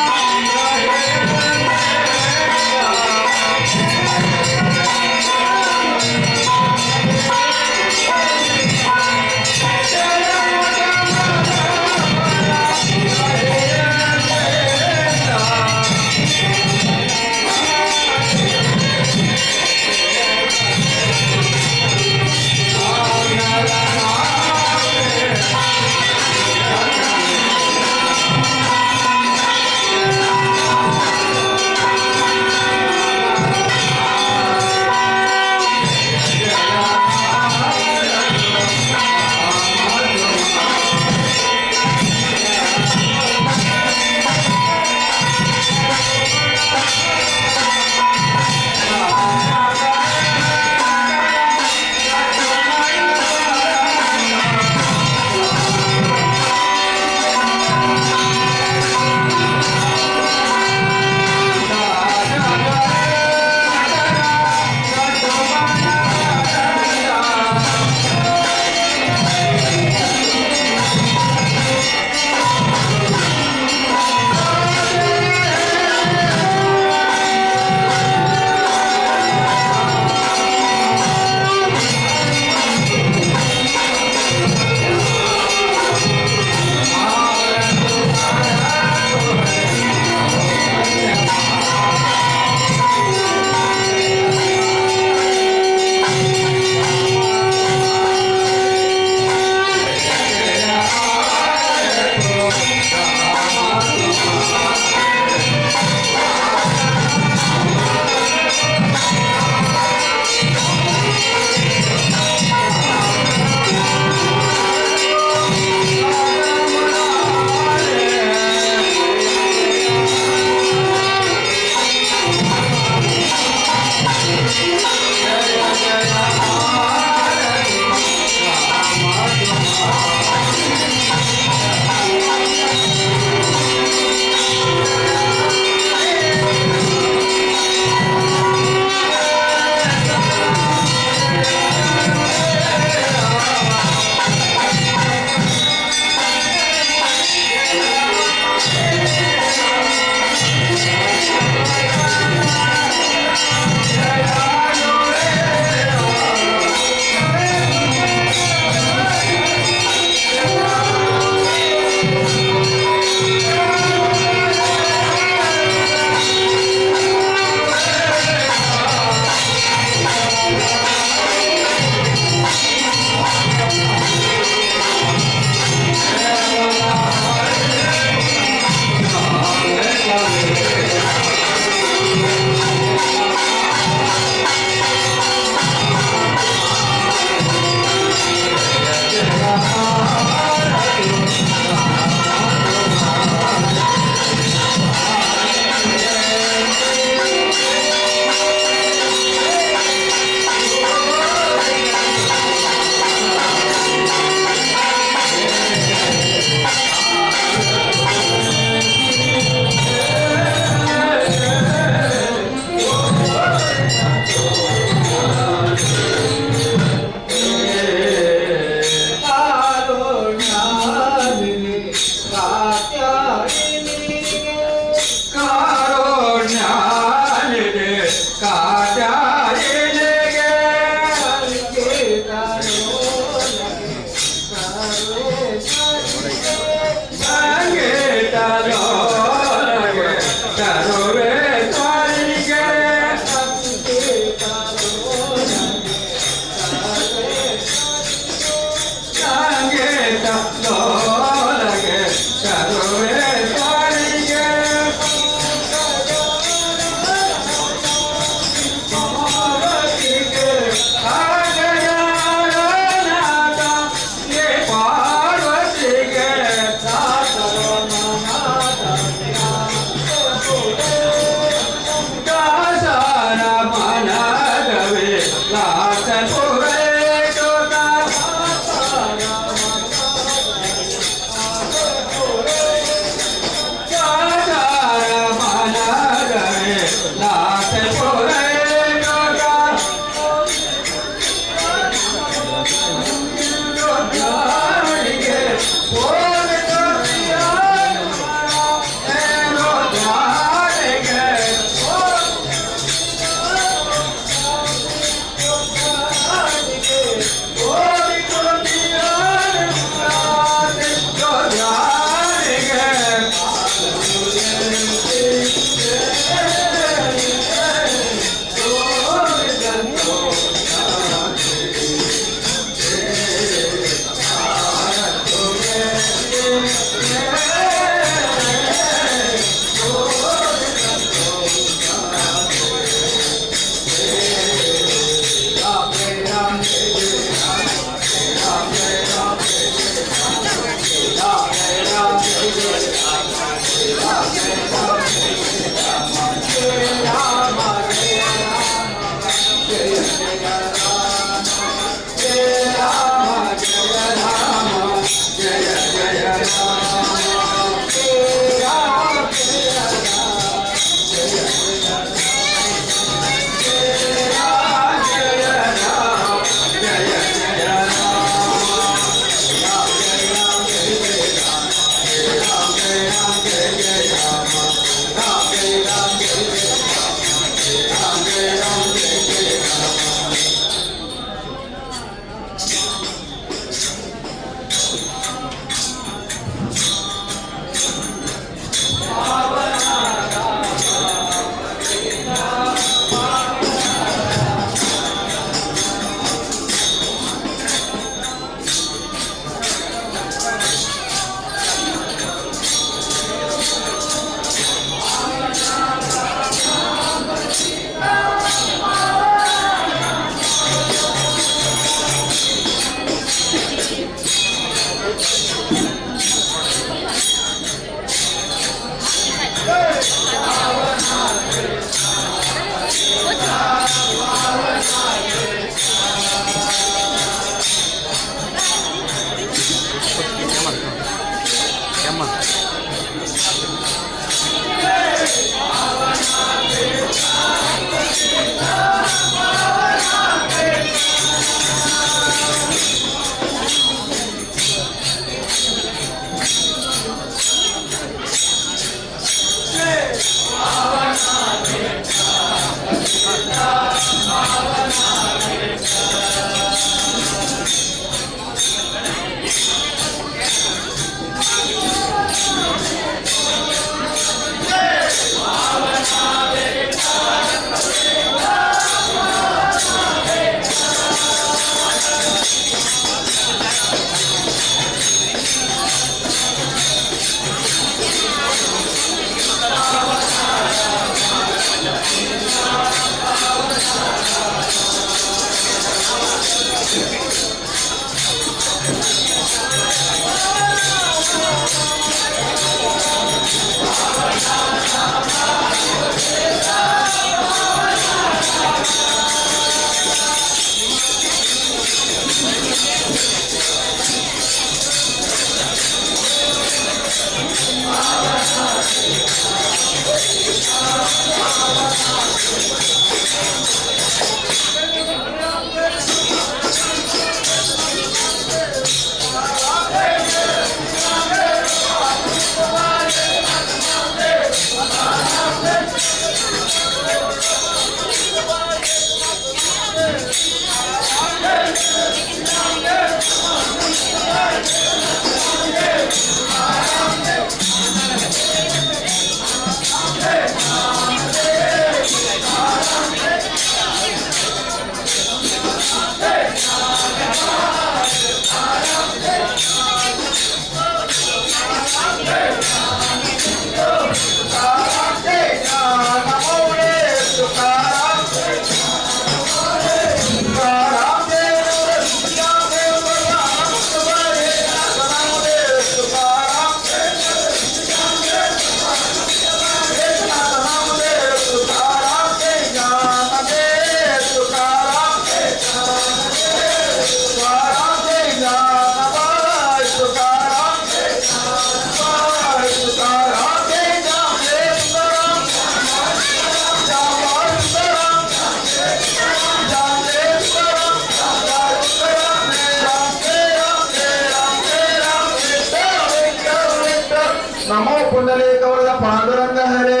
नमो पुंडलीकवरद पांडुरंग हरे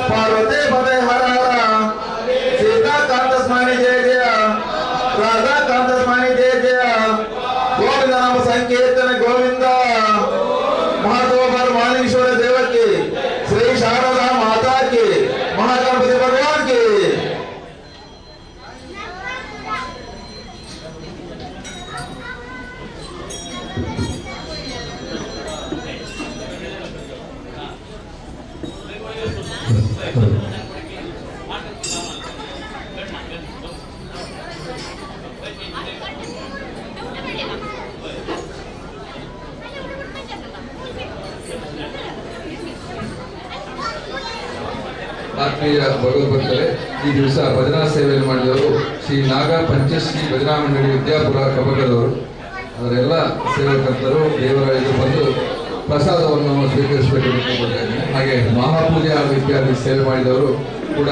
पार्वती पदे हर हर सीता कांत स्मरणी जय जय राधा कांत स्मरणी जय जय गोविंद नाम संकीर्तन गोविंद महादेव मालिकेश्वर देव की श्री शारदा माता की महागणपति भगवान की ಆತ್ಮೀಯ ಭಗವದ್ಭಕ್ತರೇ, ಈ ದಿವಸ ಭಜನಾ ಸೇವೆಯನ್ನು ಮಾಡಿದವರು ಶ್ರೀ ನಾಗ ಪಂಚಶ್ರೀ ಭಜನಾ ಮಂಡಳಿ ವಿದ್ಯಾಪುರ ಕಬಕದವರು. ಅವರೆಲ್ಲ ಸೇವಕರ್ತರು ದೇವರಾಯರು ಬಂದು ಪ್ರಸಾದವನ್ನು ಸ್ವೀಕರಿಸಬೇಕು. ಹಾಗೆ ಮಹಾಪೂಜೆ ಇತ್ಯಾದಿ ಸೇವೆ ಮಾಡಿದವರು ಕೂಡ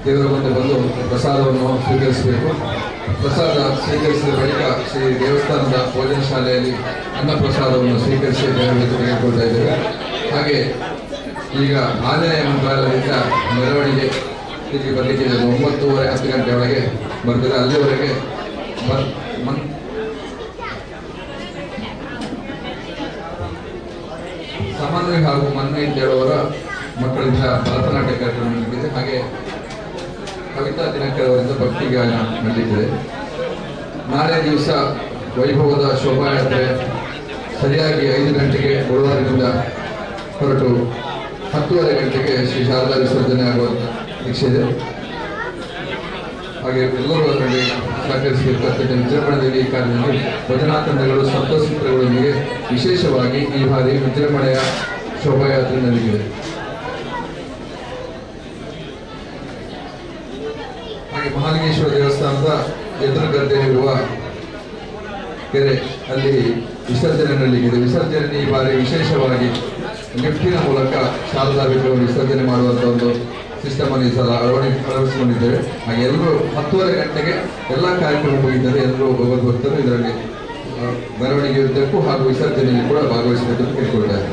ದೇವರ ಮುಂದೆ ಬಂದು ಪ್ರಸಾದವನ್ನು ಸ್ವೀಕರಿಸಬೇಕು. ಪ್ರಸಾದ ಸ್ವೀಕರಿಸಿದ ಬಳಿಕ ಶ್ರೀ ದೇವಸ್ಥಾನದ ಭೋಜನ ಶಾಲೆಯಲ್ಲಿ ಅನ್ನ ಪ್ರಸಾದವನ್ನು ಸ್ವೀಕರಿಸಿ ದೇವರಿಗೆ ತೆಗೆದುಕೊಳ್ತಾ ಇದ್ದೇವೆ. ಹಾಗೆ ಈಗ ಆಂಜನೇಯ ಮಂತ್ರಾಲಯದಿಂದ ಮೆರವಣಿಗೆ ಇಲ್ಲಿ ಬರಲಿಕ್ಕೆ 9:30-10 ಗಂಟೆ ಒಳಗೆ ಬರ್ತದೆ. ಅಲ್ಲಿವರೆಗೆ ಸಮನ್ವಯ ಹಾಗೂ ಮನ್ನೆ ಅಂತೇಳುವವರ ಮಕ್ಕಳಿಂದ ಭರತನಾಟ್ಯ ಕಾರ್ಯಕ್ರಮ ನಡೆದಿದೆ. ಹಾಗೆ ಕವಿತಾ ದಿನಕರ್ ಅವರಿಂದ ಭಕ್ತಿ ಗಾಯನ ನಡೆದಿದೆ. ನಾಳೆ ದಿವಸ ವೈಭವದ ಶೋಭಾಯಾತ್ರೆ ಸರಿಯಾಗಿ 5 ಗಂಟೆಗೆ ಗುರುವಾರದಿಂದ ಹೊರಟು 10:30 ಗಂಟೆಗೆ ಶ್ರೀ ಶಾರದಾ ವಿಸರ್ಜನೆ ಆಗುವ ನಿರೀಕ್ಷೆ ಇದೆ. ಹಾಗೆ ಎಲ್ಲರೂ ಅದರಲ್ಲಿ ಸಹಕರಿಸಬೇಕಾಗ್ತದೆ. ವಿಜೃಂಭಣೆಯಲ್ಲಿ ಈ ಕಾರ್ಯದಲ್ಲಿ ಭಜನಾ ತಂಡಗಳು ಸಪ್ತಸೂತ್ರಗಳೊಂದಿಗೆ ವಿಶೇಷವಾಗಿ ಈ ಬಾರಿ ವಿಜೃಂಭಣೆಯ ಶೋಭಾಯಾತ್ರೆ ನಡೆದಿದೆ. ಹಾಗೆ ಮಹಾಲಿಂಗೇಶ್ವರ ದೇವಸ್ಥಾನದ ಎದುರುಗದ್ದೆಯಲ್ಲಿರುವ ಕೆರೆ ಅಲ್ಲಿ ವಿಸರ್ಜನೆ ನಡೀಲಿದೆ. ವಿಸರ್ಜನೆ ಈ ಬಾರಿ ವಿಶೇಷವಾಗಿ ಲಿಫ್ಟಿನ ಮೂಲಕ ಶಾರದಾ ವಿಗ್ರಹವನ್ನು ವಿಸರ್ಜನೆ ಮಾಡುವಂಥ ಒಂದು ಸಿಸ್ಟಮ್ ಅನ್ನು ಈ ಸಲ ಅಳವಡಿಸಿಕೊಂಡಿದ್ದೇವೆ. ಹಾಗೆ ಎಲ್ಲರೂ 10:30 ಗಂಟೆಗೆ ಎಲ್ಲ ಕಾರ್ಯಕ್ರಮ ಮುಗಿದರೆ ಎಲ್ಲರೂ ಭಗವದ್ಭಕ್ತರು ಇದರಲ್ಲಿ ಮೆರವಣಿಗೆ ಉದ್ದಕ್ಕೂ ಹಾಗೂ ವಿಸರ್ಜನೆಯಲ್ಲಿ ಕೂಡ ಭಾಗವಹಿಸಬೇಕು ಅಂತ ಕೇಳಿಕೊಳ್ತಾರೆ.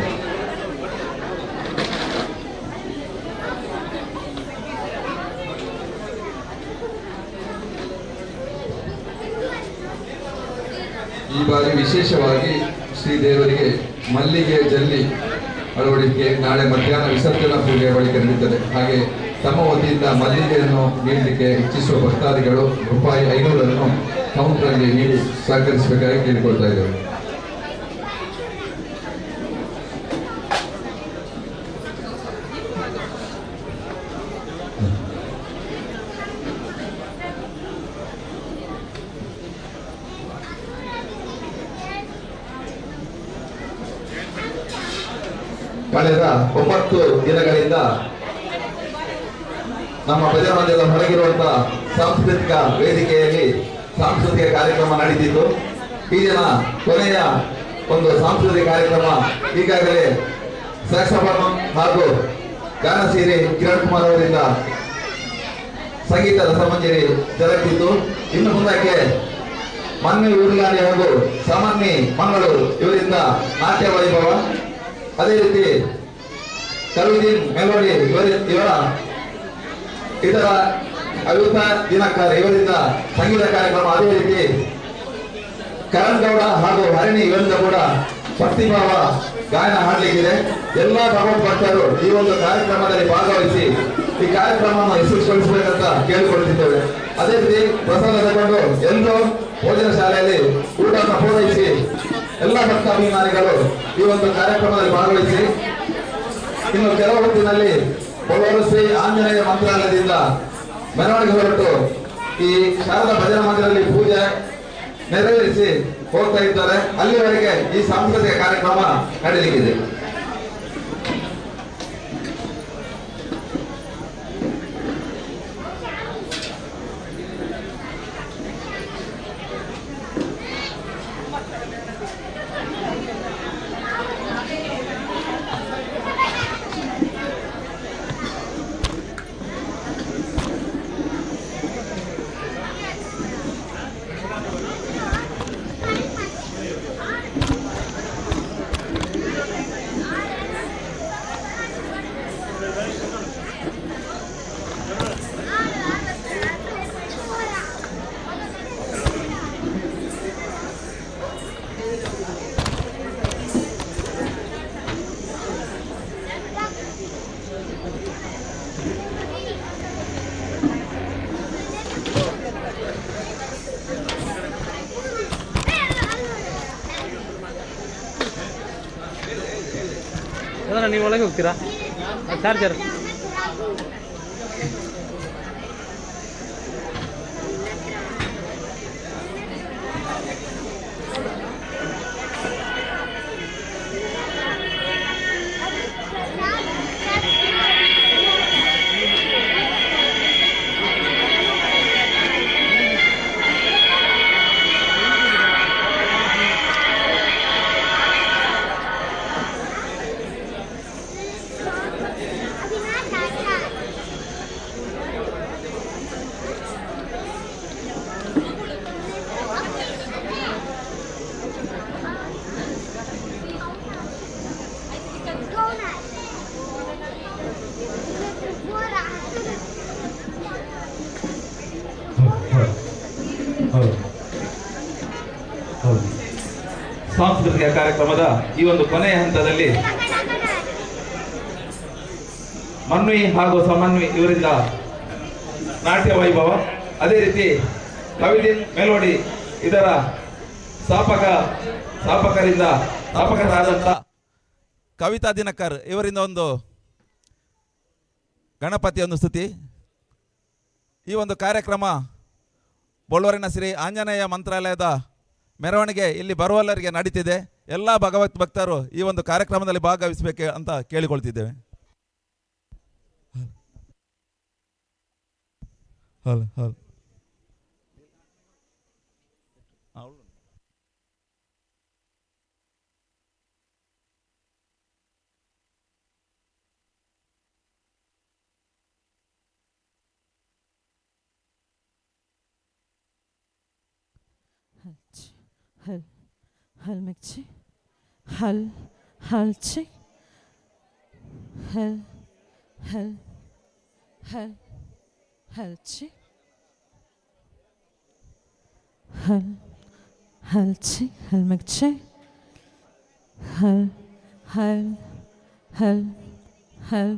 ಈ ಬಾರಿ ವಿಶೇಷವಾಗಿ ಶ್ರೀದೇವರಿಗೆ ಮಲ್ಲಿಗೆ ಜಲ್ಲಿ ಅಳವಡಿಕೆ ನಾಳೆ ಮಧ್ಯಾಹ್ನ ವಿಸರ್ಜನಾ ಪೂಜೆ ಬಳಿಕ ನಡೀತದೆ. ಹಾಗೆ ತಮ್ಮ ವತಿಯಿಂದ ಮಲ್ಲಿಗೆಯನ್ನು ನೀಡಲಿಕ್ಕೆ ಇಚ್ಛಿಸುವ ಭಕ್ತಾದಿಗಳು ₹500 ಕೌಂಟರ್ಗೆ ನೀಡಿ ಸಹಕರಿಸಬೇಕಾಗಿ ಕೇಳಿಕೊಳ್ತಾ ಇದ್ದೇವೆ. ಕಳೆದ 9 ದಿನಗಳಿಂದ ನಮ್ಮ ಭಜನಾ ಮಂದಿರದ ಹೊರಗಿರುವಂತಹ ಸಾಂಸ್ಕೃತಿಕ ವೇದಿಕೆಯಲ್ಲಿ ಸಾಂಸ್ಕೃತಿಕ ಕಾರ್ಯಕ್ರಮ ನಡೀತಿತ್ತು. ಈ ದಿನ ಕೊನೆಯ ಒಂದು ಸಾಂಸ್ಕೃತಿಕ ಕಾರ್ಯಕ್ರಮ ಈಗಾಗಲೇ ಸ್ಯಾಕ್ಸೋಫೋನ್ ಹಾಗೂ ಗಾನಸೀರೆ ಕಿರಣ್ ಕುಮಾರ್ ಅವರಿಂದ ಸಂಗೀತ ರಸಮಂಜರಿ ಜರುಗುತ್ತಿದ್ದು, ಇನ್ನು ಮುಂದಕ್ಕೆ ಮನ್ನಿ ಊರ್ಲಾನಿ ಹಾಗೂ ಸಾಮಾನ್ಯ ಮಂಗಳೂರು ಇವರಿಂದ ನಾಟ್ಯ ವೈಭವ, ಅದೇ ರೀತಿ ಕವಿದಿನ್ ಮೆಲೋಡಿ ಇವರ ಇದರ ಅಯುತ ದಿನಕರ್ ಇವರಿಂದ ಸಂಗೀತ ಕಾರ್ಯಕ್ರಮ, ಅದೇ ರೀತಿ ಕರಣ್ ಗೌಡ ಹಾಗೂ ಹರಣಿ ಇವರಿಂದ ಕೂಡ ಭಕ್ತಿಭಾವ ಗಾಯನ ಹಾಡಲಿಕ್ಕಿದೆ. ಎಲ್ಲ ಭಗವದ್ಭಕ್ತರು ಈ ಒಂದು ಕಾರ್ಯಕ್ರಮದಲ್ಲಿ ಭಾಗವಹಿಸಿ ಈ ಕಾರ್ಯಕ್ರಮವನ್ನು ಯಶಸ್ವಿಗೊಳಿಸಬೇಕಂತ ಕೇಳಿಕೊಳ್ಳುತ್ತಿದ್ದೇವೆ. ಅದೇ ರೀತಿ ಪ್ರಸಾದ ತಗೊಂಡು ಎಲ್ಲರೂ ಭೋಜನ ಶಾಲೆಯಲ್ಲಿ ಊಟವನ್ನು ಪೂರೈಸಿ ಎಲ್ಲ ಭಕ್ತಾಭಿಮಾನಿಗಳು ಈ ಒಂದು ಕಾರ್ಯಕ್ರಮದಲ್ಲಿ ಭಾಗವಹಿಸಿ ಇನ್ನು ಕೆಲವು ಹೊತ್ತಿನಲ್ಲಿ ಕೊಲ್ಲೂರು ಶ್ರೀ ಆಂಜನೇಯ ಮಂತ್ರಾಲಯದಿಂದ ಮೆರವಣಿಗೆ ಹೊರಟು ಈ ಶಾರದಾ ಭಜನಾ ಮಂದಿರದಲ್ಲಿ ಪೂಜೆ ನೆರವೇರಿಸಿ ಹೋಗ್ತಾ ಇದ್ದಾರೆ. ಅಲ್ಲಿವರೆಗೆ ಈ ಸಾಂಸ್ಕೃತಿಕ ಕಾರ್ಯಕ್ರಮ ನಡೆಯಲಿಕ್ಕಿದೆ. ನೀವು ಒಳಗೆ ಹೋಗ್ತೀರಾ? ಚಾರ್ಜರ್ ಸಾಂಸ್ಕೃತಿಕ ಕಾರ್ಯಕ್ರಮದ ಈ ಒಂದು ಕೊನೆಯ ಹಂತದಲ್ಲಿ ಮನ್ವಿ ಹಾಗೂ ಸಮನ್ವಿ ಇವರಿಂದ ನಾಟ್ಯ ವೈಭವ, ಅದೇ ರೀತಿ ಕವಿದಿನ್ ಮೆಲೋಡಿ ಇದರ ಸ್ಥಾಪಕರಾದಂಥ ಕವಿತಾ ದಿನಕರ್ ಇವರಿಂದ ಒಂದು ಗಣಪತಿಯ ಒಂದು ಸ್ತುತಿ. ಈ ಒಂದು ಕಾರ್ಯಕ್ರಮ ಬೊಳ್ಳೂರಿನ ಶ್ರೀ ಆಂಜನೇಯ ಮಂತ್ರಾಲಯದ ಮೆರವಣಿಗೆ ಇಲ್ಲಿ ಬರುವಲ್ಲರಿಗೆ ನಡೀತಿದೆ. ಎಲ್ಲ ಭಗವತ್ ಭಕ್ತರು ಈ ಒಂದು ಕಾರ್ಯಕ್ರಮದಲ್ಲಿ ಭಾಗವಹಿಸಬೇಕು ಅಂತ ಕೇಳಿಕೊಳ್ತಿದ್ದೇವೆ. ಹಲ್ ಹಲ್ ಮಿರ್ಚಿ ಹಲ್ ಹಲ್ಚಿ ಹಲ್ ಹಲ್ ಹಲ್ ಹಲ್ಚಿ ಹಲ್ ಹಲ್ಚಿ ಹಲ್ ಮಿರ್ಚಿ ಹಲ್ ಹಲ್ ಹಲ್ ಹಲ್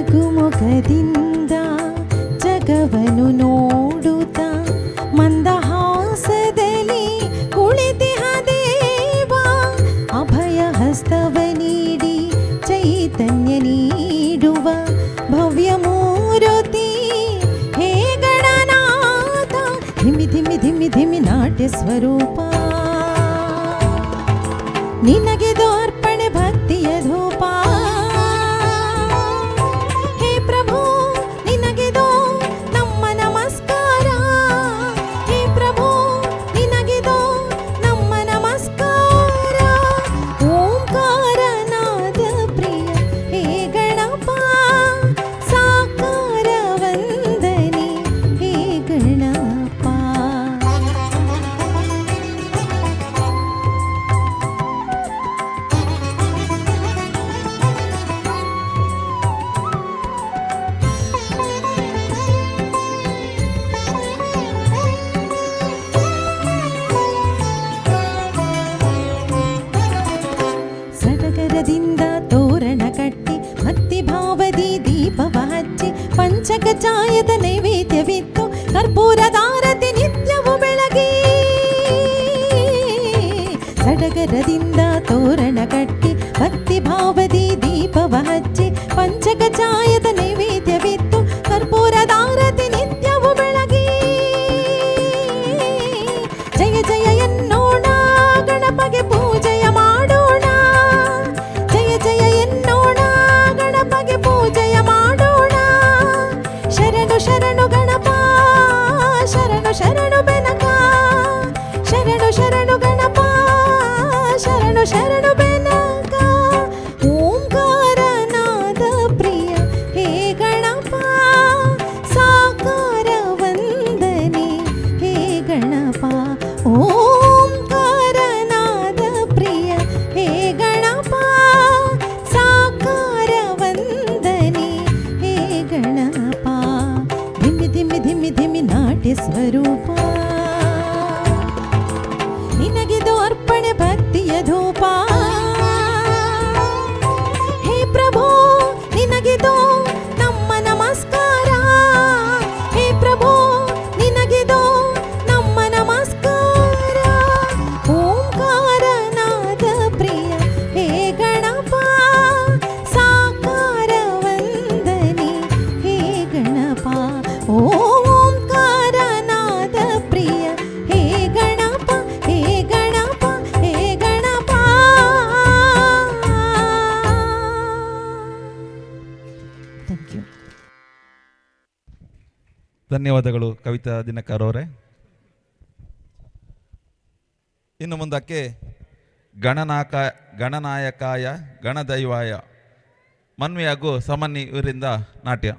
ನಗುಮೊಗದಿಂದ ಜಗವನು ನೋಡುತ್ತ ಮಂದಹಾಸದಲ್ಲಿ ಕುಳಿತಿಹ ದೇವ ಅಭಯ ಹಸ್ತವ ನೀಡಿ ಚೈತನ್ಯ ನೀಡುವ ಭವ್ಯ ಮೂರುತಿ ಹೇ ಗಣನಾಥ ಧಿಮಿ ಧಿಮಿ ಧಿಮಿ ಧಿಮಿ ನಾಟ್ಯ ಸ್ವರೂಪ ನಿನಗೆ ದೋರ್ಪಣೆ ಭಕ್ತಿಯ ಧೂಪ ತೋರಣ ಕಟ್ಟಿ ಭಕ್ತಿ ಭಾವದಿ ದೀಪವ ಹಚ್ಚಿ ಪಂಚಕಚಾಯದ ನೈವೇದ್ಯವಿತ್ತು ಕರ್ಪೂರದಾರತಿ ನಿತ್ಯವು ಬೆಳಗಿ ಸಡಗರದಿಂದ ತೋರಣ ಕಟ್ಟಿ ಭಕ್ತಿ ಭಾವದಿ ದೀಪವ ಹಚ್ಚಿ ಪಂಚಕಚಾಯದ ನೈವೇದ್ಯವಿತ್ತು ಕರ್ಪೂರದಾರತಿ ನಿತ್ಯವು ಬೆಳಗಿ ಜಯ ಜಯ ಎನ್ನೋಣ ಗಣಪಗೆ ಪೂಜೆಯ ಮಾಡೋಣ ಜಯ ಜಯ ಎನ್ನೋಣ ಗಣಪಗೆ ಪೂಜೆಯ ಮಾಡೋಣ ಶರಣು ಶರಣು ಗಣಪ ಶರಣು ಶರಣು ಬೆನಕ ಶರಣು ಶರಣು ಗಣಪ ಶರಣು ಶರಣು ಬೆನಕ ಓಂಕಾರನಾದ ಪ್ರಿಯ ಹೇ ಗಣಪ ಸಾಕಾರ ವಂದನೆ ಹೇ ಗಣಪ ಓಂಕಾರನಾದ ಪ್ರಿಯ ಹೇ ಗಣಪ ಸಾ ಧನ್ಯವಾದಗಳು ಕವಿತಾ ದಿನಕರ್ ಅವರೇ. ಇನ್ನು ಮುಂದಕ್ಕೆ ಗಣನಾಯಕಾಯ ಗಣದೈವಾಯ ಮನ್ವಿ ಹಾಗೂ ಸಮನ್ವಿ ಇವರಿಂದ ನಾಟ್ಯ.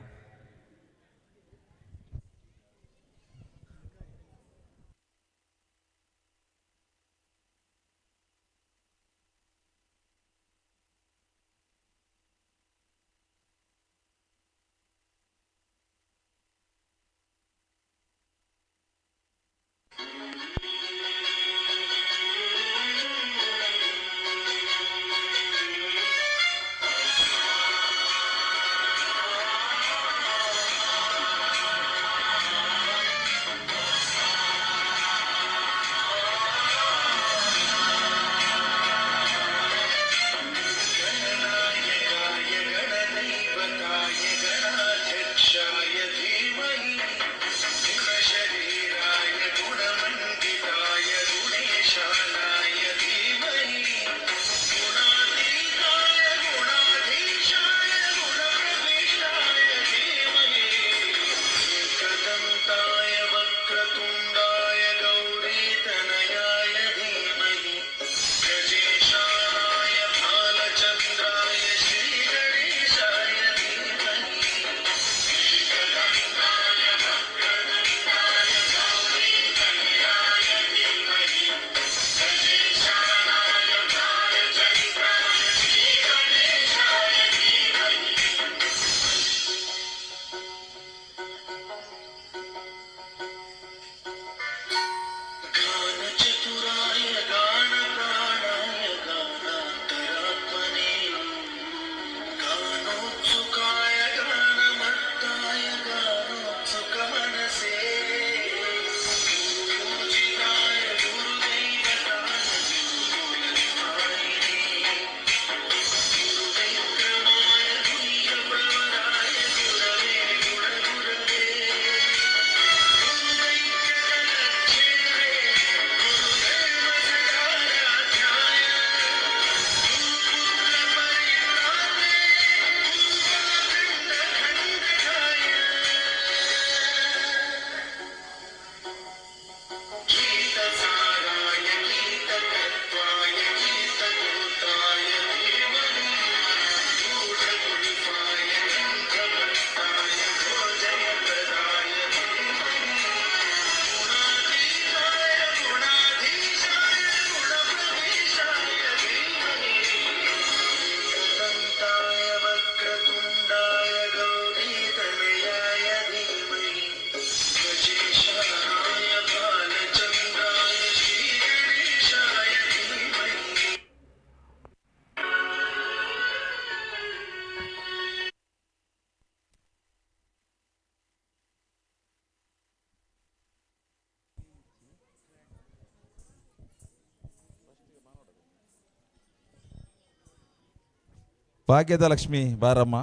ಭಾಗ್ಯದ ಲಕ್ಷ್ಮಿ ಬಾರಮ್ಮ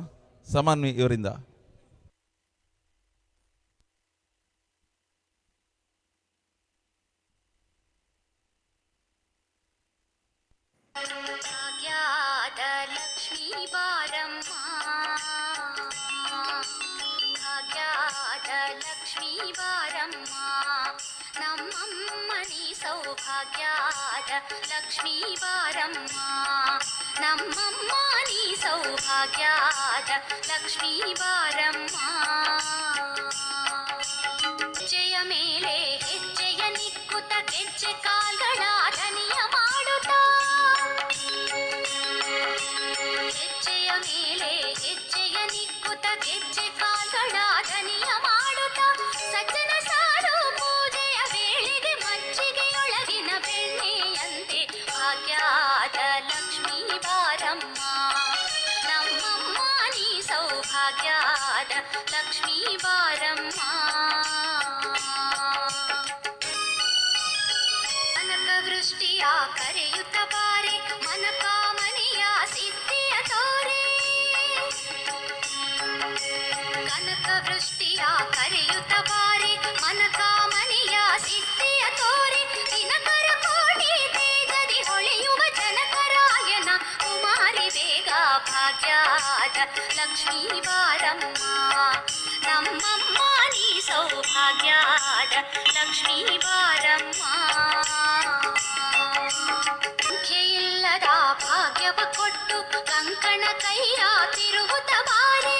ಸಮನ್ವಿ ಇವರಿಂದ. ಭಾಗ್ಯದ ಲಕ್ಷ್ಮೀ ಬಾರಮ್ಮ, ಭಾಗ್ಯದ ಲಕ್ಷ್ಮೀ ಬಾರಮ್ಮ, ನಮ್ಮಮ್ಮನಿ ಸೌಭಾಗ್ಯದ ಲಕ್ಷ್ಮೀ ಬಾರಮ್ಮ, ನಮ್ಮಮ್ಮ ನೀ ಸೌಭಾಗ್ಯದ ಲಕ್ಷ್ಮೀ ಬಾರಮ್ಮ. ಹೆಜ್ಜೆಯ ಮೇಲೆ ಹೆಜ್ಜೆಯ ನಿಕ್ಕುತ್ತ ಗೆಜ್ಜೆ ಕಾಲ್ಗಳ ಧನಿಯ ಮಾಡುತ್ತಾ, ಹೆಜ್ಜೆಯ ಮೇಲೆ ಹೆಜ್ಜೆಯ ನಿಕ್ಕುತ್ತ ಗೆಜ್ಜೆ ಕಾಲ್ಗಳ ಧನಿಯ ಮಾಡುತ್ತಾ, ಸಜ್ಜನ ಸಾರು ಪೂಜೆಯ ವೇಳೆಗೆ ಮಜ್ಜಿಗೆಯೊಳಗಿನ ಬೆಣ್ಣೆಯಂತೆ ಭಾಗ್ಯದ ಲಕ್ಷ್ಮೀ ಬಾರಮ್ಮ, ನಮ್ಮಮ್ಮ ನೀ ಸೌಭಾಗ್ಯದ ಲಕ್ಷ್ಮೀ ಬಾರಮ್ಮ. ಕನಕವೃಷ್ಟಿಯ ಕರೆಯುತ್ತ ಬಾರೆ ಮನಕಾಮನೆಯ ಸಿದ್ಧಿಯ ತೋರೆ, ಕನಕವೃಷ್ಟಿಯ ಕರೆಯುತ್ತ ಬಾರೆ ಮನಕಾಮನೆಯ ಸಿದ್ಧಿಯ ತೋರೆ, ದಿನಕರ ಕೋಟಿ ತೇಜದಿ ಹೊಳೆಯುವ ಜನಕರಾಯನ ಕುಮಾರಿ ಬೇಗ ಭಾಗ್ಯದ ಲಕ್ಷ್ಮೀ ಬಾರಮ್ಮ, ನಮ್ಮಮ್ಮ ನೀ ಸೌಭಾಗ್ಯ ಲಕ್ಷ್ಮೀ ಬಾರಮ್ಮ ಸಂಖ್ಯೆಯಿಲ್ಲದ ಭಾಗ್ಯವ ಕೊಟ್ಟು ಕಂಕಣ ಕೈಯ ತಿರುವುತ ಬಾರಿ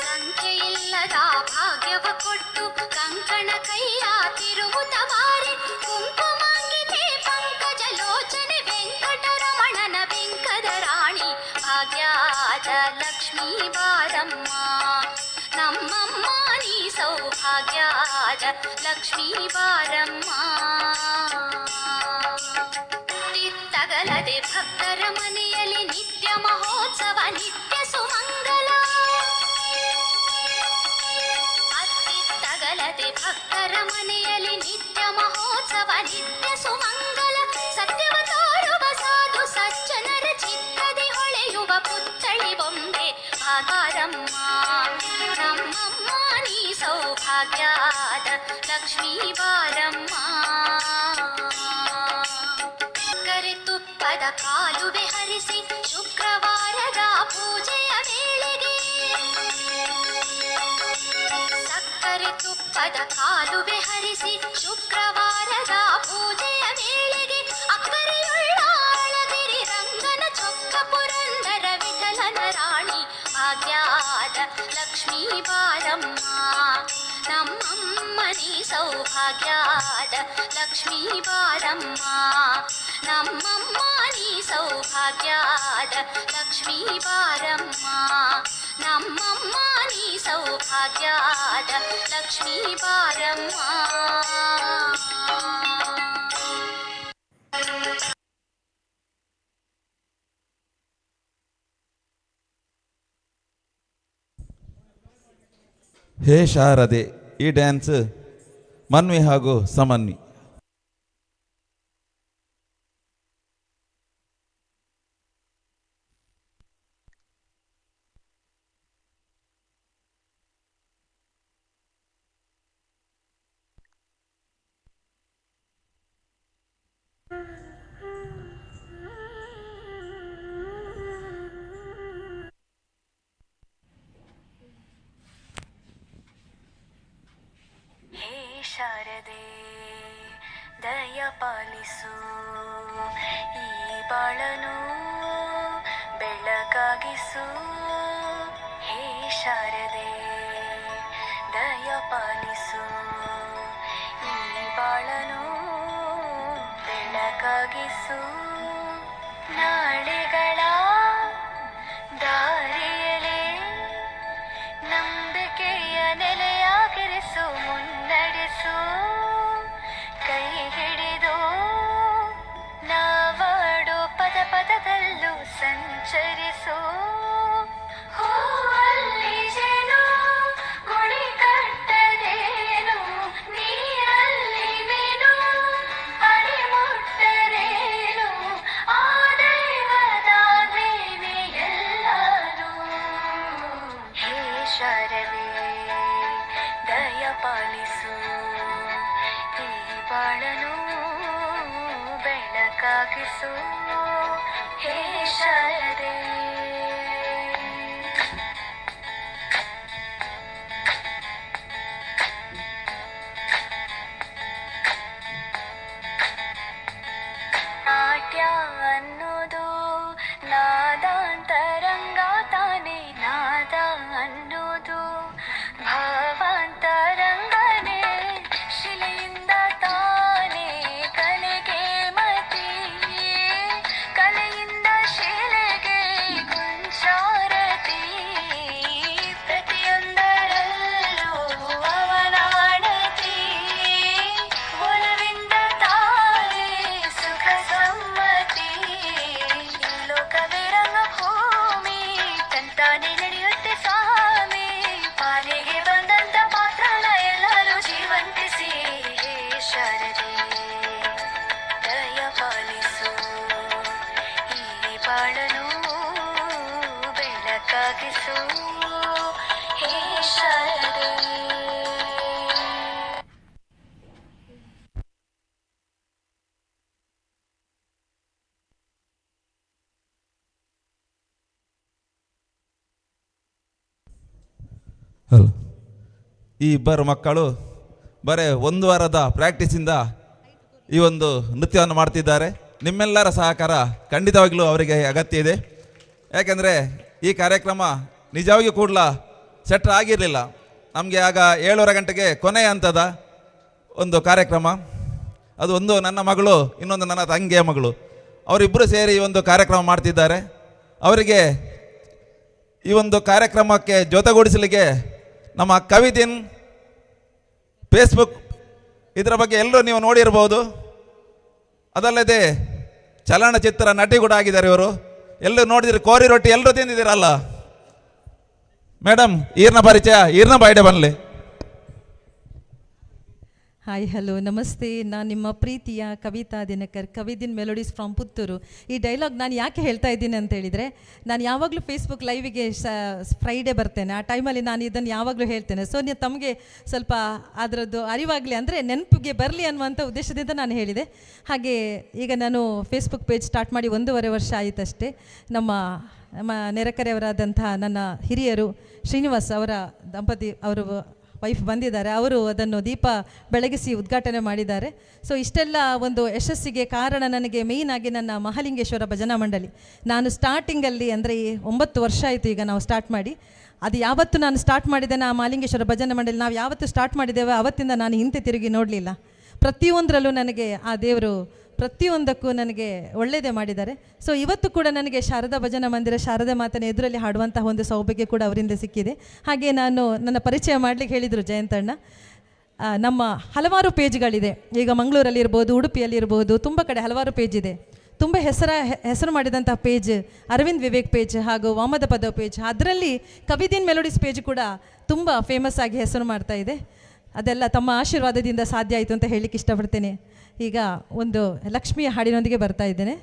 ಸಂಖ್ಯೆಯಿಲ್ಲದ ಭಾಗ್ಯವ ಕೊಟ್ಟು ಕಂಕಣ ಕೈಯ ತಿರುವುತ ಬಾರಿ ಕುಂಕುಮಾಂಗಿತೆ ಪಂಕಜ ಲೋಚನೆ ವೆಂಕಟರಮಣನ ಬಿಂಕದ ರಾಣಿ ಭಾಗ್ಯದ ಲಕ್ಷ್ಮೀ ಬಾರಮ್ಮ ನಮ್ಮಮ್ಮ ನೀ ಸೌಭಾಗ್ಯದ ಲಕ್ಷ್ಮೀ ಬಾರಮ್ಮ ತಿತ್ತಗಲದೆ ಭಕ್ತರ ಮನೆಯಲ್ಲಿ ನಿತ್ಯ ಮಹೋತ್ಸವ ನಿತ್ಯ ಸುಮಂಗಲ ಅತ್ತಿತ್ತಗಲದೆ ಭಕ್ತರ ಮನೆಯಲ್ಲಿ ನಿತ್ಯ ಮಹೋತ್ಸವ ನಿತ್ಯ ಸುಮಂಗಲ ಸತ್ಯವ ತೋರುವ ಸಾಧು ಸಜ್ಜನರ ಚಿತ್ತದಿ ಹೊಳೆಯುವ ಪುತ್ಥಳಿ ಬೊಂಬೆ ಭಾಗಾರಮ್ಮ ನಮ್ಮಮ್ಮ ನೀ ಸೌಭಾಗ್ಯದ ಲಕ್ಷ್ಮೀ ಬಾರಮ್ಮ ಕರೆ ತುಪ್ಪದ ಕಾಲುವೆ ಹರಿಸಿ ಶುಕ್ರವಾರದ ಪೂಜೆಯ ವೇಳೆಗೆ ಸಕ್ಕರೆ ತುಪ್ಪದ ಕಾಲುವೆ ಹರಿಸಿ ಶುಕ್ರವಾರದ ಪೂಜೆಯ ವೇಳೆಗೆ ಅಕ್ಕರೆಯುಳ್ಳ ಅಳಗಿರಿ ರಂಗನ ಚೊಕ್ಕ ಪುರಂದರ ವಿಠಲನ ರಾಣಿ ಭಾಗ್ಯದ ಲಕ್ಷ್ಮೀ ಬಾರಮ್ಮ ನಮ್ಮಮ್ಮ ನೀ ಸೌಭಾಗ್ಯದ ಲಕ್ಷ್ಮೀ ಬಾರಮ್ಮ ನಮ್ಮಮ್ಮ ನೀ ಸೌಭಾಗ್ಯದ ಲಕ್ಷ್ಮೀ ಬಾರಮ್ಮ ನಮ್ಮಮ್ಮ ನೀ ಸೌಭಾಗ್ಯದ ಲಕ್ಷ್ಮೀ ಬಾರಮ್ಮ ಹೇ ಶಾರದೆ ಈ ಡ್ಯಾನ್ಸ್ ಮನ್ವಿ ಹಾಗೂ ಸಮನ್ವಿ. ಶಾರದೆ ದಯ ಪಾಲಿಸು ಈ ಬಾಳನು ಬೆಳಕಾಗಿಸು ಹೇ ಶಾರದೆ ದಯ ಪಾಲಿಸು ಈ ಬಾಳನು ಬೆಳಕಾಗಿಸು ನಾಳೆಗಳ ದಾರಿಯಲೇ ನಂಬಿಕೆಯ ನೆಲೆಯಾಗಿರಿಸು ಮುನ್ನಡೆಸು ಕೈ ಹಿಡಿದು ನಾವಾಡೋ ಪದ ಪದದಲ್ಲೂ ಸಂಚರಿಸು ಹೂವಲ್ಲಿ ಜೇನು ಗುಡಿ ಕಟ್ಟದೇನು ನೀರಲ್ಲಿ ಮೀನು ಅಡಿ ಮುಟ್ಟರೇನು ಆ ದೈವದ ಮೇಲೆ ಎಲ್ಲರೂ ಹೇ ಶಾರದೆ ದಯ ಪಾಲಿಸು ಈ ಬಾಳನು ಬೆಳಕಾಗಿಸು ಹೇ ಶಾರದೆ ನಾಟ್ಯ ಅನ್ನೋದು ನಾದಾಂತರಂಗ ತಾನೇ ನಾದ ಅನ್ನೋದು ಭಾವಾಂತರಂಗನೇ ಶಿಲೆಯಿಂದ ತಾನೇ ಕಲೆಗೆ ಮತಿ ಕಲೆಯಿಂದ ಶಿಲೆಗೆ ಕುಂಚಾರತಿ ಪ್ರತಿಯೊಂದರಲ್ಲೂ ಅವನಾಡತಿ ಒಲವಿಂದ ತಾನೇ ಸುಖ ಸಮ್ಮತಿ ಲೋಕವೇ ರಂಗ ಭೂಮಿ ತಂತಾನೆ ನಡೆಯುತ್ತೆ ಸ್ವಾಮಿ ಪಾಲಿಗೆ ಬಂದಂತ ಪಾತ್ರನ ಎಲ್ಲರೂ ಜೀವಂತಿಸಿ ಹೇ ಶಾರದೆ ದಯ ಪಾಲಿಸು ಈ ಬಾಳನು ಬೆಳಕಾಗಿಸು ಹೇ ಶಾರದೆ ಹಲೋ. ಈ ಇಬ್ಬರು ಮಕ್ಕಳು ಬರೀ 1 ವಾರದ ಪ್ರಾಕ್ಟೀಸಿಂದ ಈ ಒಂದು ನೃತ್ಯವನ್ನು ಮಾಡ್ತಿದ್ದಾರೆ. ನಿಮ್ಮೆಲ್ಲರ ಸಹಕಾರ ಖಂಡಿತವಾಗಲೂ ಅವರಿಗೆ ಅಗತ್ಯ ಇದೆ. ಯಾಕೆಂದರೆ ಈ ಕಾರ್ಯಕ್ರಮ ನಿಜವಾಗಿಯೂ ಕೂಡ ಸೆಟ್ ಆಗಿರಲಿಲ್ಲ. ನಮಗೆ ಆಗ 7:30 ಗಂಟೆಗೆ ಕೊನೆಯ ಹಂತದ ಒಂದು ಕಾರ್ಯಕ್ರಮ. ಅದು ಒಂದು ನನ್ನ ಮಗಳು, ಇನ್ನೊಂದು ನನ್ನ ತಂಗಿಯ ಮಗಳು, ಅವರಿಬ್ಬರು ಸೇರಿ ಈ ಒಂದು ಕಾರ್ಯಕ್ರಮ ಮಾಡ್ತಿದ್ದಾರೆ. ಅವರಿಗೆ ಈ ಒಂದು ಕಾರ್ಯಕ್ರಮಕ್ಕೆ ಜೊತೆಗೂಡಿಸಲಿಕ್ಕೆ ನಮ್ಮ ಕವಿದಿನ್ ಫೇಸ್ಬುಕ್ ಇದರ ಬಗ್ಗೆ ಎಲ್ಲರೂ ನೀವು ನೋಡಿರ್ಬೋದು. ಅದಲ್ಲದೆ ಚಲನಚಿತ್ರ ನಟಿ ಕೂಡ ಆಗಿದ್ದಾರೆ ಇವರು. ಎಲ್ಲರೂ ನೋಡಿದ್ರೆ ಕೋರಿ ರೊಟ್ಟಿ ಎಲ್ಲರೂ ತಿಂದಿದ್ದೀರಲ್ಲ ಮೇಡಮ್. ಈರ್ನ ಪರಿಚಯ ಈರ್ನ ಬಾಯ್ಡೆ ಬನ್ಲಿ. ಹಾಯ್ ಹಲೋ ನಮಸ್ತೆ, ನಾನು ನಿಮ್ಮ ಪ್ರೀತಿಯ ಕವಿತಾ ದಿನಕರ್, ಕವಿದಿನ್ ಮೆಲೋಡೀಸ್ ಫ್ರಮ್ ಪುತ್ತೂರು. ಈ ಡೈಲಾಗ್ ನಾನು ಯಾಕೆ ಹೇಳ್ತಾ ಇದ್ದೀನಿ ಅಂತ ಹೇಳಿದರೆ, ನಾನು ಯಾವಾಗಲೂ ಫೇಸ್ಬುಕ್ ಲೈವಿಗೆ ಫ್ರೈಡೇ ಬರ್ತೇನೆ. ಆ ಟೈಮಲ್ಲಿ ನಾನು ಇದನ್ನು ಯಾವಾಗಲೂ ಹೇಳ್ತೇನೆ. ಸೊ ನೀವು ತಮಗೆ ಸ್ವಲ್ಪ ಅದರದ್ದು ಅರಿವಾಗಲಿ, ಅಂದರೆ ನೆನಪಿಗೆ ಬರಲಿ ಅನ್ನುವಂಥ ಉದ್ದೇಶದಿಂದ ನಾನು ಹೇಳಿದೆ. ಹಾಗೆ ಈಗ ನಾನು ಫೇಸ್ಬುಕ್ ಪೇಜ್ ಸ್ಟಾರ್ಟ್ ಮಾಡಿ 1.5 ವರ್ಷ ಆಯಿತಷ್ಟೇ. ನಮ್ಮ ನೆರೆಕರೆಯವರಾದಂತಹ ನನ್ನ ಹಿರಿಯರು ಶ್ರೀನಿವಾಸ್ ಅವರ ದಂಪತಿ, ಅವರು ವೈಫ್ ಬಂದಿದ್ದಾರೆ, ಅವರು ಅದನ್ನು ದೀಪ ಬೆಳಗಿಸಿ ಉದ್ಘಾಟನೆ ಮಾಡಿದ್ದಾರೆ. ಸೊ ಇಷ್ಟೆಲ್ಲ ಒಂದು ಯಶಸ್ಸಿಗೆ ಕಾರಣ ನನಗೆ ಮೇಯ್ನಾಗಿ ನನ್ನ ಮಹಾಲಿಂಗೇಶ್ವರ ಭಜನಾ ಮಂಡಳಿ. ನಾನು ಸ್ಟಾರ್ಟಿಂಗಲ್ಲಿ, ಅಂದರೆ 9 ವರ್ಷ ಆಯಿತು ಈಗ ನಾವು ಸ್ಟಾರ್ಟ್ ಮಾಡಿ. ಅದು ಯಾವತ್ತು ನಾನು ಸ್ಟಾರ್ಟ್ ಮಾಡಿದ್ದೇನೆ ಆ ಮಹಾಲಿಂಗೇಶ್ವರ ಭಜನಾ ಮಂಡಳಿ, ನಾವು ಯಾವತ್ತು ಸ್ಟಾರ್ಟ್ ಮಾಡಿದ್ದೇವೆ ಅವತ್ತಿಂದ ನಾನು ಹಿಂದೆ ತಿರುಗಿ ನೋಡಲಿಲ್ಲ. ಪ್ರತಿಯೊಂದರಲ್ಲೂ ನನಗೆ ಆ ದೇವರು ಪ್ರತಿಯೊಂದಕ್ಕೂ ನನಗೆ ಒಳ್ಳೆಯದೇ ಮಾಡಿದ್ದಾರೆ. ಸೊ ಇವತ್ತು ಕೂಡ ನನಗೆ ಶಾರದಾ ಭಜನಾ ಮಂದಿರ ಶಾರದಾ ಮಾತನ ಎದುರಲ್ಲಿ ಹಾಡುವಂತಹ ಒಂದು ಸೌಭಾಗ್ಯ ಕೂಡ ಅವರಿಂದ ಸಿಕ್ಕಿದೆ. ಹಾಗೆ ನಾನು ನನ್ನ ಪರಿಚಯ ಮಾಡಲಿಕ್ಕೆ ಹೇಳಿದರು ಜಯಂತಣ್ಣ. ನಮ್ಮ ಹಲವಾರು ಪೇಜ್ಗಳಿದೆ, ಈಗ ಮಂಗಳೂರಲ್ಲಿರ್ಬೋದು, ಉಡುಪಿಯಲ್ಲಿರ್ಬೋದು, ತುಂಬ ಕಡೆ ಹಲವಾರು ಪೇಜ್ ಇದೆ. ತುಂಬ ಹೆಸರು ಮಾಡಿದಂಥ ಪೇಜ್ ಅರವಿಂದ್ ವಿವೇಕ್ ಪೇಜ್ ಹಾಗೂ ವಾಮದ ಪದವ ಪೇಜ್. ಅದರಲ್ಲಿ ಕವಿದಿನ್ ಮೆಲೋಡೀಸ್ ಪೇಜ್ ಕೂಡ ತುಂಬ ಫೇಮಸ್ ಆಗಿ ಹೆಸರು ಮಾಡ್ತಾ ಇದೆ. ಅದೆಲ್ಲ ತಮ್ಮ ಆಶೀರ್ವಾದದಿಂದ ಸಾಧ್ಯ ಆಯಿತು ಅಂತ ಹೇಳಲಿಕ್ಕೆ ಇಷ್ಟಪಡ್ತೇನೆ. ಈಗ ಒಂದು ಲಕ್ಷ್ಮಿಯ ಹಾಡಿನೊಂದಿಗೆ ಬರ್ತಾ ಇದ್ದೇನೆ.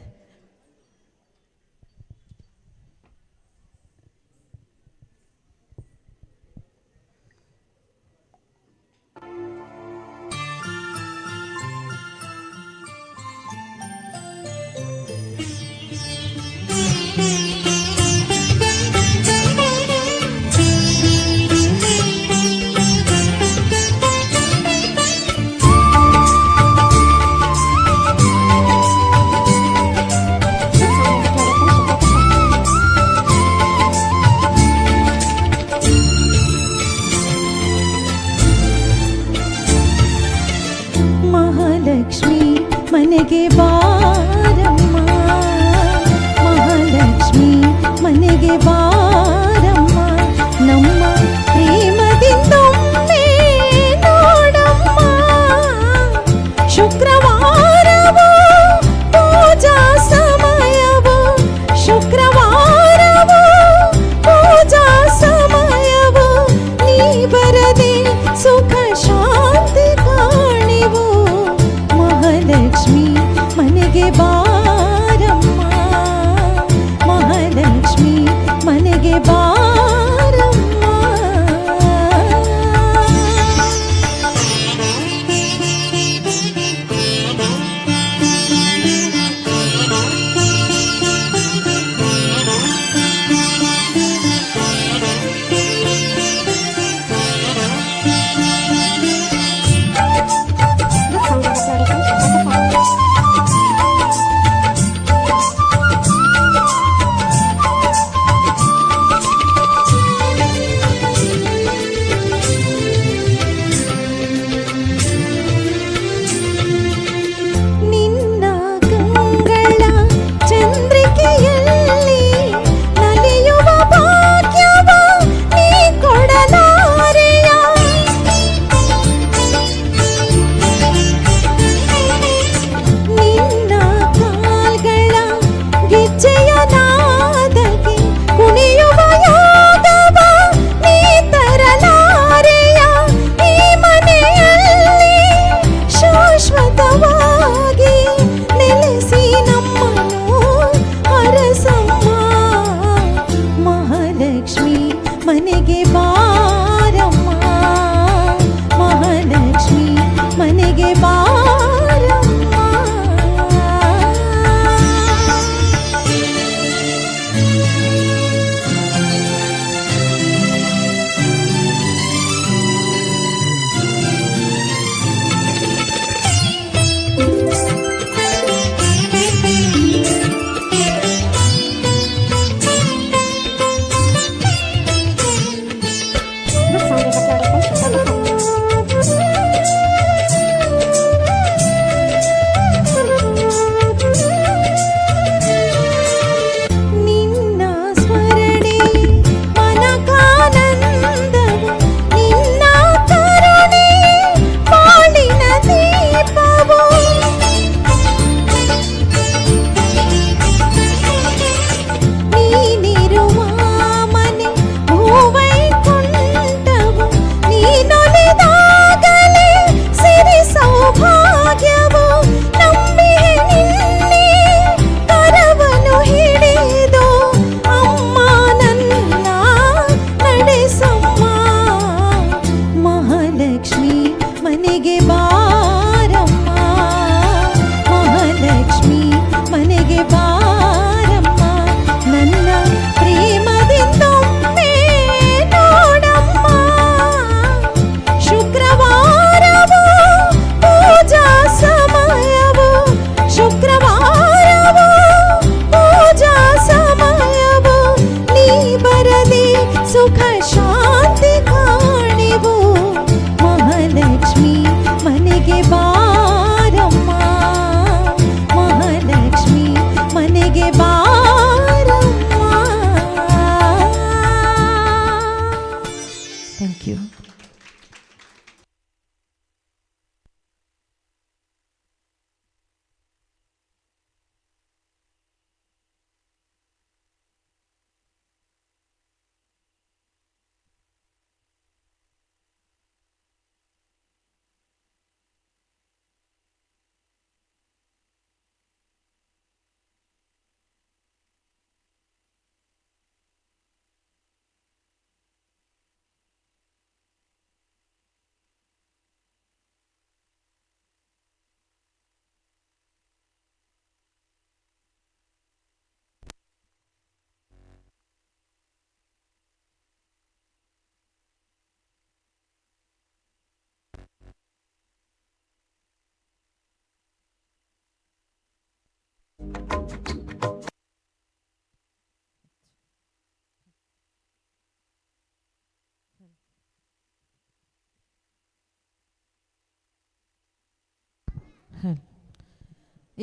ಮಹಾಲಕ್ಷ್ಮಿ ಮನೆಗೆ ಬಾರಮ್ಮ, ಮಹಾಲಕ್ಷ್ಮಿ ಮನೆಗೆ ಬಾರಮ್ಮ, ನಮ್ಮ ಪ್ರೇಮದಿಂದೊಮ್ಮೆ ನೋಡಮ್ಮ. ಶುಕ್ರವಾರವೋ ಪೂಜಾ ಸಮಯವೋ, ಶುಕ್ರವಾರವೋ ಪೂಜಾ ಸಮಯವೋ, ನೀ ಬರದೆ ಸುಖ ಶಾಂತಿ ಕಾಣಿವು. ಮಹಾಲಕ್ಷ್ಮಿ ಮನೆಗೆ ಬಾರಮ್ಮ, ಮಹಾಲಕ್ಷ್ಮಿ ಮನೆಗೆ ಬಾರಮ್ಮ. ಮನೆಗೆ ಬಾರಮ್ಮ, ಮಹಾಲಕ್ಷ್ಮಿ ಮನೆಗೆ ಬಾರಮ್ಮ.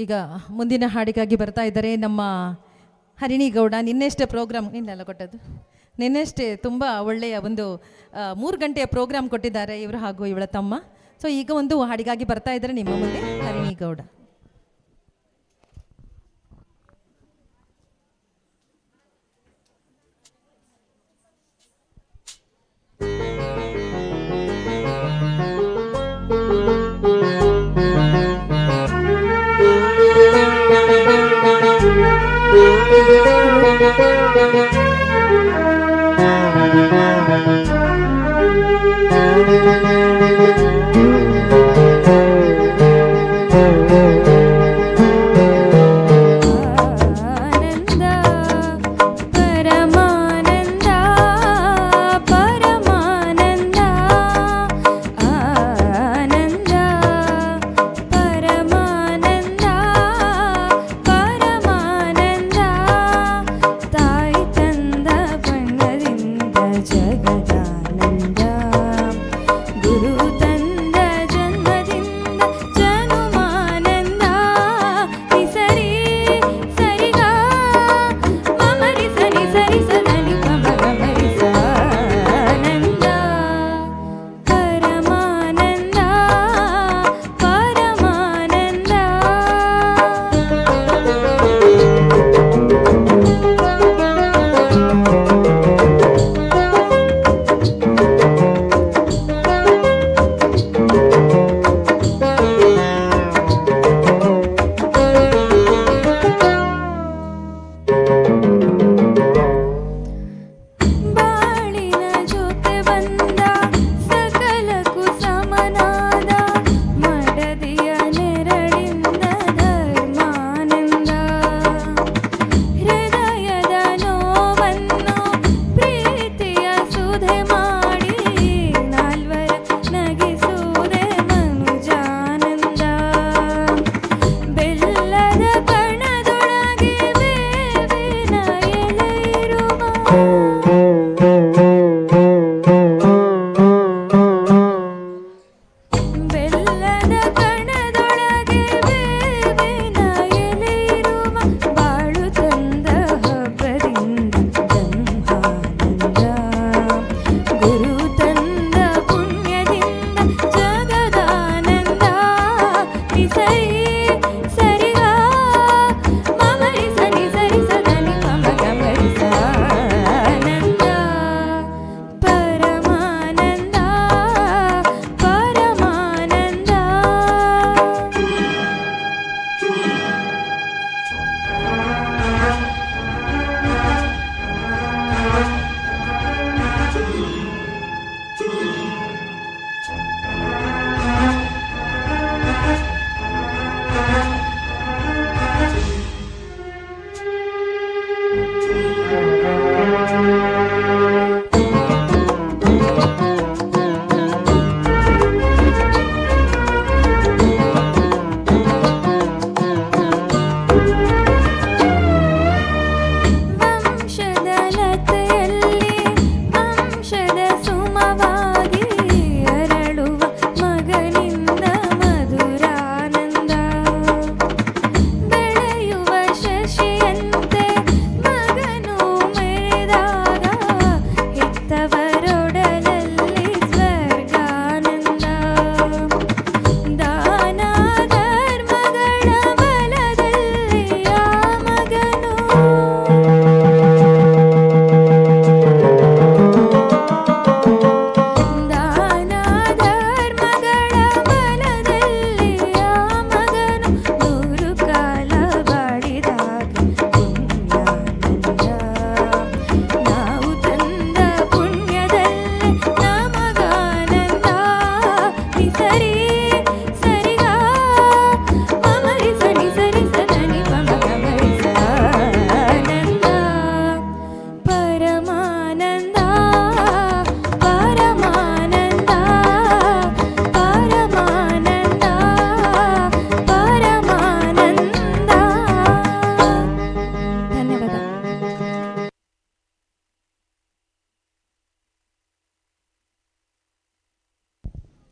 ಈಗ ಮುಂದಿನ ಹಾಡಿಗಾಗಿ ಬರ್ತಾ ಇದ್ದಾರೆ ನಮ್ಮ ಹರಿಣಿ ಗೌಡ. ನಿನ್ನೆಷ್ಟೇ ಪ್ರೋಗ್ರಾಮ್ ನಿನ್ನೆಲ್ಲ ಕೊಟ್ಟದ್ದು, ನಿನ್ನೆಷ್ಟೇ ತುಂಬ ಒಳ್ಳೆಯ ಒಂದು 3 ಗಂಟೆಯ ಪ್ರೋಗ್ರಾಮ್ ಕೊಟ್ಟಿದ್ದಾರೆ ಇವರು ಹಾಗೂ ಇವಳ ತಮ್ಮ. ಸೊ ಈಗ ಒಂದು ಹಾಡಿಗಾಗಿ ಬರ್ತಾ ಇದ್ದಾರೆ ನಿಮ್ಮ ಮುಂದೆ ಹರಿಣಿ ಗೌಡ.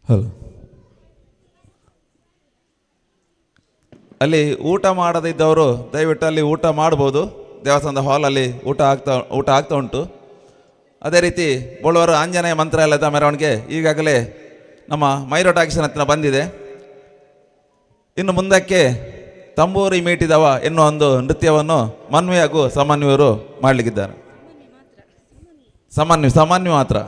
ಹಲೋ ಅಲ್ಲಿ ಊಟ ಮಾಡದಿದ್ದವರು ದಯವಿಟ್ಟು ಅಲ್ಲಿ ಊಟ ಮಾಡ್ಬೋದು. ದೇವಸ್ಥಾನದ ಹಾಲಲ್ಲಿ ಊಟ ಆಗ್ತಾ ಉಂಟು. ಅದೇ ರೀತಿ ಬೋಳುವರು ಆಂಜನೇಯ ಮಂತ್ರಾಲಯದ ಮೆರವಣಿಗೆ ಈಗಾಗಲೇ ನಮ್ಮ ಮೈರೋ ಟಾಕೀಸಿನ ಹತ್ತಿರ ಬಂದಿದೆ. ಇನ್ನು ಮುಂದಕ್ಕೆ ತಂಬೂರಿ ಮೀಟಿದವ ಎನ್ನುವ ಒಂದು ನೃತ್ಯವನ್ನು ಮನ್ವಿ ಹಾಗೂ ಸಮನ್ವಿಯವರು ಮಾಡಲಿಕ್ಕಿದ್ದಾರೆ. ಸಮನ್ವಿ ಮಾತ್ರ.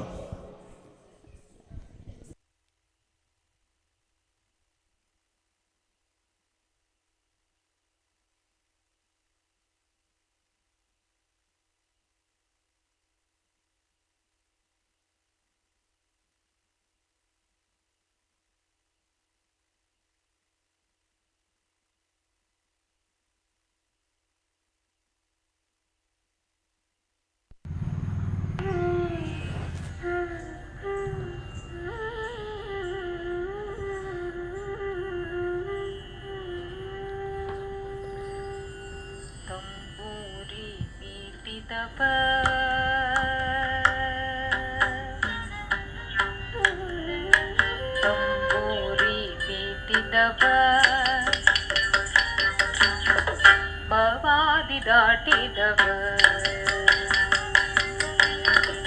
ಬವಾದಿ ದಾಟಿದವ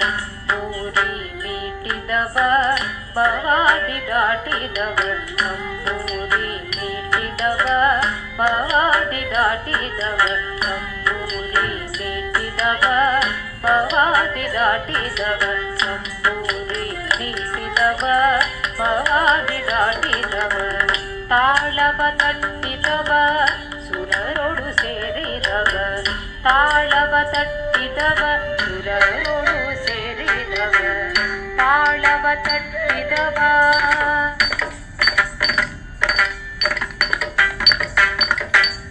ತಂಬೂರಿ ಮೀಟಿದವ ಬವಾದಿ ದಾಟಿದವ ತಂಬೂರಿ ಮೀಟಿದವ ಬವಾದಿ ದಾಟಿದವ ತಂಬೂರಿ ಮೀಟಿದವ ಬವಾದಿ ದಾಟಿದವ ತಂಬೂರಿ ಮೀಟಿದವ ಬವಾದಿ ದಾಟಿದವ ತಾಳವ ತಟ್ಟಿದವ ಸುರರೊಡು ಸೇರಿದವ ತಾಳವ ತಟ್ಟಿದವ ಸುರರೊಡು ಸೇರಿದವ ತಾಳವ ತಟ್ಟಿದವ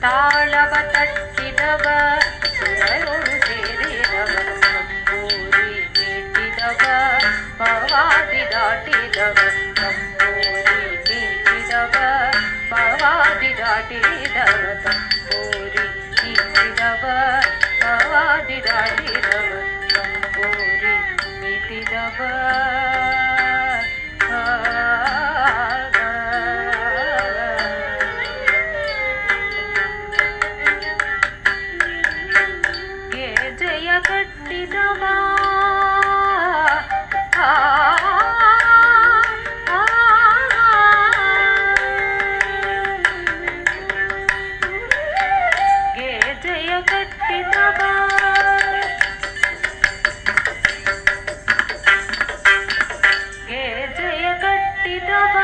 ತಾಳವ ತಟ್ಟಿದವ ಸುರರೊಡು ಸೇರಿದವ ತಂಬೂರಿ ಮೀಟಿದವ ಬವಾದಿ ದಾಟಿದವ ತಂಬೂರಿ ಮೀಟಿದವ ಬವಾದಿ ದಾಟಿದವ ತಂಬೂರಿ ಮೀಟಿದವ ಬವಾದಿ ದಾಟಿದವ ತಂಬೂರಿ ಮೀಟಿದವ ಗೆಜೆಯ ಕಟ್ಟಿದವ ಗೆಜೆಯ ಕಟ್ಟಿದವ ಗೆಜೆಯ ಕಟ್ಟಿದವ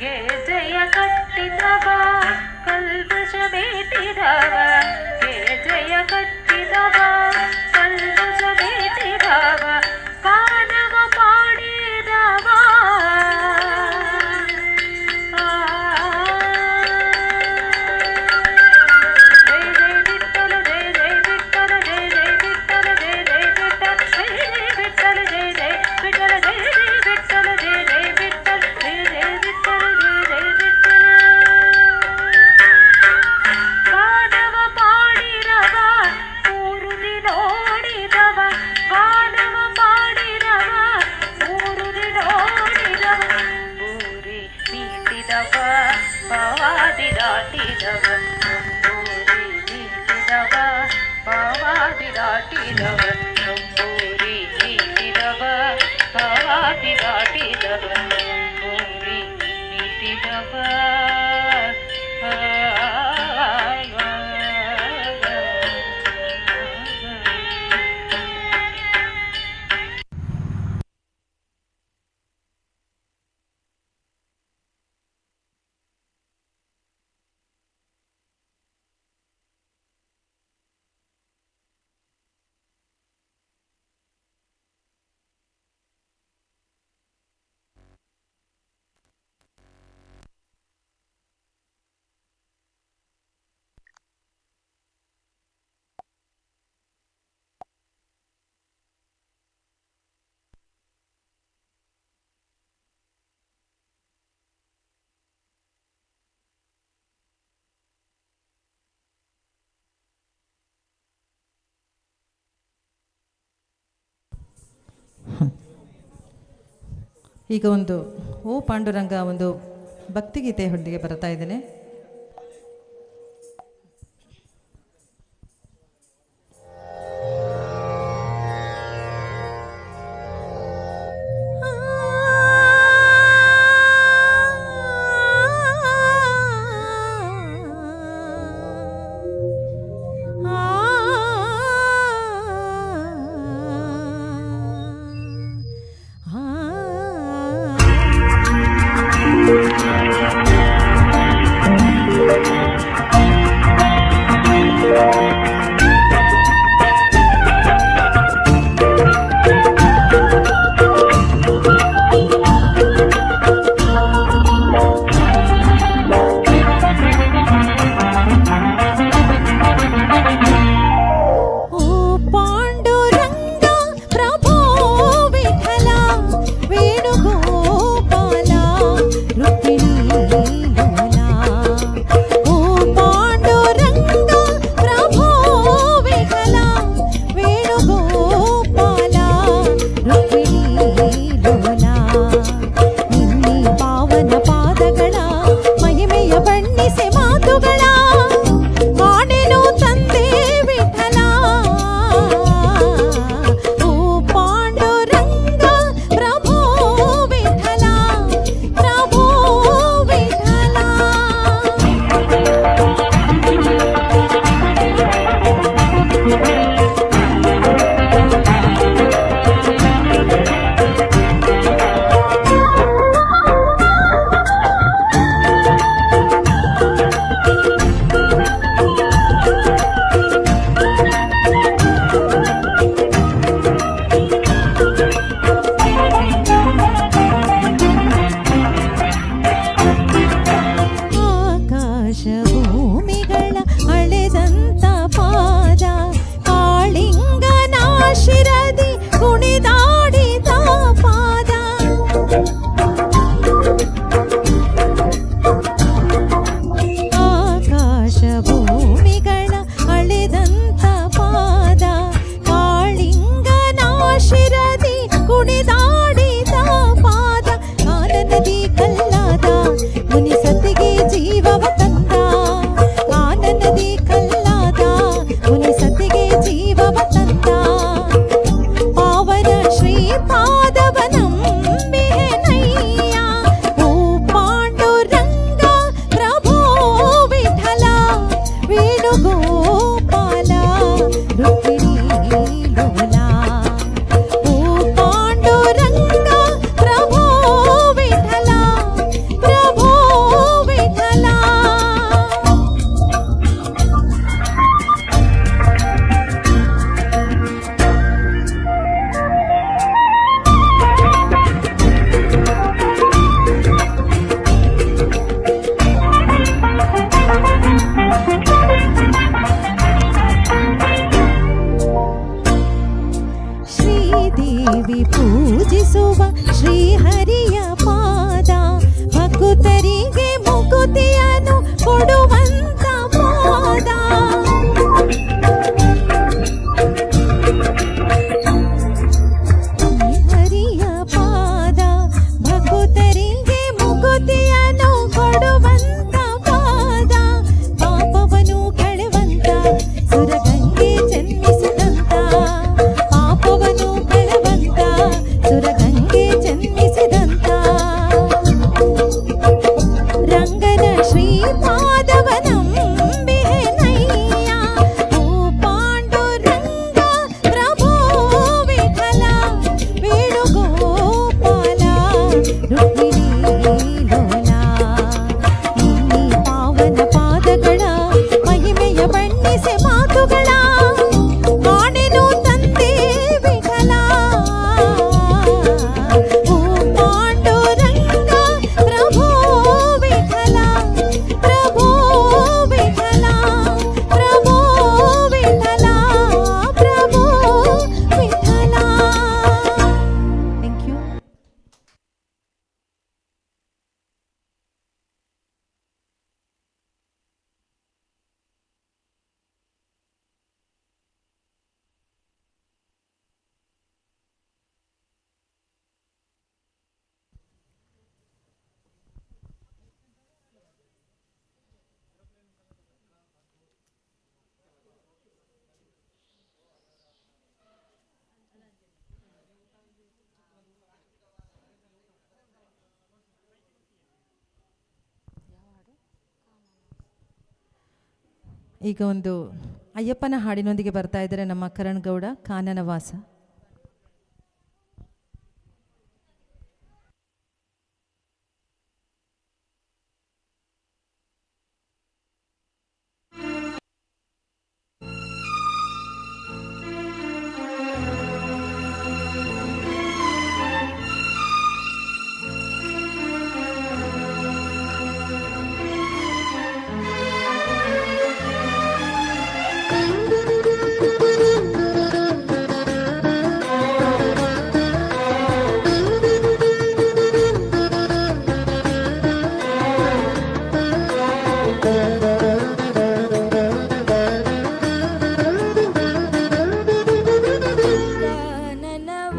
ಗೆಜೆಯ ಕಟ್ಟಿದವ ಕಲ್ಬಶ ಬೇಟಿದವ ಗೆಜೆಯ ಕಟ್ಟಿದವ ಕಲ್ಬಶ ಬೇಟಿದವ ಕಾನವ ಪಾಡಿದವ ಜಯ ಜಯ ವಿಠಲ ಜಯ ಜಯ ವಿಠಲ ಜಯ ಜಯ ವಿಠಲ ಜಯ ಜಯ ವಿಠಲ ಜಯ ಜಯ ವಿಠಲ ಜಯ ಜಯ ವಿಠಲ ಜಯ ಜಯ ವಿಠಲ ಜಯ ಜಯ ವಿಠಲ ಜಯ ಜಯ ವಿಠಲ ಗಾನವ ಪಾಡಿರವ ಮೂರುದಿ ನೋಡಿದವ ಗಾನವ ಪಾಡಿರವ ಮೂರುದಿ ನೋಡಿದವ ತಂಬೂರಿ ಮೀಟಿದವ ಬವಾದಿ ದಾಟಿದವ ತಂಬೂರಿ ಮೀಟಿದವ ಬವಾದಿ ದಾಟಿದವ ತಂಬೂರಿ ಮೀಟಿದವ ಬವಾದಿ ದಾಟಿದವ ತಂಬೂರಿ ಮೀಟಿದವ ಈಗ ಒಂದು ಓ ಪಾಂಡುರಂಗ ಒಂದು ಭಕ್ತಿಗೀತೆ ಹೊಂದಿಗೆ ಬರ್ತಾ ಇದ್ದೇನೆ. ದೇವಿ ಪೂಜಿಸುವ ಶ್ರೀಹರಿಯ ಪಾದ ಭಕ್ತರಿಗೆ ಮುಕುತಿಯನ್ನು ಕೊಡುವಂತ ಪಾದ ಹರಿಯ ಪಾದ ಭಕ್ತರಿಗೆ ಮುಕುತಿಯನ್ನು ಕೊಡುವಂತ ಪಾದ ಪಾಪವನ್ನು ಕಳೆವಂತ ಸುರಗಂಗೆ ಜನ್ಮಿಸಿದಂತ ಪಾಪವನ್ನು ಕಳೆವಂತ ಸುರಗಂಗೆ ಜನ್ಮಿಸಿದಂತ ರಂಗನ ಶ್ರೀಪಾದ ಈಗ ಒಂದು ಅಯ್ಯಪ್ಪನ ಹಾಡಿನೊಂದಿಗೆ ಬರ್ತಾ ಇದ್ದಾರೆ ನಮ್ಮ ಕರಣ್ ಗೌಡ ಕಾನನವಾಸ. ಕಾನನವಾಸ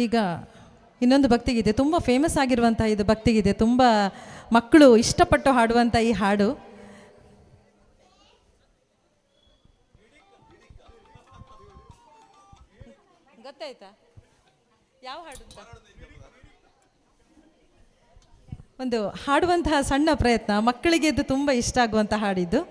ಈಗ ಇನ್ನೊಂದು ಭಕ್ತಿಗೀತೆ, ತುಂಬ ಫೇಮಸ್ ಆಗಿರುವಂಥ ಇದು ಭಕ್ತಿಗೀತೆ, ತುಂಬ ಮಕ್ಕಳು ಇಷ್ಟಪಟ್ಟು ಹಾಡುವಂಥ ಈ ಹಾಡು. ಗೊತ್ತಾಯ್ತಾ ಯಾವ ಹಾಡು? ಒಂದು ಹಾಡುವಂತಹ ಸಣ್ಣ ಪ್ರಯತ್ನ, ಮಕ್ಕಳಿಗೆ ಇದು ತುಂಬ ಇಷ್ಟ ಆಗುವಂಥ ಹಾಡಿದ್ದು.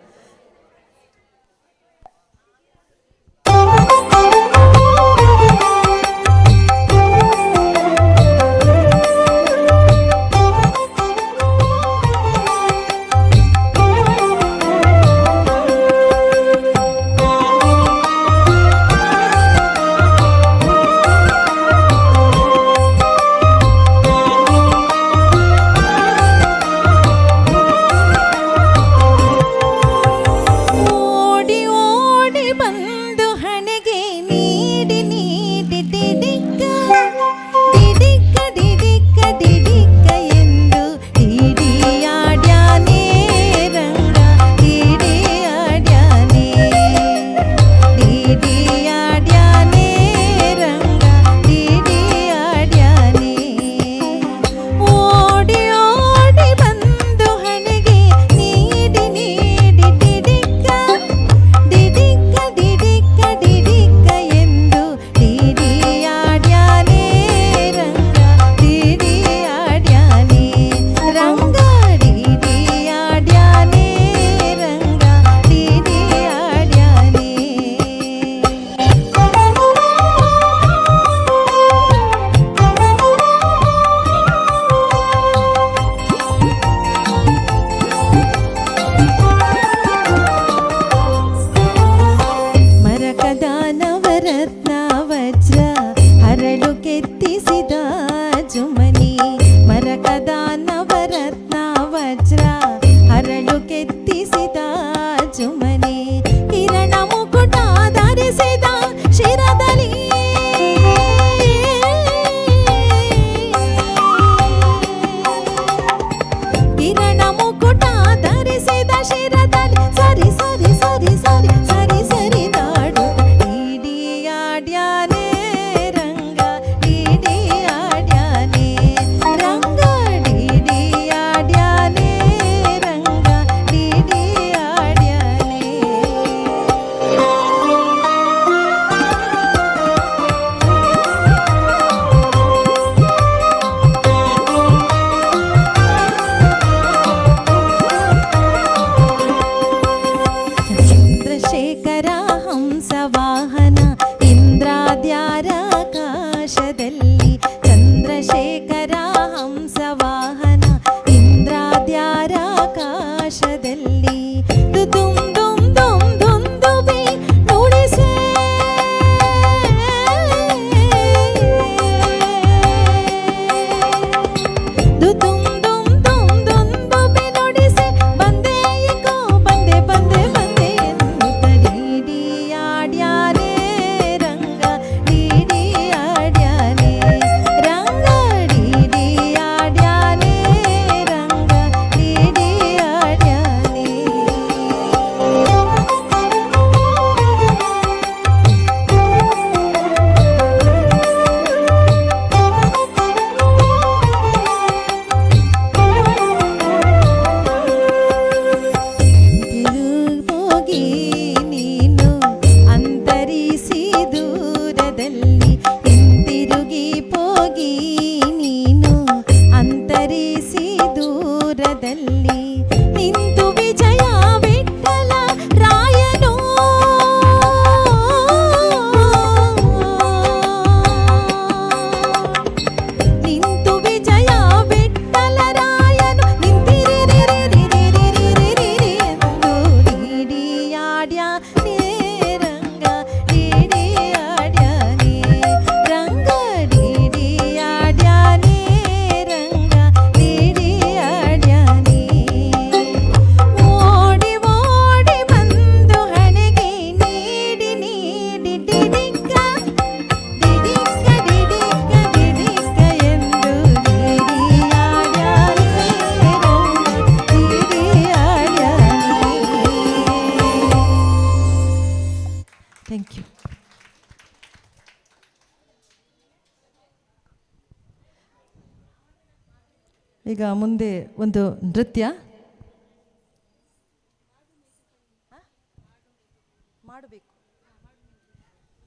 ಈಗ ಮುಂದೆ ಒಂದು ನೃತ್ಯ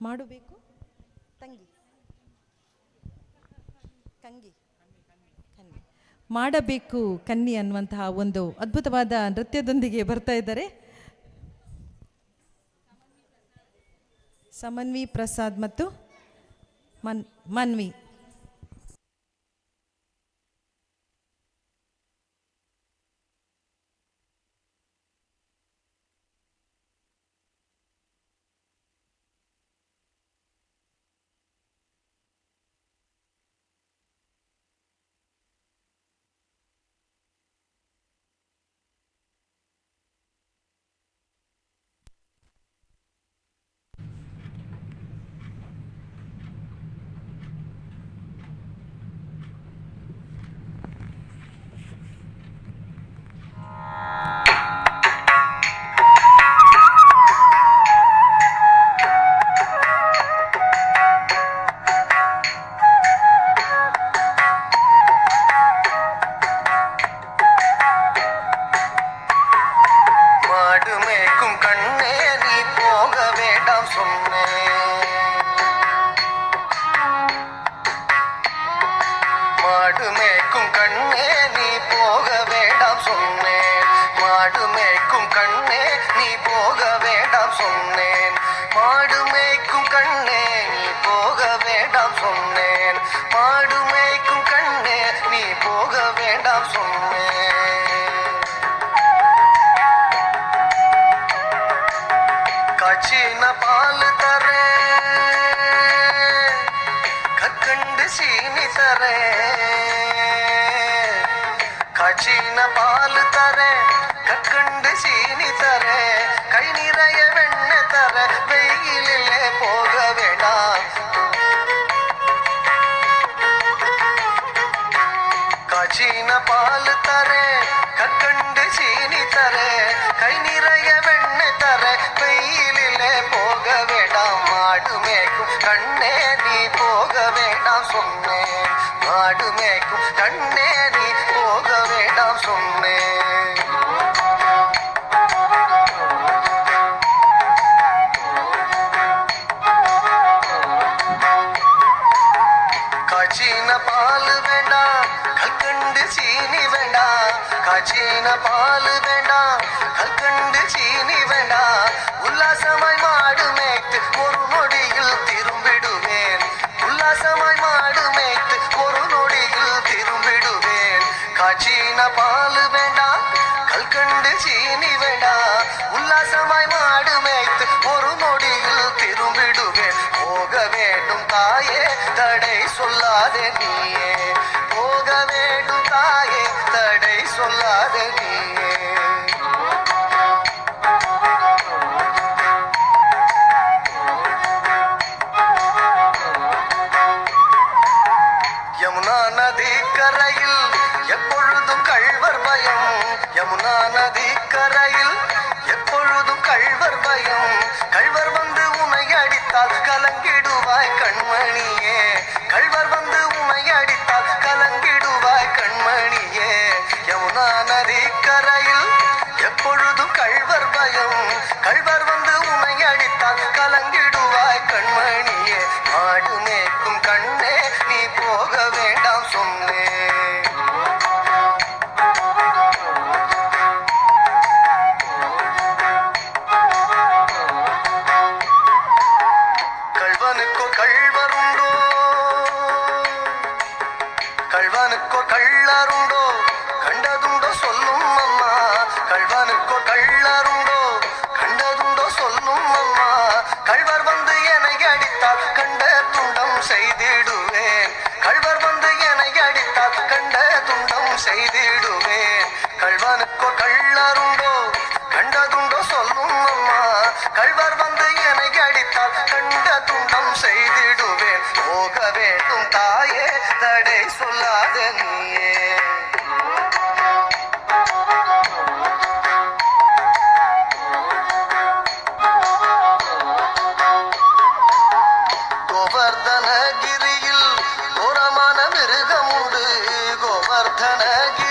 ಮಾಡಬೇಕು ತಂಗಿ ಕಂಗಿ ಕನ್ನಿ ಮಾಡಬೇಕು ಕನ್ನಿ ಅನ್ನುವಂತಹ ಒಂದು ಅದ್ಭುತವಾದ ನೃತ್ಯದೊಂದಿಗೆ ಬರ್ತಾ ಇದ್ದಾರೆ ಸಮನ್ವಿ ಪ್ರಸಾದ್ ಮತ್ತು ಮನ್ವಿ. ಕಾಚಿನ ಪಾಲು ತಾರೆ ಕಕ್ಕಂಡು ಸೀನಿ ತಾರೆ ಕೈ ನಿರಯ ಬೆಣ್ಣೆ ತಾರೆ வெயிலிலே போக வேண்டாம் ಕಾಚಿನ ಪಾಲು ತಾರೆ ಕಕ್ಕಂಡು ಸೀನಿ ತಾರೆ ಕೈ ನಿರಯ ಬೆಣ್ಣೆ ತಾರೆ வெயிலிலே போக வேண்டாம் மாடு மேய்க்கும் கண்ணே நீ போக வேண்டாம் சொன்னேன் மாடு மேய்க்கும் கண்ணே நீ போக வேண்டாம் சொன்னேன் காச்சின பால் வேண்டாம் கல்கண்டு சீனி வேண்டாம் காச்சின பால் வேண்டாம் கல்கண்டு சீனி வேண்டாம் உல்லாசமாய் மாடு மேய்த்து ஒரு நொடியில் திரும்பிடுவேன் உல்லாசமாய் மாடு மேய்த்து ஒரு நொடியில் திரும்பிடுவேன் காச்சின பால் வேண்டாம் கல்கண்டு சீனி வேண்டாம் உல்லாசமாய் மாடு மேய்த்து ஒரு நொடியில் திரும்பிடுவேன் போக வேண்டும் தாயே தடை சொல்லாதே நீயே போக வேண்டும் தாயே தடை சொல்லாதே நீயே யமுனா நதி கரையில் எப்பொழுதும் கள்வர் பயம் யமுனா நதி கரையில் எப்பொழுதும் கள்வர் பயம் கள்வர் வந்து உன்னை அடித்தால் கலங்கிடுவாய் கண்மணியே கள்வர் வந்து உன்னை அடித்தால் கலங்கிடுவாய் கண்மணியே யமுனா நதி கரையில் எப்பொழுதும் கள்வர் பயம் கள்வர் வந்து உன்னை அடித்தால் கலங்கிடுவாய் கண்மணியே மாடு மேய்க்கும் கண்ணே நீ போக வேண்டாம் சொன்னேன் கள்வனுக்கோ கள்வருண்டோ கள்வனுக்கோ கள்ளருண்டோ கண்டதுண்டோ சொல்லும் அம்மா கள்வனுக்கோ கள்ளருண்டோ கண்டதுண்டோ சொல்லும் அம்மா கள்வர் வந்து என்னை அடித்தால் கண்ட துண்டம் செய்திடுவேன் கள்வர் வந்து என்னை அடித்தால் கண்ட துண்டம் செய்திடுவேன் கள்வனுக்கோ கள்ளருண்டோ கண்டதுண்டோ சொல்லும் அம்மா கள்வர் வந்து என்னை அடித்தால் கண்ட துண்டம் செய்திடுவேன் போக வேண்டும் தாயே தடை சொல்லாத நீயே கோவர்தனகிரியில் கோரமான மிருகம் உண்டு கோவர்தனகிரி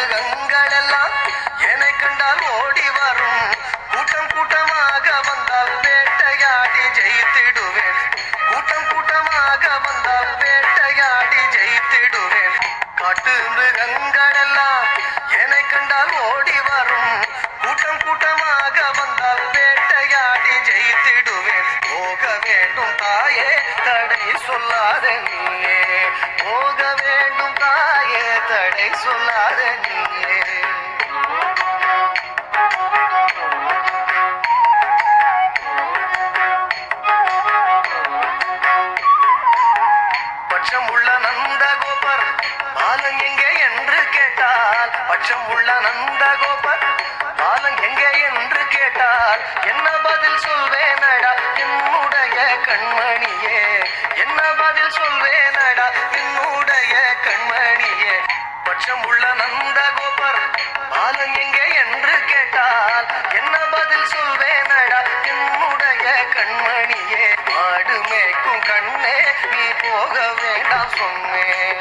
மிருகங்களெல்லாம் என்னை கண்டால் ஓடி வரும் கூட்டம் கூட்டமாக வந்தால் வேட்டையாடி ஜெயித்திடுவேன் கூட்டம் கூட்டமாக வந்தால் வேட்டையாடி ஜெயித்திடுவேன் காட்டு மிருகங்களெல்லாம் என்னை கண்டால் ஓடி வரும் கூட்டம் கூட்டமாக வந்தால் வேட்டையாடி ஜெயித்திடுவேன் போக வேண்டும் தாயே தடை சொல்லாத நீயே போக வேண்டும் தாயே தடை சொல்லாத நீயே பட்சம் உள்ள நந்தகோபர் பாலன் எங்கே என்று கேட்டால் பட்சம் உள்ள நந்தகோபர் பாலன் எங்கே என்று கேட்டால் என்ன பதில் சொல்வேனடா என்னுடைய கண்மணியே என்ன பதில் சொல்வேனடா என்னுடைய கண்மணியே பட்சம் உள்ள நந்தகோபர் பாலன் எங்கே என்று கேட்டால் என்ன பதில் சொல்வேனடா என்னுடைய கண்மணியே மாடு மேய்க்கும் கண்ணே நீ போக வேண்டாம் சொன்னேன்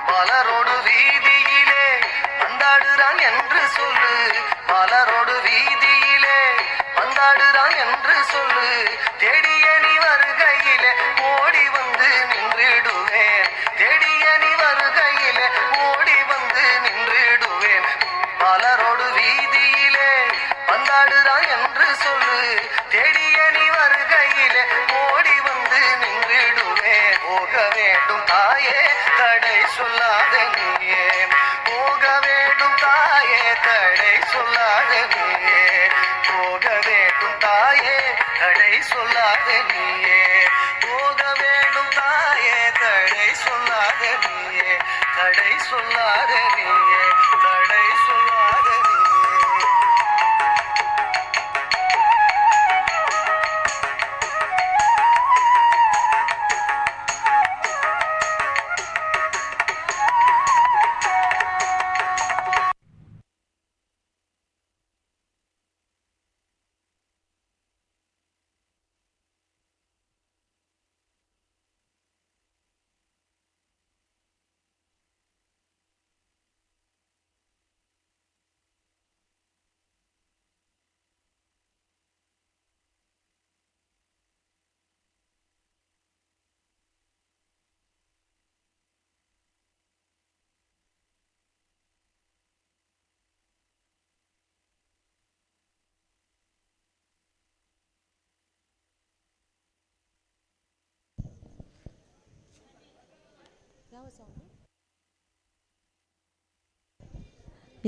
பலரோடு வீதியிலே பந்தாடுறான் என்று சொல்லு பலரோடு வீதியிலே பந்தாடுறான் என்று சொல்லு தேடிய நீ வருகையிலே ஓடி வந்து நின்றிடுவேன் தேடிய நீ வருகையிலே ஓடி வந்து நின்றிடுவேன் பலரோடு வீதியிலே பந்தாடுறான் என்று சொல்லு தேடிய நீ வருகையிலே ஓடி வந்து நின்றிடுவேன் போக வேண்டும் தாயே தடை சொல்லாத நீயே போக வேண்டும் தாயே தடை சொல்லாத நீயே போக வேண்டும் தாயே தடை சொல்லாத நீயே போக வேண்டும் தாயே தடை சொல்லாத நீயே தடை சொல்லாத நீயே தடை சொல்லாத நீயே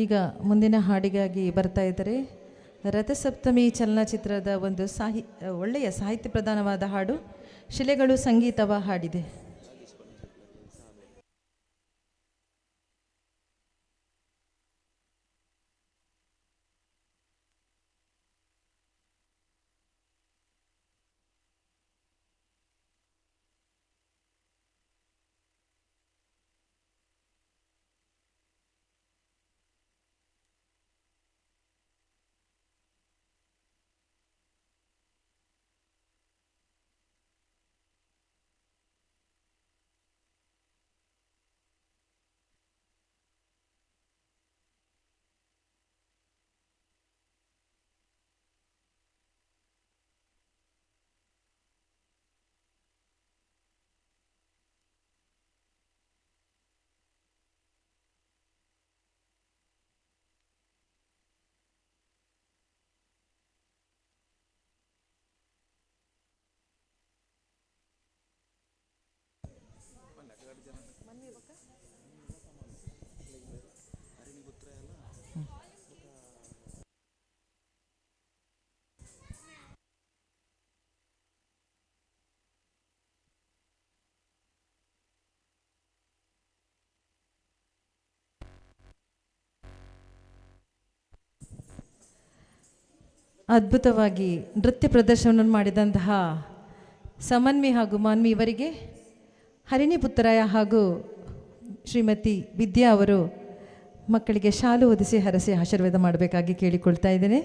ಈಗ ಮುಂದಿನ ಹಾಡಿಗಾಗಿ ಬರ್ತಾ ಇದ್ದಾರೆ. ರಥಸಪ್ತಮಿ ಚಲನಚಿತ್ರದ ಒಂದು ಒಳ್ಳೆಯ ಸಾಹಿತ್ಯ ಪ್ರಧಾನವಾದ ಹಾಡು ಶಿಲೆಗಳು ಸಂಗೀತವ ಹಾಡಿದೆ. ಅದ್ಭುತವಾಗಿ ನೃತ್ಯ ಪ್ರದರ್ಶನವನ್ನು ಮಾಡಿದಂತಹ ಸಮನ್ವಿ ಹಾಗೂ ಮಾನ್ವಿ ಇವರಿಗೆ ಹರಿಣಿ ಪುತ್ತರಾಯ ಹಾಗೂ ಶ್ರೀಮತಿ ವಿದ್ಯಾ ಅವರು ಮಕ್ಕಳಿಗೆ ಶಾಲು ಹೊದಿಸಿ ಹರಸಿ ಆಶೀರ್ವಾದ ಮಾಡಬೇಕಾಗಿ ಕೇಳಿಕೊಳ್ತಾ ಇದ್ದೇನೆ.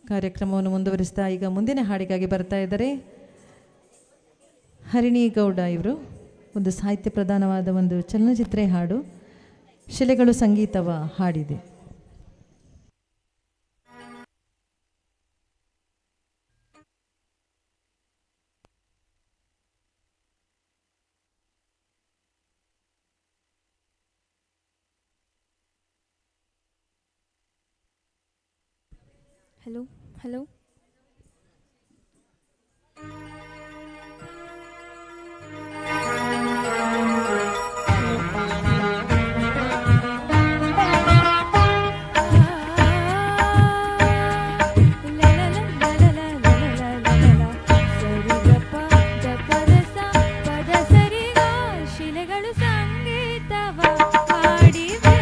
ಕಾರ್ಯಕ್ರಮವನ್ನು ಮುಂದುವರಿಸ್ತಾ ಈಗ ಮುಂದಿನ ಹಾಡಿಗಾಗಿ ಬರ್ತಾ ಇದ್ದಾರೆ ಹರಿಣಿ ಗೌಡ. ಇವರು ಒಂದು ಸಾಹಿತ್ಯ ಪ್ರಧಾನವಾದ ಒಂದು ಚಲನಚಿತ್ರ ಹಾಡು ಶಿಲೆಗಳು ಸಂಗೀತವ ಹಾಡಿದೆ. ಹಲೋ ಹಲೋ ಶಿಲೆಗಳು ಸಂಗೀತವ ಹಾಡಿವೆ,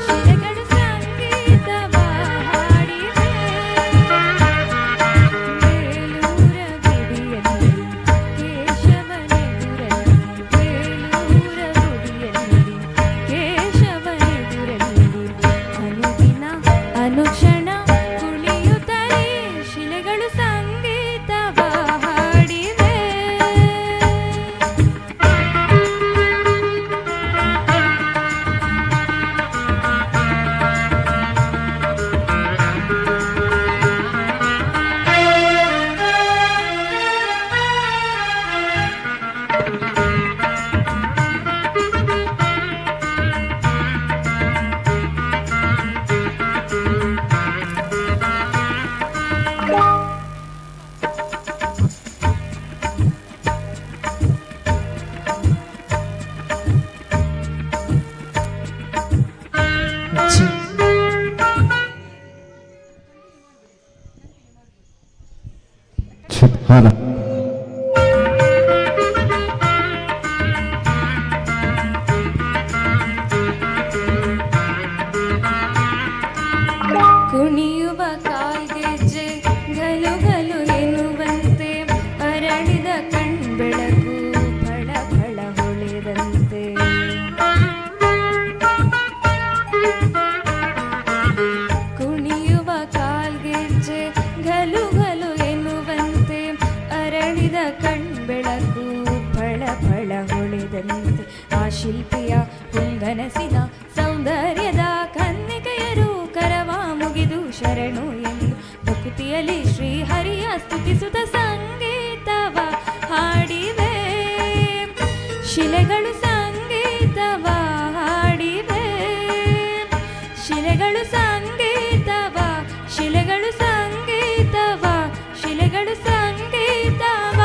ಶಿಲೆಗಳು ಸಂಗೀತವ ಹಾಡಿವೆ. ಬೇಲೂರ ಗುಡಿಯಲ್ಲಿ ಕೇಶವನೆದುರಲ್ಲಿ, ಬೇಲೂರ ಗುಡಿಯಲ್ಲಿ ಕೇಶವನೆದುರಲ್ಲಿ ಅನುದಿನ ಅನುಕ್ಷಣ ಕುಣಿಯುತ್ತಲೇ ಶಿಲೆಗಳು ಸಂಗೀತವ ಹಾಡಿವೆ. ಕುಣಿಯುವ ಕಾಲ್ಗೆಜ್ಜೆ ಗಲು ಗಲು ಎನ್ನುವಂತೆ ಅರಳಿದ ಕಣ್ಬೆಳಕು ಫಳ ಫಳ ಹೊಳೆದಂತೆ. ಕುಣಿಯುವ ಕಾಲ್ಗೆಜ್ಜೆ ಗಲು ಗಲು ಎನ್ನುವಂತೆ ಅರಳಿದ ಕಣ್ಬೆಳಕು ಫಳ ಫಳ ಹೊಳೆದಂತೆ. ಆ ಶಿಲ್ಪಿಯ ಹುಂಗನಸಿನ ಸೌಂದರ್ಯದ ಕನ್ನಿಕೆಯರು ಕರವ ಮುಗಿದು ಶರಣು ಎಂದು ಭಕ್ತಿಯಲ್ಲಿ ಶ್ರೀಹರಿಯ ಸ್ತುತಿಸುತ್ತ ಸಂಗೀತವ ಹಾಡಿವೆ, ಶಿಲೆಗಳು ಸಂಗೀತವ ಹಾಡಿವೆ, ಶಿಲೆಗಳು ಸಂಗೀತವ, ಶಿಲೆಗಳು ಸಂಗೀತವ, ಶಿಲೆಗಳು ಸಂಗೀತವ.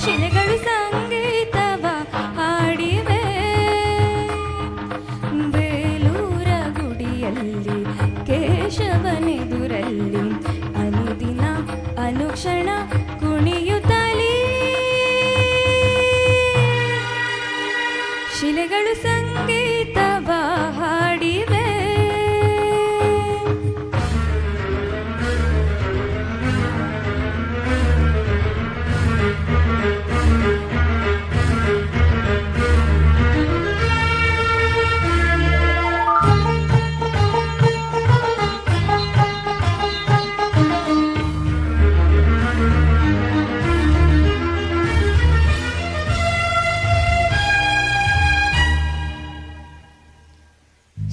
ಶಿಲೆಗಳು ಸಂಗೀತವ ಹಾಡಿವೆ. ಬೇಲೂರ ಗುಡಿಯಲ್ಲಿ ಕೇಶವನೆದುರಲ್ಲಿ ಅನುದಿನ ಅನುಕ್ಷಣ ಕುಣಿಯುತ್ತಲೇ ಶಿಲೆಗಳು ಸಂಗೀತವ ಹಾಡಿವೆ.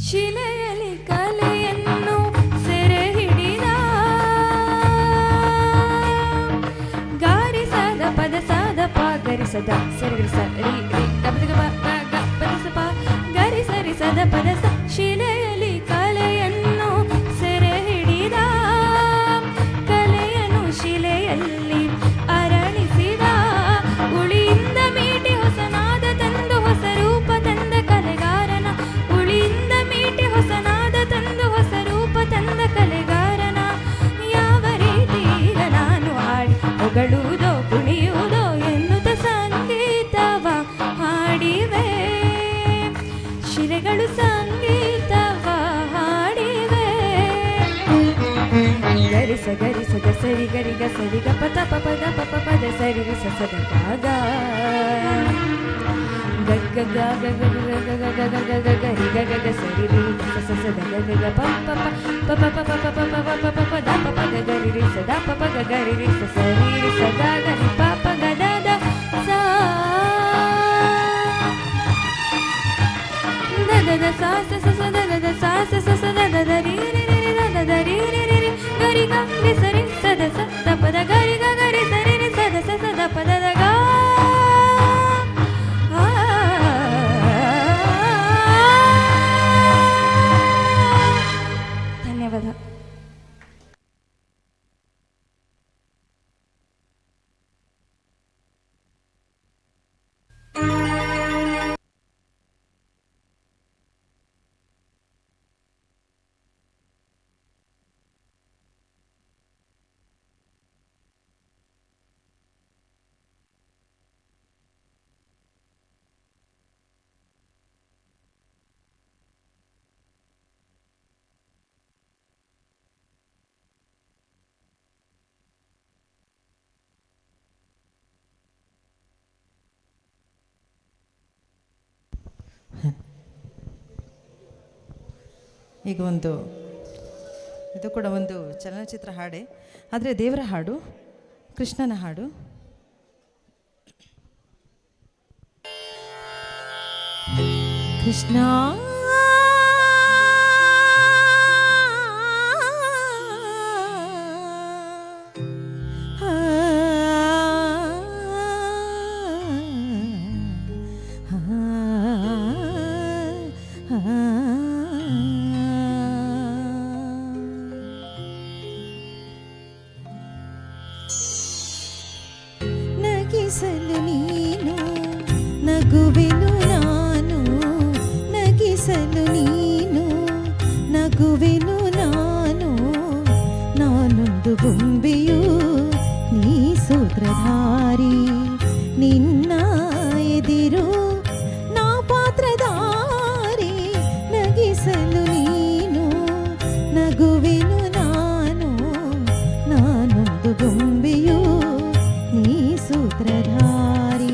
ಶಿಲೆಯಲ್ಲಿ ಕಲೆಯನ್ನು ಸೆರೆ ಹಿಡಿದ ಗಾರಿಸದ ಪದ ಸಾದ ಪ ಗರಿಸದ ಸರಿಗರಿಸ ರಿ ರಿ ಗಪದ ಗ ಪದ ಪ ಗರಿಸರಿಸದ ಪದ ಸ. ಶಿಲೆಯಲ್ಲಿ ಕಲೆಯನ್ನು ಸೆರೆ ಹಿಡಿದ ಕಲೆಯನ್ನು ಶಿಲೆಯಲ್ಲಿ ಅರಳಿಸಿದ ಉಳಿಯಿಂದ ಮೀಟಿ ಹೊಸನಾದ ತಂದು ಹೊಸ ರೂಪ ತಂದ ಕಲೆಗಾರನ, ಉಳಿಯಿಂದ ಮೀಟಿ ಹೊಸನಾದ ತಂದು ಹೊಸ ರೂಪ ತಂದ ಕಲೆಗಾರನ ಯಾವ ರೀತಿ ಈಗ ನಾನು ಹಾಡಿ ಹೊಗಳುವುದೋ ಕುಣಿಯುವುದೋ ಎನ್ನುತ್ತ ಸಂಗೀತವ ಹಾಡಿವೆ, ಶಿಲೆಗಳು ಸಂಗ ಸದ ಸರಿ ಗರಿ ಗ ಸರಿ ಗ ಪದ ಪಪ ಗ ಪಪ ಪದ ಸರಿ ರಿ ಸ ಸದ ಗ ಗ ಗ ಗ ಗ ಗ ಗ ಗ ಗ ಗ ಗ ಗ ಗ ಗ ರಿ ಗ ಗ ಗ ಸರಿ ರಿ ಸ ಸ ಸ ದ ಗ ಗ ಗ ಪ ಪ ಪ ಪ ಪ ಪ ಪ ಪ ಪ ಪ ಪ ಪ ದ ಪ ಪ ಗ ಗ ರಿ ರಿ ಸ ದ ಪ ಪ ಗ ಗ ರಿ ರಿ ಸ ಸ ರಿ ರಿ ಸ ದ ಗ ರಿ ಪ ಪ ಗ ದ ದ ಸ ದ ದ ದ ಸ ಸ ಸ ಸ ದ ದ ದ ಸ ಸ ಸ ಸ ದ ದ ದ ರಿ ರಿ ರಿ ರಿ ದ ದ ದ ರಿ ರಿ ರಿ ರಿ ಗ ರಿ ಗ ರಿ ಸ ರಿ ಸ ದ ಸ ದ ಪ ದ ಗ ರಿ ಗ ಗ ರಿ ಸ ರಿ ರಿ ಸ ದ ಸ ಸ ದ ಪ ದ ದ ಗ ಧನ್ಯವಾದ. ಈಗ ಇದು ಕೂಡ ಒಂದು ಚಲನಚಿತ್ರ ಹಾಡೆ, ಆದರೆ ದೇವರ ಹಾಡು, ಕೃಷ್ಣನ ಹಾಡು. ಕೃಷ್ಣ ನಗಿಸಲು ನೀನು ನಗುವೆನು ನಾನು, ನಗಿಸಲು ನೀನು ನಗುವೆನು ನಾನು, ನಾನೊಂದು ಗೊಂಬೆಯು ನೀ ಸೂತ್ರಧಾರಿ, ನಿನ್ನ ಎದಿರು ನಾ ಪಾತ್ರಧಾರಿ, ನಗಿಸಲು ನೀನು ನಗುವೆನು ನಾನು, ನಾನೊಂದು ಗೊಂಬೆಯು ನೀ ಸೂತ್ರಧಾರಿ.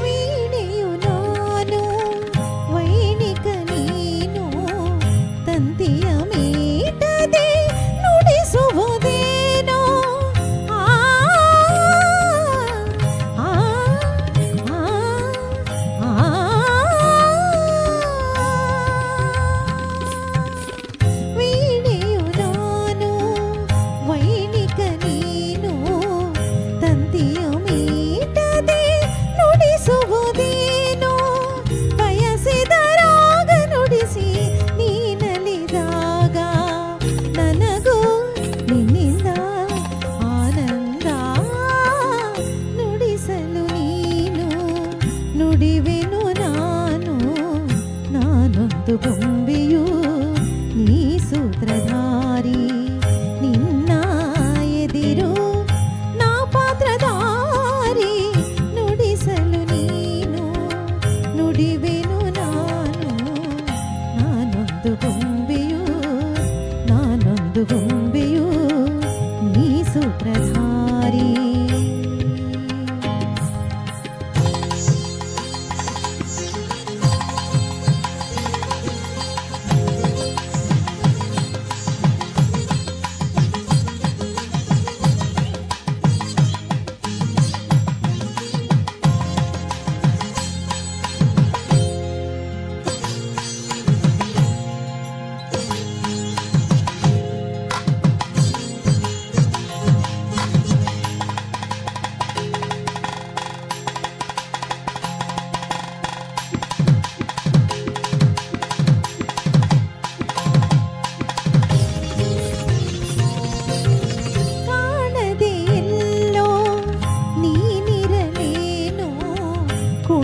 ವೀಣೆಯು ನಾನು ವೈಣಿಕ ನೀನು, ತಂತಿಯ ಮೀಟದೆ ನುಡಿಸುವುದೇನೋ, ಆ ಆ ಆ ಆ ವೀಣೆಯು ನಾನು ವೈಣಿಕ ನೀನು, ತಂತಿಯ ಮೀಟದೆ ನುಡಿಸುವುದೇನೋ, ಬಯಸಿದ ರಾಗ ನುಡಿಸಿ ನೀನಲಿದಾಗ ನನಗೂ ನಿನ್ನಿಂದ ಆನಂದ, ನುಡಿಸಲು ನೀನು ನುಡಿವೆನು ನಾನು, ನಾನೊಂದು ಗೊಂಬೆಯು ನೀ ಸೂತ್ರಧಾರಿ, ನಿನ್ನ ಎದಿರು ನಾ ಪಾತ್ರಧಾರಿ, ನುಡಿಸಲು ನೀನು ನುಡಿವೆನು ನಾನು, ನಾನೊಂದು ಗೊಂಬೆಯು, ನಾನೊಂದು ಗೊಂಬೆಯು ನೀ ಸೂತ್ರಧಾರಿ.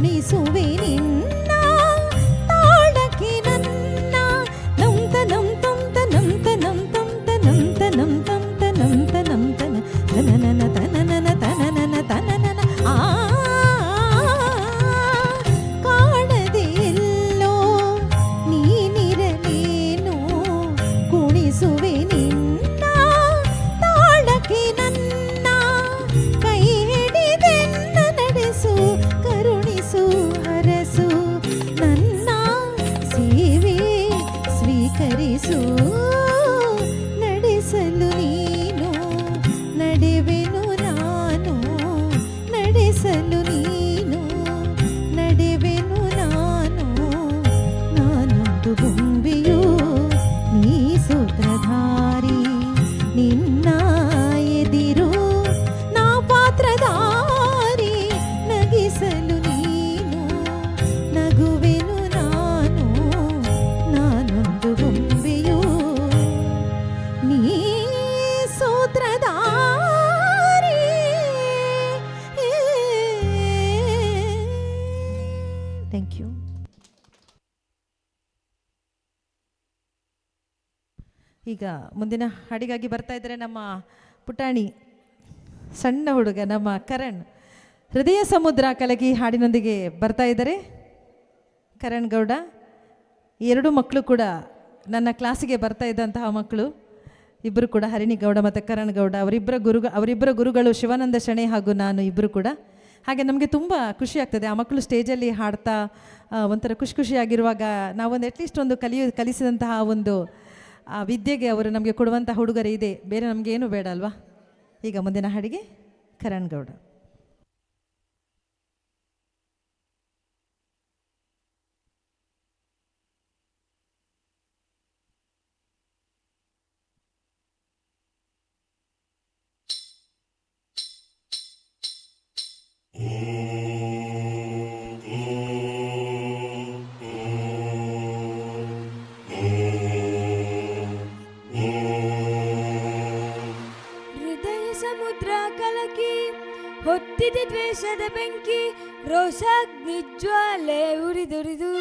ಕುಣಿಸುವೆ ನಿನ್ನ ತಾಳಕ್ಕೆ ನನ್ನ ನಂತ ನಂತ ನಂತ ನಂತ ನಂತ ನಂತ ನಂತ ನಂತ ತನನನ ತನನನ ತನನನ ತನನನ ಆ ಕಾಣದೆ ಎಲ್ಲೋ ನೀನಿರಲೇನು ಕುಣಿಸುವೆ ನಿನ್ನ ತಾಳಕ್ಕೆ ನನ್ನ ಕೈ ಹಿಡಿದೆನ್ನ ನಡೆಸು ಕರುಣಿಸು ಹರಸು ನನ್ನ ಸೇವೆ ಸ್ವೀಕರಿಸು ನಡೆಸಲು ನೀನು ನಡೆವೆನು ನಾನು ನಡೆಸಲು ನೀನು ನಡೆವೆನು ನಾನು ನಾನೊಂದು ಬೊಂಬೆಯು ನೀ ಸೂತ್ರಧಾರಿ ನಿನ್ನ ಎದಿರು ನಾ ಪಾತ್ರಧಾರಿ ನಗಿಸಲು ನೀನು ನಗುವೆನು ನಾನು ನಾನೊಂದು ಬೊಂಬೆಯು ನೀ ಸೂತ್ರಧಾರಿ. Thank you. ಈಗ ಮುಂದಿನ ಹಾಡಿಗಾಗಿ ಬರ್ತಾ ಇದ್ದಾರೆ ನಮ್ಮ ಪುಟಾಣಿ ಸಣ್ಣ ಹುಡುಗ ನಮ್ಮ ಕರಣ್. ಹೃದಯ ಸಮುದ್ರ ಕಲಗಿ ಹಾಡಿನೊಂದಿಗೆ ಬರ್ತಾ ಇದ್ದಾರೆ ಕರಣ್ ಗೌಡ. ಈ ಎರಡು ಮಕ್ಕಳು ಕೂಡ ನನ್ನ ಕ್ಲಾಸಿಗೆ ಬರ್ತಾ ಇದ್ದಂತಹ ಮಕ್ಕಳು ಇಬ್ಬರು ಕೂಡ, ಹರಿಣಿ ಗೌಡ ಮತ್ತು ಕರಣ್ ಗೌಡ. ಅವರಿಬ್ಬರ ಗುರುಗಳು ಶಿವಾನಂದ ಶೆಣೆ ಹಾಗೂ ನಾನು ಇಬ್ಬರು ಕೂಡ. ಹಾಗೆ ನಮಗೆ ತುಂಬ ಖುಷಿ ಆಗ್ತದೆ ಆ ಮಕ್ಕಳು ಸ್ಟೇಜಲ್ಲಿ ಹಾಡ್ತಾ ಒಂಥರ ಖುಷಿಯಾಗಿರುವಾಗ ನಾವೊಂದು ಅಟ್ಲೀಸ್ಟ್ ಒಂದು ಕಲಿಸಿದಂತಹ ಒಂದು ವಿದ್ಯೆಗೆ ಅವರು ನಮಗೆ ಕೊಡುವಂಥ ಹುಡುಗರು ಇದೆ, ಬೇರೆ ನಮಗೇನು ಬೇಡ ಅಲ್ವಾ. ಈಗ ಮುಂದಿನ ಹಾಡಿಗೆ ಕರಣ್ ಗೌಡ. ಹೃದಯ ಸಮುದ್ರ ಕಲಕಿ ಹೊತ್ತಿದೆ ದ್ವೇಷದ ಬೆಂಕಿ ರೋಷಾಗ್ನಿ ಜ್ವಾಲೆ ಉರಿದುರಿದು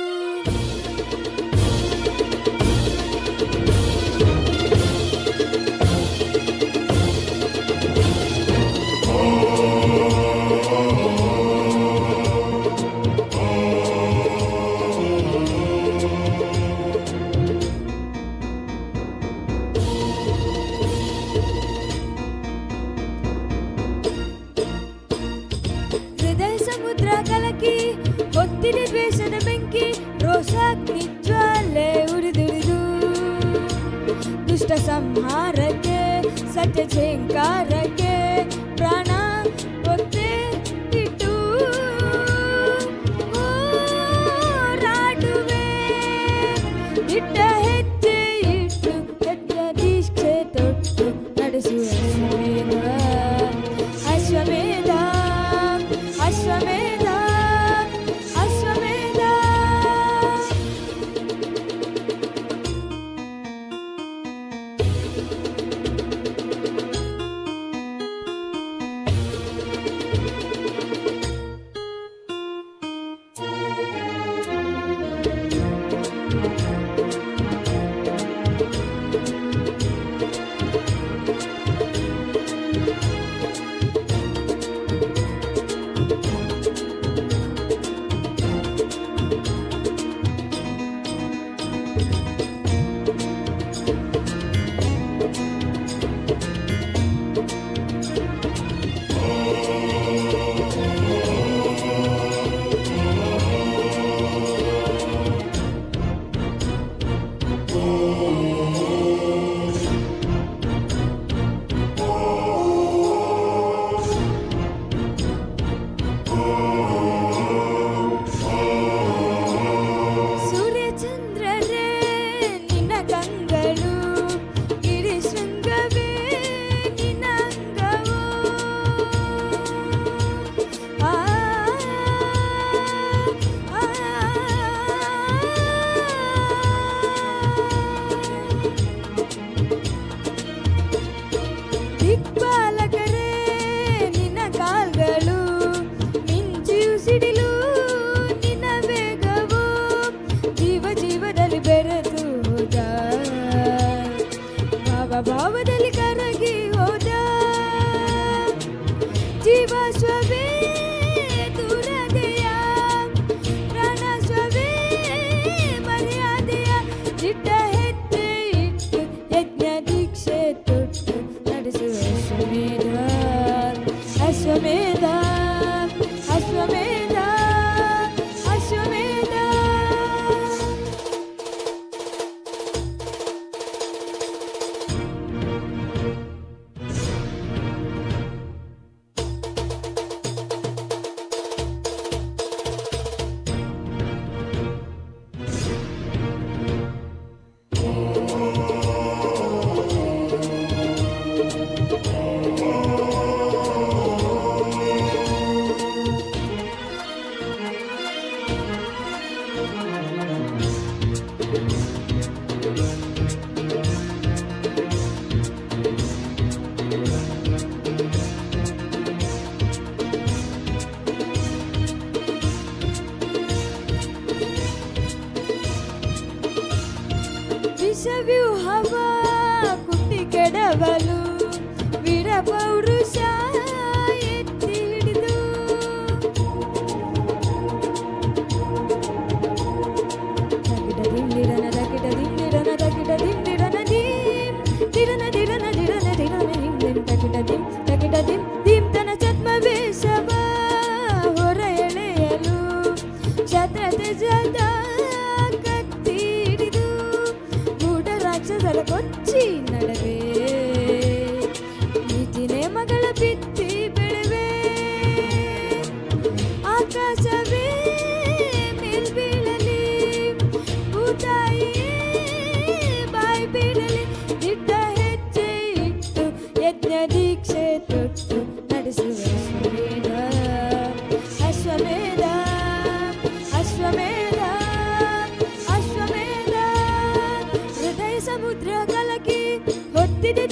ಕಲಕಿ ಹೊತ್ತಿದೆ ದ್ವೇಷದ ಬೆಂಕಿ ರೋಷಾಗ್ನಿ ಜ್ವಾಲೆ ಉರಿದುರಿದು ದುಷ್ಟ ಸಂಹಾರಕ್ಕೆ ಸತ್ಯ ಝೇಂಕಾರಕ್ಕೆ ಪ್ರಾಣ ಒತ್ತೆ ಇಟ್ಟು ಹೋರಾಡುವೆ ದಿಟ್ಟ ಹೆಜ್ಜೆ ಇಟ್ಟು ಹೆಜ್ಜ ದೀಕ್ಷೆ ತೊಟ್ಟು ನಡೆಸುವ ಅಶ್ವಮೇಧ ಅಶ್ವಮೇಧ ಅಶ್ವಮೇಧ.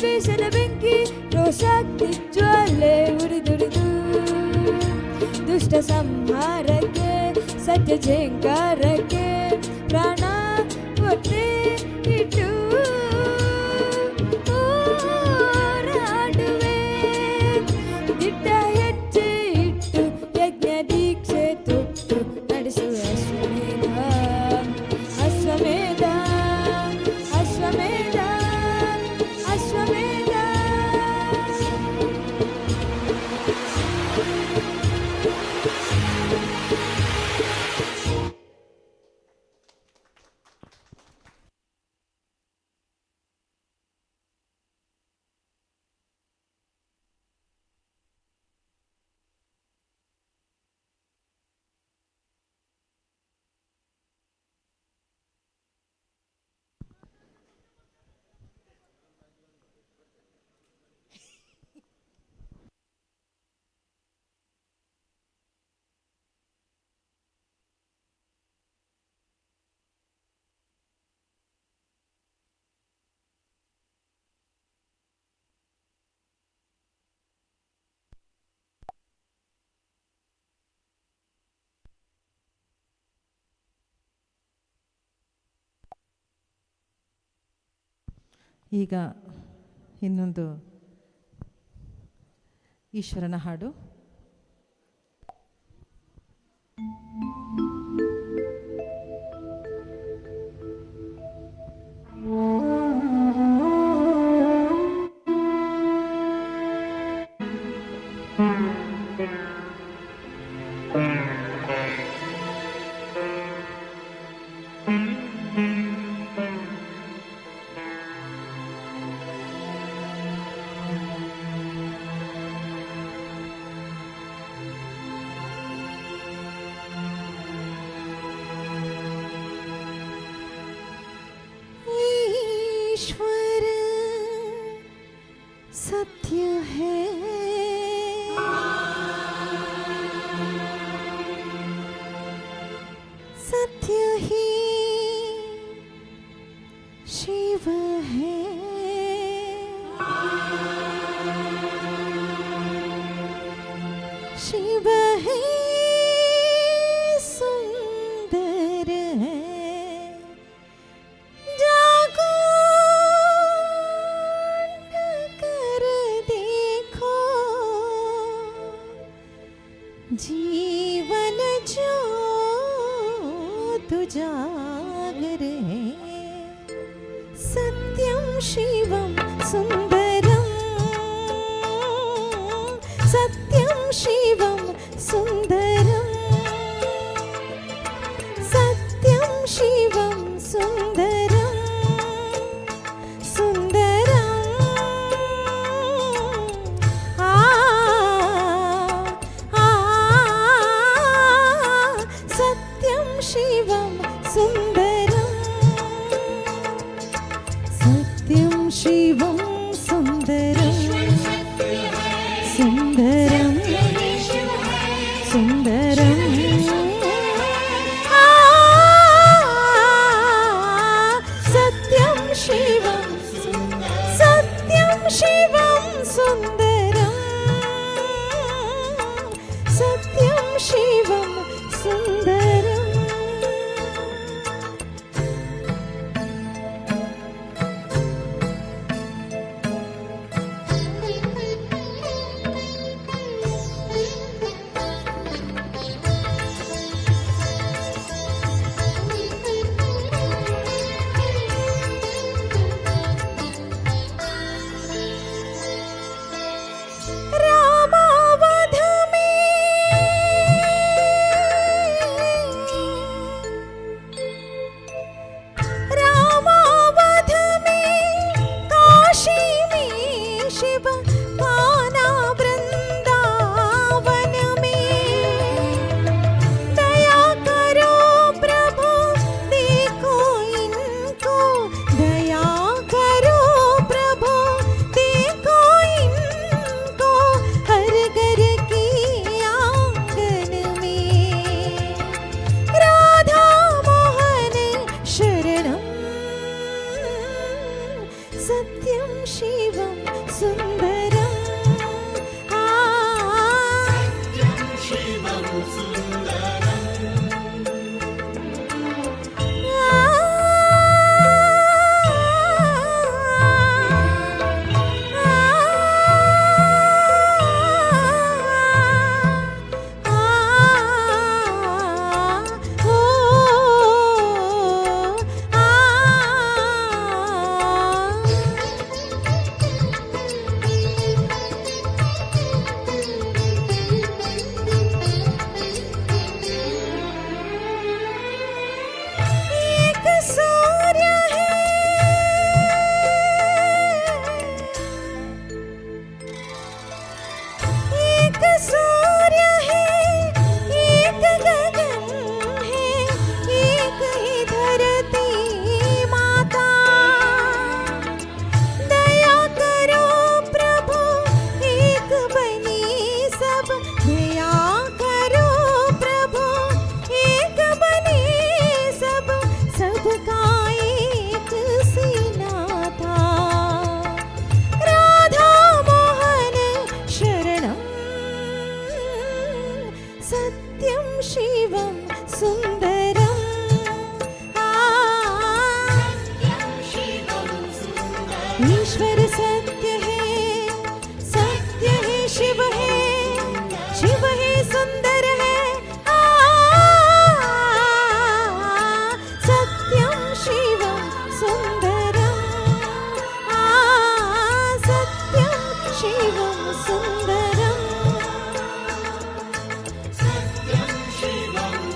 ದ್ವೇಷದ ಬೆಂಕಿ ರೋಷಾಗ್ನಿ ಜ್ವಾಲೆ ಉರಿದುರಿದು ದುಷ್ಟ ಸಂಹಾರಕ್ಕೆ ಸತ್ಯ ಝೇಂಕಾರಕ್ಕೆ ಪ್ರಾಣ ಒತ್ತೆ ಇಟ್ಟು ಹೋರಾಡುವೆ ದಿಟ್ಟ ಹೆಜ್ಜೆ ಇಟ್ಟು ಯಜ್ಞ ದೀಕ್ಷೆ ತೊಟ್ಟು ನಡೆಸುವ ಅಶ್ವಮೇಧ ಅಶ್ವಮೇಧ ಅಶ್ವಮೇಧ ಅಶ್ವಮೇಧ. ಈಗ ಇನ್ನೊಂದು ಈಶ್ವರನ ಹಾಡು. सत्य है सत्य ही शिव है शिव है सुंदर है जीवन ज्योत जागरे सत्यं शिवं सुंदरं सत्यं शिवं सुंदरं सत्यं शिवं सुंदरं सुंदरं शिवं सुंदरं सत्यं शिवं सुंदरं सुंदरं सुंदरं सत्यं शिवं सुंदरं सत्यं शिवं सुंदरं. रामावध में ईश्वर सत्य है शिव है सुंदर है सत्यम शिवम सुंदरम सत्यम शिवम सुंदरम सत्यम शिवम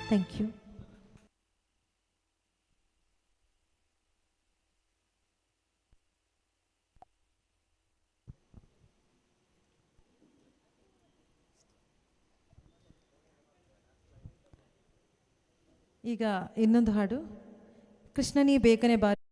ಥ್ಯಾಂಕ್ ಯು. ಈಗ ಇನ್ನೊಂದು ಹಾಡು, ಕೃಷ್ಣನಿ ಬೇಗನೆ ಬಾರಿ.